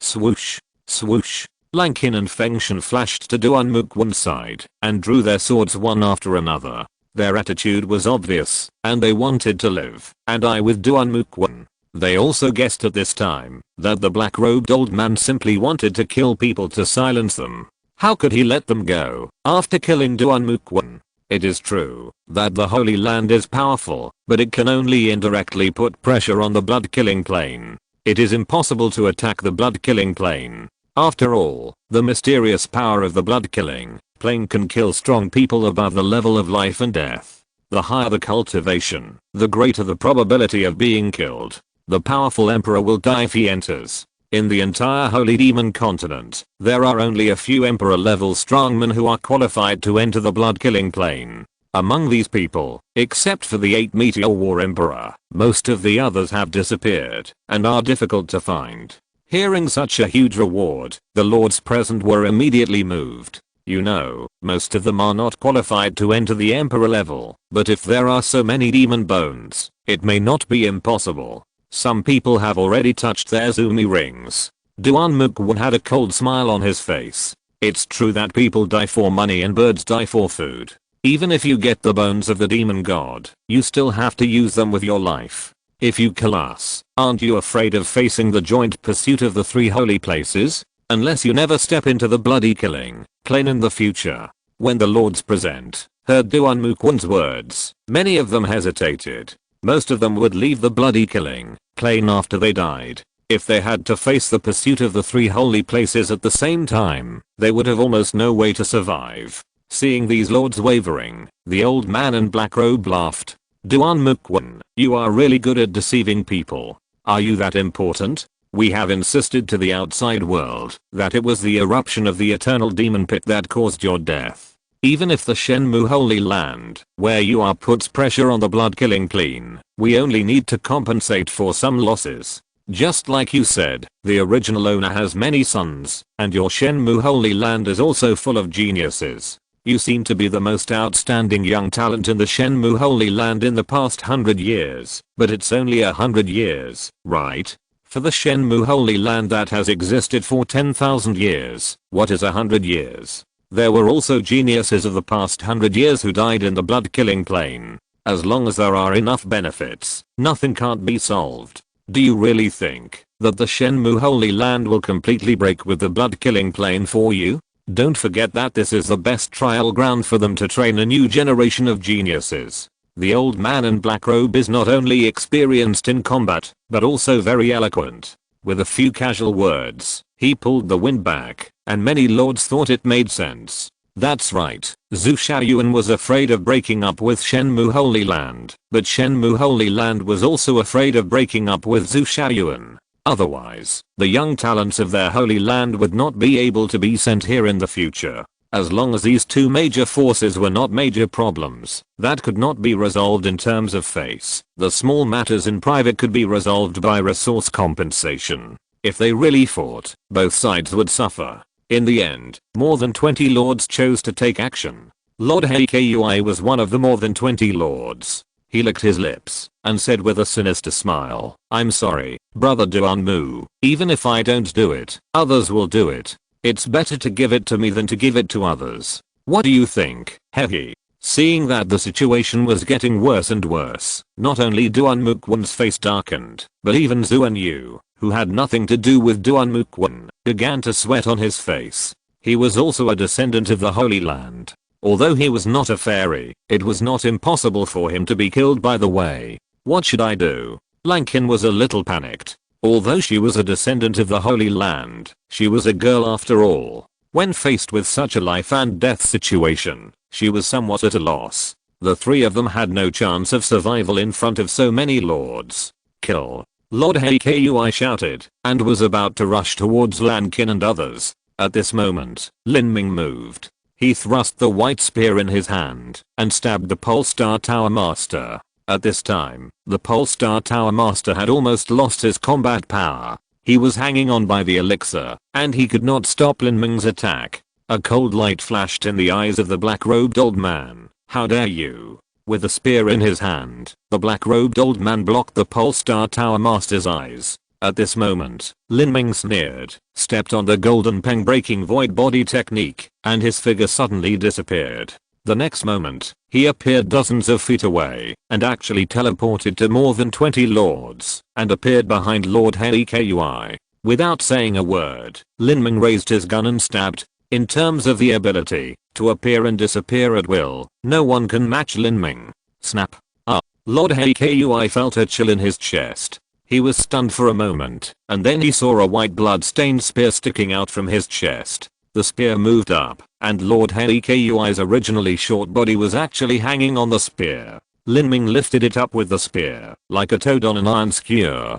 Swoosh, swoosh. Lankin and Fengshan flashed to Duanmu's side and drew their swords one after another. Their attitude was obvious, and they wanted to live and die with Duanmu. They also guessed at this time that the black-robed old man simply wanted to kill people to silence them. How could he let them go after killing Duanmu? It is true that the Holy Land is powerful, but it can only indirectly put pressure on the blood-killing plane. It is impossible to attack the blood-killing plane. After all, the mysterious power of the blood-killing plane can kill strong people above the level of life and death. The higher the cultivation, the greater the probability of being killed. The powerful emperor will die if he enters. In the entire Holy Demon continent, there are only a few emperor-level strongmen who are qualified to enter the blood-killing plane. Among these people, except for the 8 Meteor War Emperor, most of the others have disappeared and are difficult to find. Hearing such a huge reward, the lords present were immediately moved. You know, most of them are not qualified to enter the emperor level, but if there are so many demon bones, it may not be impossible. Some people have already touched their Zumi rings. Duanmu had a cold smile on his face. It's true that people die for money and birds die for food. Even if you get the bones of the demon god, you still have to use them with your life. If you kill us, aren't you afraid of facing the joint pursuit of the 3 holy places? Unless you never step into the bloody killing plane in the future. When the lords present heard Duanmu's words, many of them hesitated. Most of them would leave the bloody killing plane after they died. If they had to face the pursuit of the 3 holy places at the same time, they would have almost no way to survive. Seeing these lords wavering, the old man in black robe laughed. Duanmu, you are really good at deceiving people. Are you that important? We have insisted to the outside world that it was the eruption of the eternal demon pit that caused your death. Even if the Shenmue Holy Land, where you are, puts pressure on the blood-killing plane, we only need to compensate for some losses. Just like you said, the original owner has many sons, and your Shenmue Holy Land is also full of geniuses. You seem to be the most outstanding young talent in the Shenmue Holy Land in the past 100 years, but it's only 100 years, right? For the Shenmue Holy Land that has existed for 10,000 years, what is 100 years? There were also geniuses of the past 100 years who died in the blood-killing plane. As long as there are enough benefits, nothing can't be solved. Do you really think that the Shenmue Holy Land will completely break with the blood-killing plane for you? Don't forget that this is the best trial ground for them to train a new generation of geniuses. The old man in black robe is not only experienced in combat, but also very eloquent. With a few casual words, he pulled the wind back, and many lords thought it made sense. That's right, Zhu Xiaoyuan was afraid of breaking up with Shenmue Holy Land, but Shenmue Holy Land was also afraid of breaking up with Zhu Xiaoyuan. Otherwise, the young talents of their Holy Land would not be able to be sent here in the future. As long as these two major forces were not major problems that could not be resolved in terms of face, the small matters in private could be resolved by resource compensation. If they really fought, both sides would suffer. In the end, more than 20 lords chose to take action. Lord Heikui was one of the more than 20 lords. He licked his lips and said with a sinister smile, "I'm sorry, brother Duan Mu. Even if I don't do it, others will do it. It's better to give it to me than to give it to others. What do you think, Hehe?" Seeing that the situation was getting worse and worse, not only Duan Muquan's face darkened, but even Zuan Yu, who had nothing to do with Duan Muquan, began to sweat on his face. He was also a descendant of the Holy Land. Although he was not a fairy, it was not impossible for him to be killed by the way. What should I do? Lankin was a little panicked. Although she was a descendant of the Holy Land, she was a girl after all. When faced with such a life and death situation, she was somewhat at a loss. The three of them had no chance of survival in front of so many lords. Kill. Lord Heikui shouted, and was about to rush towards Lankin and others. At this moment, Lin Ming moved. He thrust the white spear in his hand and stabbed the Polestar Tower Master. At this time, the Polestar Tower Master had almost lost his combat power. He was hanging on by the elixir, and he could not stop Lin Ming's attack. A cold light flashed in the eyes of the black-robed old man. "How dare you?" With the spear in his hand, the black-robed old man blocked the Polestar Tower Master's eyes. At this moment, Lin Ming sneered, stepped on the golden peng breaking void body technique, and his figure suddenly disappeared. The next moment, he appeared dozens of feet away, and actually teleported to more than 20 lords, and appeared behind Lord Heikui. Without saying a word, Lin Ming raised his gun and stabbed. In terms of the ability to appear and disappear at will, no one can match Lin Ming. Snap. Lord Heikui felt a chill in his chest. He was stunned for a moment, and then he saw a white blood-stained spear sticking out from his chest. The spear moved up, and Lord Heikuy's originally short body was actually hanging on the spear. Lin Ming lifted it up with the spear, like a toad on an iron skewer.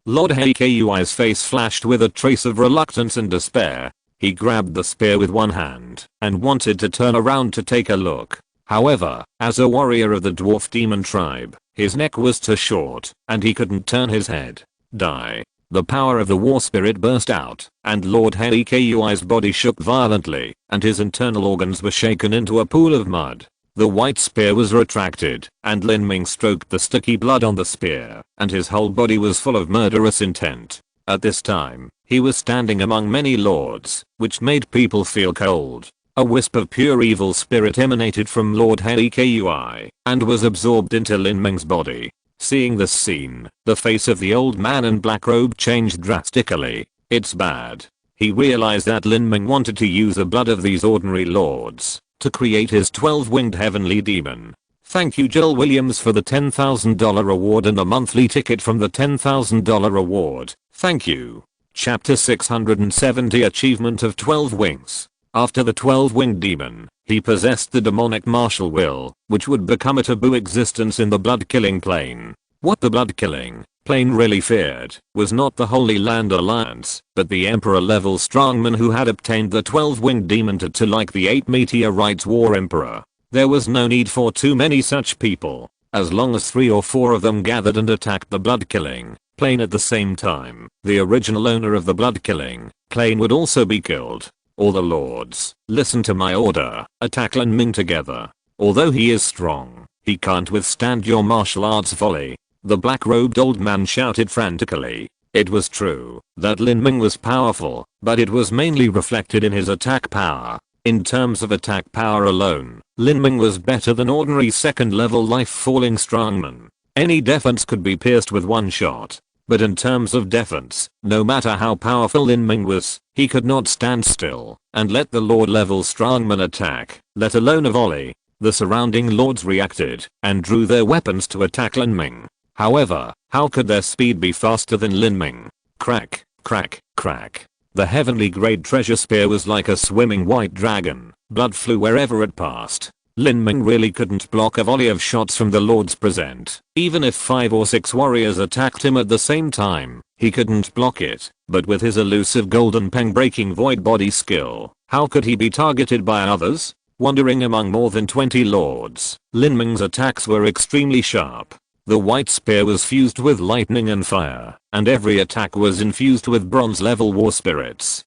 Lord Heikuy's face flashed with a trace of reluctance and despair. He grabbed the spear with one hand, and wanted to turn around to take a look. However, as a warrior of the dwarf demon tribe, his neck was too short, and he couldn't turn his head. Die. The power of the war spirit burst out, and Lord Heikuy's body shook violently, and his internal organs were shaken into a pool of mud. The white spear was retracted, and Lin Ming stroked the sticky blood on the spear, and his whole body was full of murderous intent. At this time, he was standing among many lords, which made people feel cold. A wisp of pure evil spirit emanated from Lord Heikui, and was absorbed into Lin Ming's body. Seeing this scene, the face of the old man in black robe changed drastically. It's bad. He realized that Lin Ming wanted to use the blood of these ordinary lords to create his 12-winged heavenly demon. Thank you Jill Williams for the $10,000 reward and a monthly ticket from the $10,000 reward. Thank you. Chapter 670 Achievement of 12 Wings. After the 12-winged demon, he possessed the demonic martial will, which would become a taboo existence in the blood-killing plane. What the blood-killing plane really feared was not the Holy Land Alliance, but the Emperor-level strongman who had obtained the 12-winged demon to like the 8 meteorites war emperor. There was no need for too many such people. As long as 3 or 4 of them gathered and attacked the blood-killing plane at the same time, the original owner of the blood-killing plane would also be killed. All the lords, listen to my order, attack Lin Ming together. Although he is strong, he can't withstand your martial arts volley. The black-robed old man shouted frantically. It was true that Lin Ming was powerful, but it was mainly reflected in his attack power. In terms of attack power alone, Lin Ming was better than ordinary second-level life-falling strongman. Any defense could be pierced with one shot. But in terms of defense, no matter how powerful Lin Ming was, he could not stand still and let the lord-level strongman attack, let alone a volley. The surrounding lords reacted and drew their weapons to attack Lin Ming. However, how could their speed be faster than Lin Ming? Crack, crack, crack. The heavenly grade treasure spear was like a swimming white dragon. Blood flew wherever it passed. Lin Ming really couldn't block a volley of shots from the lords present. Even if 5 or 6 warriors attacked him at the same time, He couldn't block it, but with his elusive golden peng breaking void body skill, how could he be targeted by others? Wandering among more than 20 lords, Lin Ming's attacks were extremely sharp. The white spear was fused with lightning and fire, and every attack was infused with bronze level war spirits.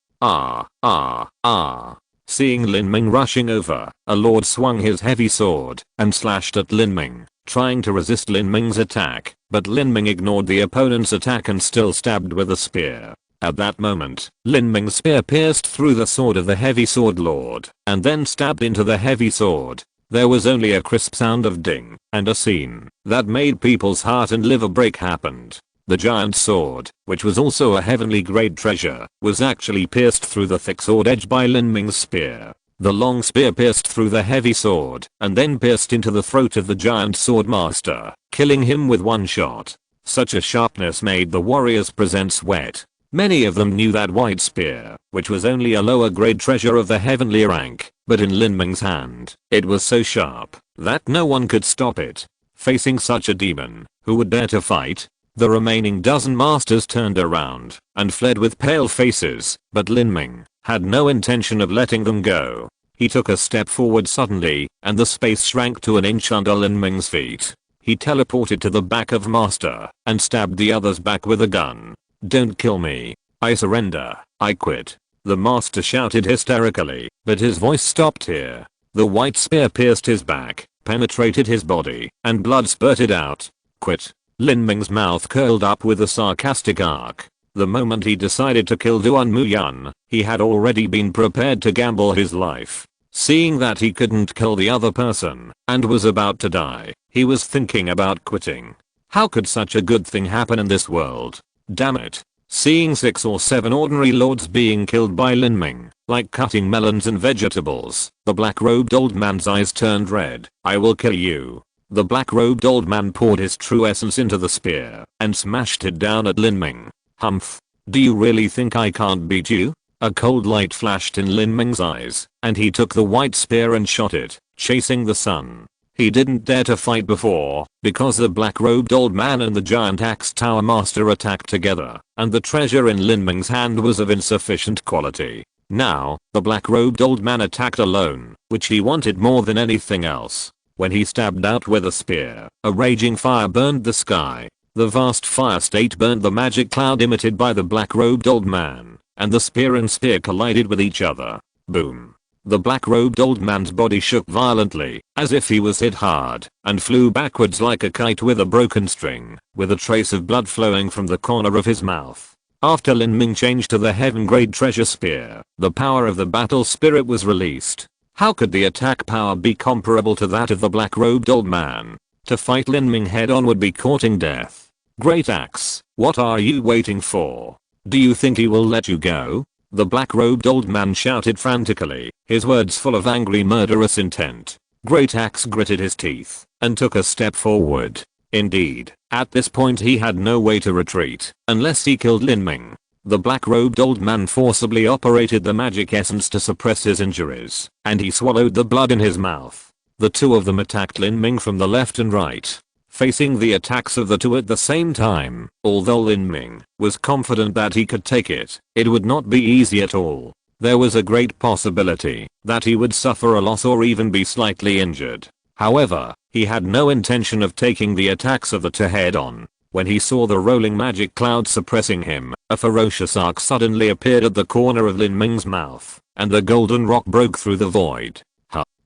Seeing Lin Ming rushing over, a lord swung his heavy sword and slashed at Lin Ming, trying to resist Lin Ming's attack, but Lin Ming ignored the opponent's attack and still stabbed with a spear. At that moment, Lin Ming's spear pierced through the sword of the heavy sword lord, and then stabbed into the heavy sword. There was only a crisp sound of ding, and a scene that made people's heart and liver break happened. The giant sword, which was also a heavenly grade treasure, was actually pierced through the thick sword edge by Lin Ming's spear. The long spear pierced through the heavy sword, and then pierced into the throat of the giant sword master, killing him with one shot. Such a sharpness made the warriors present sweat. Many of them knew that white spear, which was only a lower grade treasure of the heavenly rank, but in Lin Ming's hand, it was so sharp that no one could stop it. Facing such a demon, who would dare to fight? The remaining dozen masters turned around and fled with pale faces, but Lin Ming had no intention of letting them go. He took a step forward suddenly, and the space shrank to an inch under Lin Ming's feet. He teleported to the back of Master and stabbed the others back with a gun. "Don't kill me. I surrender. I quit." The master shouted hysterically, but his voice stopped here. The white spear pierced his back, penetrated his body, and blood spurted out. "Quit." Lin Ming's mouth curled up with a sarcastic arc. The moment he decided to kill Duan Muyan, he had already been prepared to gamble his life. Seeing that he couldn't kill the other person, and was about to die, he was thinking about quitting. How could such a good thing happen in this world? Damn it. Seeing 6 or 7 ordinary lords being killed by Lin Ming, like cutting melons and vegetables, the black-robed old man's eyes turned red. "I will kill you." The black-robed old man poured his true essence into the spear and smashed it down at Lin Ming. "Humph. Do you really think I can't beat you?" A cold light flashed in Lin Ming's eyes, and he took the white spear and shot it, chasing the sun. He didn't dare to fight before, because the black-robed old man and the giant axe tower master attacked together, and the treasure in Lin Ming's hand was of insufficient quality. Now, the black-robed old man attacked alone, which he wanted more than anything else. When he stabbed out with a spear, a raging fire burned the sky. The vast fire state burned the magic cloud emitted by the black-robed old man, and the spear and spear collided with each other. Boom. The black-robed old man's body shook violently, as if he was hit hard, and flew backwards like a kite with a broken string, with a trace of blood flowing from the corner of his mouth. After Lin Ming changed to the heaven-grade treasure spear, the power of the battle spirit was released. How could the attack power be comparable to that of the black-robed old man? To fight Lin Ming head-on would be courting death. "Great axe, what are you waiting for? Do you think he will let you go?" The black-robed old man shouted frantically, his words full of angry murderous intent. Great Axe gritted his teeth and took a step forward. Indeed, at this point he had no way to retreat unless he killed Lin Ming. The black-robed old man forcibly operated the magic essence to suppress his injuries, and he swallowed the blood in his mouth. The two of them attacked Lin Ming from the left and right, facing the attacks of the two at the same time. Although Lin Ming was confident that he could take it, it would not be easy at all. There was a great possibility that he would suffer a loss or even be slightly injured. However, he had no intention of taking the attacks of the two head-on. When he saw the rolling magic cloud suppressing him, a ferocious arc suddenly appeared at the corner of Lin Ming's mouth, and the golden rock broke through the void.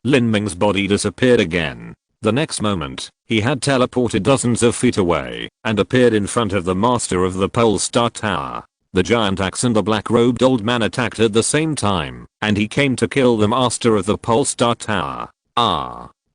Lin Ming's body disappeared again. The next moment, he had teleported dozens of feet away and appeared in front of the master of the Pole Star Tower. The giant axe and the black-robed old man attacked at the same time, and he came to kill the master of the Pole Star Tower.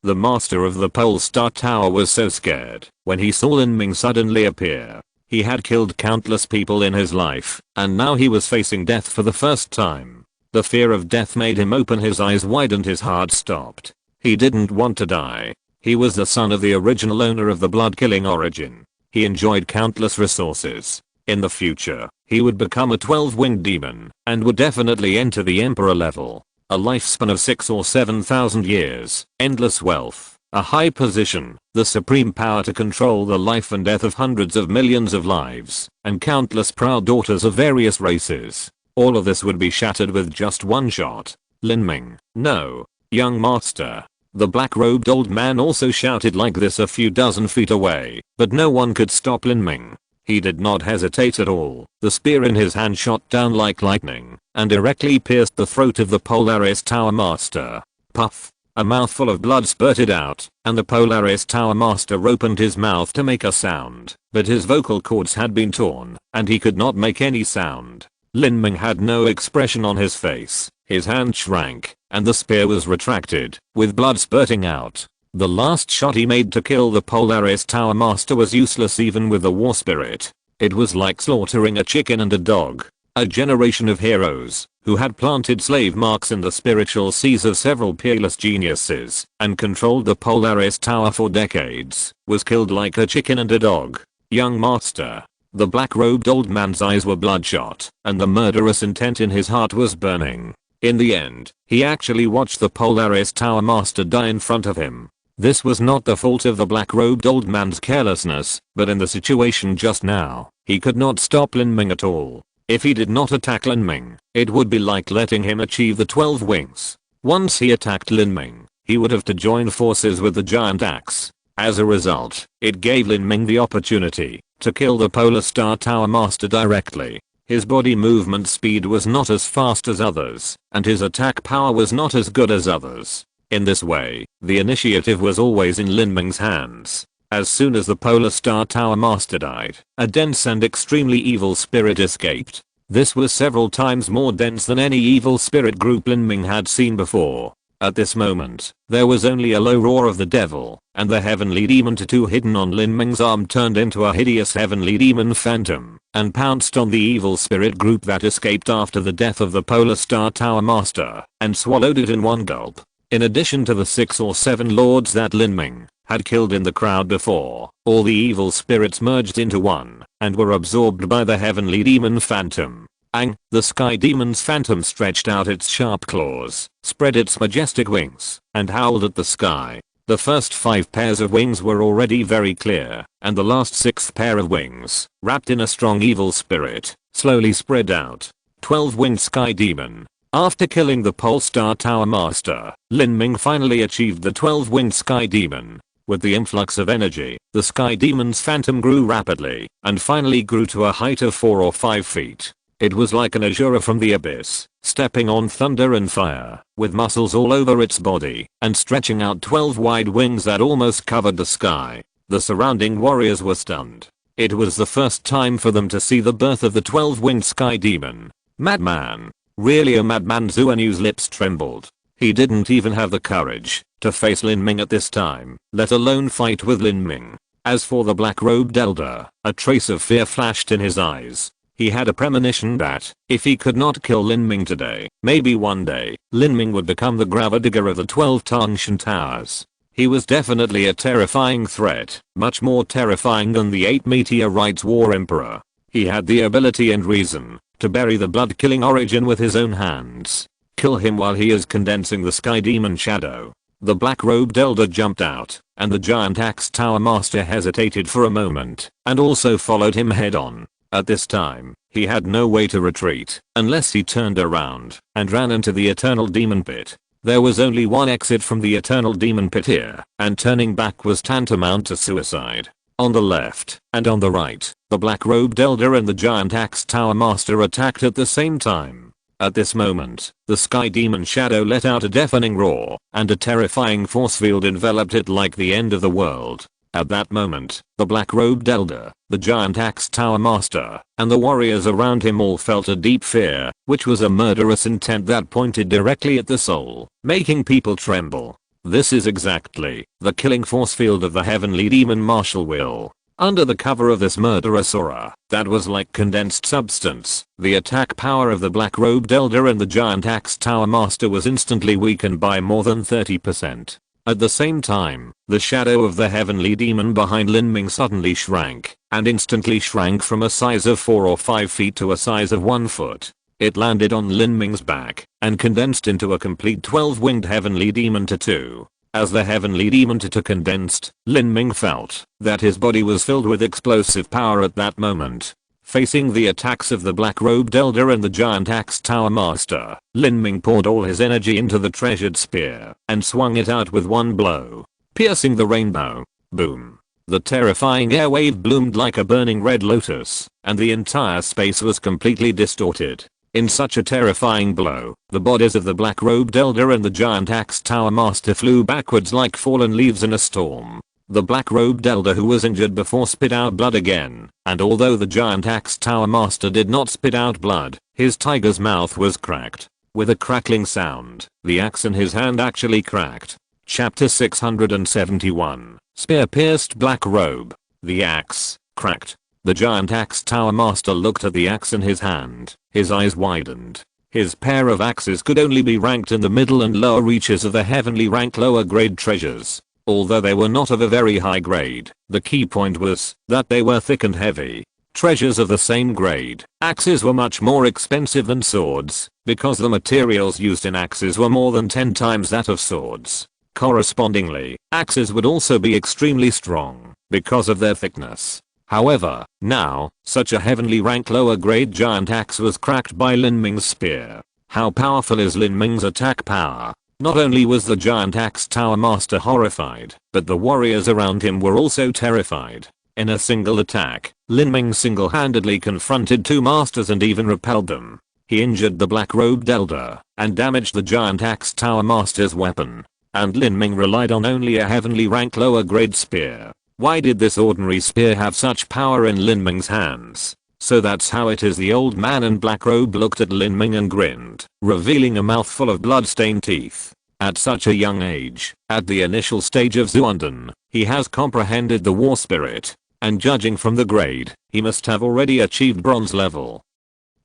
The master of the Pole Star Tower was so scared when he saw Lin Ming suddenly appear. He had killed countless people in his life, and now he was facing death for the first time. The fear of death made him open his eyes wide and his heart stopped. He didn't want to die. He was the son of the original owner of the blood-killing origin. He enjoyed countless resources. In the future, he would become a 12-winged demon, and would definitely enter the emperor level. A lifespan of 6 or 7,000 years, endless wealth, A high position, the supreme power to control the life and death of hundreds of millions of lives, and countless proud daughters of various races. All of this would be shattered with just one shot. Lin Ming, no. Young master. The black-robed old man also shouted like this a few dozen feet away, but no one could stop Lin Ming. He did not hesitate at all. The spear in his hand shot down like lightning, and directly pierced the throat of the Polaris Tower Master. Puff. A mouthful of blood spurted out, and the Polaris Tower Master opened his mouth to make a sound, but his vocal cords had been torn, and he could not make any sound. Lin Ming had no expression on his face, his hand shrank, and the spear was retracted, with blood spurting out. The last shot he made to kill the Polaris Tower Master was useless even with the war spirit. It was like slaughtering a chicken and a dog. A generation of heroes, who had planted slave marks in the spiritual seas of several peerless geniuses, and controlled the Polaris Tower for decades, was killed like a chicken and a dog. Young master. The black-robed old man's eyes were bloodshot, and the murderous intent in his heart was burning. In the end, he actually watched the Polaris Tower Master die in front of him. This was not the fault of the black-robed old man's carelessness, but in the situation just now, he could not stop Lin Ming at all. If he did not attack Lin Ming, it would be like letting him achieve the 12 wings. Once he attacked Lin Ming, he would have to join forces with the giant axe. As a result, it gave Lin Ming the opportunity to kill the Polar Star Tower Master directly. His body movement speed was not as fast as others, and his attack power was not as good as others. In this way, the initiative was always in Lin Ming's hands. As soon as the Polar Star Tower Master died, a dense and extremely evil spirit escaped. This was several times more dense than any evil spirit group Lin Ming had seen before. At this moment, there was only a low roar of the devil, and the heavenly demon tattoo hidden on Lin Ming's arm turned into a hideous heavenly demon phantom, and pounced on the evil spirit group that escaped after the death of the Polar Star Tower Master, and swallowed it in one gulp. In addition to the 6 or 7 lords that Lin Ming had killed in the crowd before, all the evil spirits merged into one, and were absorbed by the heavenly demon phantom. Ang, the sky demon's phantom stretched out its sharp claws, spread its majestic wings, and howled at the sky. The first 5 pairs of wings were already very clear, and the last 6th pair of wings, wrapped in a strong evil spirit, slowly spread out. 12-winged sky demon. After killing the Pole Star Tower Master, Lin Ming finally achieved the 12-winged sky demon. With the influx of energy, the sky demon's phantom grew rapidly, and finally grew to a height of 4 or 5 feet. It was like an Azura from the abyss, stepping on thunder and fire, with muscles all over its body, and stretching out 12 wide wings that almost covered the sky. The surrounding warriors were stunned. It was the first time for them to see the birth of the 12-winged sky demon. Madman. Really a madman? Xuanyu's lips trembled. He didn't even have the courage to face Lin Ming at this time, let alone fight with Lin Ming. As for the black-robed elder, a trace of fear flashed in his eyes. He had a premonition that, if he could not kill Lin Ming today, maybe one day, Lin Ming would become the gravedigger of the 12 Tangshan Towers. He was definitely a terrifying threat, much more terrifying than the 8 meteorites war emperor. He had the ability and reason to bury the blood-killing origin with his own hands. Kill him while he is condensing the sky demon shadow. The black-robed elder jumped out, and the giant axe tower master hesitated for a moment, and also followed him head-on. At this time, he had no way to retreat, unless he turned around, and ran into the eternal demon pit. There was only one exit from the eternal demon pit here, and turning back was tantamount to suicide. On the left, and on the right, the black-robed elder and the giant axe tower master attacked at the same time. At this moment, the sky demon shadow let out a deafening roar, and a terrifying force field enveloped it like the end of the world. At that moment, the black-robed elder, the giant axe tower master, and the warriors around him all felt a deep fear, which was a murderous intent that pointed directly at the soul, making people tremble. This is exactly the killing force field of the heavenly demon martial will. Under the cover of this murderous aura, that was like condensed substance, the attack power of the black-robed elder and the giant axe tower master was instantly weakened by more than 30%. At the same time, the shadow of the heavenly demon behind Lin Ming suddenly shrank, and instantly shrank from a size of 4 or 5 feet to a size of 1 foot. It landed on Lin Ming's back, and condensed into a complete 12-winged heavenly demon tattoo. As the heavenly demon tattoo condensed, Lin Ming felt that his body was filled with explosive power at that moment. Facing the attacks of the black-robed elder and the giant axe tower master, Lin Ming poured all his energy into the treasured spear and swung it out with one blow, piercing the rainbow. Boom. The terrifying airwave bloomed like a burning red lotus, and the entire space was completely distorted. In such a terrifying blow, the bodies of the black-robed elder and the giant axe tower master flew backwards like fallen leaves in a storm. The black-robed elder who was injured before spit out blood again, and although the giant axe tower master did not spit out blood, his tiger's mouth was cracked. With a crackling sound, the axe in his hand actually cracked. Chapter 671. Spear-pierced black robe. The axe cracked. The giant axe tower master looked at the axe in his hand. His eyes widened. His pair of axes could only be ranked in the middle and lower reaches of the heavenly rank lower grade treasures. Although they were not of a very high grade, the key point was that they were thick and heavy. Treasures of the same grade, axes were much more expensive than swords, because the materials used in axes were more than 10 times that of swords. Correspondingly, axes would also be extremely strong, because of their thickness. However, now, such a heavenly rank lower grade giant axe was cracked by Lin Ming's spear. How powerful is Lin Ming's attack power? Not only was the giant axe tower master horrified, but the warriors around him were also terrified. In a single attack, Lin Ming single-handedly confronted two masters and even repelled them. He injured the black-robed elder and damaged the giant axe tower master's weapon. And Lin Ming relied on only a heavenly rank lower grade spear. Why did this ordinary spear have such power in Lin Ming's hands? So that's how it is. The old man in black robe looked at Lin Ming and grinned, revealing a mouthful of blood-stained teeth. At such a young age, at the initial stage of Zuanden, he has comprehended the war spirit, and judging from the grade, he must have already achieved bronze level.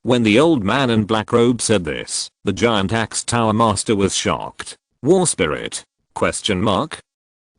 When the old man in black robe said this, the giant axe tower master was shocked. War spirit? Question mark?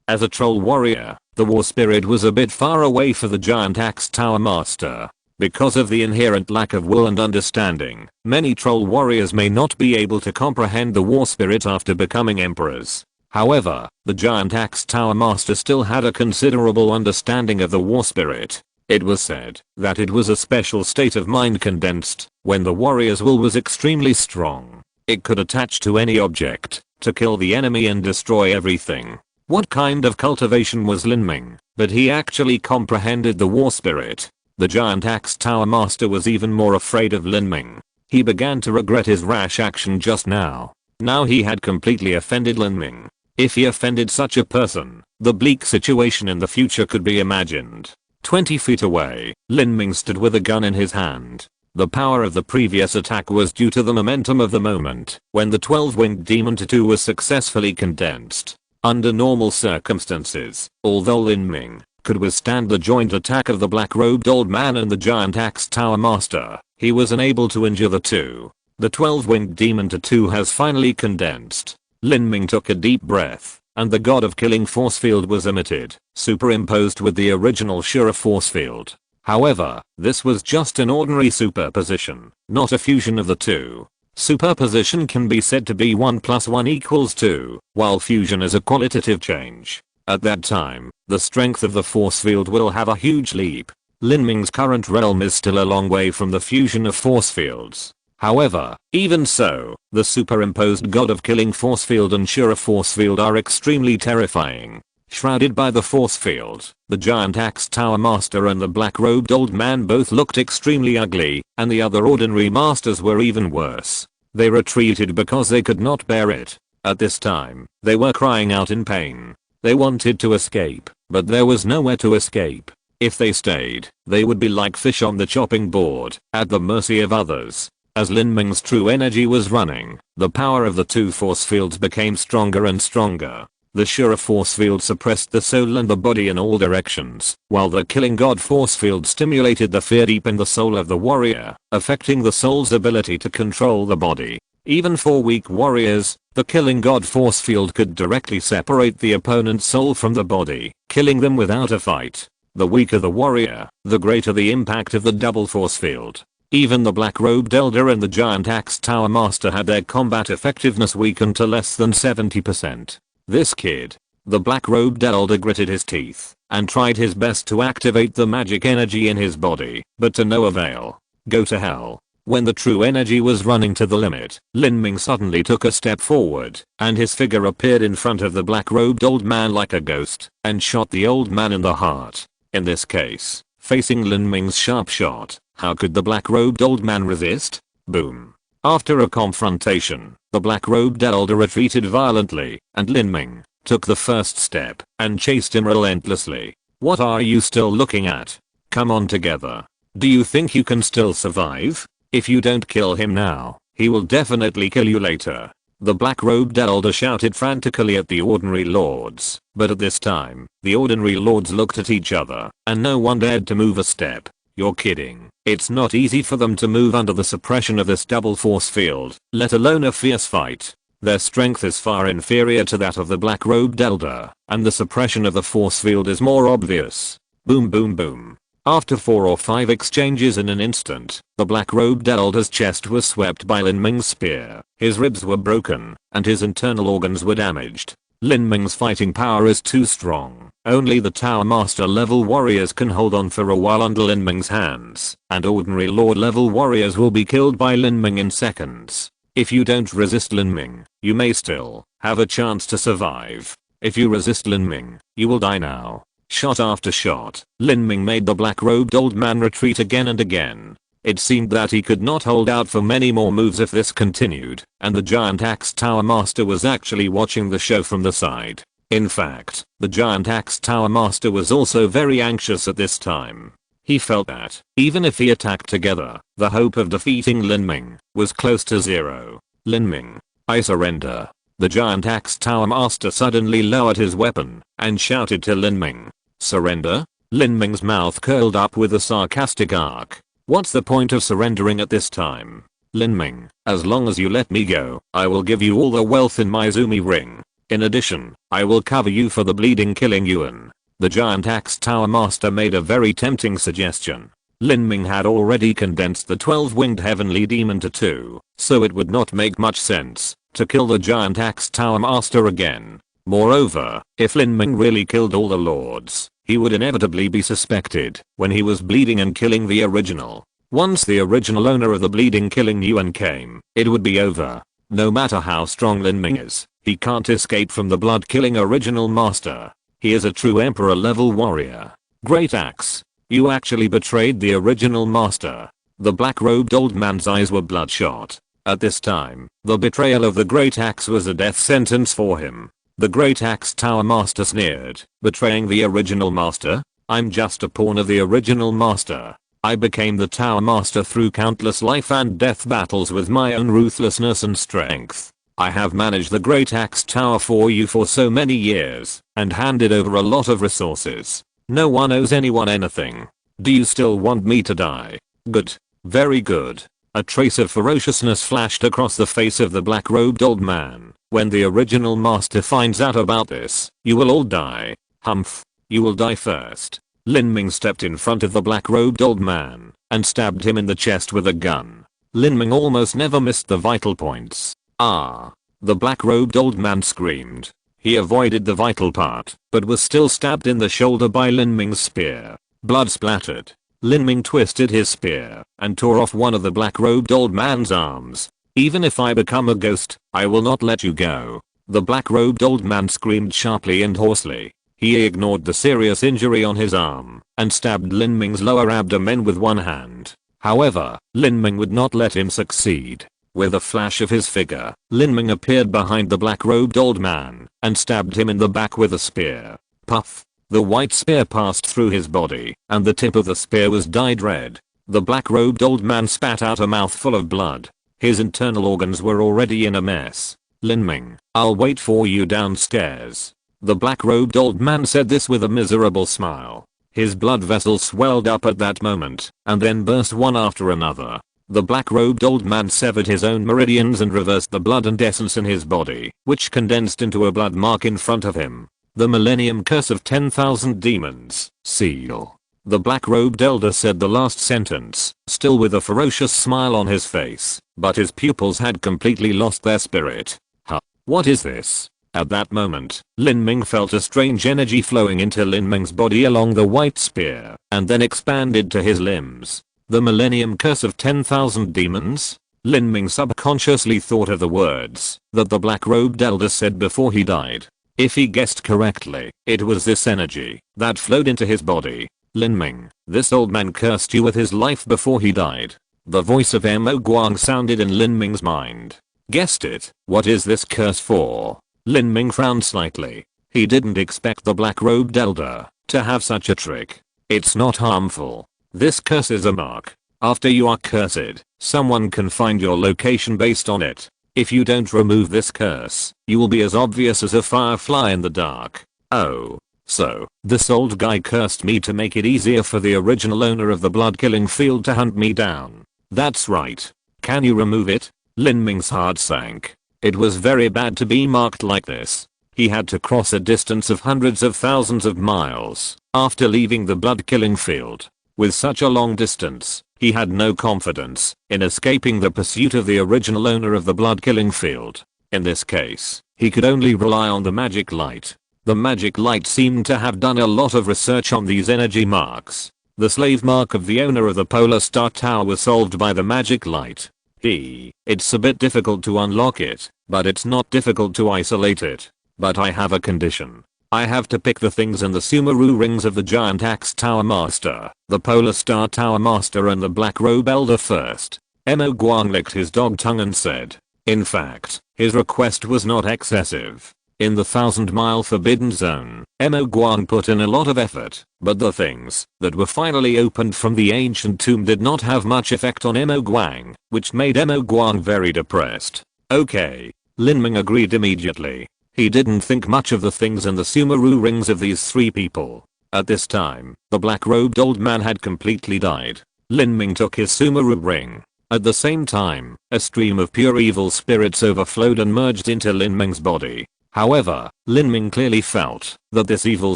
As a troll warrior, the war spirit was a bit far away for the giant axe tower master. Because of the inherent lack of will and understanding, many troll warriors may not be able to comprehend the war spirit after becoming emperors. However, the giant axe tower master still had a considerable understanding of the war spirit. It was said that it was a special state of mind condensed when the warrior's will was extremely strong. It could attach to any object to kill the enemy and destroy everything. What kind of cultivation was Lin Ming? But he actually comprehended the war spirit. The giant axe tower master was even more afraid of Lin Ming. He began to regret his rash action just now. Now he had completely offended Lin Ming. If he offended such a person, the bleak situation in the future could be imagined. 20 feet away, Lin Ming stood with a gun in his hand. The power of the previous attack was due to the momentum of the moment when the 12-winged demon tattoo was successfully condensed. Under normal circumstances, although Lin Ming could withstand the joint attack of the black-robed old man and the giant axe tower master, he was unable to injure the two. The 12-winged demon tattoo has finally condensed. Lin Ming took a deep breath, and the god of killing force field was emitted, superimposed with the original Shura force field. However, this was just an ordinary superposition, not a fusion of the two. Superposition can be said to be 1 + 1 = 2, while fusion is a qualitative change. At that time, the strength of the force field will have a huge leap. Lin Ming's current realm is still a long way from the fusion of force fields. However, even so, the superimposed god of killing force field and Shura force field are extremely terrifying. Shrouded by the force field, the giant axe tower master and the black-robed old man both looked extremely ugly, and the other ordinary masters were even worse. They retreated because they could not bear it. At this time, they were crying out in pain. They wanted to escape, but there was nowhere to escape. If they stayed, they would be like fish on the chopping board, at the mercy of others. As Lin Ming's true energy was running, the power of the two force fields became stronger and stronger. The Shura force field suppressed the soul and the body in all directions, while the killing god force field stimulated the fear deep in the soul of the warrior, affecting the soul's ability to control the body. Even for weak warriors, the killing god force field could directly separate the opponent's soul from the body, killing them without a fight. The weaker the warrior, the greater the impact of the double force field. Even the black-robed elder and the giant axe tower master had their combat effectiveness weakened to less than 70%. This kid. The black-robed elder gritted his teeth and tried his best to activate the magic energy in his body, but to no avail. Go to hell. When the true energy was running to the limit, Lin Ming suddenly took a step forward, and his figure appeared in front of the black-robed old man like a ghost, and shot the old man in the heart. In this case, facing Lin Ming's sharp shot, how could the black-robed old man resist? Boom. After a confrontation, the black-robed elder retreated violently, and Lin Ming took the first step and chased him relentlessly. What are you still looking at? Come on together. Do you think you can still survive? If you don't kill him now, he will definitely kill you later. The black-robed elder shouted frantically at the ordinary lords, but at this time, the ordinary lords looked at each other, and no one dared to move a step. You're kidding. It's not easy for them to move under the suppression of this double force field, let alone a fierce fight. Their strength is far inferior to that of the black-robed elder, and the suppression of the force field is more obvious. Boom boom boom. After 4 or 5 exchanges in an instant, the black-robed elder's chest was swept by Lin Ming's spear, his ribs were broken, and his internal organs were damaged. Lin Ming's fighting power is too strong. Only the Tower Master level warriors can hold on for a while under Lin Ming's hands, and ordinary Lord level warriors will be killed by Lin Ming in seconds. If you don't resist Lin Ming, you may still have a chance to survive. If you resist Lin Ming, you will die now. Shot after shot, Lin Ming made the black-robed old man retreat again and again. It seemed that he could not hold out for many more moves if this continued, and the giant axe Tower Master was actually watching the show from the side. In fact, the giant axe Tower Master was also very anxious at this time. He felt that, even if he attacked together, the hope of defeating Lin Ming was close to zero. Lin Ming, I surrender. The giant axe Tower Master suddenly lowered his weapon and shouted to Lin Ming. Surrender? Lin Ming's mouth curled up with a sarcastic arc. What's the point of surrendering at this time? Lin Ming, as long as you let me go, I will give you all the wealth in my Zumi ring. In addition, I will cover you for the bleeding killing Yuan. The giant axe Tower Master made a very tempting suggestion. Lin Ming had already condensed the 12-winged heavenly demon to 2, so it would not make much sense to kill the giant axe Tower Master again. Moreover, if Lin Ming really killed all the lords, he would inevitably be suspected when he was bleeding and killing the original. Once the original owner of the bleeding killing Yuan came, it would be over. No matter how strong Lin Ming is, he can't escape from the blood killing original master. He is a true emperor level warrior. Great axe. You actually betrayed the original master. The black-robed old man's eyes were bloodshot. At this time, the betrayal of the great axe was a death sentence for him. The great axe Tower Master sneered, betraying the original master? I'm just a pawn of the original master. I became the Tower Master through countless life and death battles with my own ruthlessness and strength. I have managed the Great Axe Tower for you for so many years, and handed over a lot of resources. No one owes anyone anything. Do you still want me to die? Good. Very good. A trace of ferociousness flashed across the face of the black-robed old man. When the original master finds out about this, you will all die. Humph. You will die first. Lin Ming stepped in front of the black-robed old man, and stabbed him in the chest with a gun. Lin Ming almost never missed the vital points. Ah! The black-robed old man screamed. He avoided the vital part, but was still stabbed in the shoulder by Lin Ming's spear. Blood splattered. Lin Ming twisted his spear, and tore off one of the black-robed old man's arms. Even if I become a ghost, I will not let you go. The black-robed old man screamed sharply and hoarsely. He ignored the serious injury on his arm, and stabbed Lin Ming's lower abdomen with one hand. However, Lin Ming would not let him succeed. With a flash of his figure, Lin Ming appeared behind the black-robed old man, and stabbed him in the back with a spear. Puff! The white spear passed through his body, and the tip of the spear was dyed red. The black-robed old man spat out a mouthful of blood. His internal organs were already in a mess. Lin Ming, I'll wait for you downstairs. The black-robed old man said this with a miserable smile. His blood vessels swelled up at that moment, and then burst one after another. The black-robed old man severed his own meridians and reversed the blood and essence in his body, which condensed into a blood mark in front of him. The Millennium Curse of 10,000 Demons, seal. The black-robed elder said the last sentence, still with a ferocious smile on his face, but his pupils had completely lost their spirit. Huh? What is this? At that moment, Lin Ming felt a strange energy flowing into Lin Ming's body along the white spear, and then expanded to his limbs. The Millennium Curse of 10,000 Demons? Lin Ming subconsciously thought of the words that the black-robed elder said before he died. If he guessed correctly, it was this energy that flowed into his body. Lin Ming, this old man cursed you with his life before he died. The voice of Mo Guang sounded in Lin Ming's mind. Guessed it. What is this curse for? Lin Ming frowned slightly. He didn't expect the black-robed elder to have such a trick. It's not harmful. This curse is a mark. After you are cursed, someone can find your location based on it. If you don't remove this curse, you will be as obvious as a firefly in the dark. Oh. So, this old guy cursed me to make it easier for the original owner of the blood-killing field to hunt me down. That's right. Can you remove it? Lin Ming's heart sank. It was very bad to be marked like this. He had to cross a distance of hundreds of thousands of miles after leaving the blood-killing field. With such a long distance, he had no confidence in escaping the pursuit of the original owner of the blood-killing field. In this case, he could only rely on the magic light. The magic light seemed to have done a lot of research on these energy marks. The slave mark of the owner of the Polar Star Tower was solved by the magic light. It's a bit difficult to unlock it, but it's not difficult to isolate it. But I have a condition. I have to pick the things in the Sumeru rings of the Giant Axe Tower Master, the Polar Star Tower Master and the Black Robe Elder first. Mo Guang licked his dog tongue and said. In fact, his request was not excessive. In the 1,000-mile forbidden zone, Mo Guang put in a lot of effort, but the things that were finally opened from the ancient tomb did not have much effect on Mo Guang, which made Mo Guang very depressed. Okay. Lin Ming agreed immediately. He didn't think much of the things in the Sumeru rings of these three people. At this time, the black-robed old man had completely died. Lin Ming took his Sumeru ring. At the same time, a stream of pure evil spirits overflowed and merged into Lin Ming's body. However, Lin Ming clearly felt that this evil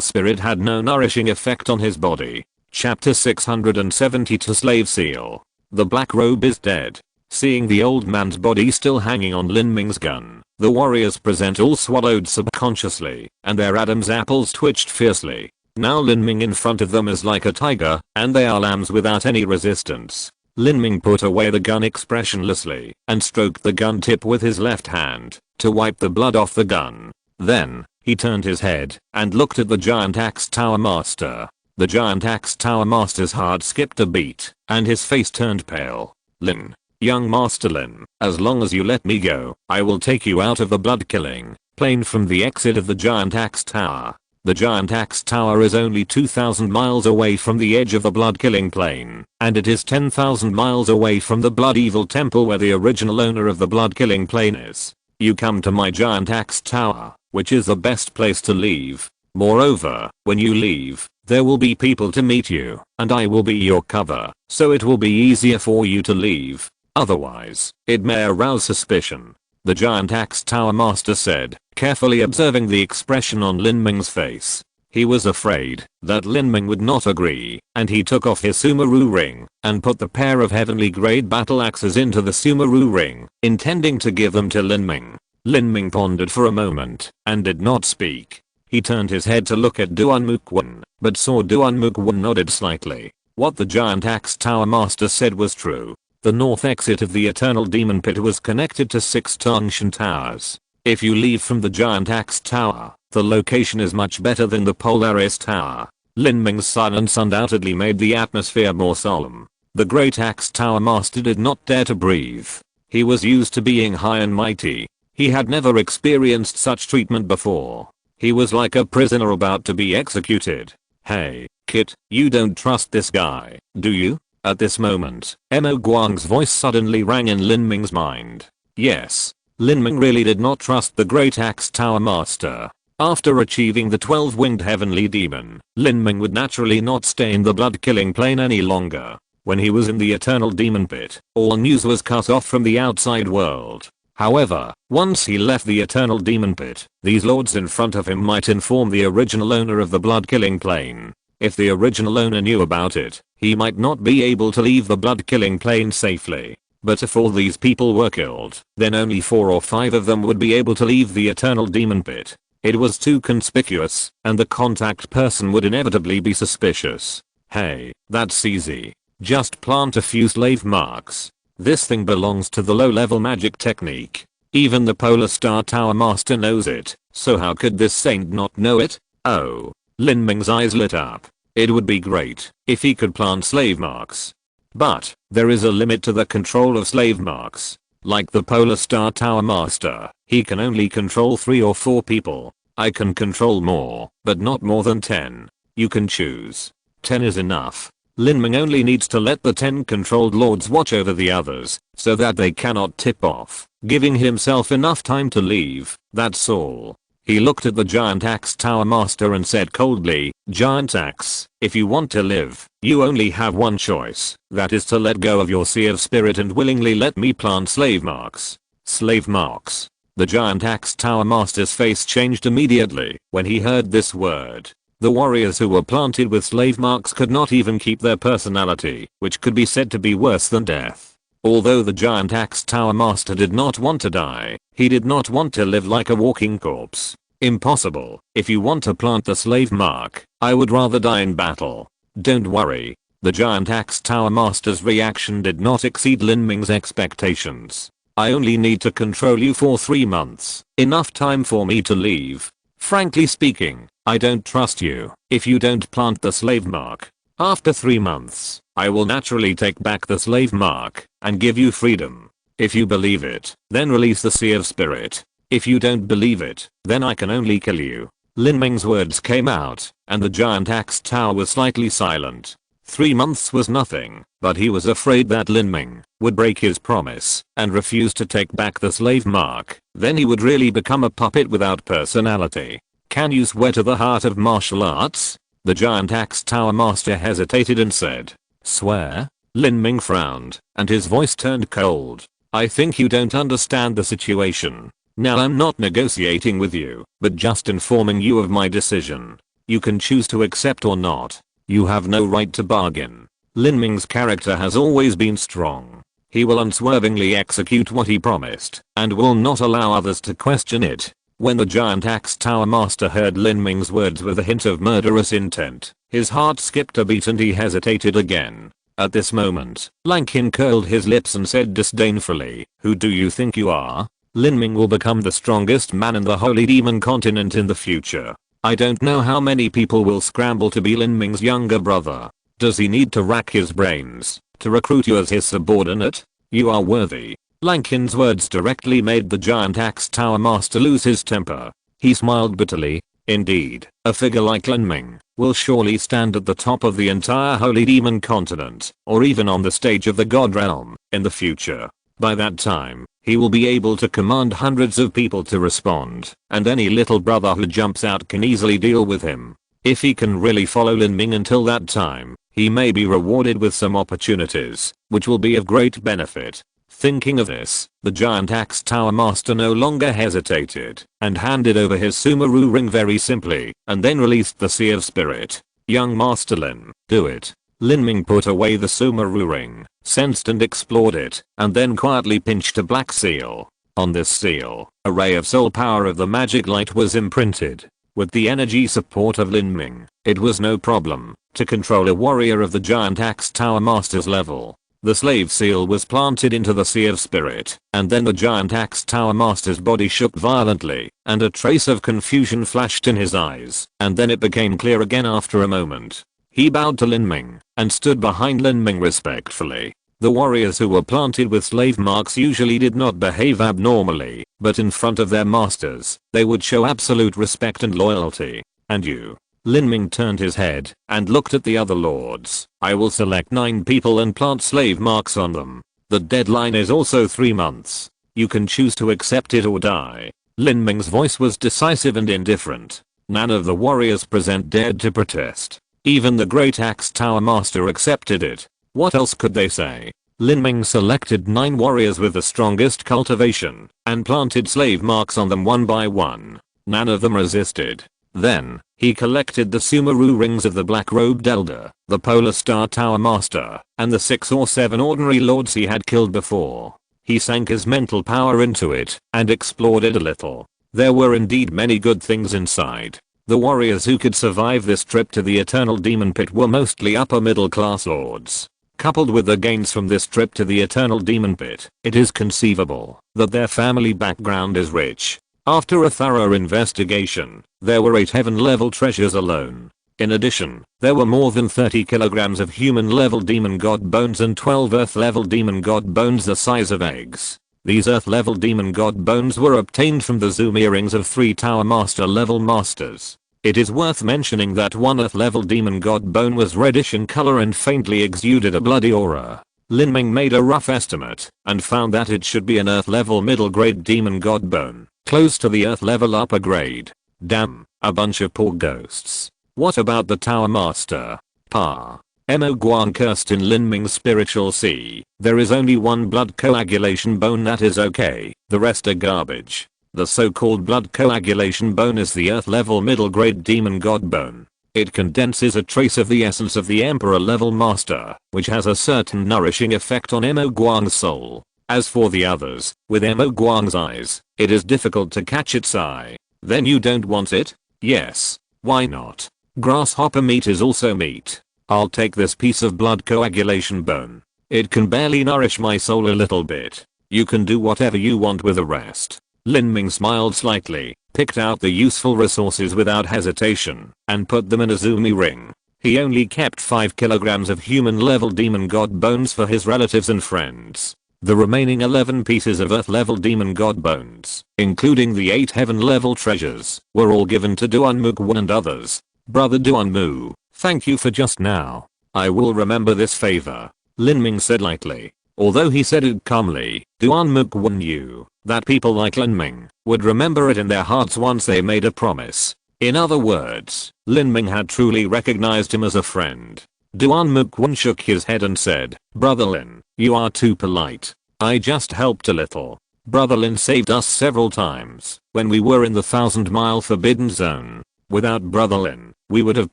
spirit had no nourishing effect on his body. Chapter 672 Slave Seal. The black robe is dead. Seeing the old man's body still hanging on Lin Ming's gun, the warriors present all swallowed subconsciously, and their Adam's apples twitched fiercely. Now Lin Ming in front of them is like a tiger, and they are lambs without any resistance. Lin Ming put away the gun expressionlessly, and stroked the gun tip with his left hand, to wipe the blood off the gun. Then, he turned his head, and looked at the Giant Axe Tower Master. The Giant Axe Tower Master's heart skipped a beat, and his face turned pale. Lin. Young Master Lin, as long as you let me go, I will take you out of the blood-killing plane from the exit of the Giant Axe Tower. The Giant Axe Tower is only 2,000 miles away from the edge of the blood-killing plane, and it is 10,000 miles away from the Blood Evil Temple where the original owner of the blood-killing plane is. You come to my Giant Axe Tower, which is the best place to leave. Moreover, when you leave, there will be people to meet you, and I will be your cover, so it will be easier for you to leave. Otherwise, it may arouse suspicion. The Giant Axe Tower Master said, carefully observing the expression on Lin Ming's face. He was afraid that Lin Ming would not agree, and he took off his Sumeru ring and put the pair of heavenly grade battle axes into the Sumeru ring, intending to give them to Lin Ming. Lin Ming pondered for a moment and did not speak. He turned his head to look at Duan Mukwon, but saw Duan Mukwon nodded slightly. What the Giant Axe Tower Master said was true. The north exit of the Eternal Demon Pit was connected to 6 Tangshan towers. If you leave from the Giant Axe Tower, the location is much better than the Polaris Tower. Lin Ming's silence undoubtedly made the atmosphere more solemn. The Great Axe Tower Master did not dare to breathe. He was used to being high and mighty. He had never experienced such treatment before. He was like a prisoner about to be executed. Hey, Kit, you don't trust this guy, do you? At this moment, Mo Guang's voice suddenly rang in Lin Ming's mind. Yes, Lin Ming really did not trust the Great Axe Tower Master. After achieving the 12-winged heavenly demon, Lin Ming would naturally not stay in the blood-killing plane any longer. When he was in the Eternal Demon Pit, all news was cut off from the outside world. However, once he left the Eternal Demon Pit, these lords in front of him might inform the original owner of the blood-killing plane. If the original owner knew about it, he might not be able to leave the blood-killing plane safely. But if all these people were killed, then only 4 or 5 of them would be able to leave the eternal demon pit. It was too conspicuous, and the contact person would inevitably be suspicious. Hey, that's easy. Just plant a few slave marks. This thing belongs to the low-level magic technique. Even the Polar Star Tower Master knows it, so how could this saint not know it? Oh. Lin Ming's eyes lit up. It would be great if he could plant slave marks. But there is a limit to the control of slave marks. Like the Polar Star Tower Master, he can only control 3 or 4 people. I can control more, but not more than 10. You can choose. 10 is enough. Lin Ming only needs to let the 10 controlled lords watch over the others, so that they cannot tip off, giving himself enough time to leave, that's all. He looked at the Giant Axe Tower Master and said coldly, Giant Axe, if you want to live, you only have one choice, that is to let go of your sea of spirit and willingly let me plant slave marks. Slave marks. The Giant Axe Tower Master's face changed immediately when he heard this word. The warriors who were planted with slave marks could not even keep their personality, which could be said to be worse than death. Although the Giant Axe Tower Master did not want to die, he did not want to live like a walking corpse. Impossible. If you want to plant the slave mark, I would rather die in battle. Don't worry. The Giant Axe Tower Master's reaction did not exceed Lin Ming's expectations. I only need to control you for 3 months. Enough time for me to leave. Frankly speaking, I don't trust you if you don't plant the slave mark. After 3 months, I will naturally take back the slave mark and give you freedom. If you believe it, then release the Sea of Spirit. If you don't believe it, then I can only kill you. Lin Ming's words came out, and the Giant Axe Tower was slightly silent. 3 months was nothing, but he was afraid that Lin Ming would break his promise and refuse to take back the slave mark. Then he would really become a puppet without personality. Can you swear to the heart of martial arts? The Giant Axe Tower Master hesitated and said, Swear? Lin Ming frowned, and his voice turned cold. I think you don't understand the situation. Now I'm not negotiating with you, but just informing you of my decision. You can choose to accept or not. You have no right to bargain. Lin Ming's character has always been strong. He will unswervingly execute what he promised, and will not allow others to question it. When the Giant Axe Tower Master heard Lin Ming's words with a hint of murderous intent, his heart skipped a beat and he hesitated again. At this moment, Lankin curled his lips and said disdainfully, Who do you think you are? Lin Ming will become the strongest man in the Holy Demon continent in the future. I don't know how many people will scramble to be Lin Ming's younger brother. Does he need to rack his brains to recruit you as his subordinate? You are worthy. Lankin's words directly made the Giant Axe Tower Master lose his temper. He smiled bitterly. Indeed, a figure like Lin Ming will surely stand at the top of the entire Holy Demon continent, or even on the stage of the God Realm, in the future. By that time, he will be able to command hundreds of people to respond, and any little brother who jumps out can easily deal with him. If he can really follow Lin Ming until that time, he may be rewarded with some opportunities, which will be of great benefit. Thinking of this, the Giant Axe Tower Master no longer hesitated, and handed over his Sumeru ring very simply, and then released the Sea of Spirit. Young Master Lin, do it. Lin Ming put away the Sumeru ring, sensed and explored it, and then quietly pinched a black seal. On this seal, a ray of soul power of the magic light was imprinted. With the energy support of Lin Ming, it was no problem to control a warrior of the Giant Axe Tower Master's level. The slave seal was planted into the Sea of Spirit, and then the Giant Axe Tower Master's body shook violently, and a trace of confusion flashed in his eyes, and then it became clear again after a moment. He bowed to Lin Ming, and stood behind Lin Ming respectfully. The warriors who were planted with slave marks usually did not behave abnormally, but in front of their masters, they would show absolute respect and loyalty. And you? Lin Ming turned his head, and looked at the other lords. I will select 9 people and plant slave marks on them. The deadline is also 3 months. You can choose to accept it or die. Lin Ming's voice was decisive and indifferent. None of the warriors present dared to protest. Even the Great Axe Tower Master accepted it. What else could they say? Lin Ming selected 9 warriors with the strongest cultivation, and planted slave marks on them one by one. None of them resisted. Then, he collected the Sumeru rings of the black-robed elder, the Polar Star Tower Master, and the 6 or 7 ordinary lords he had killed before. He sank his mental power into it, and explored it a little. There were indeed many good things inside. The warriors who could survive this trip to the Eternal Demon Pit were mostly upper middle class lords. Coupled with the gains from this trip to the Eternal Demon Pit, it is conceivable that their family background is rich. After a thorough investigation, there were 8 heaven-level treasures alone. In addition, there were more than 30 kilograms of human-level demon god bones and 12 earth-level demon god bones the size of eggs. These earth-level demon god bones were obtained from the Zoom earrings of 3 Tower Master level masters. It is worth mentioning that one earth-level demon god bone was reddish in color and faintly exuded a bloody aura. Lin Ming made a rough estimate and found that it should be an earth-level middle-grade demon god bone, close to the earth-level upper grade. Damn, a bunch of poor ghosts. What about the Tower Master? Pa. Mo Guan cursed in Lin Ming's spiritual sea. There is only one blood coagulation bone that is okay, the rest are garbage. The so-called blood coagulation bone is the earth-level middle-grade demon god bone. It condenses a trace of the essence of the emperor-level master, which has a certain nourishing effect on Mo Guang's soul. As for the others, with Mo Guang's eyes, it is difficult to catch its eye. Then you don't want it? Yes. Why not? Grasshopper meat is also meat. I'll take this piece of blood coagulation bone. It can barely nourish my soul a little bit. You can do whatever you want with the rest. Lin Ming smiled slightly, picked out the useful resources without hesitation, and put them in a Zumi ring. He only kept 5 kilograms of human-level demon god bones for his relatives and friends. The remaining 11 pieces of earth-level demon god bones, including the 8 heaven-level treasures, were all given to Duanmu and others. Brother Duanmu, thank you for just now. I will remember this favor, Lin Ming said lightly. Although he said it calmly, Duanmu knew that people like Lin Ming would remember it in their hearts once they made a promise. In other words, Lin Ming had truly recognized him as a friend. Duanmu shook his head and said, Brother Lin, you are too polite. I just helped a little. Brother Lin saved us several times when we were in the 1,000-mile forbidden zone. Without Brother Lin, we would have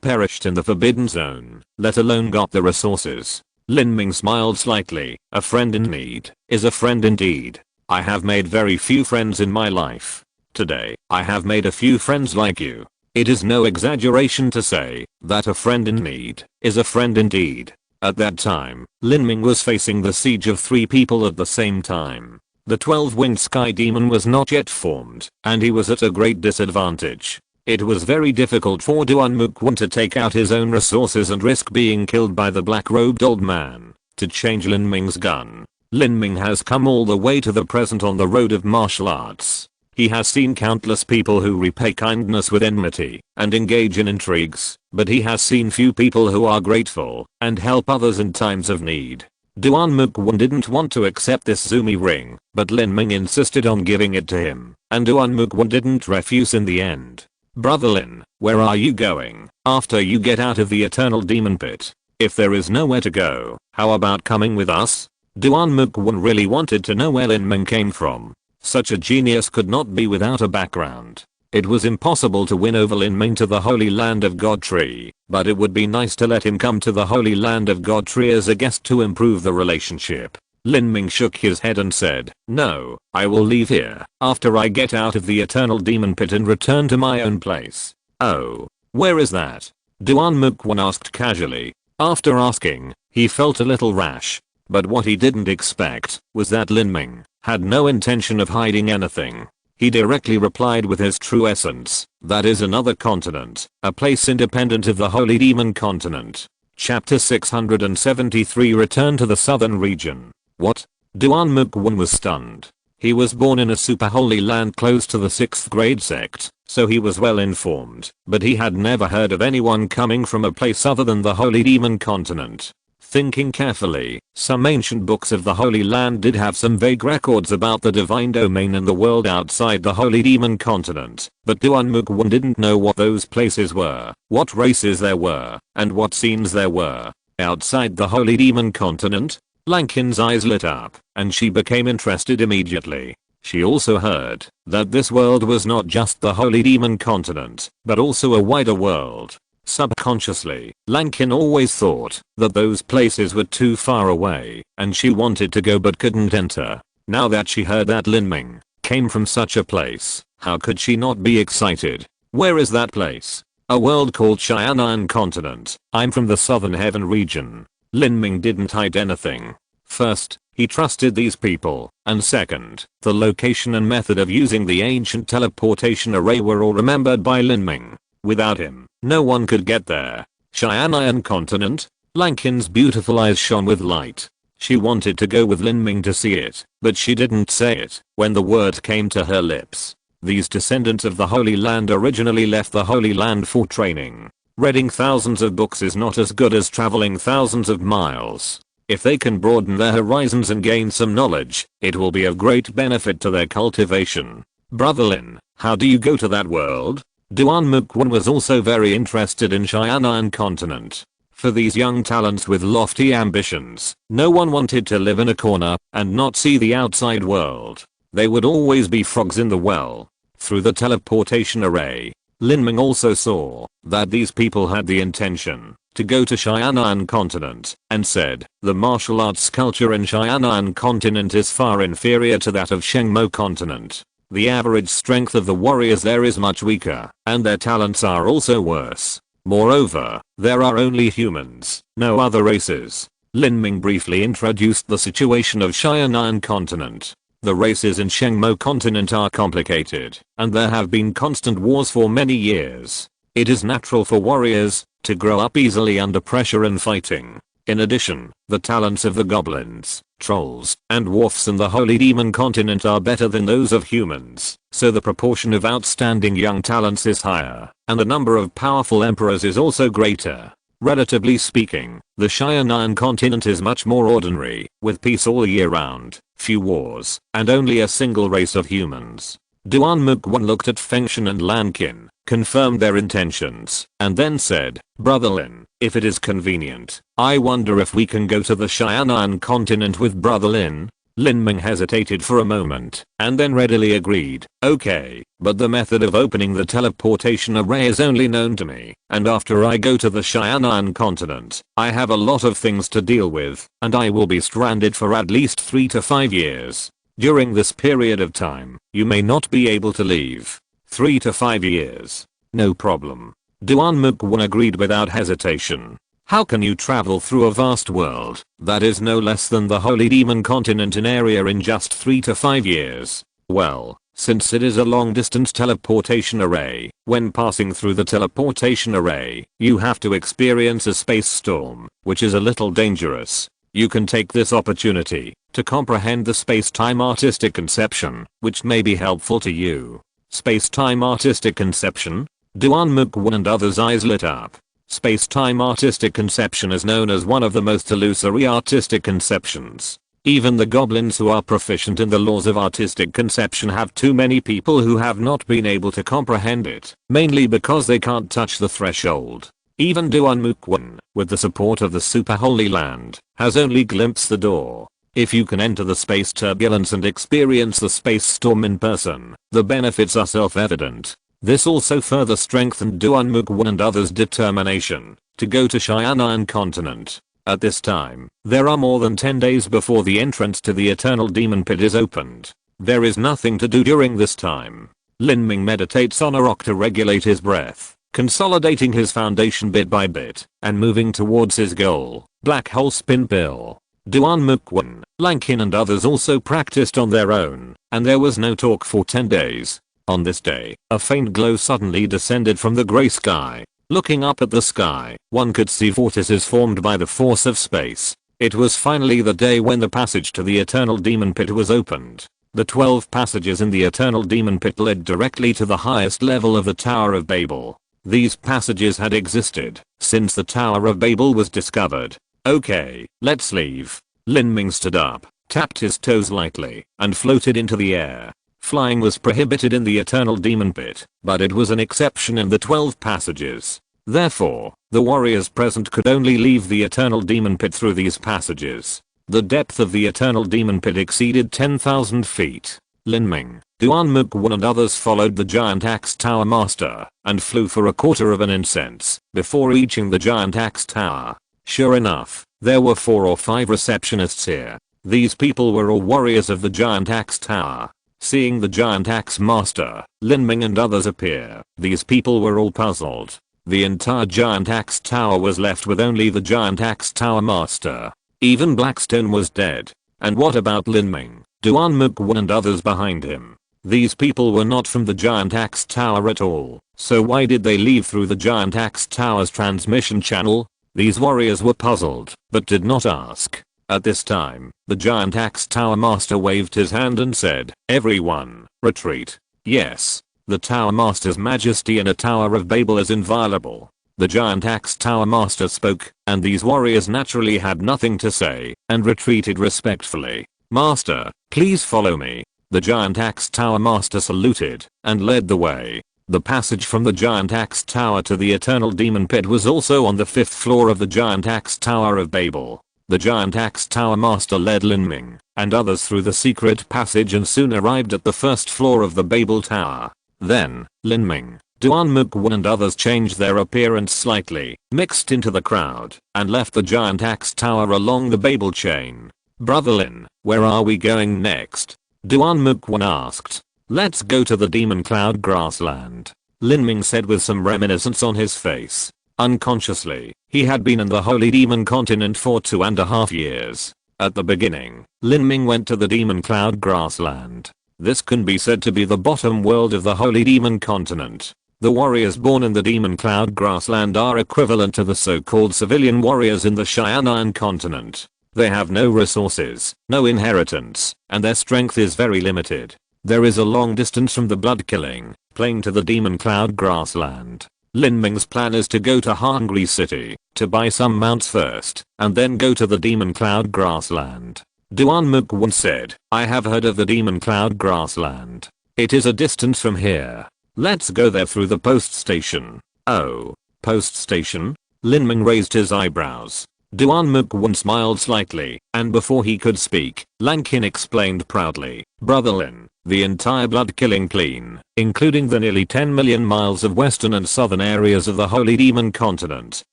perished in the forbidden zone, let alone got the resources. Lin Ming smiled slightly. A friend in need is a friend indeed. I have made very few friends in my life. Today, I have made a few friends like you. It is no exaggeration to say that a friend in need is a friend indeed. At that time, Lin Ming was facing the siege of 3 people at the same time. The 12-winged sky demon was not yet formed, and he was at a great disadvantage. It was very difficult for Duanmu to take out his own resources and risk being killed by the black-robed old man to change Lin Ming's gun. Lin Ming has come all the way to the present on the road of martial arts. He has seen countless people who repay kindness with enmity and engage in intrigues, but he has seen few people who are grateful and help others in times of need. Duanmu didn't want to accept this Zumi ring, but Lin Ming insisted on giving it to him, and Duanmu didn't refuse in the end. Brother Lin, where are you going after you get out of the Eternal Demon Pit? If there is nowhere to go, how about coming with us? Duanmu really wanted to know where Lin Ming came from. Such a genius could not be without a background. It was impossible to win over Lin Ming to the Holy Land of God Tree, but it would be nice to let him come to the Holy Land of God Tree as a guest to improve the relationship. Lin Ming shook his head and said, no, I will leave here after I get out of the Eternal Demon Pit and return to my own place. Oh, where is that? Duanmu asked casually. After asking, he felt a little rash. But what he didn't expect was that Lin Ming had no intention of hiding anything. He directly replied with his true essence, that is another continent, a place independent of the Holy Demon Continent. Chapter 673 Return to the Southern Region. What? Duanmu was stunned. He was born in a super holy land close to the 6th grade sect, so he was well informed, but he had never heard of anyone coming from a place other than the Holy Demon Continent. Thinking carefully, some ancient books of the Holy Land did have some vague records about the divine domain and the world outside the Holy Demon Continent, but Duanmu didn't know what those places were, what races there were, and what scenes there were. Outside the Holy Demon Continent? Lankin's eyes lit up, and she became interested immediately. She also heard that this world was not just the Holy Demon continent, but also a wider world. Subconsciously, Lankin always thought that those places were too far away, and she wanted to go but couldn't enter. Now that she heard that Lin Ming came from such a place, how could she not be excited? Where is that place? A world called Qianxue continent. I'm from the southern heaven region. Lin Ming didn't hide anything. First, he trusted these people, and second, the location and method of using the ancient teleportation array were all remembered by Lin Ming. Without him, no one could get there. Qianxue continent? Lankin's beautiful eyes shone with light. She wanted to go with Lin Ming to see it, but she didn't say it when the word came to her lips. These descendants of the Holy Land originally left the Holy Land for training. Reading thousands of books is not as good as traveling thousands of miles. If they can broaden their horizons and gain some knowledge, it will be of great benefit to their cultivation. Brother Lin, how do you go to that world? Duan Mukwon was also very interested in Qianxue continent. For these young talents with lofty ambitions, no one wanted to live in a corner and not see the outside world. They would always be frogs in the well. Through the teleportation array, Lin Ming also saw that these people had the intention to go to Qianxue continent and said, the martial arts culture in Qianxue continent is far inferior to that of Shengmo continent. The average strength of the warriors there is much weaker, and their talents are also worse. Moreover, there are only humans, no other races. Lin Ming briefly introduced the situation of Qianxue continent. The races in Shengmo continent are complicated, and there have been constant wars for many years. It is natural for warriors to grow up easily under pressure and fighting. In addition, the talents of the goblins, trolls, and dwarfs in the Holy Demon continent are better than those of humans, so the proportion of outstanding young talents is higher, and the number of powerful emperors is also greater. Relatively speaking, the Qianxue continent is much more ordinary, with peace all year round, few wars, and only a single race of humans. Duan Mukwon looked at Fengshan and Lankin, confirmed their intentions, and then said, Brother Lin, if it is convenient, I wonder if we can go to the Qianxue continent with Brother Lin? Lin Ming hesitated for a moment, and then readily agreed, okay, but the method of opening the teleportation array is only known to me, and after I go to the Qianxue continent, I have a lot of things to deal with, and I will be stranded for at least 3 to 5 years. During this period of time, you may not be able to leave. 3 to 5 years. No problem. Duan Mukwon agreed without hesitation. How can you travel through a vast world that is no less than the Holy Demon continent in area in just 3 to 5 years? Well, since it is a long distance teleportation array, when passing through the teleportation array, you have to experience a space storm, which is a little dangerous. You can take this opportunity to comprehend the space-time artistic conception, which may be helpful to you. Space-time artistic conception? Duan Mukwon and others' eyes lit up. Space-time artistic conception is known as one of the most illusory artistic conceptions. Even the goblins who are proficient in the laws of artistic conception have too many people who have not been able to comprehend it, mainly because they can't touch the threshold. Even Duan Mukwon, with the support of the Super Holy Land, has only glimpsed the door. If you can enter the space turbulence and experience the space storm in person, the benefits are self-evident. This also further strengthened Duan Mukwon and others' determination to go to Qianxue continent. At this time, there are more than 10 days before the entrance to the Eternal Demon Pit is opened. There is nothing to do during this time. Lin Ming meditates on a rock to regulate his breath, consolidating his foundation bit by bit, and moving towards his goal, Black Hole Spin Pill. Duan Mukwon, Lankin and others also practiced on their own, and there was no talk for 10 days. On this day, a faint glow suddenly descended from the gray sky. Looking up at the sky, one could see vortices formed by the force of space. It was finally the day when the passage to the Eternal Demon Pit was opened. The 12 passages in the Eternal Demon Pit led directly to the highest level of the Tower of Babel. These passages had existed since the Tower of Babel was discovered. Okay, let's leave. Lin Ming stood up, tapped his toes lightly, and floated into the air. Flying was prohibited in the Eternal Demon Pit, but it was an exception in the 12 passages. Therefore, the warriors present could only leave the Eternal Demon Pit through these passages. The depth of the Eternal Demon Pit exceeded 10,000 feet. Lin Ming, Duan Mukwan and others followed the giant axe tower master and flew for a quarter of an incense before reaching the giant axe tower. Sure enough, there were 4 or 5 receptionists here. These people were all warriors of the giant axe tower. Seeing the giant axe master, Lin Ming and others appear, these people were all puzzled. The entire giant axe tower was left with only the giant axe tower master. Even Blackstone was dead. And what about Lin Ming, Duan Mukwan and others behind him? These people were not from the giant axe tower at all, so why did they leave through the giant axe tower's transmission channel? These warriors were puzzled, but did not ask. At this time, the giant axe tower master waved his hand and said, "Everyone, retreat." Yes, the tower master's majesty in a Tower of Babel is inviolable. The giant axe tower master spoke, and these warriors naturally had nothing to say, and retreated respectfully. "Master, please follow me." The giant axe tower master saluted, and led the way. The passage from the giant axe tower to the eternal demon pit was also on the 5th floor of the giant axe tower of Babel. The giant axe tower master led Lin Ming and others through the secret passage and soon arrived at the 1st floor of the Babel tower. Then, Lin Ming, Duan Mukwan and others changed their appearance slightly, mixed into the crowd, and left the giant axe tower along the Babel chain. "Brother Lin, where are we going next?" Duan Mukwan asked. "Let's go to the demon cloud grassland," Lin Ming said with some reminiscence on his face. Unconsciously, he had been in the holy demon continent for 2.5 years. At the beginning, Lin Ming went to the demon cloud grassland. This can be said to be the bottom world of the holy demon continent. The warriors born in the demon cloud grassland are equivalent to the so-called civilian warriors in the Cheyenne continent. They have no resources, no inheritance, and their strength is very limited. There is a long distance from the blood-killing plain to the demon cloud grassland. Lin Ming's plan is to go to Hungry City to buy some mounts first, and then go to the demon cloud grassland. Duan Mukwan said, "I have heard of the demon cloud grassland. It is a distance from here. Let's go there through the post station." "Oh, post station?" Lin Ming raised his eyebrows. Duan Mukwan smiled slightly, and before he could speak, Lankin explained proudly, "Brother Lin, the entire blood-killing plain, including the nearly 10 million miles of western and southern areas of the Holy Demon continent,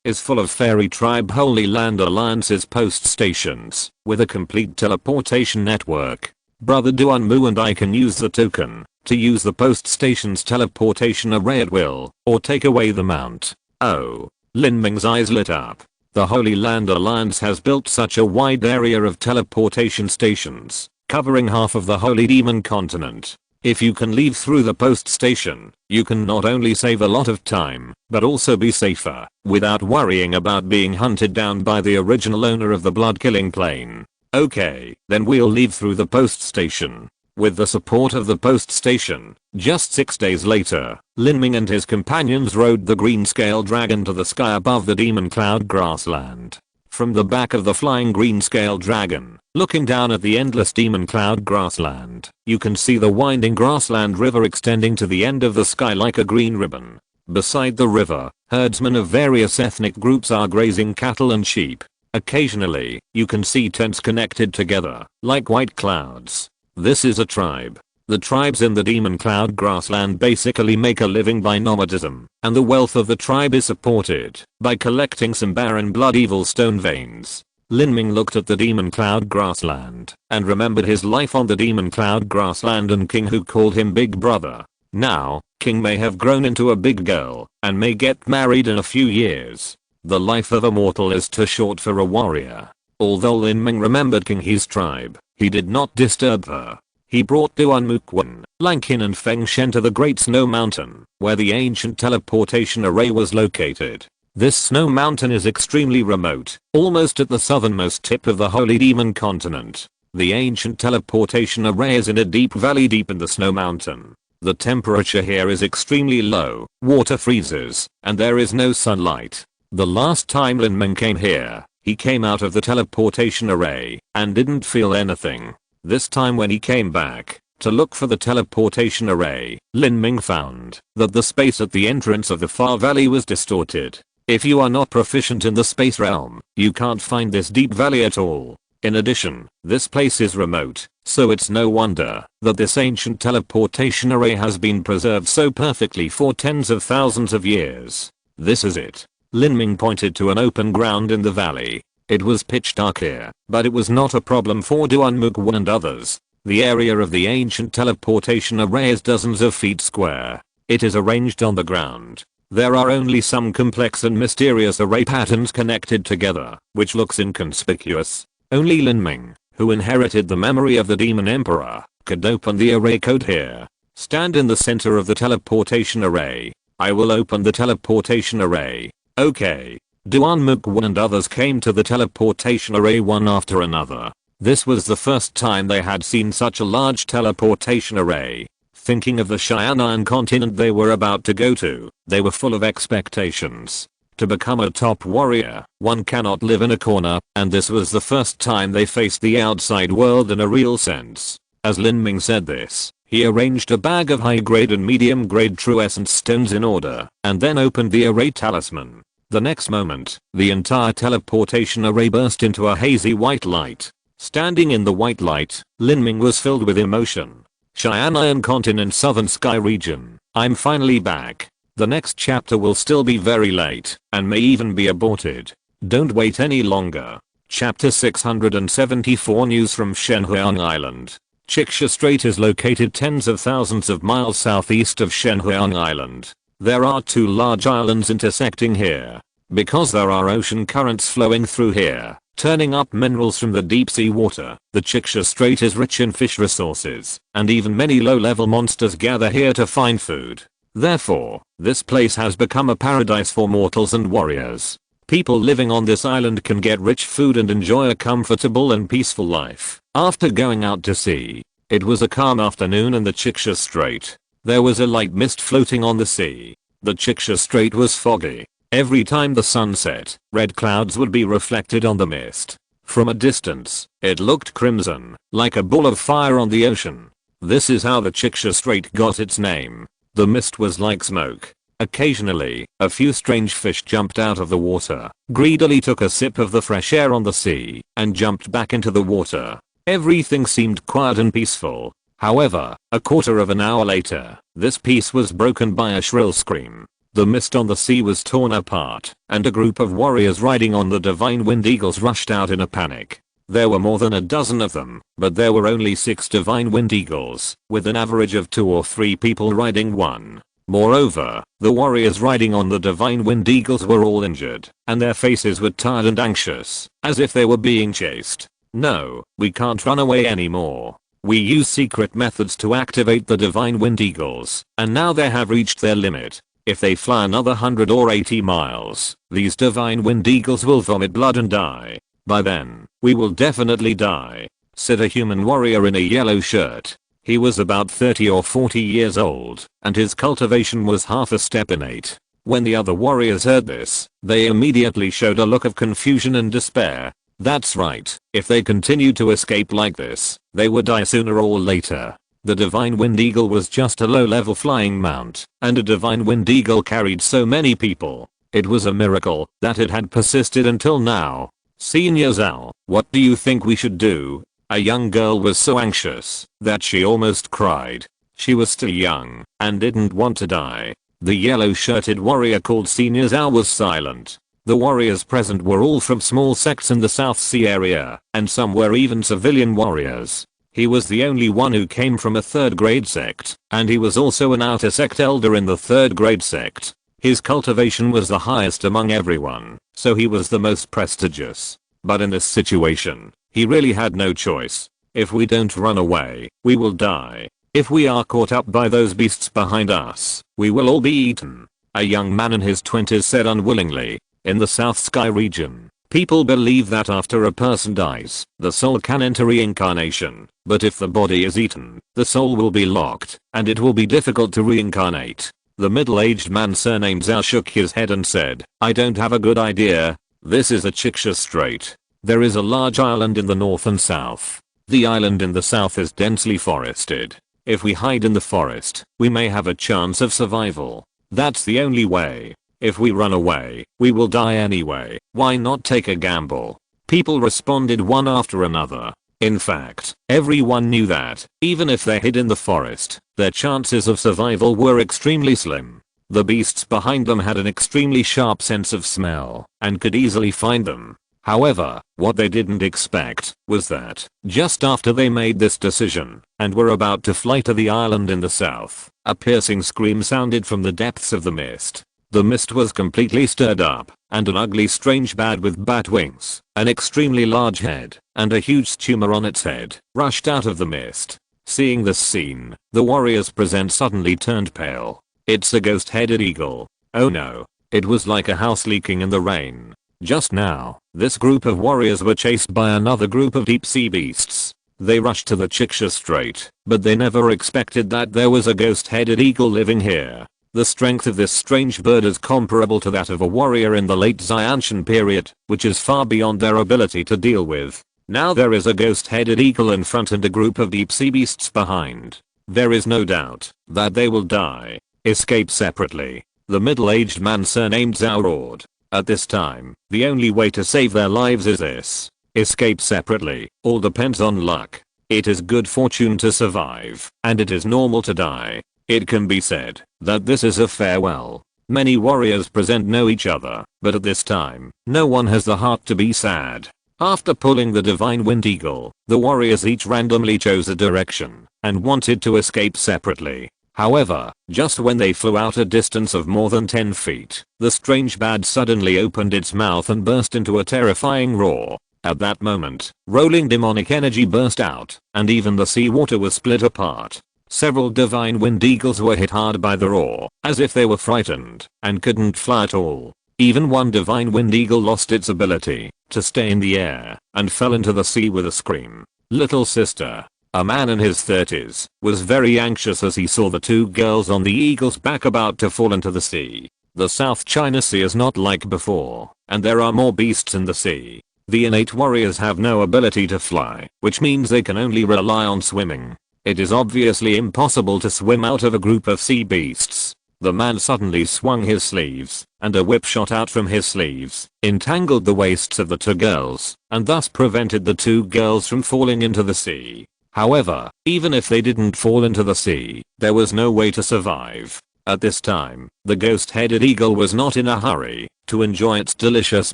is full of Fairy Tribe Holy Land Alliance's post stations, with a complete teleportation network. Brother Duan Mu and I can use the token to use the post station's teleportation array at will, or take away the mount." "Oh." Lin Ming's eyes lit up. The Holy Land Alliance has built such a wide area of teleportation stations, covering half of the Holy Demon continent. If you can leave through the post station, you can not only save a lot of time, but also be safer, without worrying about being hunted down by the original owner of the blood-killing plane. "Okay, then we'll leave through the post station." With the support of the post station, just 6 days later, Lin Ming and his companions rode the green scale dragon to the sky above the demon cloud grassland. From the back of the flying green scale dragon, looking down at the endless demon cloud grassland, you can see the winding grassland river extending to the end of the sky like a green ribbon. Beside the river, herdsmen of various ethnic groups are grazing cattle and sheep. Occasionally, you can see tents connected together, like white clouds. This is a tribe. The tribes in the demon cloud grassland basically make a living by nomadism, and the wealth of the tribe is supported by collecting some barren blood evil stone veins. Lin Ming looked at the demon cloud grassland and remembered his life on the demon cloud grassland and King, who called him Big Brother. Now, King may have grown into a big girl and may get married in a few years. The life of a mortal is too short for a warrior. Although Lin Ming remembered King He's tribe, he did not disturb her. He brought Duan Mukwan, Lankin and Feng Shen to the Great Snow Mountain, where the ancient teleportation array was located. This snow mountain is extremely remote, almost at the southernmost tip of the Holy Demon continent. The ancient teleportation array is in a deep valley deep in the snow mountain. The temperature here is extremely low, water freezes, and there is no sunlight. The last time Lin Ming came here, he came out of the teleportation array and didn't feel anything. This time when he came back to look for the teleportation array, Lin Ming found that the space at the entrance of the far valley was distorted. If you are not proficient in the space realm, you can't find this deep valley at all. In addition, this place is remote, so it's no wonder that this ancient teleportation array has been preserved so perfectly for tens of thousands of years. This is it. Lin Ming pointed to an open ground in the valley. It was pitch dark here, but it was not a problem for Duan Mugwan and others. The area of the ancient teleportation array is dozens of feet square. It is arranged on the ground. There are only some complex and mysterious array patterns connected together, which looks inconspicuous. Only Lin Ming, who inherited the memory of the Demon Emperor, could open the array code here. Stand in the center of the teleportation array. I will open the teleportation array. Okay. Duan Mugwan and others came to the teleportation array one after another. This was the first time they had seen such a large teleportation array. Thinking of the Xian'an continent they were about to go to, they were full of expectations. To become a top warrior, one cannot live in a corner, and this was the first time they faced the outside world in a real sense. As Lin Ming said this, he arranged a bag of high-grade and medium-grade true essence stones in order, and then opened the array talisman. The next moment, the entire teleportation array burst into a hazy white light. Standing in the white light, Lin Ming was filled with emotion. Xian'an continent southern sky region. I'm finally back. The next chapter will still be very late, and may even be aborted. Don't wait any longer. Chapter 674 News from Shenhuang Island. Qianxue Strait is located tens of thousands of miles southeast of Shenhuang Island. There are two large islands intersecting here. Because there are ocean currents flowing through here, turning up minerals from the deep sea water, the Qianxue Strait is rich in fish resources, and even many low-level monsters gather here to find food. Therefore, this place has become a paradise for mortals and warriors. People living on this island can get rich food and enjoy a comfortable and peaceful life. After going out to sea, it was a calm afternoon in the Qianxue Strait. There was a light mist floating on the sea. The Qianxue Strait was foggy. Every time the sun set, red clouds would be reflected on the mist. From a distance, it looked crimson, like a ball of fire on the ocean. This is how the Qianxue Strait got its name. The mist was like smoke. Occasionally, a few strange fish jumped out of the water, greedily took a sip of the fresh air on the sea, and jumped back into the water. Everything seemed quiet and peaceful. However, a quarter of an hour later, this peace was broken by a shrill scream. The mist on the sea was torn apart, and a group of warriors riding on the divine wind eagles rushed out in a panic. There were more than a dozen of them, but there were only 6 divine wind eagles, with an average of 2 or 3 people riding one. Moreover, the warriors riding on the divine wind eagles were all injured, and their faces were tired and anxious, as if they were being chased. No, we can't run away anymore. We use secret methods to activate the divine wind eagles, and now they have reached their limit. If they fly another 100 or 80 miles, these divine wind eagles will vomit blood and die. By then, we will definitely die, said a human warrior in a yellow shirt. He was about 30 or 40 years old, and his cultivation was half a step innate. When the other warriors heard this, they immediately showed a look of confusion and despair. That's right, if they continued to escape like this, they would die sooner or later. The divine wind eagle was just a low-level flying mount, and a divine wind eagle carried so many people. It was a miracle that it had persisted until now. Senior Zhao, what do you think we should do? A young girl was so anxious that she almost cried. She was still young and didn't want to die. The yellow-shirted warrior called Senior Zhao was silent. The warriors present were all from small sects in the South Sea area, and some were even civilian warriors. He was the only one who came from a 3rd grade sect, and he was also an outer sect elder in the 3rd grade sect. His cultivation was the highest among everyone, so he was the most prestigious. But in this situation, he really had no choice. If we don't run away, we will die. If we are caught up by those beasts behind us, we will all be eaten. A young man in his 20s said unwillingly. In the South Sky region, people believe that after a person dies, the soul can enter reincarnation, but if the body is eaten, the soul will be locked, and it will be difficult to reincarnate. The middle-aged man surnamed Zhao shook his head and said, I don't have a good idea. This is a Qianxue Strait. There is a large island in the north and south. The island in the south is densely forested. If we hide in the forest, we may have a chance of survival. That's the only way. If we run away, we will die anyway. Why not take a gamble? People responded one after another. In fact, everyone knew that, even if they hid in the forest, their chances of survival were extremely slim. The beasts behind them had an extremely sharp sense of smell, and could easily find them. However, what they didn't expect was that, just after they made this decision, and were about to fly to the island in the south, a piercing scream sounded from the depths of the mist. The mist was completely stirred up, and an ugly strange bat with bat wings, an extremely large head, and a huge tumor on its head, rushed out of the mist. Seeing this scene, the warriors present suddenly turned pale. It's a ghost-headed eagle. Oh no. It was like a house leaking in the rain. Just now, this group of warriors were chased by another group of deep sea beasts. They rushed to the Qianxue Strait, but they never expected that there was a ghost-headed eagle living here. The strength of this strange bird is comparable to that of a warrior in the late Xiantian period, which is far beyond their ability to deal with. Now there is a ghost-headed eagle in front and a group of deep sea beasts behind. There is no doubt that they will die. Escape separately. The middle-aged man surnamed Zhao roared. At this time, the only way to save their lives is this. Escape separately. All depends on luck. It is good fortune to survive, and it is normal to die. It can be said that this is a farewell. Many warriors present know each other, but at this time, no one has the heart to be sad. After pulling the divine wind eagle, the warriors each randomly chose a direction and wanted to escape separately. However, just when they flew out a distance of more than 10 feet, the strange bat suddenly opened its mouth and burst into a terrifying roar. At that moment, rolling demonic energy burst out, and even the seawater was split apart. Several divine wind eagles were hit hard by the roar, as if they were frightened, and couldn't fly at all. Even one divine wind eagle lost its ability to stay in the air, and fell into the sea with a scream. Little sister, a man in his 30s, was very anxious as he saw the two girls on the eagle's back about to fall into the sea. The South China Sea is not like before, and there are more beasts in the sea. The innate warriors have no ability to fly, which means they can only rely on swimming. It is obviously impossible to swim out of a group of sea beasts. The man suddenly swung his sleeves, and a whip shot out from his sleeves, entangled the waists of the two girls, and thus prevented the two girls from falling into the sea. However, even if they didn't fall into the sea, there was no way to survive. At this time, the ghost-headed eagle was not in a hurry to enjoy its delicious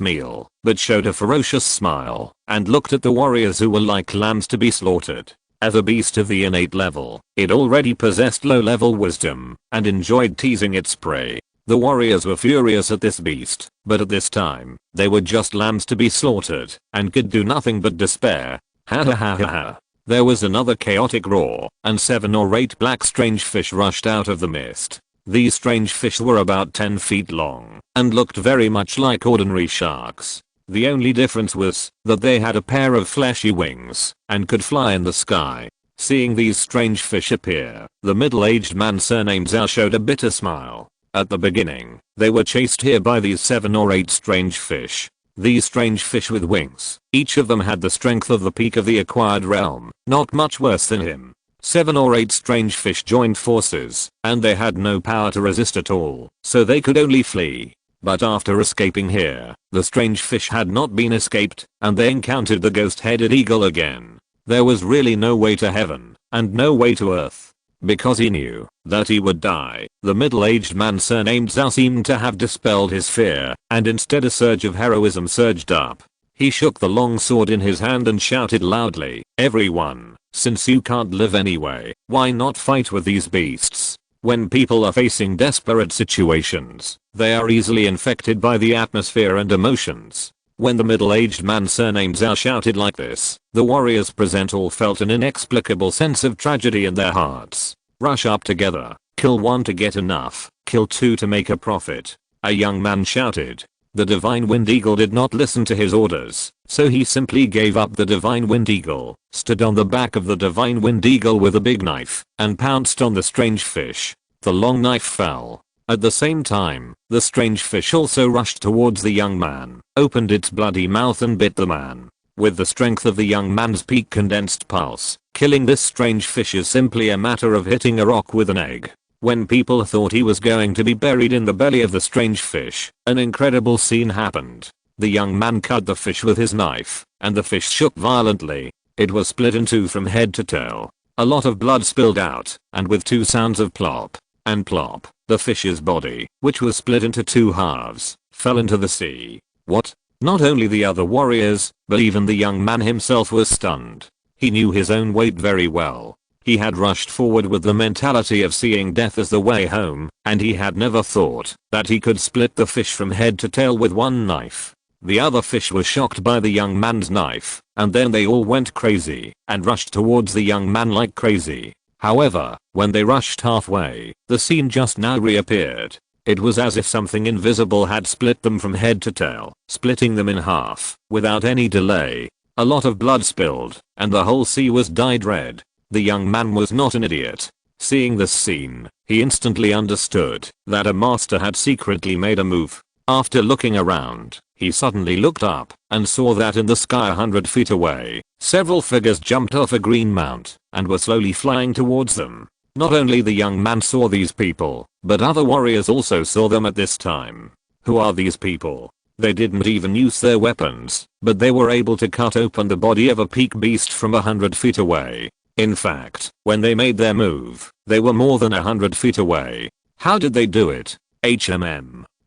meal, but showed a ferocious smile, and looked at the warriors who were like lambs to be slaughtered. As a beast of the innate level, it already possessed low-level wisdom, and enjoyed teasing its prey. The warriors were furious at this beast, but at this time, they were just lambs to be slaughtered, and could do nothing but despair. Ha ha ha ha ha. There was another chaotic roar, and 7 or 8 black strange fish rushed out of the mist. These strange fish were about 10 feet long, and looked very much like ordinary sharks. The only difference was that they had a pair of fleshy wings and could fly in the sky. Seeing these strange fish appear, the middle-aged man surnamed Zhao showed a bitter smile. At the beginning, they were chased here by these 7 or 8 strange fish. These strange fish with wings, each of them had the strength of the peak of the acquired realm, not much worse than him. 7 or 8 strange fish joined forces, and they had no power to resist at all, so they could only flee. But after escaping here, the strange fish had not been escaped, and they encountered the ghost-headed eagle again. There was really no way to heaven, and no way to earth. Because he knew that he would die, the middle-aged man surnamed Zhao seemed to have dispelled his fear, and instead a surge of heroism surged up. He shook the long sword in his hand and shouted loudly, "Everyone, since you can't live anyway, why not fight with these beasts?" When people are facing desperate situations, they are easily infected by the atmosphere and emotions. When the middle-aged man surnamed Zhao shouted like this, the warriors present all felt an inexplicable sense of tragedy in their hearts. Rush up together, kill one to get enough, kill two to make a profit. A young man shouted. The divine wind eagle did not listen to his orders, so he simply gave up. The divine wind eagle stood on the back of the divine wind eagle with a big knife and pounced on the strange fish. The long knife fell. At the same time, the strange fish also rushed towards the young man, opened its bloody mouth and bit the man. With the strength of the young man's peak condensed pulse, killing this strange fish is simply a matter of hitting a rock with an egg. When people thought he was going to be buried in the belly of the strange fish, an incredible scene happened. The young man cut the fish with his knife, and the fish shook violently. It was split in two from head to tail. A lot of blood spilled out, and with two sounds of plop and plop, the fish's body, which was split into two halves, fell into the sea. What? Not only the other warriors, but even the young man himself was stunned. He knew his own weight very well. He had rushed forward with the mentality of seeing death as the way home, and he had never thought that he could split the fish from head to tail with one knife. The other fish were shocked by the young man's knife, and then they all went crazy and rushed towards the young man like crazy. However, when they rushed halfway, the scene just now reappeared. It was as if something invisible had split them from head to tail, splitting them in half, without any delay. A lot of blood spilled, and the whole sea was dyed red. The young man was not an idiot. Seeing this scene, he instantly understood that a master had secretly made a move. After looking around, he suddenly looked up and saw that in the sky 100 feet away, several figures jumped off a green mount and were slowly flying towards them. Not only the young man saw these people, but other warriors also saw them at this time. Who are these people? They didn't even use their weapons, but they were able to cut open the body of a peak beast from 100 feet away. In fact, when they made their move, they were more than 100 feet away. How did they do it?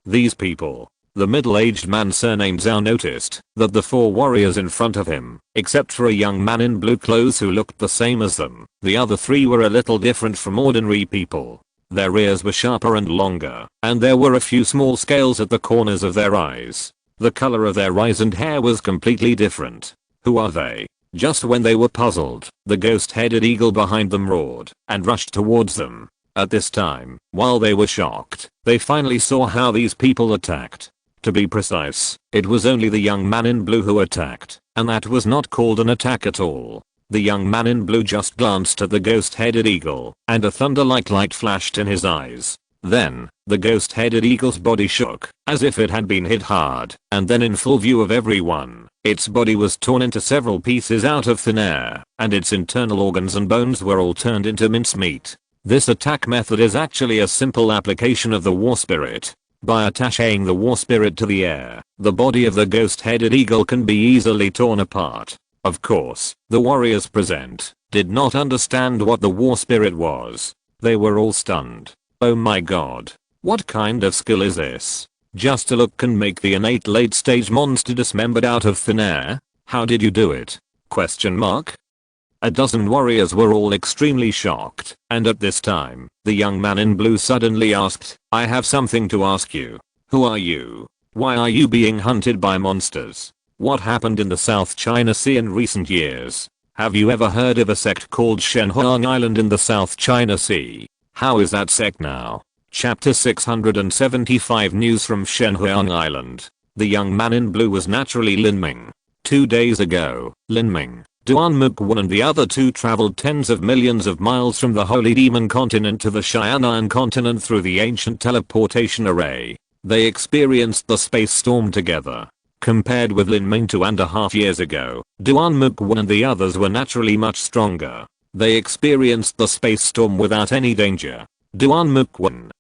These people. The middle-aged man surnamed Zhao noticed that the four warriors in front of him, except for a young man in blue clothes who looked the same as them, the other three were a little different from ordinary people. Their ears were sharper and longer, and there were a few small scales at the corners of their eyes. The color of their eyes and hair was completely different. Who are they? Just when they were puzzled, the ghost-headed eagle behind them roared and rushed towards them. At this time, while they were shocked, they finally saw how these people attacked. To be precise, it was only the young man in blue who attacked, and that was not called an attack at all. The young man in blue just glanced at the ghost-headed eagle, and a thunder-like light flashed in his eyes. Then, the ghost-headed eagle's body shook, as if it had been hit hard, and then in full view of everyone, its body was torn into several pieces out of thin air, and its internal organs and bones were all turned into mincemeat. This attack method is actually a simple application of the war spirit. By attaching the war spirit to the air, the body of the ghost-headed eagle can be easily torn apart. Of course, the warriors present did not understand what the war spirit was. They were all stunned. Oh my god. What kind of skill is this? Just a look can make the innate late-stage monster dismembered out of thin air? How did you do it? Question mark? A dozen warriors were all extremely shocked, and at this time, the young man in blue suddenly asked, I have something to ask you. Who are you? Why are you being hunted by monsters? What happened in the South China Sea in recent years? Have you ever heard of a sect called Shenhuang Island in the South China Sea? How is that sect now? Chapter 675 News from Shenhuang Island. The young man in blue was naturally Lin Ming. 2 days ago, Lin Ming, Duan and the other two traveled tens of millions of miles from the Holy Demon continent to the Xianan continent through the ancient teleportation array. They experienced the space storm together. Compared with Lin Ming 2.5 years ago, Duan and the others were naturally much stronger. They experienced the space storm without any danger. Duan,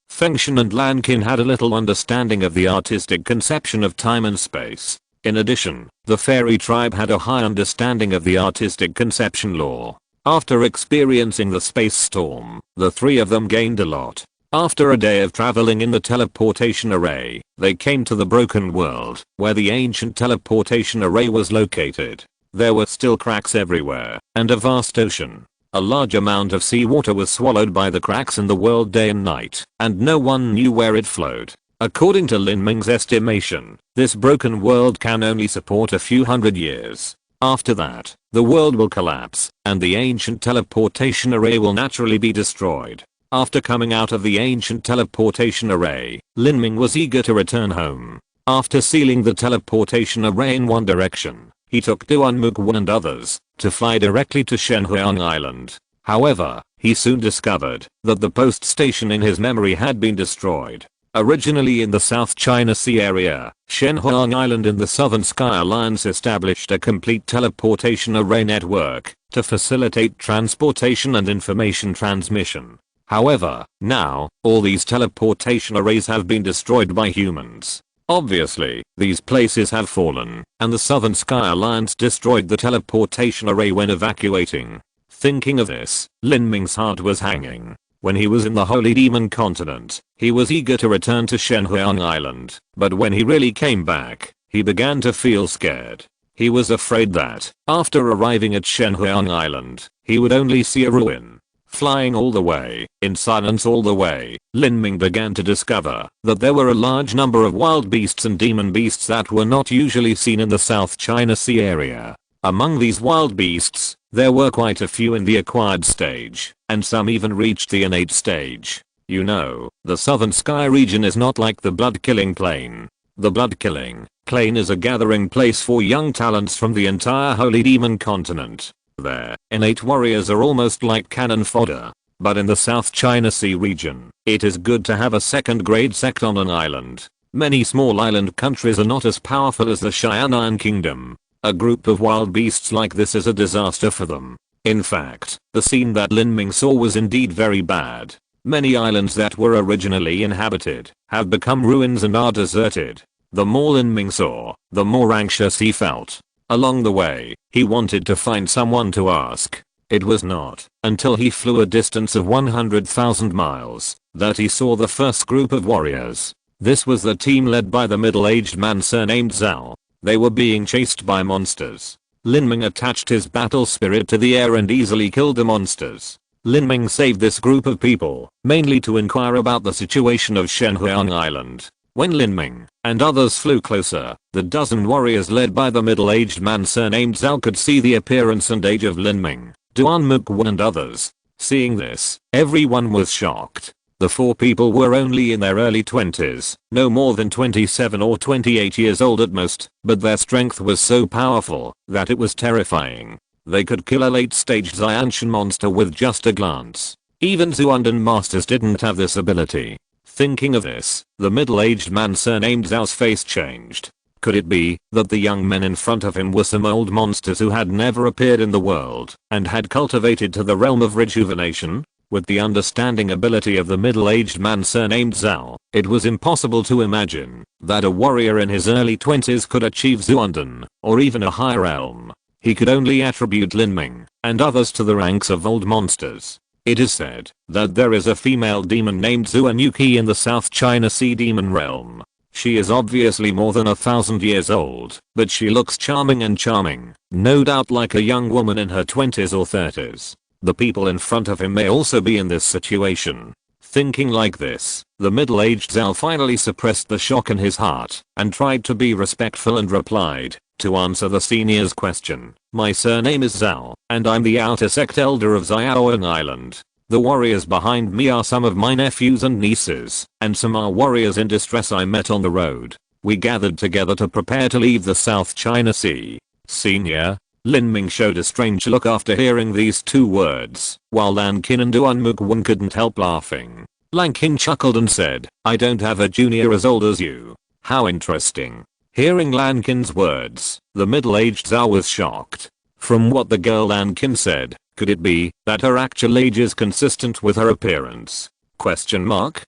Fengshan and Lankin had a little understanding of the artistic conception of time and space. In addition, the fairy tribe had a high understanding of the artistic conception law. After experiencing the space storm, the three of them gained a lot. After a day of traveling in the teleportation array, they came to the broken world, where the ancient teleportation array was located. There were still cracks everywhere, and a vast ocean. A large amount of seawater was swallowed by the cracks in the world day and night, and no one knew where it flowed. According to Lin Ming's estimation, this broken world can only support a few hundred years. After that, the world will collapse, and the ancient teleportation array will naturally be destroyed. After coming out of the ancient teleportation array, Lin Ming was eager to return home. After sealing the teleportation array in one direction, he took Duan and others to fly directly to Shenhuang Island. However, he soon discovered that the post station in his memory had been destroyed. Originally in the South China Sea area, Shenhuang Island in the Southern Sky Alliance established a complete teleportation array network to facilitate transportation and information transmission. However, now, all these teleportation arrays have been destroyed by humans. Obviously, these places have fallen, and the Southern Sky Alliance destroyed the teleportation array when evacuating. Thinking of this, Lin Ming's heart was hanging. When he was in the Holy Demon continent, he was eager to return to Shenhuang Island, but when he really came back, he began to feel scared. He was afraid that, after arriving at Shenhuang Island, he would only see a ruin. Flying all the way, in silence all the way, Lin Ming began to discover that there were a large number of wild beasts and demon beasts that were not usually seen in the South China Sea area. Among these wild beasts, there were quite a few in the acquired stage, and some even reached the innate stage. You know, the Southern Sky region is not like the blood-killing plain. The blood-killing plain is a gathering place for young talents from the entire Holy Demon continent. There, innate warriors are almost like cannon fodder. But in the South China Sea region, it is good to have a second-grade sect on an island. Many small island countries are not as powerful as the Xianan Kingdom. A group of wild beasts like this is a disaster for them. In fact, the scene that Lin Ming saw was indeed very bad. Many islands that were originally inhabited have become ruins and are deserted. The more Lin Ming saw, the more anxious he felt. Along the way, he wanted to find someone to ask. It was not until he flew a distance of 100,000 miles that he saw the first group of warriors. This was the team led by the middle-aged man surnamed Zhao. They were being chased by monsters. Lin Ming attached his battle spirit to the air and easily killed the monsters. Lin Ming saved this group of people, mainly to inquire about the situation of Shenhuang Island. When Lin Ming and others flew closer, the dozen warriors led by the middle-aged man surnamed Zhao could see the appearance and age of Lin Ming, Duan and others. Seeing this, everyone was shocked. The four people were only in their early 20s, no more than 27 or 28 years old at most, but their strength was so powerful that it was terrifying. They could kill a late-stage Xianshan monster with just a glance. Even Zuandan masters didn't have this ability. Thinking of this, the middle-aged man surnamed Zhao's face changed. Could it be that the young men in front of him were some old monsters who had never appeared in the world and had cultivated to the realm of rejuvenation? With the understanding ability of the middle-aged man surnamed Zhao, it was impossible to imagine that a warrior in his early 20s could achieve Zuandan, or even a higher realm. He could only attribute Lin Ming and others to the ranks of old monsters. It is said that there is a female demon named Zuanyuki in the South China Sea demon realm. She is obviously more than 1,000 years old, but she looks charming, no doubt like a young woman in her 20s or 30s. The people in front of him may also be in this situation. Thinking like this, the middle-aged Zhao finally suppressed the shock in his heart and tried to be respectful and replied, to answer the senior's question, "My surname is Zhao, and I'm the outer sect elder of Xiaoyang Island. The warriors behind me are some of my nephews and nieces, and some are warriors in distress I met on the road. We gathered together to prepare to leave the South China Sea." Senior? Lin Ming showed a strange look after hearing these two words, while Lan Qin and Duan couldn't help laughing. Lan Qin chuckled and said, "I don't have a junior as old as you. How interesting." Hearing Lan Qin's words, the middle-aged Zhao was shocked. From what the girl Lan Qin said, could it be that her actual age is consistent with her appearance? Question mark?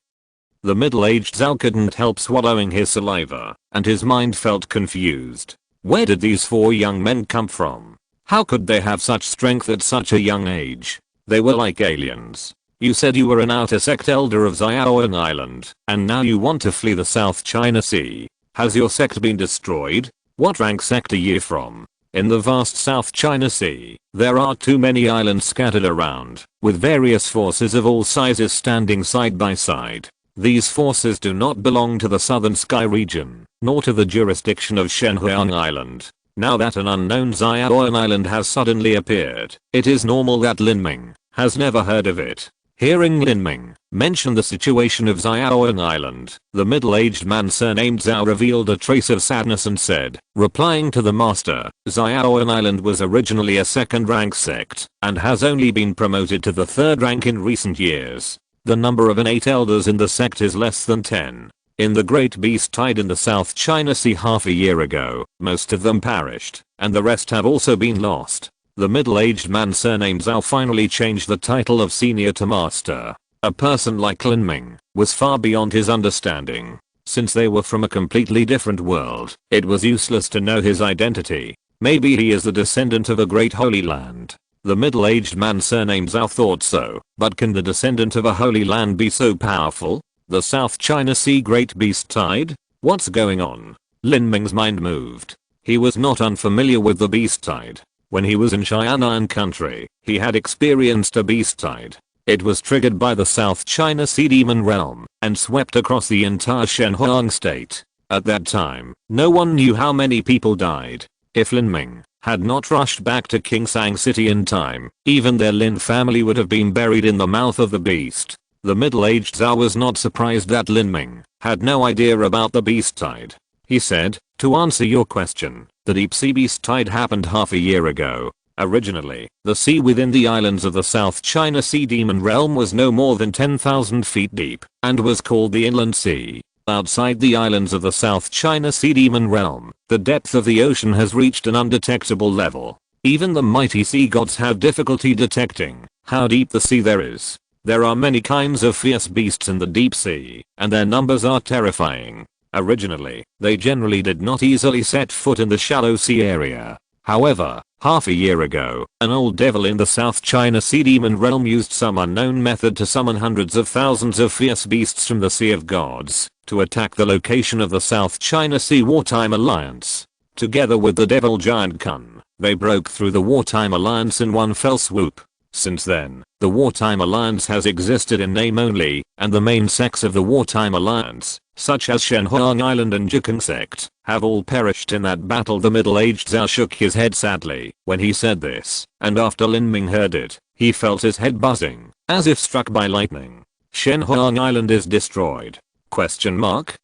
The middle-aged Zhao couldn't help swallowing his saliva, and his mind felt confused. Where did these four young men come from? How could they have such strength at such a young age? They were like aliens. You said you were an outer sect elder of Xiaoyang Island, and now you want to flee the South China Sea. Has your sect been destroyed? What rank sect are you from? In the vast South China Sea, there are too many islands scattered around, with various forces of all sizes standing side by side. These forces do not belong to the Southern Sky region, nor to the jurisdiction of Shenhuang Island. Now that an unknown Xiaoyang Island has suddenly appeared, it is normal that Lin Ming has never heard of it. Hearing Lin Ming mention the situation of Xiaoyang Island, the middle-aged man surnamed Zhao revealed a trace of sadness and said, replying to the master, "Xiaoyang Island was originally a second-rank sect, and has only been promoted to the third rank in recent years. The number of innate elders in the sect is less than 10. In the Great Beast Tide in the South China Sea half a year ago, most of them perished, and the rest have also been lost." The middle-aged man surnamed Zhao finally changed the title of senior to master. A person like Lin Ming was far beyond his understanding. Since they were from a completely different world, it was useless to know his identity. Maybe he is the descendant of a great holy land. The middle-aged man surnamed Zhao thought so, but can the descendant of a holy land be so powerful? The South China Sea Great Beast Tide? What's going on? Lin Ming's mind moved. He was not unfamiliar with the beast tide. When he was in Xianan country, he had experienced a beast tide. It was triggered by the South China Sea demon realm and swept across the entire Shenhuang state. At that time, no one knew how many people died. If Lin Ming had not rushed back to Qingsang City in time, even their Lin family would have been buried in the mouth of the beast. The middle-aged Zhao was not surprised that Lin Ming had no idea about the beast tide. He said, "To answer your question, the deep sea beast tide happened half a year ago. Originally, the sea within the islands of the South China Sea demon realm was no more than 10,000 feet deep and was called the Inland Sea. Outside the islands of the South China Sea demon realm, the depth of the ocean has reached an undetectable level. Even the mighty sea gods have difficulty detecting how deep the sea there is. There are many kinds of fierce beasts in the deep sea, and their numbers are terrifying. Originally, they generally did not easily set foot in the shallow sea area. However, half a year ago, an old devil in the South China Sea demon realm used some unknown method to summon hundreds of thousands of fierce beasts from the Sea of Gods to attack the location of the South China Sea Wartime Alliance. Together with the devil giant Kun, they broke through the Wartime Alliance in one fell swoop. Since then, the Wartime Alliance has existed in name only, and the main sects of the Wartime Alliance, such as Shenhuang Island and Jikeng sect, have all perished in that battle. The middle-aged Zhao shook his head sadly when he said this, and after Lin Ming heard it, he felt his head buzzing, as if struck by lightning. Shenhuang Island is destroyed? Question mark?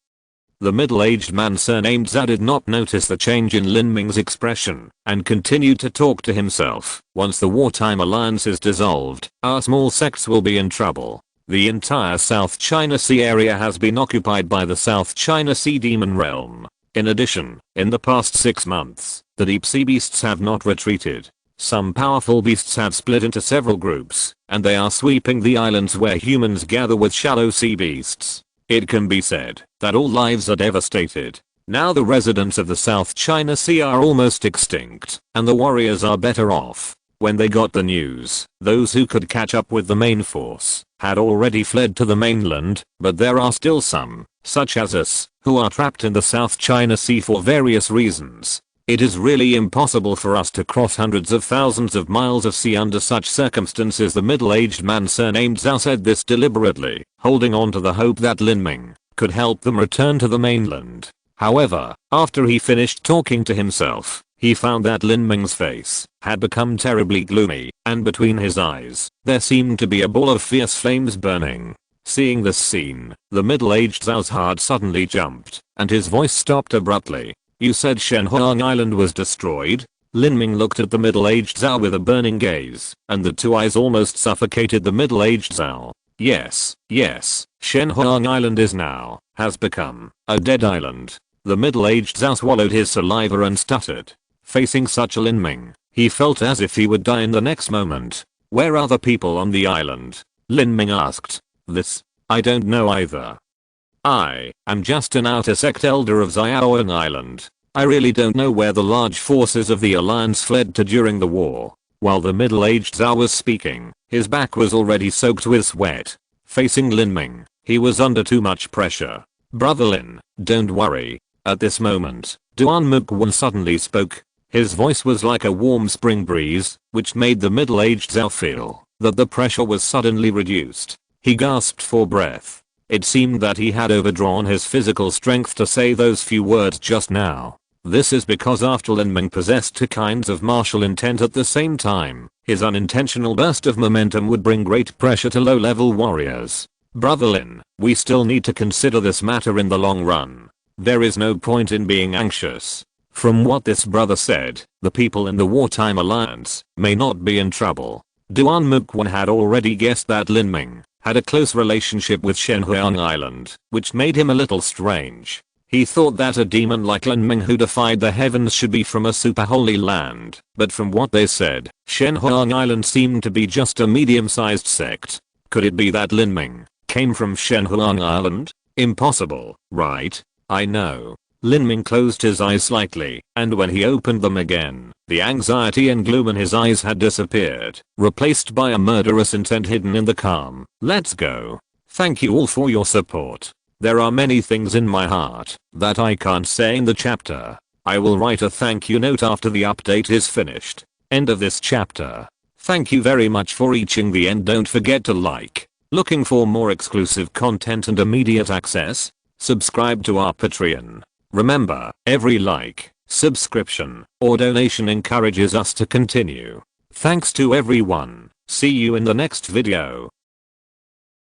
The middle-aged man surnamed Zhao did not notice the change in Lin Ming's expression and continued to talk to himself. Once the Wartime Alliance is dissolved, our small sects will be in trouble. The entire South China Sea area has been occupied by the South China Sea demon realm. In addition, in the past 6 months, the deep sea beasts have not retreated. Some powerful beasts have split into several groups, and they are sweeping the islands where humans gather with shallow sea beasts. It can be said that all lives are devastated. Now the residents of the South China Sea are almost extinct, and the warriors are better off. When they got the news, those who could catch up with the main force had already fled to the mainland, but there are still some, such as us, who are trapped in the South China Sea for various reasons. It is really impossible for us to cross hundreds of thousands of miles of sea under such circumstances. The middle-aged man surnamed Zhao said this deliberately, holding on to the hope that Lin Ming could help them return to the mainland. However, after he finished talking to himself, he found that Lin Ming's face had become terribly gloomy, and between his eyes, there seemed to be a ball of fierce flames burning. Seeing this scene, the middle-aged Zhao's heart suddenly jumped, and his voice stopped abruptly. You said Shenhuang Island was destroyed? Lin Ming looked at the middle-aged Zhao with a burning gaze, and the two eyes almost suffocated the middle-aged Zhao. Yes, Shenhuang Island has become a dead island. The middle-aged Zhao swallowed his saliva and stuttered. Facing such a Lin Ming, he felt as if he would die in the next moment. Where are the people on the island? Lin Ming asked. I don't know either. I am just an outer sect elder of Xiaoyang Island. I really don't know where the large forces of the alliance fled to during the war. While the middle-aged Zhao was speaking, his back was already soaked with sweat. Facing Lin Ming, he was under too much pressure. Brother Lin, don't worry. At this moment, Duan Mukwon suddenly spoke. His voice was like a warm spring breeze, which made the middle-aged Zhao feel that the pressure was suddenly reduced. He gasped for breath. It seemed that he had overdrawn his physical strength to say those few words just now. This is because after Lin Ming possessed two kinds of martial intent at the same time, his unintentional burst of momentum would bring great pressure to low-level warriors. Brother Lin, we still need to consider this matter in the long run. There is no point in being anxious. From what this brother said, the people in the Wartime Alliance may not be in trouble. Duan Mukwon had already guessed that Lin Ming had a close relationship with Shenhuang Island, which made him a little strange. He thought that a demon like Lin Ming who defied the heavens should be from a super holy land, but from what they said, Shenhuang Island seemed to be just a medium-sized sect. Could it be that Lin Ming came from Shenhuang Island? Impossible, right? I know. Lin Ming closed his eyes slightly, and when he opened them again, the anxiety and gloom in his eyes had disappeared, replaced by a murderous intent hidden in the calm. Let's go. Thank you all for your support. There are many things in my heart that I can't say in the chapter. I will write a thank you note after the update is finished. End of this chapter. Thank you very much for reaching the end. Don't forget to like. Looking for more exclusive content and immediate access? Subscribe to our Patreon. Remember, every like, subscription, or donation encourages us to continue. Thanks to everyone. See you in the next video.